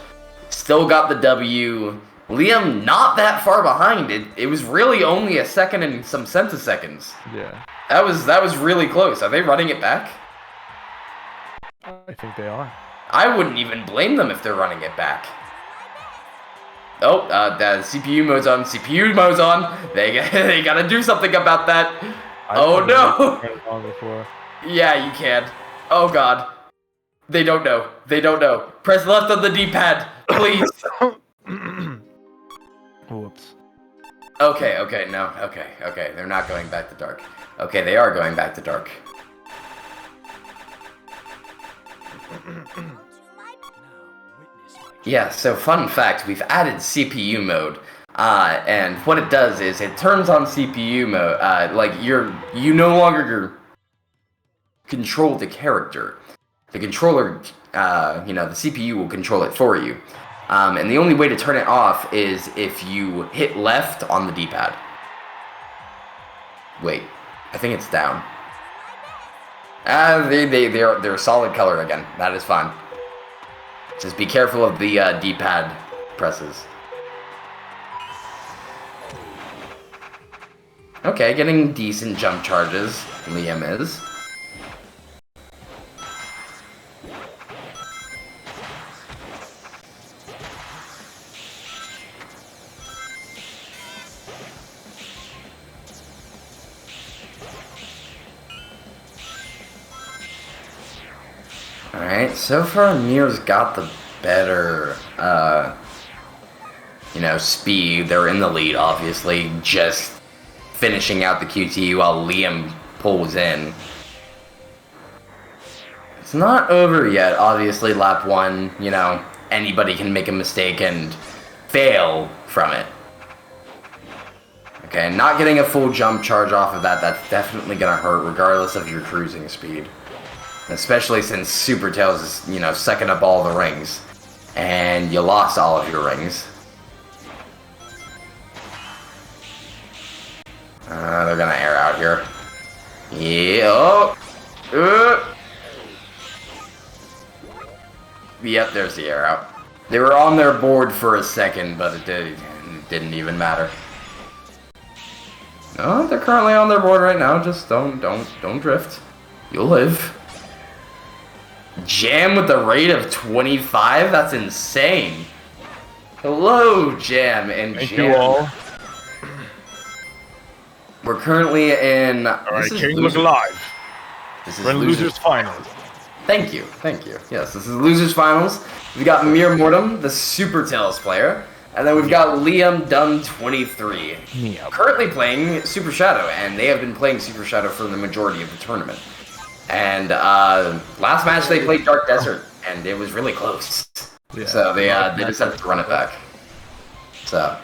still got the W. Liam not that far behind. It was really only a second and some centiseconds. Yeah. That was really close. Are they running it back? I think they are. I wouldn't even blame them if they're running it back. Oh, the CPU mode's on. CPU mode's on. They gotta do something about that. Oh no! Before. Yeah, you can. Oh god. They don't know. They don't know. Press left on the D-pad, please. Whoops. Okay, no, okay. They're not going back to dark. Okay, they are going back to dark. Yeah, so fun fact, we've added CPU mode. And what it does is it turns on CPU mode, like you no longer control the character. The controller, the CPU will control it for you. And the only way to turn it off is if you hit left on the D-pad. Wait, I think it's down. They're a solid color again. That is fine. Just be careful of the D-pad presses. Okay, getting decent jump charges. Liam is. Alright, so far Mir's got the better, speed. They're in the lead, obviously, just finishing out the QT while Liam pulls in. It's not over yet, obviously, lap 1, anybody can make a mistake and fail from it. Okay, not getting a full jump charge off of that's definitely gonna hurt regardless of your cruising speed. Especially since Super Tails is, sucking up all the rings. And you lost all of your rings. They're gonna air out here. Yeah. Yep, there's the air out. They were on their board for a second, but it didn't even matter. No, they're currently on their board right now. Just don't drift. You'll live. Jam with the rate of 25? That's insane. Hello, Jam and Thank Jam. you all. We're currently in... Alright, King, look alive. We're in Losers Finals. Thank you. Yes, this is Losers Finals. We've got Mir Mortem, the Super Tails player. And then we've got Liam Dunn 23. Yeah. Currently playing Super Shadow, and they have been playing Super Shadow for the majority of the tournament. And last match they played Dark Desert, and it was really close. Yeah. So they decided to run it back. So,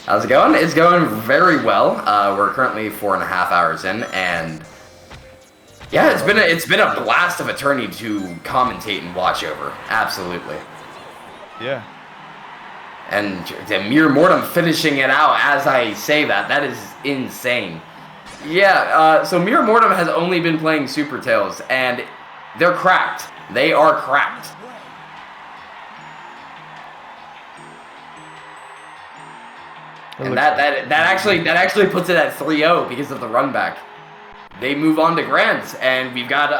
how's it going? It's going very well. We're currently 4.5 hours in, and yeah, it's been a blast of a tourney to commentate and watch over. Absolutely. Yeah. And Mir Mortem finishing it out as I say that is insane. Yeah, so Mir Mortem has only been playing Super Tails, and they're cracked. They are cracked. And that actually puts it at 3-0 because of the run back. They move on to Grands, and we've got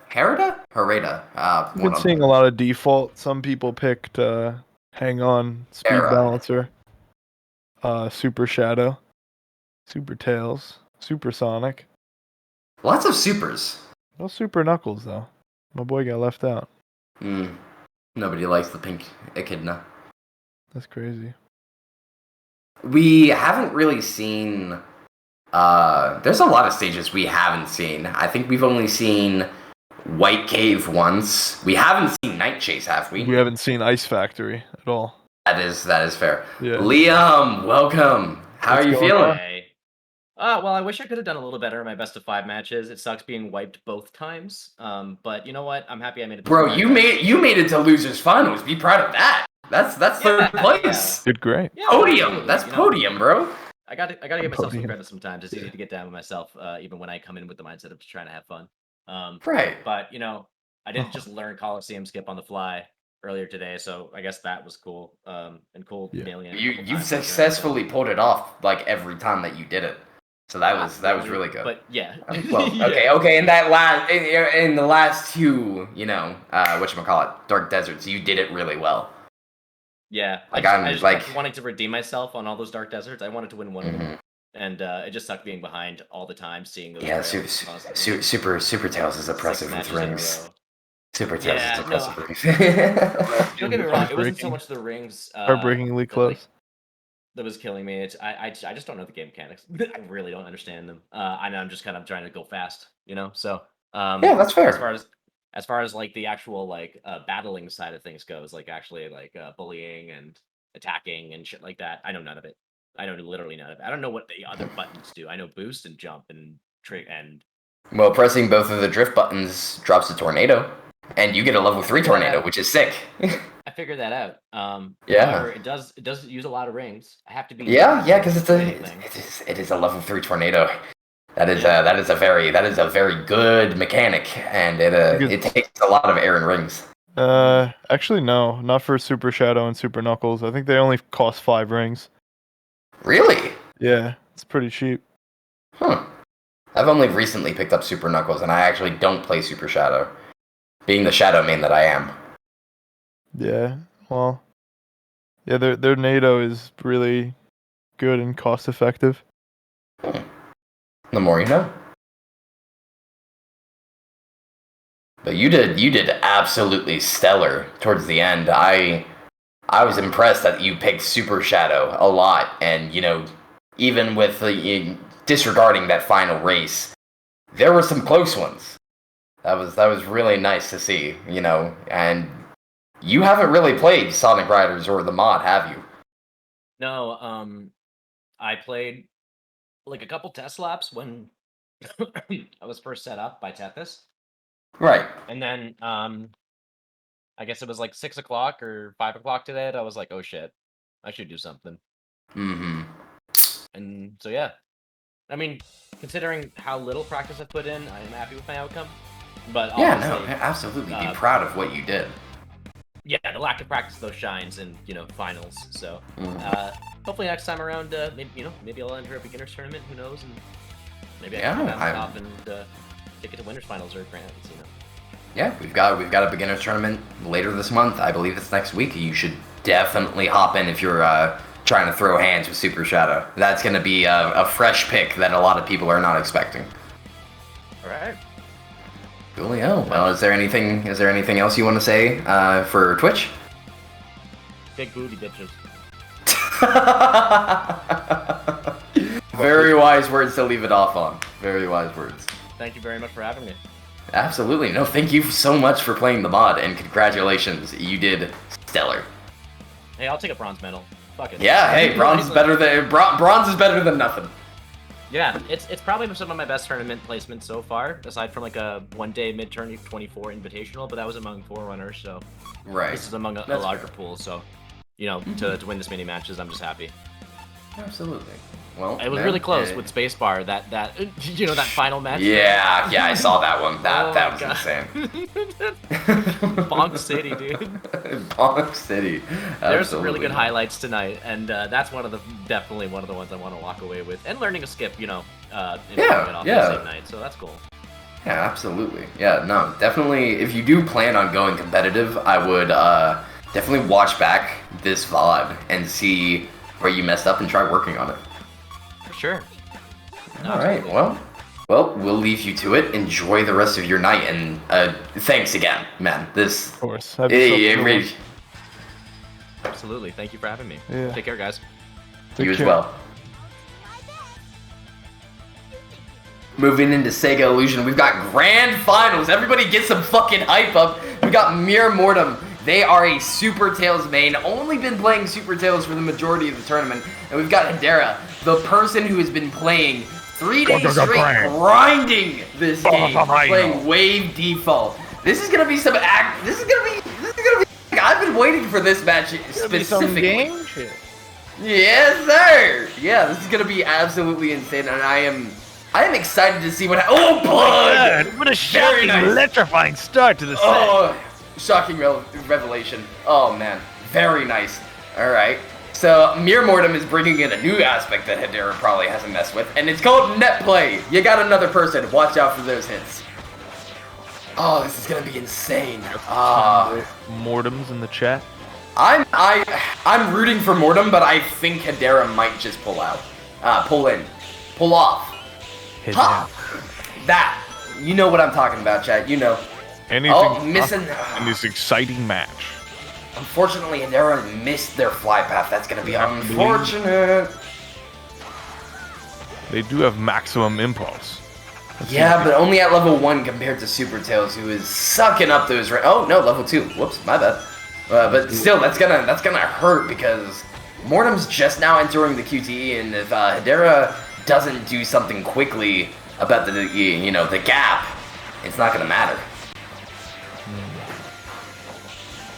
Hereda. I've been seeing a lot of default. Some people picked Hang On, Speed Balancer, Super Shadow, Super Tails, Super Sonic. Lots of supers. No Super Knuckles, though. My boy got left out. Nobody likes the pink echidna. That's crazy. We haven't really seen... there's a lot of stages we haven't seen. I think we've only seen White Cave once. We haven't seen Night Chase, have we? We haven't seen Ice Factory at all. That is fair. Yeah. Liam, welcome. How are you feeling? Hey. Well, I wish I could have done a little better in my best of 5 matches. It sucks being wiped both times. But you know what? I'm happy I made it. Bro, you made it to Losers Finals. Be proud of that. That's third place. Did great. Yeah, Podium. That's podium, bro. I gotta give myself some credit sometimes. It's easy to get down with myself, even when I come in with the mindset of just trying to have fun. Right. But I didn't just learn Coliseum skip on the fly earlier today, so I guess that was cool. And cool nailing it. You've successfully pulled it off like every time that you did it. So that was really good. But yeah. Well, okay. In the last two, whatchamacallit, Dark Deserts, you did it really well. Yeah. Like I just kept wanting to redeem myself on all those Dark Deserts. I wanted to win one of them. And it just sucked being behind all the time, seeing those. Yeah, Super Tails is oppressive with rings. Super Tails is impressive. Don't get me wrong. It wasn't so much the rings. Heartbreakingly close. That was killing me. I just don't know the game mechanics. I really don't understand them. I know I'm just kind of trying to go fast, So yeah, that's fair. As far as like the actual like battling side of things goes, like actually like bullying and attacking and shit like that, I know none of it. I know literally none of it. I don't know what the other buttons do. I know boost and jump and trick and. Well, pressing both of the drift buttons drops a tornado, and you get a level 3 tornado, which is sick. I figured that out. Yeah. However, it does use a lot of rings. I have to be. Yeah, because it is a level 3 tornado. That is a very good mechanic, and it takes a lot of air and rings. Actually no, not for Super Shadow and Super Knuckles. I think they only cost 5 rings. Really? Yeah, it's pretty cheap. Huh. I've only recently picked up Super Knuckles, and I actually don't play Super Shadow, being the Shadow main that I am. Yeah, well, yeah, their NATO is really good and cost effective. The more you know. But you did absolutely stellar towards the end. I was impressed that you picked Super Shadow a lot, and even with disregarding that final race, there were some close ones. That was really nice to see, and you haven't really played Sonic Riders or the mod, have you? No, I played like a couple test laps when I was first set up by Tethys. Right. And then I guess it was like 6 o'clock or 5 o'clock today, and I was like, oh shit, I should do something. Mm-hmm. And so yeah. I mean, considering how little practice I've put in, I am happy with my outcome. But absolutely be proud of what you did. Yeah, the lack of practice though shines in finals. So hopefully next time around, maybe I'll enter a beginners tournament. Who knows? And maybe I can come out top and take it to winners finals or grands. Yeah, we've got a beginners tournament later this month. I believe it's next week. You should definitely hop in if you're trying to throw hands with Super Shadow. That's going to be a fresh pick that a lot of people are not expecting. All right. Coolio. Well, is there anything else you want to say for Twitch? Big booty bitches. Very wise words to leave it off on. Very wise words. Thank you very much for having me. Absolutely. No, thank you so much for playing the mod, and congratulations. You did stellar. Hey, I'll take a bronze medal. Fuck it. Yeah, hey, bronze is better than nothing. Yeah, it's probably some of my best tournament placements so far, aside from like a one-day mid-tourney 24 invitational, but that was among 4 runners, so right. This is among a larger pool, so to win this many matches, I'm just happy. Absolutely. Well, it was really close with Spacebar. That final match. Yeah, I saw that one. That was insane. Bonk City, dude. Bonk City. There's some really good highlights tonight, and that's definitely one of the ones I want to walk away with. And learning to skip, the same night, so that's cool. Yeah, absolutely. Yeah, no, definitely. If you do plan on going competitive, I would definitely watch back this VOD and see where you messed up and try working on it. Sure. All right. Well, we'll leave you to it. Enjoy the rest of your night, and thanks again, man. Of course. Absolutely. Thank you for having me. Yeah. Take care, guys. You as well. Moving into Sega Illusion, we've got grand finals. Everybody get some fucking hype up. We got Mere Mortem. They are a Super Tails main, only been playing Super Tails for the majority of the tournament. And we've got Hedera, the person who has been playing 3 days straight, grinding this game, playing Wave Default. This is gonna be I've been waiting for this match specifically. Yes, sir. Yeah, this is gonna be absolutely insane, and I am excited to see what. Oh, blood! What a shocking, electrifying start to the set. Oh, shocking revelation. Oh man, very nice. All right. So Mere Mortem is bringing in a new aspect that Hedera probably hasn't messed with, and it's called net play. You got another person. Watch out for those hits. Oh, this is gonna be insane. Mortem's in the chat. I'm rooting for Mortem, but I think Hedera might just pull out, pull off. Ha! That. You know what I'm talking about, chat. You know. anything missing in this exciting match. Unfortunately, Hedera missed their fly path. That's going to be unfortunate. They do have maximum impulse. Yeah, but only at level 1 compared to Super Tails, who is sucking up those. Oh no, level 2. Whoops, my bad. But still, that's gonna hurt because Mortem's just now entering the QTE, and if Hedera doesn't do something quickly about the gap, it's not gonna matter.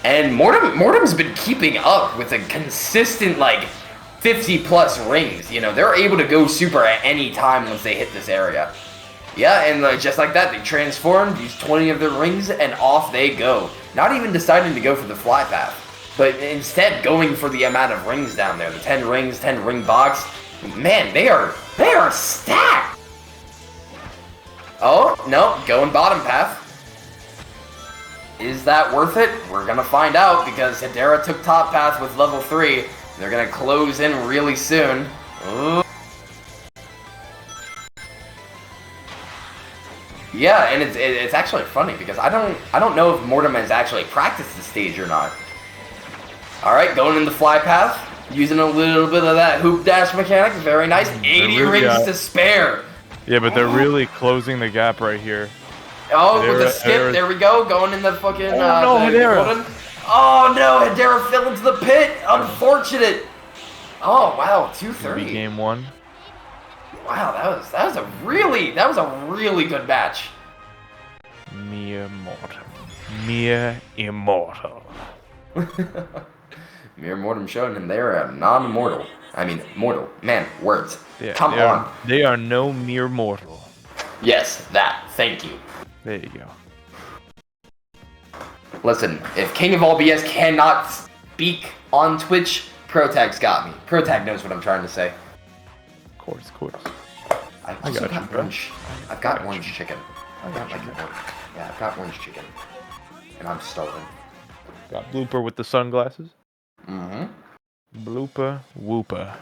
And Mortem's been keeping up with a consistent, like, 50-plus rings. You know, they're able to go super at any time once they hit this area. Yeah, and just like that, they transformed, use 20 of their rings, and off they go. Not even deciding to go for the fly path, but instead going for the amount of rings down there. The 10 rings, 10 ring box. Man, they are stacked! Oh, no, going bottom path. Is that worth it? We're gonna find out because Hedera took top path with level 3. They're gonna close in really soon. Ooh. Yeah, and it's actually funny because I don't know if Mortem has actually practiced the stage or not. All right, going in the fly path, using a little bit of that hoop dash mechanic. Very nice. 80 rings to spare. Yeah, but they're really closing the gap right here. Oh, with the skip, there we go, going in the fucking, Hedera. Oh no, Hedera fell into the pit, unfortunate. Oh wow, 230. Game 1. Wow, that was a really good match. Mere mortal. Mere immortal. Mere Mortem showing him they're a non-mortal. I mean, mortal. Man, words. Yeah, Come on. They are no mere mortal. Yes, that. Thank you. There you go. Listen, if King of All BS cannot speak on Twitch, Protag's got me. Protag knows what I'm trying to say. Of course. I've got orange chicken. I've got orange chicken. And I'm starving. Got Blooper with the sunglasses. Mm-hmm. Blooper whooper.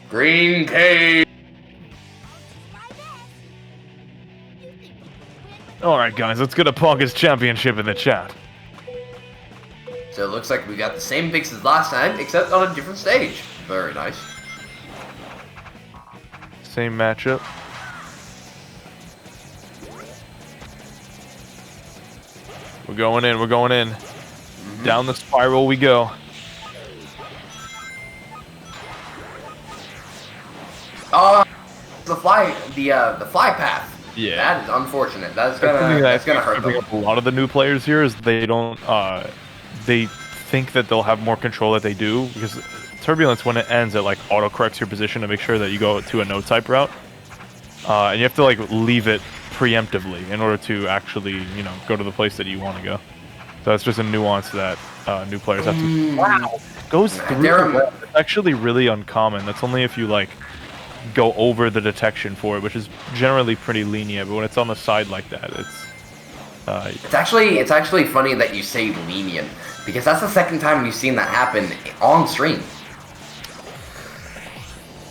Green cake! Alright guys, let's get a Poggers championship in the chat. So it looks like we got the same picks as last time, except on a different stage. Very nice. Same matchup. We're going in. Mm-hmm. Down the spiral we go. The fly path. Yeah. That is unfortunate. That's gonna hurt them. A lot of the new players here is they don't they think that they'll have more control that they do, because Turbulence, when it ends, it like auto-corrects your position to make sure that you go to a no-type route. And you have to like leave it preemptively in order to actually, go to the place that you want to go. So it's just a nuance that new players have to. Wow, goes through. It's actually really uncommon. That's only if you like go over the detection for it, which is generally pretty lenient. But when it's on the side like that, it's actually funny that you say lenient, because that's the second time you've seen that happen on stream.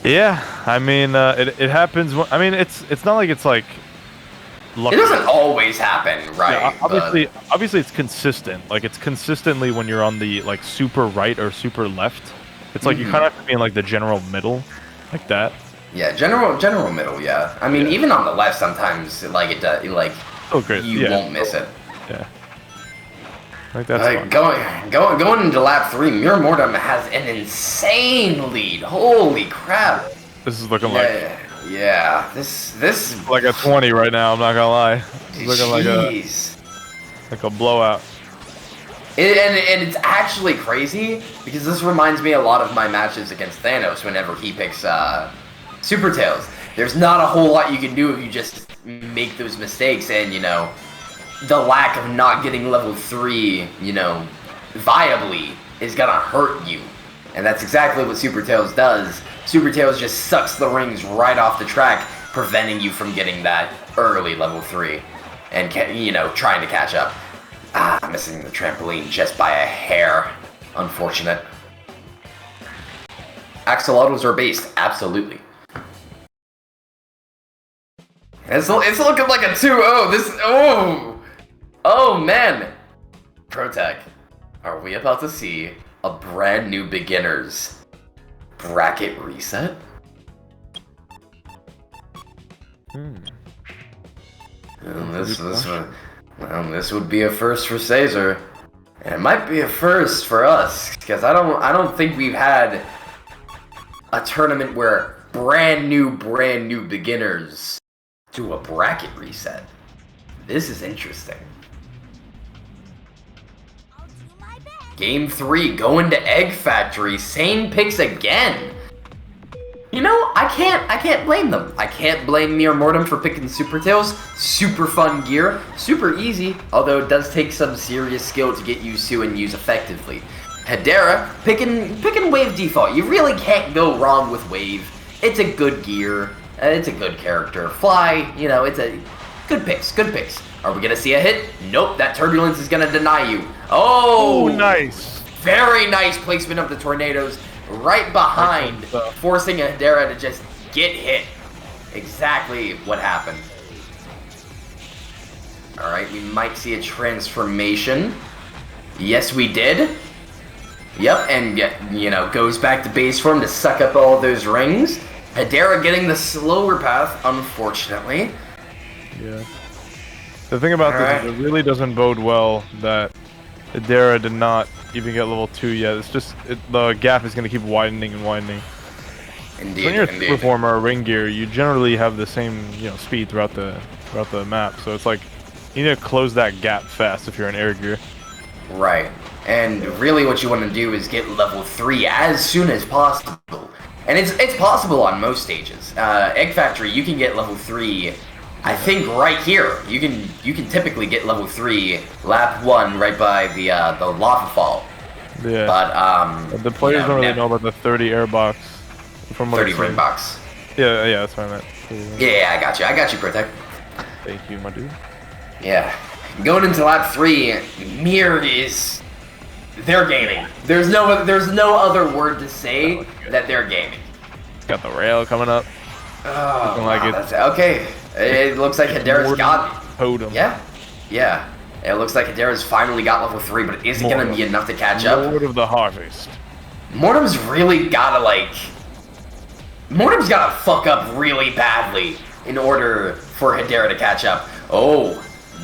Yeah, I mean, it happens. I mean, it's not like it's like. Lucky. It doesn't always happen, right? Yeah, obviously, it's consistent. Like, it's consistently when you're on the like super right or super left. It's like you kind of have to be in like the general middle, like that. Yeah, general middle. Yeah, I mean, even on the left, sometimes like it does. Like, you won't miss it. Yeah. Like that's going into lap 3. Mere Mortem has an insane lead. Holy crap! This is looking like. Yeah, this like a 20 right now. I'm not gonna lie. It's looking like a blowout. And it's actually crazy because this reminds me a lot of my matches against Thanos whenever he picks Super Tails. There's not a whole lot you can do if you just make those mistakes, and the lack of not getting level 3, viably is gonna hurt you. And that's exactly what Super Tails does. Super Tails just sucks the rings right off the track, preventing you from getting that early level 3 and, trying to catch up. Missing the trampoline just by a hair. Unfortunate. Axolotls are based, absolutely. It's looking like a 2-0. Oh man! Protec, are we about to see a brand new beginners bracket reset? This would be a first for SAESR. And it might be a first for us, because I don't think we've had a tournament where brand new beginners do a bracket reset. This is interesting. Game 3, going to Egg Factory, same picks again. You know, I can't blame them. I can't blame Mir Mortem for picking Super Tails. Super fun gear, super easy, although it does take some serious skill to get used to and use effectively. Hedera, picking Wave default. You really can't go wrong with Wave. It's a good gear, it's a good character. Fly, you know, it's a good picks. Are we gonna see a hit? Nope, that turbulence is gonna deny you. Oh, nice. Very nice placement of the tornadoes. Right behind, forcing Hedera to just get hit. Exactly what happened. Alright, we might see a transformation. Yes, we did. Yep, and you know, goes back to base form to suck up all those rings. Hedera getting the slower path, unfortunately. Yeah. The thing about this is it really doesn't bode well that Hedera did not even get level 2 yet. It's just the gap is going to keep widening and widening. Indeed, so when you're a super form or a ring gear, you generally have the same speed throughout the map. So it's like you need to close that gap fast if you're an air gear. Right, and really what you want to do is get level 3 as soon as possible. And it's possible on most stages. Egg Factory, you can get level 3. I think right here, you can typically get level 3, lap 1, right by the lava fall. Yeah. But the players don't really know about the 30 air box. From 30 ring box. Yeah, that's what I meant. Yeah, I got you, Protect. Thank you, my dude. Yeah, going into lap 3, Mir they're gaming. There's no other word to say that they're gaming. Got the rail coming up. Oh, looking like that's okay. It looks like Hedera's got totem. Yeah. It looks like Hedera's finally got level 3, but is it gonna be enough to catch up? Lord of the Harvest. Mortem's really gotta Mortem's gotta fuck up really badly in order for Hedera to catch up. Oh,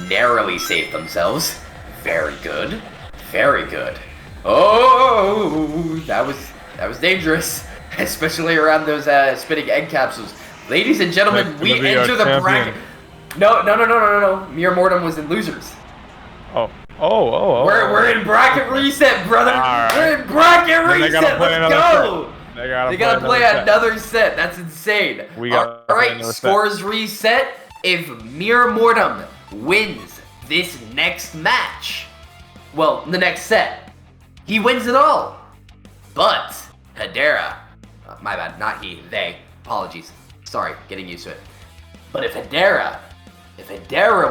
narrowly saved themselves. Very good. Very good. Oh, that was dangerous, especially around those spinning egg capsules. Ladies and gentlemen, we enter the bracket. No. Mir Mortem was in losers. Oh. We're in bracket reset, brother. Right. We're in bracket reset. Let's go. They gotta play another set. That's insane. All right, scores reset. If Mir Mortem wins this next match, well, the next set, he wins it all. But Hedera, my bad, not he, they. Apologies. Sorry, getting used to it. But if Hedera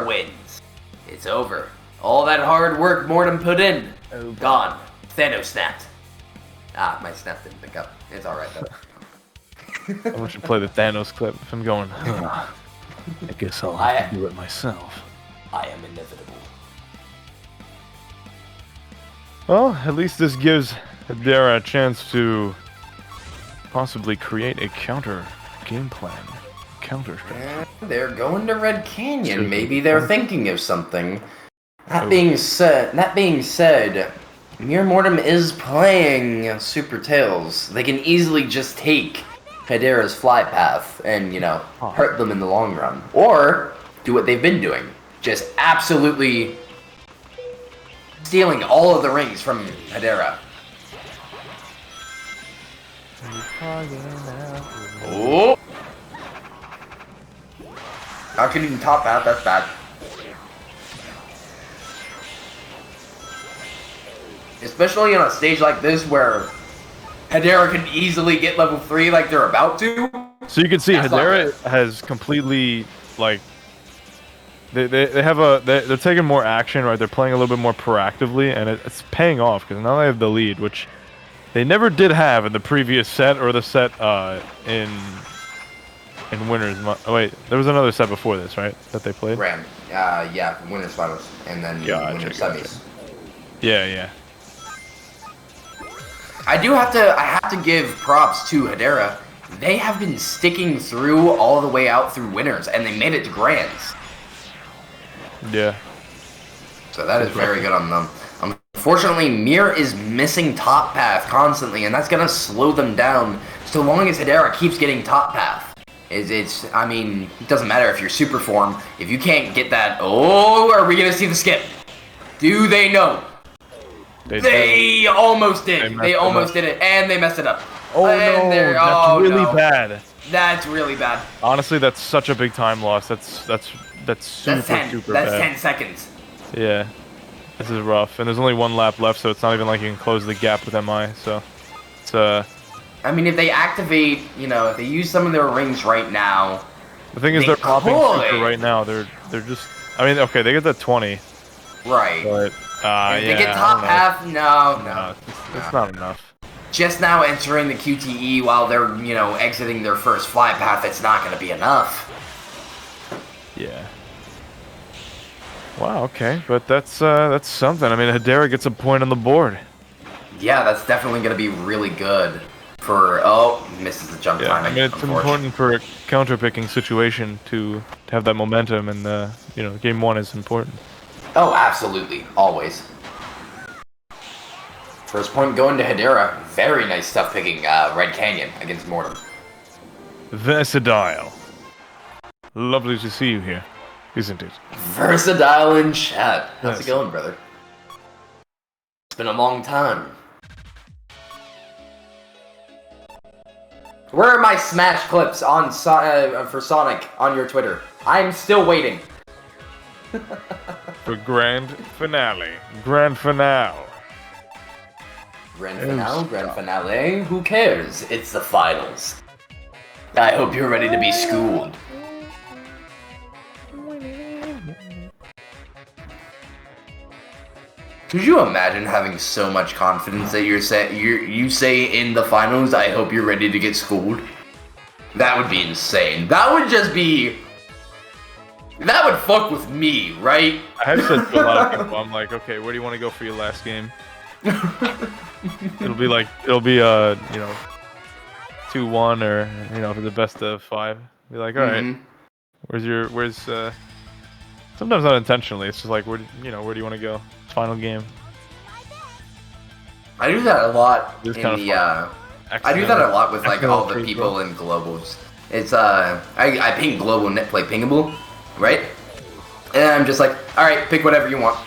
wins, it's over. All that hard work Mortem put in, gone. Thanos snapped. My snap didn't pick up. It's alright though. I want you to play the Thanos clip. If I'm going, I guess I'll have to do it myself. I am inevitable. Well, at least this gives Hedera a chance to possibly create a counter game plan. Counter strategy. They're going to Red Canyon. Maybe they're thinking of something. That being said, Mir Mortem is playing Super Tails. They can easily just take Hedera's fly path and, hurt them in the long run. Or do what they've been doing. Just absolutely stealing all of the rings from Hedera. Oh! How can you even top that? That's bad. Especially on a stage like this where Hedera can easily get level 3 like they're about to. So you can see Hedera has completely, they're taking more action, right? They're playing a little bit more proactively, and it's paying off because now they have the lead, which they never did have in the previous set or the set in in winners. Oh wait, there was another set before this, right? That they played. Grand. Yeah, winners finals, and then winners semis. Yeah. I have to give props to Hedera. They have been sticking through all the way out through winners, and they made it to grands. Yeah. So that is very good on them. Unfortunately, Mir is missing top path constantly, and that's gonna slow them down so long as Hedera keeps getting top path. I mean, it doesn't matter if you're super form. If you can't get that, are we gonna see the skip? Do they know? They almost did. They almost did it, and they messed it up. Oh no, that's really bad. That's really bad. Honestly, that's such a big time loss. That's super bad. That's 10 seconds. Yeah, this is rough, and there's only one lap left, so it's not even like you can close the gap with MI. So it's I mean, if they activate, if they use some of their rings right now. The thing is, they're popping super right now. They're just. I mean, okay, they get the 20. Right. But if they get top half, no. It's not enough. Just now entering the QTE while they're, exiting their first fly path, it's not going to be enough. Yeah. Wow, okay, but that's something. I mean, Hedera gets a point on the board. Yeah, that's definitely going to be really good for... misses the jump timing. I mean, it's important for a counter-picking situation to have that momentum, and, game one is important. Oh, absolutely. Always. First point going to Hedera. Very nice stuff picking Red Canyon against Mortem. Versatile. Lovely to see you here, isn't it? Versatile in chat. How's it going, brother? It's been a long time. Where are my Smash clips on for Sonic on your Twitter? I'm still waiting. For grand finale. Grand finale. Grand finale? Who cares? It's the finals. I hope you're ready to be schooled. Could you imagine having so much confidence that you say in the finals, I hope you're ready to get schooled? That would be insane. That would just be... That would fuck with me, right? I have said to a lot of people, I'm like, okay, where do you want to go for your last game? it'll be 2-1 or, for the best of 5. Be like, alright, where's sometimes not intentionally, it's just like, where do you want to go? Final game. I do that a lot I do that a lot with, like, all the people in globals. It's, I ping global net play pingable, right? And I'm just like, alright, pick whatever you want.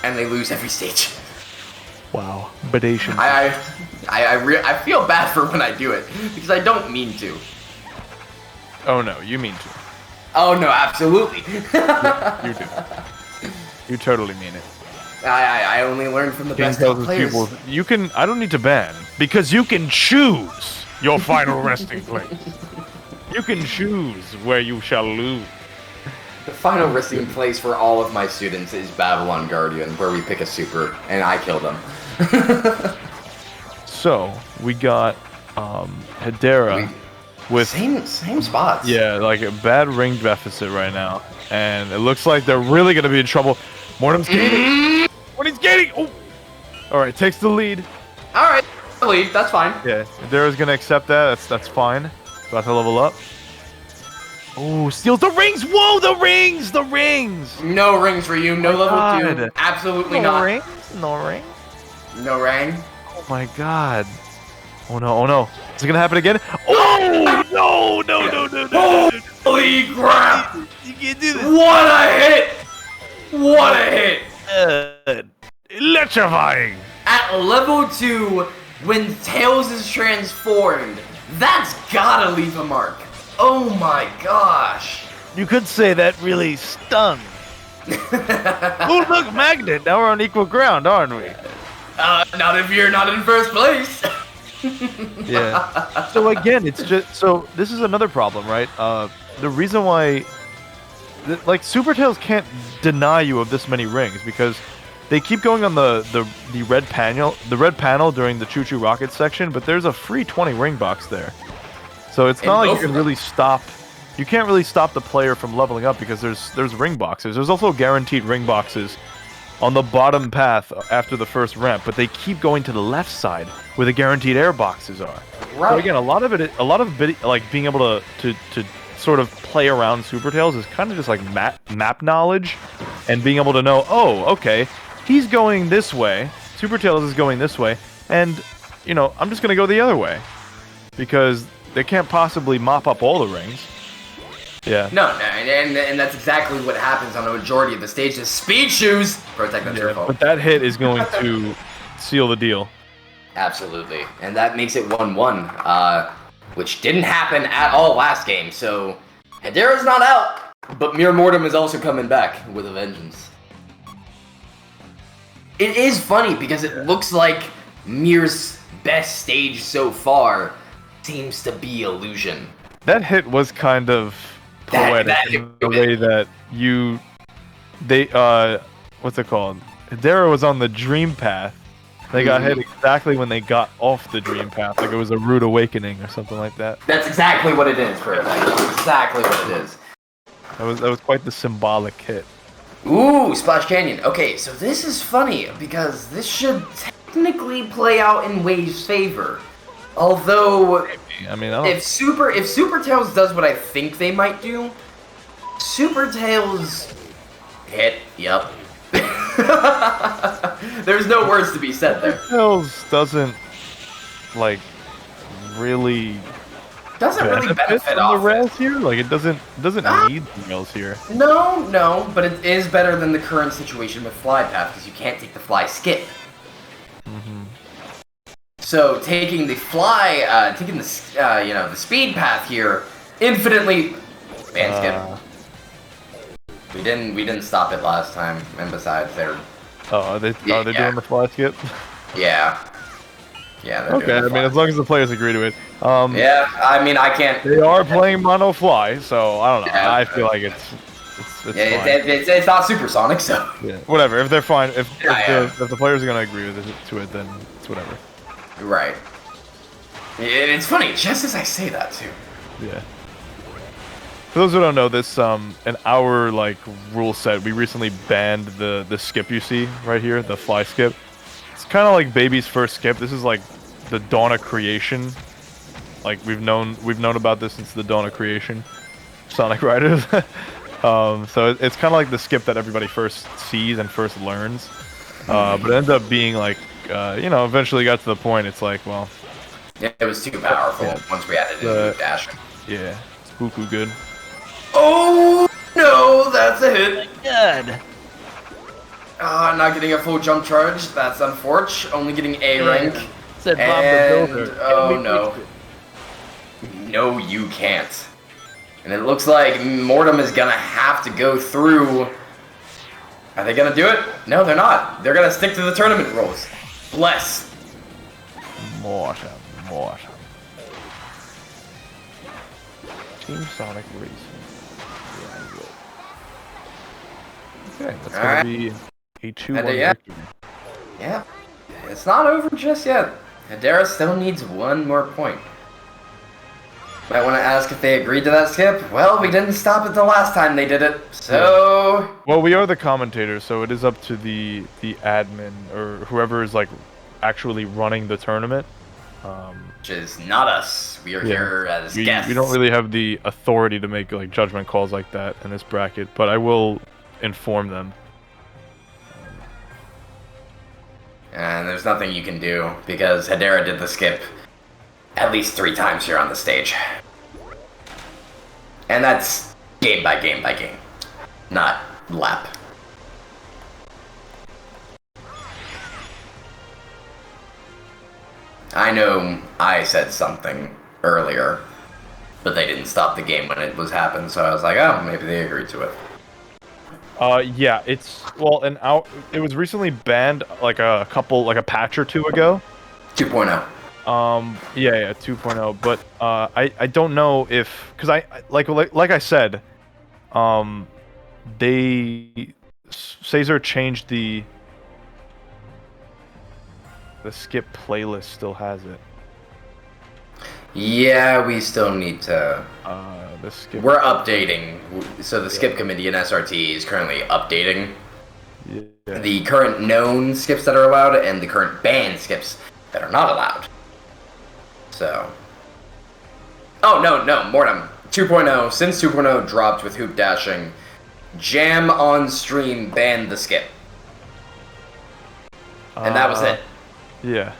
And they lose every stage. Wow, badation. I feel bad for when I do it, because I don't mean to. Oh no, you mean to. Oh no, absolutely. You do. You totally mean it. I only learn from the best players. People, I don't need to ban, because you can choose your final resting place. You can choose where you shall lose. The final resting place for all of my students is Babylon Guardian, where we pick a super, and I kill them. So, we got Hedera with... Same spots. Yeah, like a bad ring deficit right now. And it looks like they're really going to be in trouble. Mortem's gating! Mortem's gating! Oh! Alright, takes the lead. Alright, lead, that's fine. Yeah, Hedera's going to accept that. That's fine. About to level up. Oh, steals the rings! Whoa, the rings! The rings! No rings for you. No level 2. Absolutely not. Rings? No rings? No ring. Oh my god. Oh no, oh no. Is it gonna happen again? Oh! No! Holy crap! You can't do this. What a hit! What a hit! Electrifying! At level 2, when Tails is transformed, that's gotta leave a mark. Oh my gosh! You could say that really stung. Oh look, Magnet! Now we're on equal ground, aren't we? Not if you're not in first place. Yeah. So again, it's just this is another problem, right? The reason why, like, Super Tails can't deny you of this many rings because they keep going on the red panel during the Choo Choo Rocket section, but there's a free 20 ring box there. So it's not like you can really stop you can't really stop the player from leveling up because there's ring boxes. There's also guaranteed ring boxes on the bottom path after the first ramp, but they keep going to the left side where the guaranteed air boxes are. Right. So again, a lot of it, like being able to sort of play around Super Tails is kind of just like map knowledge, and being able to know, oh, okay, he's going this way, Super Tails is going this way, and you know, I'm just gonna go the other way because they can't possibly mop up all the rings. Yeah. No, and that's exactly what happens on a majority of the stages. Speed shoes protect that turf. But that hit is going to seal the deal. Absolutely, and that makes it 1-1, which didn't happen at all last game. So Hedera's not out, but Mir Mortem is also coming back with a vengeance. It is funny because it looks like Mir's best stage so far seems to be Illusion. That hit was kind of poetic in the way that what's it called? Hedera was on the dream path. They got hit exactly when they got off the dream path, like it was a rude awakening or something like that. That's exactly what it is, Chris. That's exactly what it is. That was quite the symbolic hit. Ooh, Splash Canyon. Okay, so this is funny because this should technically play out in Wave's favor. Although, I mean, if Super Tails does what I think they might do, Super Tails hit. Yep. There's no words to be said there. Super Tails doesn't really benefit off the rails here. Like it doesn't need the rails here. No, but it is better than the current situation with Fly Path because you can't take the fly skip. So taking the the speed path here, infinitely skip. We didn't stop it last time, and besides, they're. Oh, are they doing the fly skip? Yeah. Yeah. Okay, I mean, as long as the players agree to it. Yeah, I mean, I can't. They are playing mono fly, so I don't know. Yeah, I feel like it's fine. It's not supersonic, so. Yeah. Whatever. If they're fine, if the players are gonna agree with it, then it's whatever. Right. And it's funny, just as I say that too. Yeah. For those who don't know, this in our rule set, we recently banned the skip you see right here, the fly skip. It's kind of like Baby's first skip. This is like the dawn of creation. Like we've known about this since the dawn of creation. Sonic Riders. So it's kind of like the skip that everybody first sees and first learns. But it ends up being eventually got to the point. It's like, well, yeah, it was too powerful once we added it dash. Yeah, it's buku good. Oh no, that's a hit. Good. Not getting a full jump charge. That's unfortunate. Only getting A rank. Said Bob the Builder. Oh no. No, you can't. And it looks like Mortem is gonna have to go through. Are they gonna do it? No, they're not. They're gonna stick to the tournament rules. Bless. Mortem. Team Sonic Racing. Okay, that's gonna be a 2-1 victory. Yeah, it's not over just yet. Hedera still needs one more point. Might want to ask if they agreed to that skip. Well, we didn't stop it the last time they did it, so. Yeah. Well, we are the commentators, so it is up to the admin or whoever is actually running the tournament. Which is not us. We are here as guests. We don't really have the authority to make judgment calls like that in this bracket, but I will inform them. And there's nothing you can do because Hedera did the skip at least 3 times here on the stage. And that's game by game by game, not lap. I know I said something earlier, but they didn't stop the game when it was happening, so I was like, oh, maybe they agreed to it. Yeah, it was recently banned a patch or two ago. 2.0. Yeah, 2.0. But I don't know if because I like I said, SAESR changed the skip playlist still has it. Yeah, we still need to. The skip. We're updating. So the skip committee in SRT is currently updating the current known skips that are allowed and the current banned skips that are not allowed. So. Oh, no, Mortem. 2.0, since 2.0 dropped with hoop dashing, Jam on stream banned the skip. And that was it. Yeah.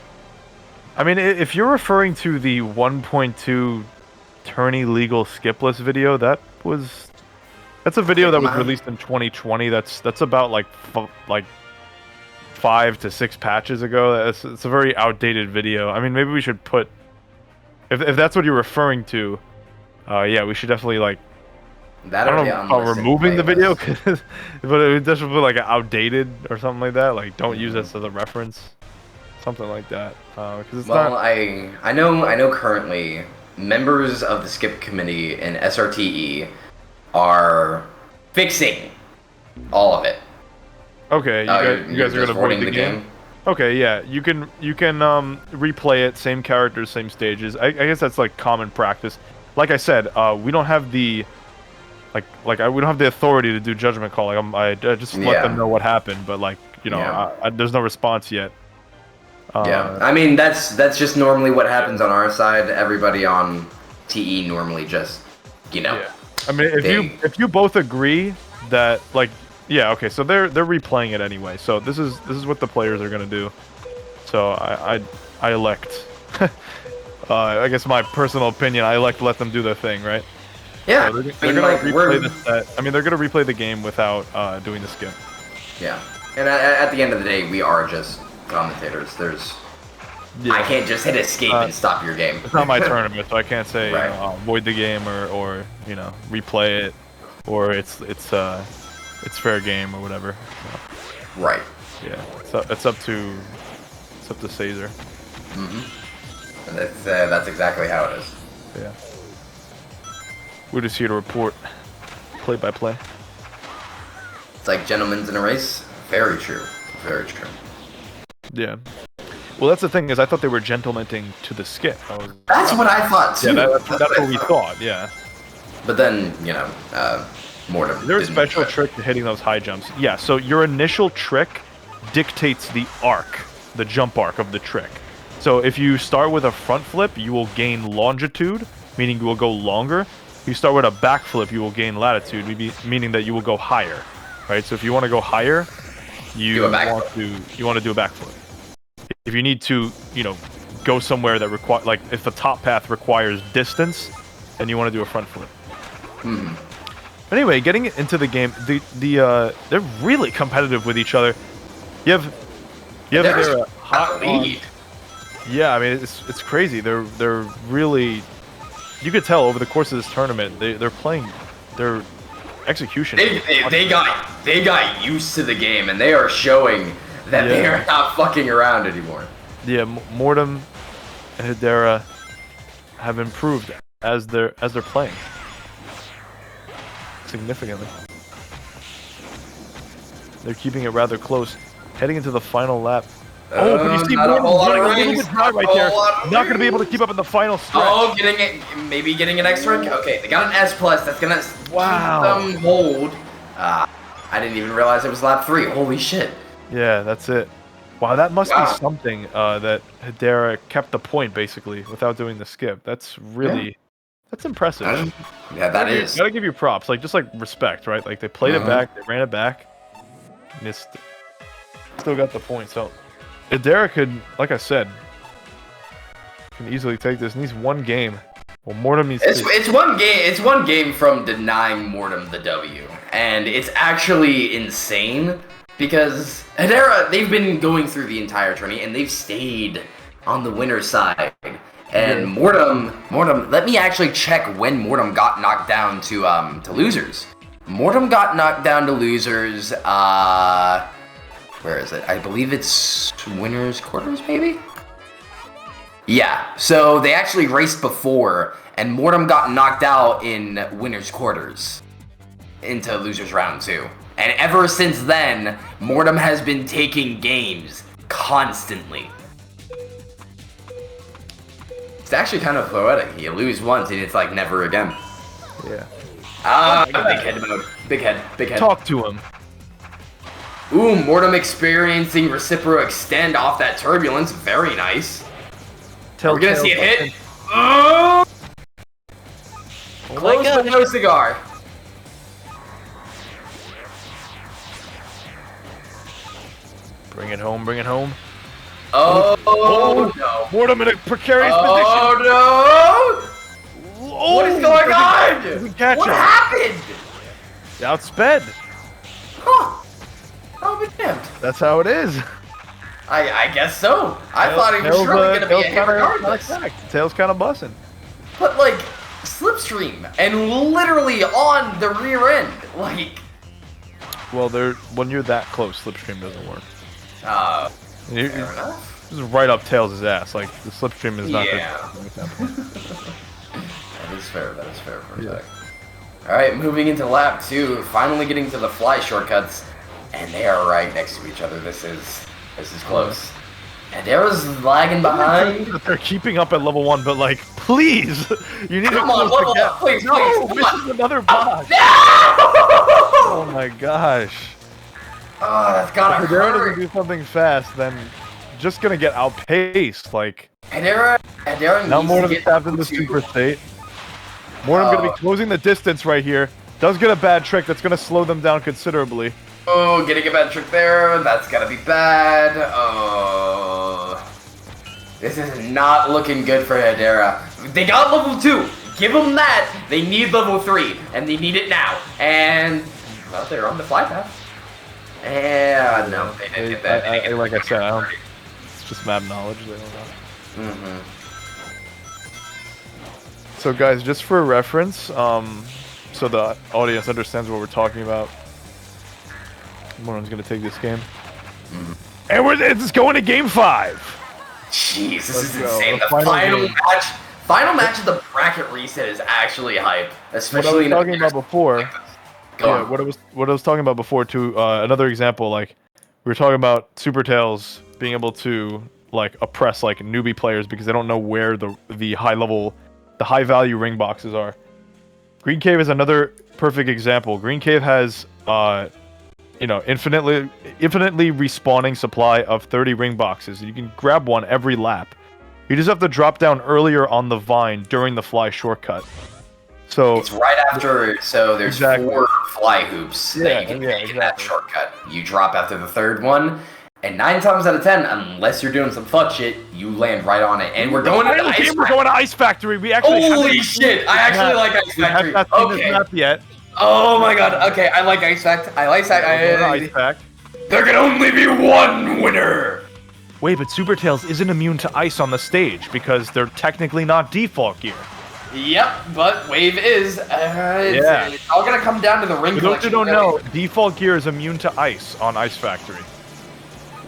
I mean, if you're referring to the 1.2 tourney legal skipless video, that's a video that was released in 2020. That's about like 5 to 6 patches ago. It's a very outdated video. I mean, maybe we should put, if that's what you're referring to, yeah, we should definitely like. I don't know about removing the video, but it just would be like outdated or something like that. Like, don't use this as a reference, something like that. Because it's not. I know currently members of the skip committee in SRTE are fixing all of it. Okay, you guys are gonna void the game. Okay, yeah, you can replay it, same characters, same stages. I guess that's like common practice. Like I said, we don't have the we don't have the authority to do judgment call. Like I just let them know what happened, but like there's no response yet. Yeah, I mean that's just normally what happens on our side. Everybody on TE normally just Yeah. I mean, if you both agree that okay, so they're replaying it anyway. So this is what the players are gonna do. So I elect. I guess my personal opinion, I elect to let them do their thing, right? Yeah, so they're gonna replay the set. I mean, they're gonna replay the game without doing the skip. Yeah, and at the end of the day, we are just commentators. I can't just hit escape and stop your game. It's not my tournament, so I can't say void the game or replay it, or it's fair game or whatever. Right. Yeah. So it's up to SAESR. And that's exactly how it is. Yeah. We're just here to report play by play. It's like gentlemen's in a race. Very true. Very true. Yeah. Well, that's the thing is I thought they were gentlemaning to the skip. That's what I thought too. Yeah, that's what we thought. Yeah. But then Mortem. Is there a special trick to hitting those high jumps? Yeah. So your initial trick dictates the arc, the jump arc of the trick. So if you start with a front flip, you will gain longitude, meaning you will go longer. If you start with a back flip, you will gain latitude, meaning that you will go higher. Right? So if you want to go higher, you want to do a back flip. If you need to, go somewhere that require, like if the top path requires distance, then you want to do a front flip. Anyway, getting into the game, they're really competitive with each other. You have their hot lead. Yeah, I mean it's crazy. They're really, you could tell over the course of this tournament they're playing their execution. They got used to the game and they are showing that they are not fucking around anymore. Yeah, Mortem and Hedera have improved as they're playing significantly. They're keeping it rather close, heading into the final lap. Oh, but you see Mortem getting a little bit dry right there. Not going to be able to keep up in the final stretch. Oh, maybe getting an extra. Okay, they got an S+. That's going to keep them hold. I didn't even realize it was lap 3. Holy shit. Yeah, that's it. Wow, that must be something that Hedera kept the point, basically, without doing the skip. That's really... That's impressive. Yeah, that is. Gotta give you props. Like, just like respect, right? Like, they played it back, they ran it back, missed. Still got the point, so... Hedera could, like I said, can easily take this. Needs one game. Well, Mortem needs it's one game. It's one game from denying Mortem the W, and it's actually insane because Hedera, they've been going through the entire tourney and they've stayed on the winner's side. And Mortem. Let me actually check when Mortem got knocked down to losers. Mortem got knocked down to losers. Where is it? I believe it's winners quarters, maybe? Yeah, so they actually raced before, and Mortem got knocked out in winners quarters into losers round 2. And ever since then, Mortem has been taking games constantly. It's actually kind of poetic. You lose once and it's like never again. Yeah. Big head mode. Big head. Talk to him. Ooh, Mortem experiencing reciprocal extend off that turbulence. Very nice. We're gonna see a hit. Oh! Close but no cigar. Bring it home, bring it home. Oh no. Mortem in a precarious position. Oh no! What is going on? What happened? Outsped. Huh. Oh, be damned. That's how it is. I guess so. I thought he was surely gonna be a hit regardless. Tail's kind of bussing. But like, slipstream and literally on the rear end, like. Well, when you're that close, slipstream doesn't work. Fair enough. This is right up Tails' ass. Like the slipstream is not good. That is fair. That is fair for a sec. All right, moving into lap 2, finally getting to the fly shortcuts, and they are right next to each other. This is close. And Dara's lagging behind. They're keeping up at level 1, but like, please, you need Come to on, level up, please, no, please. This is another box. No! Oh my gosh. Oh, that's gotta If Dara hurt. doesn't do something fast, then just gonna get outpaced. Like. Dara Now needs Mortem to is get tapped in the super state. Mortem gonna be closing the distance right here. Does get a bad trick that's gonna slow them down considerably. Oh, getting a bad trick there. That's gotta be bad. Oh. This is not looking good for Hedera. They got level 2. Give them that. They need level 3. And they need it now. And, well, they're on the fly path. And, no, they didn't get that. Like I said, it's just map knowledge. They don't know. So guys, just for reference, so the audience understands what we're talking about. Mortem's gonna take this game. And it's going to game 5. Jeez, this is insane. The final match of the bracket reset is actually hype, especially. What I was talking about before. What I was talking about before too. Another example, like we were talking about Super Tails being able to like oppress like newbie players because they don't know where the high value ring boxes are. Green Cave is another perfect example. Green Cave has infinitely respawning supply of 30 ring boxes. You can grab one every lap. You just have to drop down earlier on the vine during the fly shortcut. So it's right after. So there's 4 fly hoops that you can take in that shortcut. You drop after the 3rd one, and 9 times out of 10, unless you're doing some fuck shit, you land right on it. And we're going to Ice Factory. We're going to Ice Factory. We actually. Holy shit! I actually like Ice Factory. Okay. Not yet. Oh my god. Okay, I like Ice Fact. I like Ice Fact. There can only be one winner. Wait, but Super Tails isn't immune to ice on the stage because they're technically not default gear. Yep, but Wave is. It's all gonna come down to the ring For collection. those who don't know, default gear is immune to ice on Ice Factory.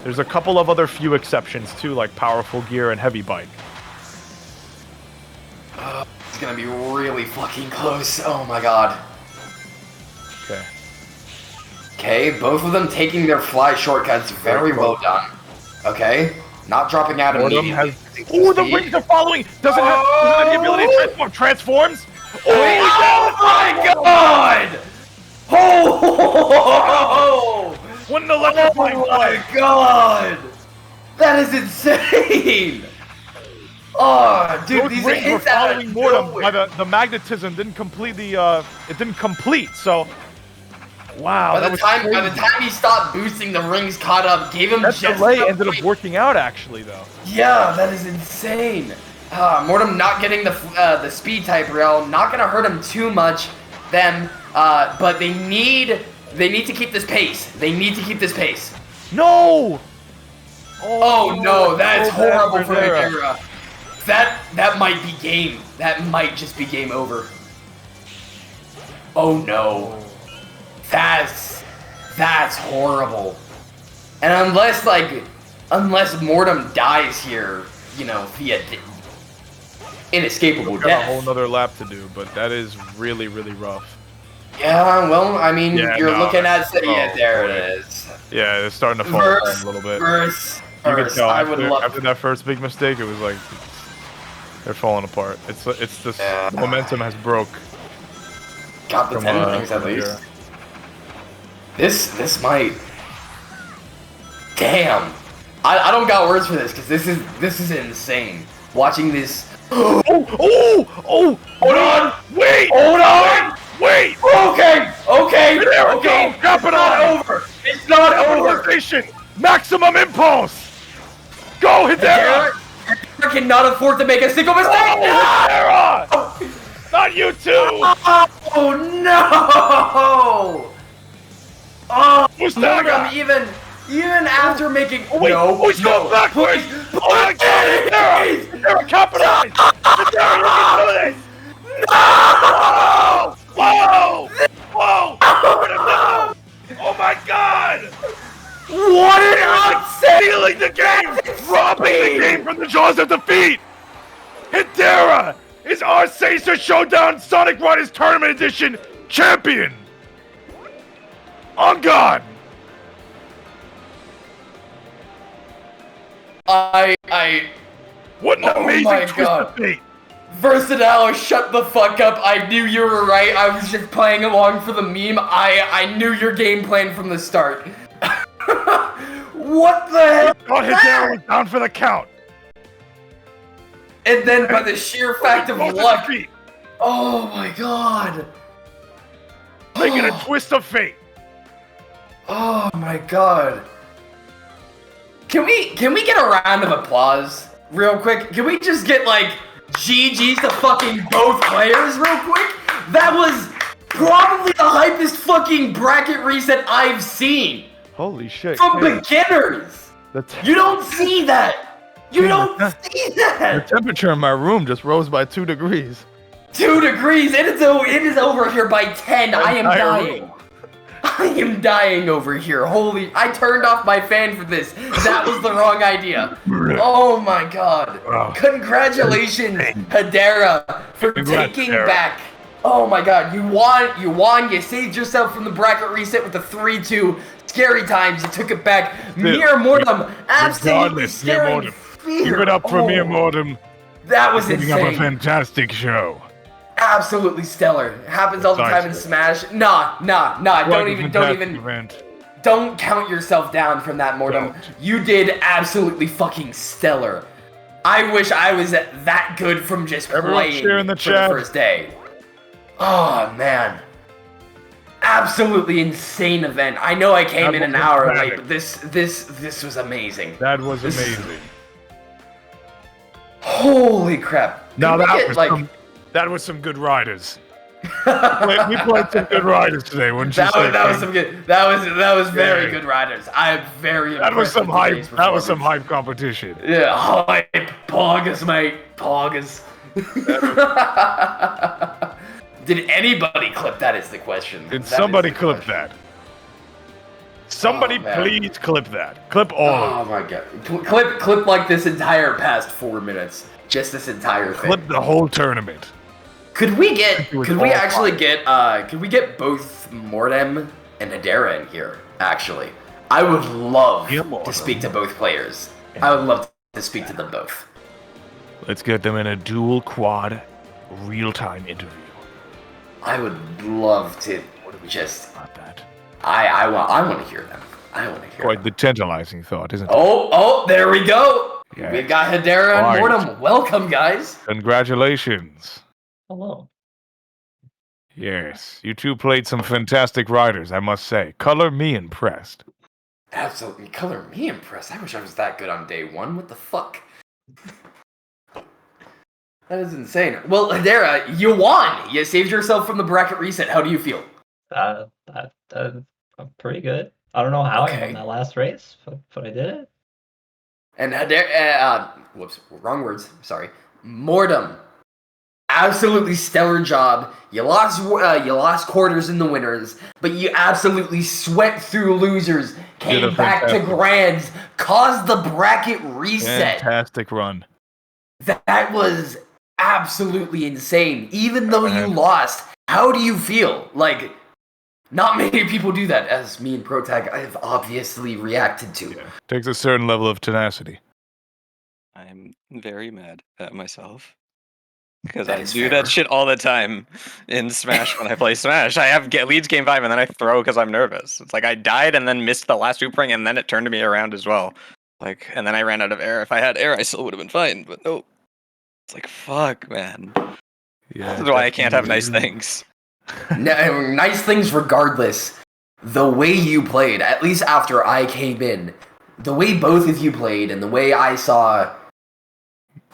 There's a couple of other few exceptions too, like powerful gear and heavy bike. It's gonna be really fucking close. Oh my god. Okay. Okay, both of them taking their fly shortcuts. Very well done. Okay, not dropping out immediately. Oh, the rings are following! Doesn't have the ability to transform. Transforms? Oh my god! Oh! What an electrifying Oh my god! That is insane! Oh, dude, those these rings were hits out following of Mortem nowhere. by the magnetism didn't completely it didn't complete, so wow. By the time he stopped boosting, the rings caught up, gave him that just delay enough ended up working out actually though. Yeah, that is insane. Mortem not getting the speed type rail, not gonna hurt him too much. But they need to keep this pace. They need to keep this pace. No! Oh no, that's horrible for Hedera. That might be game. That might just be game over. Oh no. That's horrible. And unless Mortem dies here, via inescapable Got death. a whole nother lap to do, but that is really, really rough. Yeah, well, I mean, you're looking at there it is. Yeah, it's starting to fall apart a little bit. Verse. You can tell I would love after that first big mistake, it was like They're falling apart. It's this momentum has broke. Got the 10 rings at least. This might. Damn. I don't got words for this because this is insane. Watching this. Oh! Hold on! Wait! Hold on! Wait! Okay! Okay! Cap it on! Over! It's not over! Maximum impulse! Go, Hedera! I cannot afford to make a single mistake! Hedera! Not you too! Oh no! Oh, Mustaga! Even after making he's going backwards! Oh my God! Hedera! Capitalize! Hedera, you can do this! No! Whoa! Oh my God! What an upset! Stealing the game! Robbing the game from the jaws of defeat! Hedera is our SAESR Showdown Sonic Riders Tournament Edition champion! On God! What an amazing twist of fate! Versatile, shut the fuck up. I knew you were right. I was just playing along for the meme. I knew your game plan from the start. What the hell? I thought Hedera was down for the count. And then by the sheer fact of luck. Oh my God. Making a twist of fate. Oh my God. Can we get a round of applause real quick? Can we just get like GG's to fucking both players real quick? That was probably the hypest fucking bracket reset I've seen. Holy shit. From beginners. You don't see that. You don't see that. The temperature in my room just rose by 2 degrees. 2 degrees. It is over here by 10. I am dying. I am dying over here. I turned off my fan for this. That was the wrong idea. Oh my God. Congratulations, Hedera, for taking back. Oh my God. You won. You saved yourself from the bracket reset with the 3-2. Scary times. You took it back. Mere Mortem. Absolutely scary. Give it up for Mere Mortem. That was insane. Putting up a fantastic show. Absolutely stellar. It happens all the time in Smash. Nah. Don't count yourself down from that, Mortem. You did absolutely fucking stellar. I wish I was that good from just playing for the first day. Oh man. Absolutely insane event. I know I came in an hour late, but this was amazing. That was amazing. Holy crap. Now that was some good riders. We played some good riders today, wouldn't you say? That was some good. That was very good riders. I am very impressed. That was some hype. That was some hype competition. Yeah, hype. Poggers, mate. Poggers. Did anybody clip that? Is the question. Did somebody clip that? Somebody please clip that. Clip all of it. Oh my God. Clip like this entire past 4 minutes. Just this entire thing. Clip the whole tournament. Could we get both Mortem and Hedera in here, actually? I would love to speak to both players. I would love to speak to them both. Let's get them in a dual quad real-time interview. I would love to just I want to hear them. I want to hear Quite the tantalizing thought, isn't it? Oh, there we go. Yeah. We've got Hedera and Mortem. Welcome, guys. Congratulations. Hello. Yes, you two played some fantastic riders, I must say. Color me impressed. Absolutely, color me impressed. I wish I was that good on day one. What the fuck? That is insane. Well, Hedera, you won. You saved yourself from the bracket reset. How do you feel? I'm pretty good. I don't know how I won that last race, but I did it. And Hedera, whoops, wrong words. Sorry. Mortem. Absolutely stellar job. You lost quarters in the winners, but you absolutely swept through losers, came back to grands, caused the bracket reset. Fantastic run. That was absolutely insane. Even though you lost, how do you feel? Like, not many people do that, as me and Protag have obviously reacted to. Yeah. Takes a certain level of tenacity. I'm very mad at myself. Because I do that shit all the time in Smash when I play Smash. I have leads game 5 and then I throw because I'm nervous. It's like I died and then missed the last loop ring and then it turned me around as well. Like, and then I ran out of air. If I had air, I still would have been fine. But no, it's like fuck, man. Yeah, that's why I can't have nice things. No, nice things regardless. The way you played, at least after I came in, the way both of you played, and the way I saw,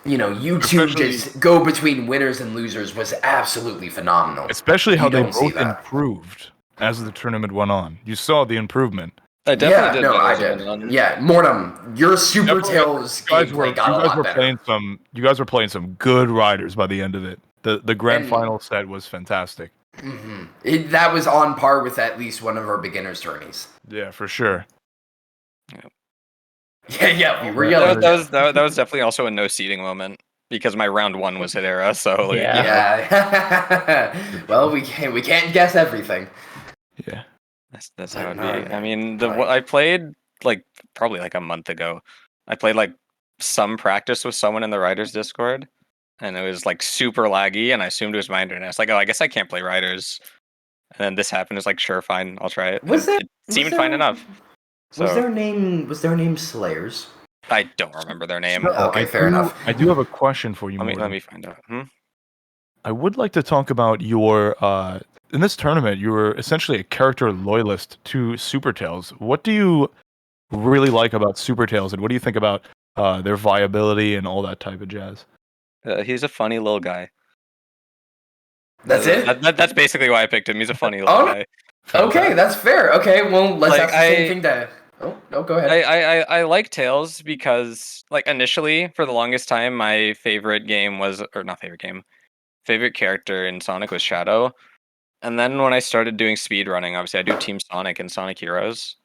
you two just go between winners and losers was absolutely phenomenal. Especially how they both improved as the tournament went on. You saw the improvement. I definitely did. I did. Yeah, Mortem, your Super Tails gameplay got a lot better. You guys were playing some good riders by the end of it. The grand final set was fantastic. Mm-hmm. That was on par with at least one of our beginners' tourneys. Yeah, for sure. Yeah, we were yelling. That was definitely also a no seeding moment because my round 1 was Hedera. So well, we can't guess everything. Yeah. That's how it'd be. I mean, I played probably a month ago. I played some practice with someone in the Riders Discord, and it was super laggy, and I assumed it was my internet. It's like, oh, I guess I can't play Riders. And then this happened. It's like, sure, fine, I'll try it. It seemed fine enough. So, was their name Slayers? I don't remember their name. Okay, fair enough. I do have a question for you. Let me find out. I would like to talk about your in this tournament, you were essentially a character loyalist to Super Tails. What do you really like about Super Tails, and what do you think about their viability and all that type of jazz? He's a funny little guy. That's it? That's basically why I picked him. He's a funny little guy. Okay, that's fair. Okay, well, let's have the same thing to... Oh, go ahead. I like Tails because, initially, for the longest time, my favorite game was... Or not favorite game. Favorite character in Sonic was Shadow. And then when I started doing speedrunning, obviously I do Team Sonic and Sonic Heroes.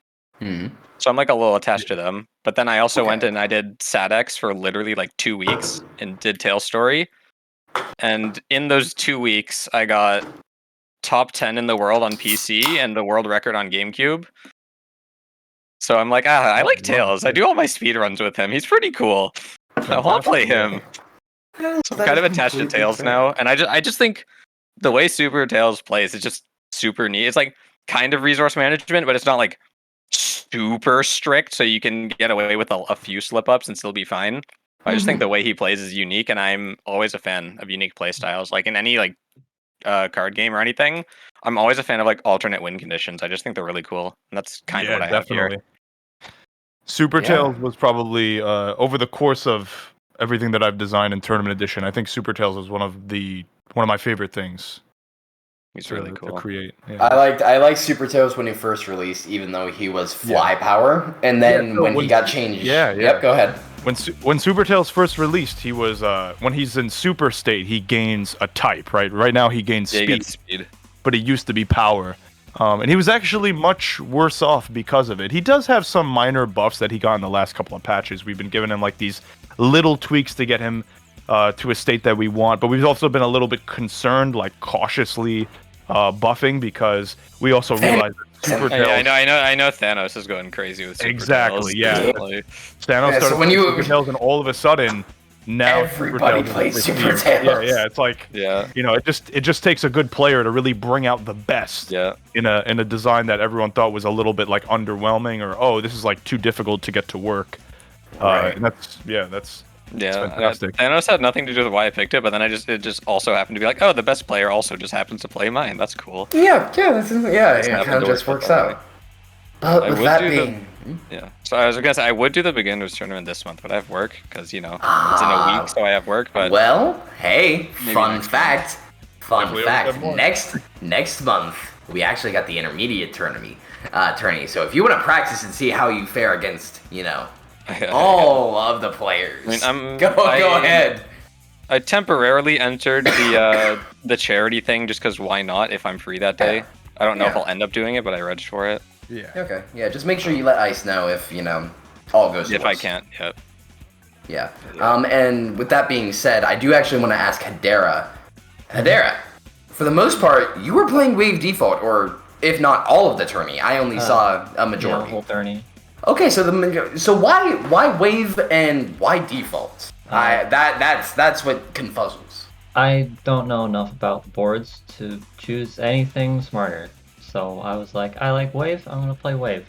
So I'm a little attached to them. But then I also went and I did SADX for literally 2 weeks and did Tails Story. And in those 2 weeks, I got top 10 in the world on PC and the world record on GameCube. So I'm like, I like Tails. I do all my speedruns with him. He's pretty cool. I want to play him. So I'm kind of attached to Tails now. And I just think the way Super Tails plays is just super neat. It's kind of resource management, but it's not super strict, so you can get away with a few slip-ups and still be fine. I just think the way he plays is unique, and I'm always a fan of unique play styles. In any card game or anything, I'm always a fan of alternate win conditions. I just think they're really cool, and that's kind of what I have here. Super Tails was probably over the course of everything that I've designed in Tournament Edition. I think Super Tails was one of my favorite things. He's really cool to create. Yeah. I liked Super Tails when he first released, even though he was fly power, and then when he got changed. Yep, go ahead. When Super Tails first released, he was when he's in super state, he gains a type. Right now he gains speed. He gets speed, but it used to be power. And he was actually much worse off because of it. He does have some minor buffs that he got in the last couple of patches. We've been giving him these little tweaks to get him to a state that we want, but we've also been a little bit concerned, cautiously buffing, because we also realized that Super Tails... I know Thanos is going crazy with Super Exactly, Tails. yeah. Thanos started playing Super Tails, and all of a sudden, now everybody plays Super Tails. Yeah, it's it just takes a good player to really bring out the best in a design that everyone thought was a little bit underwhelming, or this is too difficult to get to work. And that's fantastic. Thanos had nothing to do with why I picked it, but then it just also happened to be the best player also just happens to play mine. That's cool. It kind of just works out. But with that being... So I was gonna say I would do the beginners tournament this month, but I have work because it's in a week, so I have work. But hey, fun fact. Next month we actually got the intermediate tourney. So if you want to practice and see how you fare against, all of the players, go ahead. I temporarily entered the charity thing just because why not? If I'm free that day, I don't know if I'll end up doing it, but I registered for it. Yeah. Okay. Yeah. Just make sure you let Ice know if all goes. If I can't. Yep. Yeah. And with that being said, I do actually want to ask Hedera. Hedera, for the most part, you were playing Wave Default, or if not all of the tourney. I only saw a majority. The whole tourney. Okay, so why Wave and why Default? That's what confuzzles. I don't know enough about boards to choose anything smarter. So I was like, I like Wave, I'm gonna play Wave.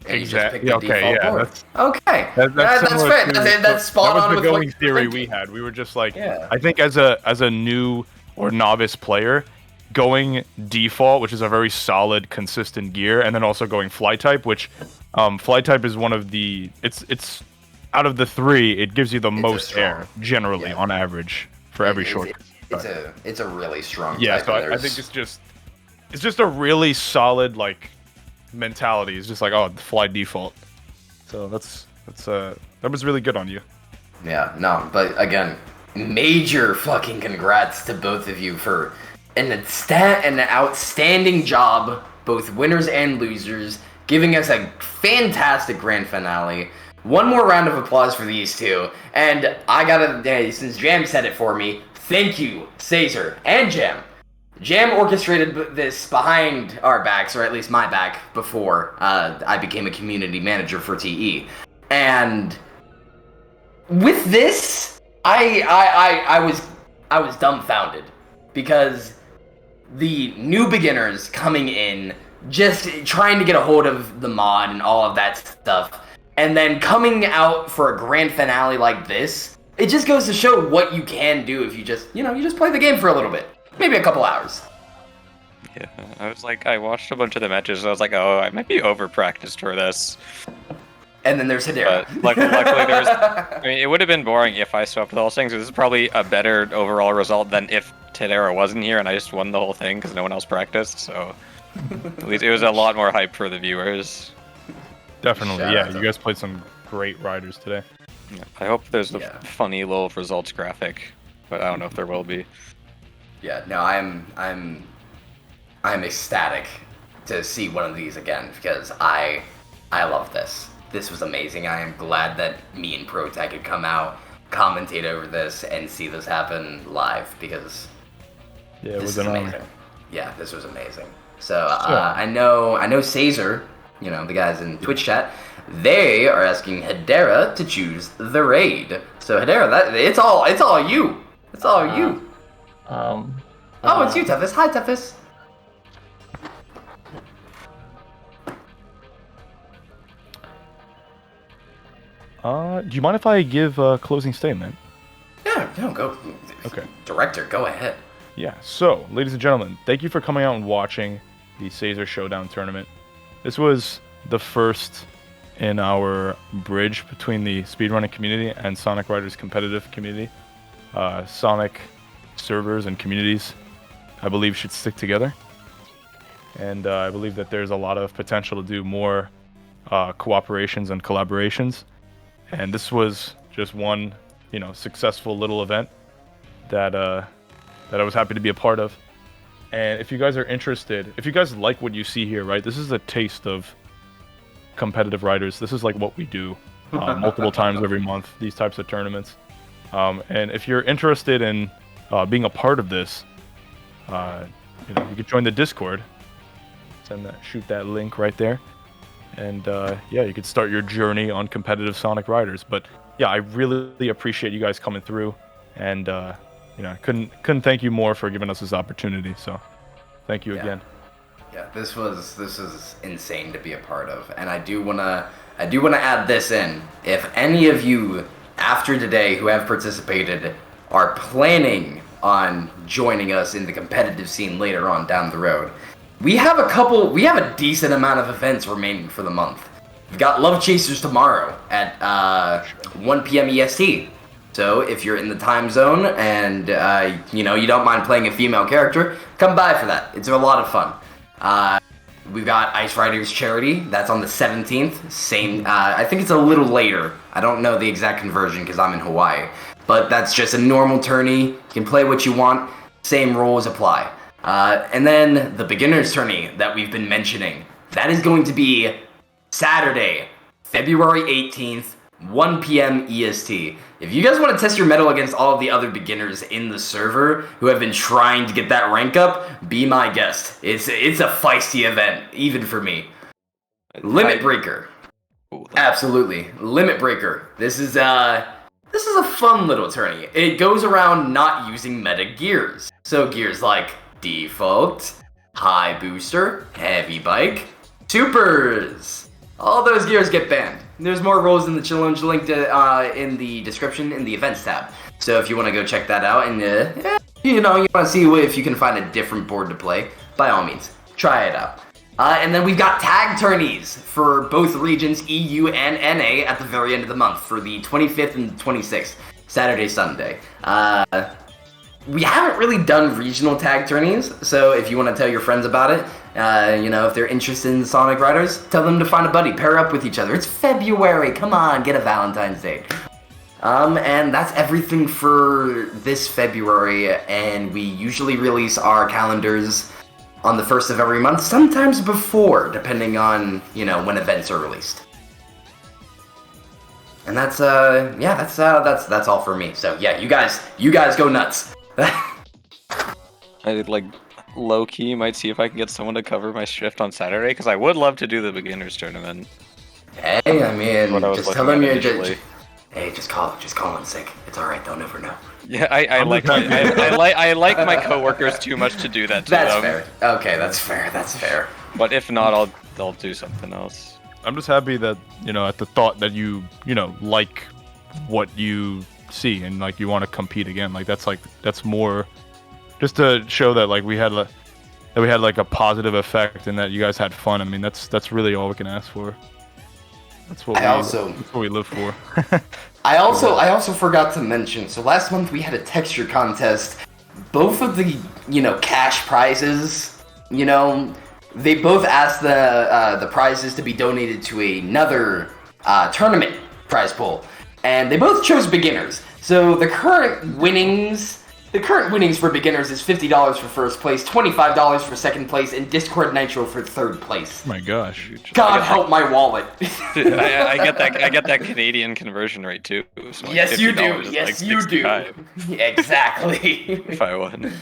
And you just picked the default board. Okay. That's fair. That's spot that on was the with what going you were theory thinking. we had. We were just like, Yeah. I think as a new or novice player, going default, which is a very solid, consistent gear, and then also going fly type, which fly type is one of the it's out of the three, it gives you the most air generally on average for every short. It's a really strong. Yeah, type, so I think it's just a really solid like mentality. It's just like, oh, fly default. So that was really good on you. Yeah, no, but again, major fucking congrats to both of you for an outstanding job, both winners and losers, giving us a fantastic grand finale. One more round of applause for these two, and I gotta, since Jam said it for me, thank you, SAESR and Jam. Jam orchestrated this behind our backs, or at least my back, before I became a community manager for TE. And with this, I was dumbfounded because the new beginners coming in, just trying to get a hold of the mod and all of that stuff, and then coming out for a grand finale like this, it just goes to show what you can do if you just play the game for a little bit. Maybe a couple hours. Yeah, I was like, I watched a bunch of the matches, and I was like, oh, I might be over-practiced for this. And then there's Hedera. But luckily there's... I mean, it would have been boring if I swept the whole thing, so this is probably a better overall result than if Hedera wasn't here and I just won the whole thing because no one else practiced, so... At least it was a lot more hype for the viewers. Definitely, yeah. You guys played some great riders today. Yeah, I hope there's a funny little results graphic, but I don't know if there will be. Yeah, no, I'm ecstatic to see one of these again because I love this. This was amazing. I am glad that me and ProTech could come out, commentate over this, and see this happen live because it was amazing. Yeah, this was amazing. So I know SAESR, the guys in Twitch chat, they are asking Hedera to choose the raid. So Hedera, it's all you. It's all you. It's you, Tefis. Hi, Tefis. Do you mind if I give a closing statement? Yeah, no, go. Okay. Director, go ahead. Yeah, so, ladies and gentlemen, thank you for coming out and watching the SAESR Showdown tournament. This was the first in our bridge between the speedrunning community and Sonic Riders competitive community. Sonic servers and communities, I believe, should stick together. And I believe that there's a lot of potential to do more cooperations and collaborations. And this was just one, successful little event that I was happy to be a part of. And if you guys are interested, if you guys like what you see here, right, this is a taste of competitive riders. This is like what we do multiple times every month, these types of tournaments. And if you're interested in being a part of this, you could join the Discord. Shoot that link right there. And you could start your journey on competitive Sonic Riders. But yeah, I really appreciate you guys coming through, and couldn't thank you more for giving us this opportunity. So, thank you again. Yeah, this was insane to be a part of, and I do wanna add this in. If any of you after today who have participated are planning on joining us in the competitive scene later on down the road, we have a decent amount of events remaining for the month. We've got Love Chasers tomorrow at 1 p.m. EST. So if you're in the time zone and you don't mind playing a female character, come by for that. It's a lot of fun. We've got Ice Riders Charity. That's on the 17th. Same. I think it's a little later. I don't know the exact conversion because I'm in Hawaii. But that's just a normal tourney. You can play what you want. Same rules apply. And then the beginners tourney that we've been mentioning. That is going to be Saturday, February 18th, 1 p.m. EST. If you guys want to test your mettle against all of the other beginners in the server who have been trying to get that rank up, be my guest. It's a feisty event, even for me. Limit Breaker. Absolutely. Limit Breaker. This is This is a fun little tourney. It goes around not using meta gears. So gears like default, high booster, heavy bike, supers. All those gears get banned. There's more rules in the challenge linked in the description in the events tab. So if you want to go check that out and you want to see if you can find a different board to play, by all means, try it out. And then we've got tag tourneys for both regions, EU and NA, at the very end of the month for the 25th and 26th, Saturday, Sunday. We haven't really done regional tag tourneys, so if you want to tell your friends about it, if they're interested in Sonic Riders, tell them to find a buddy, pair up with each other. It's February, come on, get a Valentine's Day. And that's everything for this February, and we usually release our calendars on the 1st of every month, sometimes before, depending on, when events are released. And that's all for me. So yeah, you guys go nuts. I low key might see if I can get someone to cover my shift on Saturday, because I would love to do the beginners tournament. Hey, I mean, just tell them you're just call in sick. It's all right. They'll never know. Yeah, I like my coworkers too much to do that to that's them. Fair. Okay, that's fair. But if not, I'll do something else. I'm just happy that at the thought that you like what you see and you want to compete again. That's more just to show that we had a positive effect and that you guys had fun. I mean, that's really all we can ask for. That's what we live for. I also forgot to mention, so last month we had a texture contest. Both of the, cash prizes, they both asked the prizes to be donated to another tournament prize pool. And they both chose beginners. So the current winnings for beginners is $50 for first place, $25 for second place, and Discord Nitro for third place. Oh my gosh. God help my wallet. I get that Canadian conversion rate too. So yes, you do. Yes, you do. Exactly. If I won.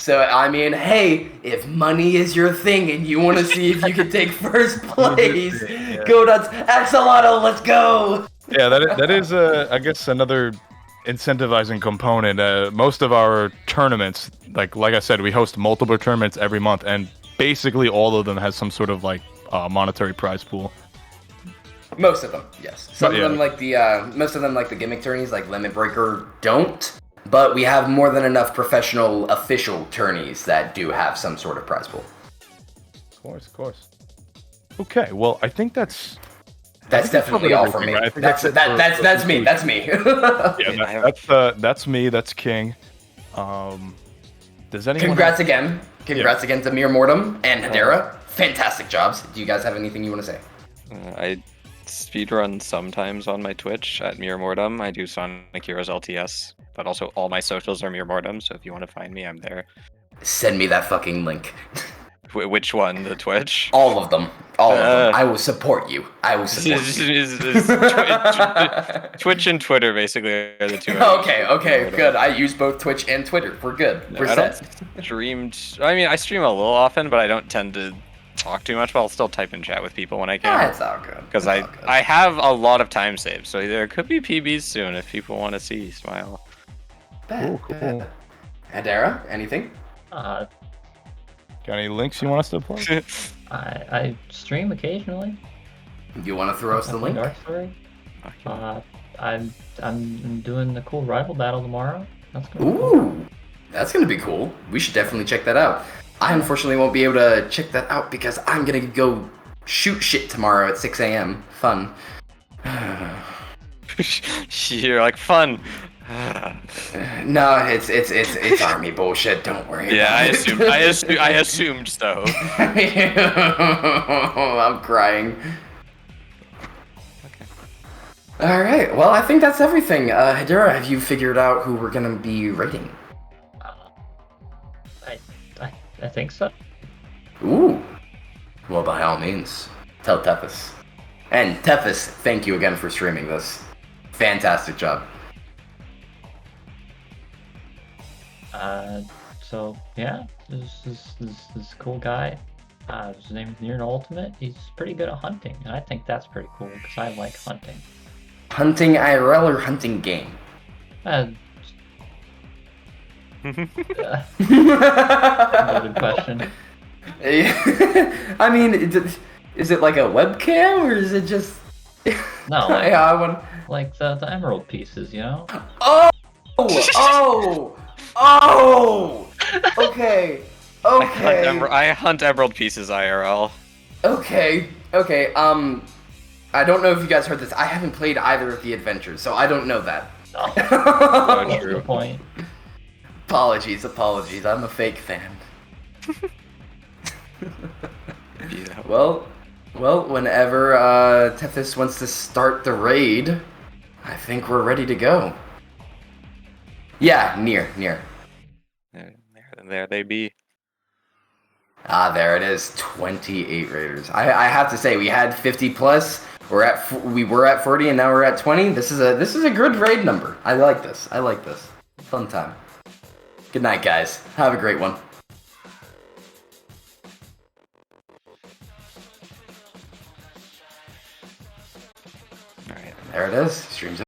So, I mean, hey, if money is your thing and you want to see if you can take first place, go nuts. Axolotl, let's go. Yeah, that is I guess another incentivizing component. Most of our tournaments, like I said, we host multiple tournaments every month, and basically all of them has some sort of monetary prize pool. Most of them, yes. Some of them most of them the gimmick tourneys, like Limit Breaker, don't. But we have more than enough professional official tourneys that do have some sort of prize pool. Of course. Okay, well, I think that's definitely all for me. Right? That's me. That's me. Yeah, that's me. That's King. Does anyone? Congrats again to Mere Mortem and Hedera. Fantastic jobs. Do you guys have anything you want to say? I speedrun sometimes on my Twitch at Mere Mortem. I do Sonic Heroes LTS, but also all my socials are Mere Mortem. So if you want to find me, I'm there. Send me that fucking link. Which one? The Twitch? All of them. All of them. I will support you. Twitch and Twitter basically are the two. Okay, good. I use both Twitch and Twitter. We're good. We're set. I stream a little often, but I don't tend to talk too much, but I'll still type and chat with people when I can. It's all good. Because I have a lot of time saved, so there could be PBs soon if people want to see Smile. Cool. Hedera, anything? Uh, Got any links you want us to plug? I stream occasionally. You want to throw us the link? Dark Story. I'm doing the cool rival battle tomorrow. That's gonna be cool. That's gonna be cool. We should definitely check that out. I unfortunately won't be able to check that out because I'm gonna go shoot shit tomorrow at 6 a.m. Fun. You're like fun. No, it's army bullshit. Don't worry. Yeah, I assumed so. I'm crying. Okay. All right. Well, I think that's everything. Hedera, have you figured out who we're gonna be rating? I think so. Ooh. Well, by all means, tell Tethys. And Tethys, thank you again for streaming this. Fantastic job. So yeah, this cool guy. His name's Near Ultimate. He's pretty good at hunting, and I think that's pretty cool because I like hunting. Hunting IRL or hunting game? Good question. I mean, is it like a webcam or is it just? No, like, yeah, I want like the emerald pieces, you know? Oh! Okay. I hunt emerald pieces IRL. Okay. I don't know if you guys heard this. I haven't played either of the adventures, so I don't know that. Oh, true. Good point. Apologies. I'm a fake fan. Yeah. Well, whenever Tethys wants to start the raid, I think we're ready to go. Yeah, near. There they be. There it is. 28 raiders. I have to say, we had 50 plus. We were at 40, and now we're at 20. This is a good raid number. I like this. Fun time. Good night, guys. Have a great one. All right. There it is. Streams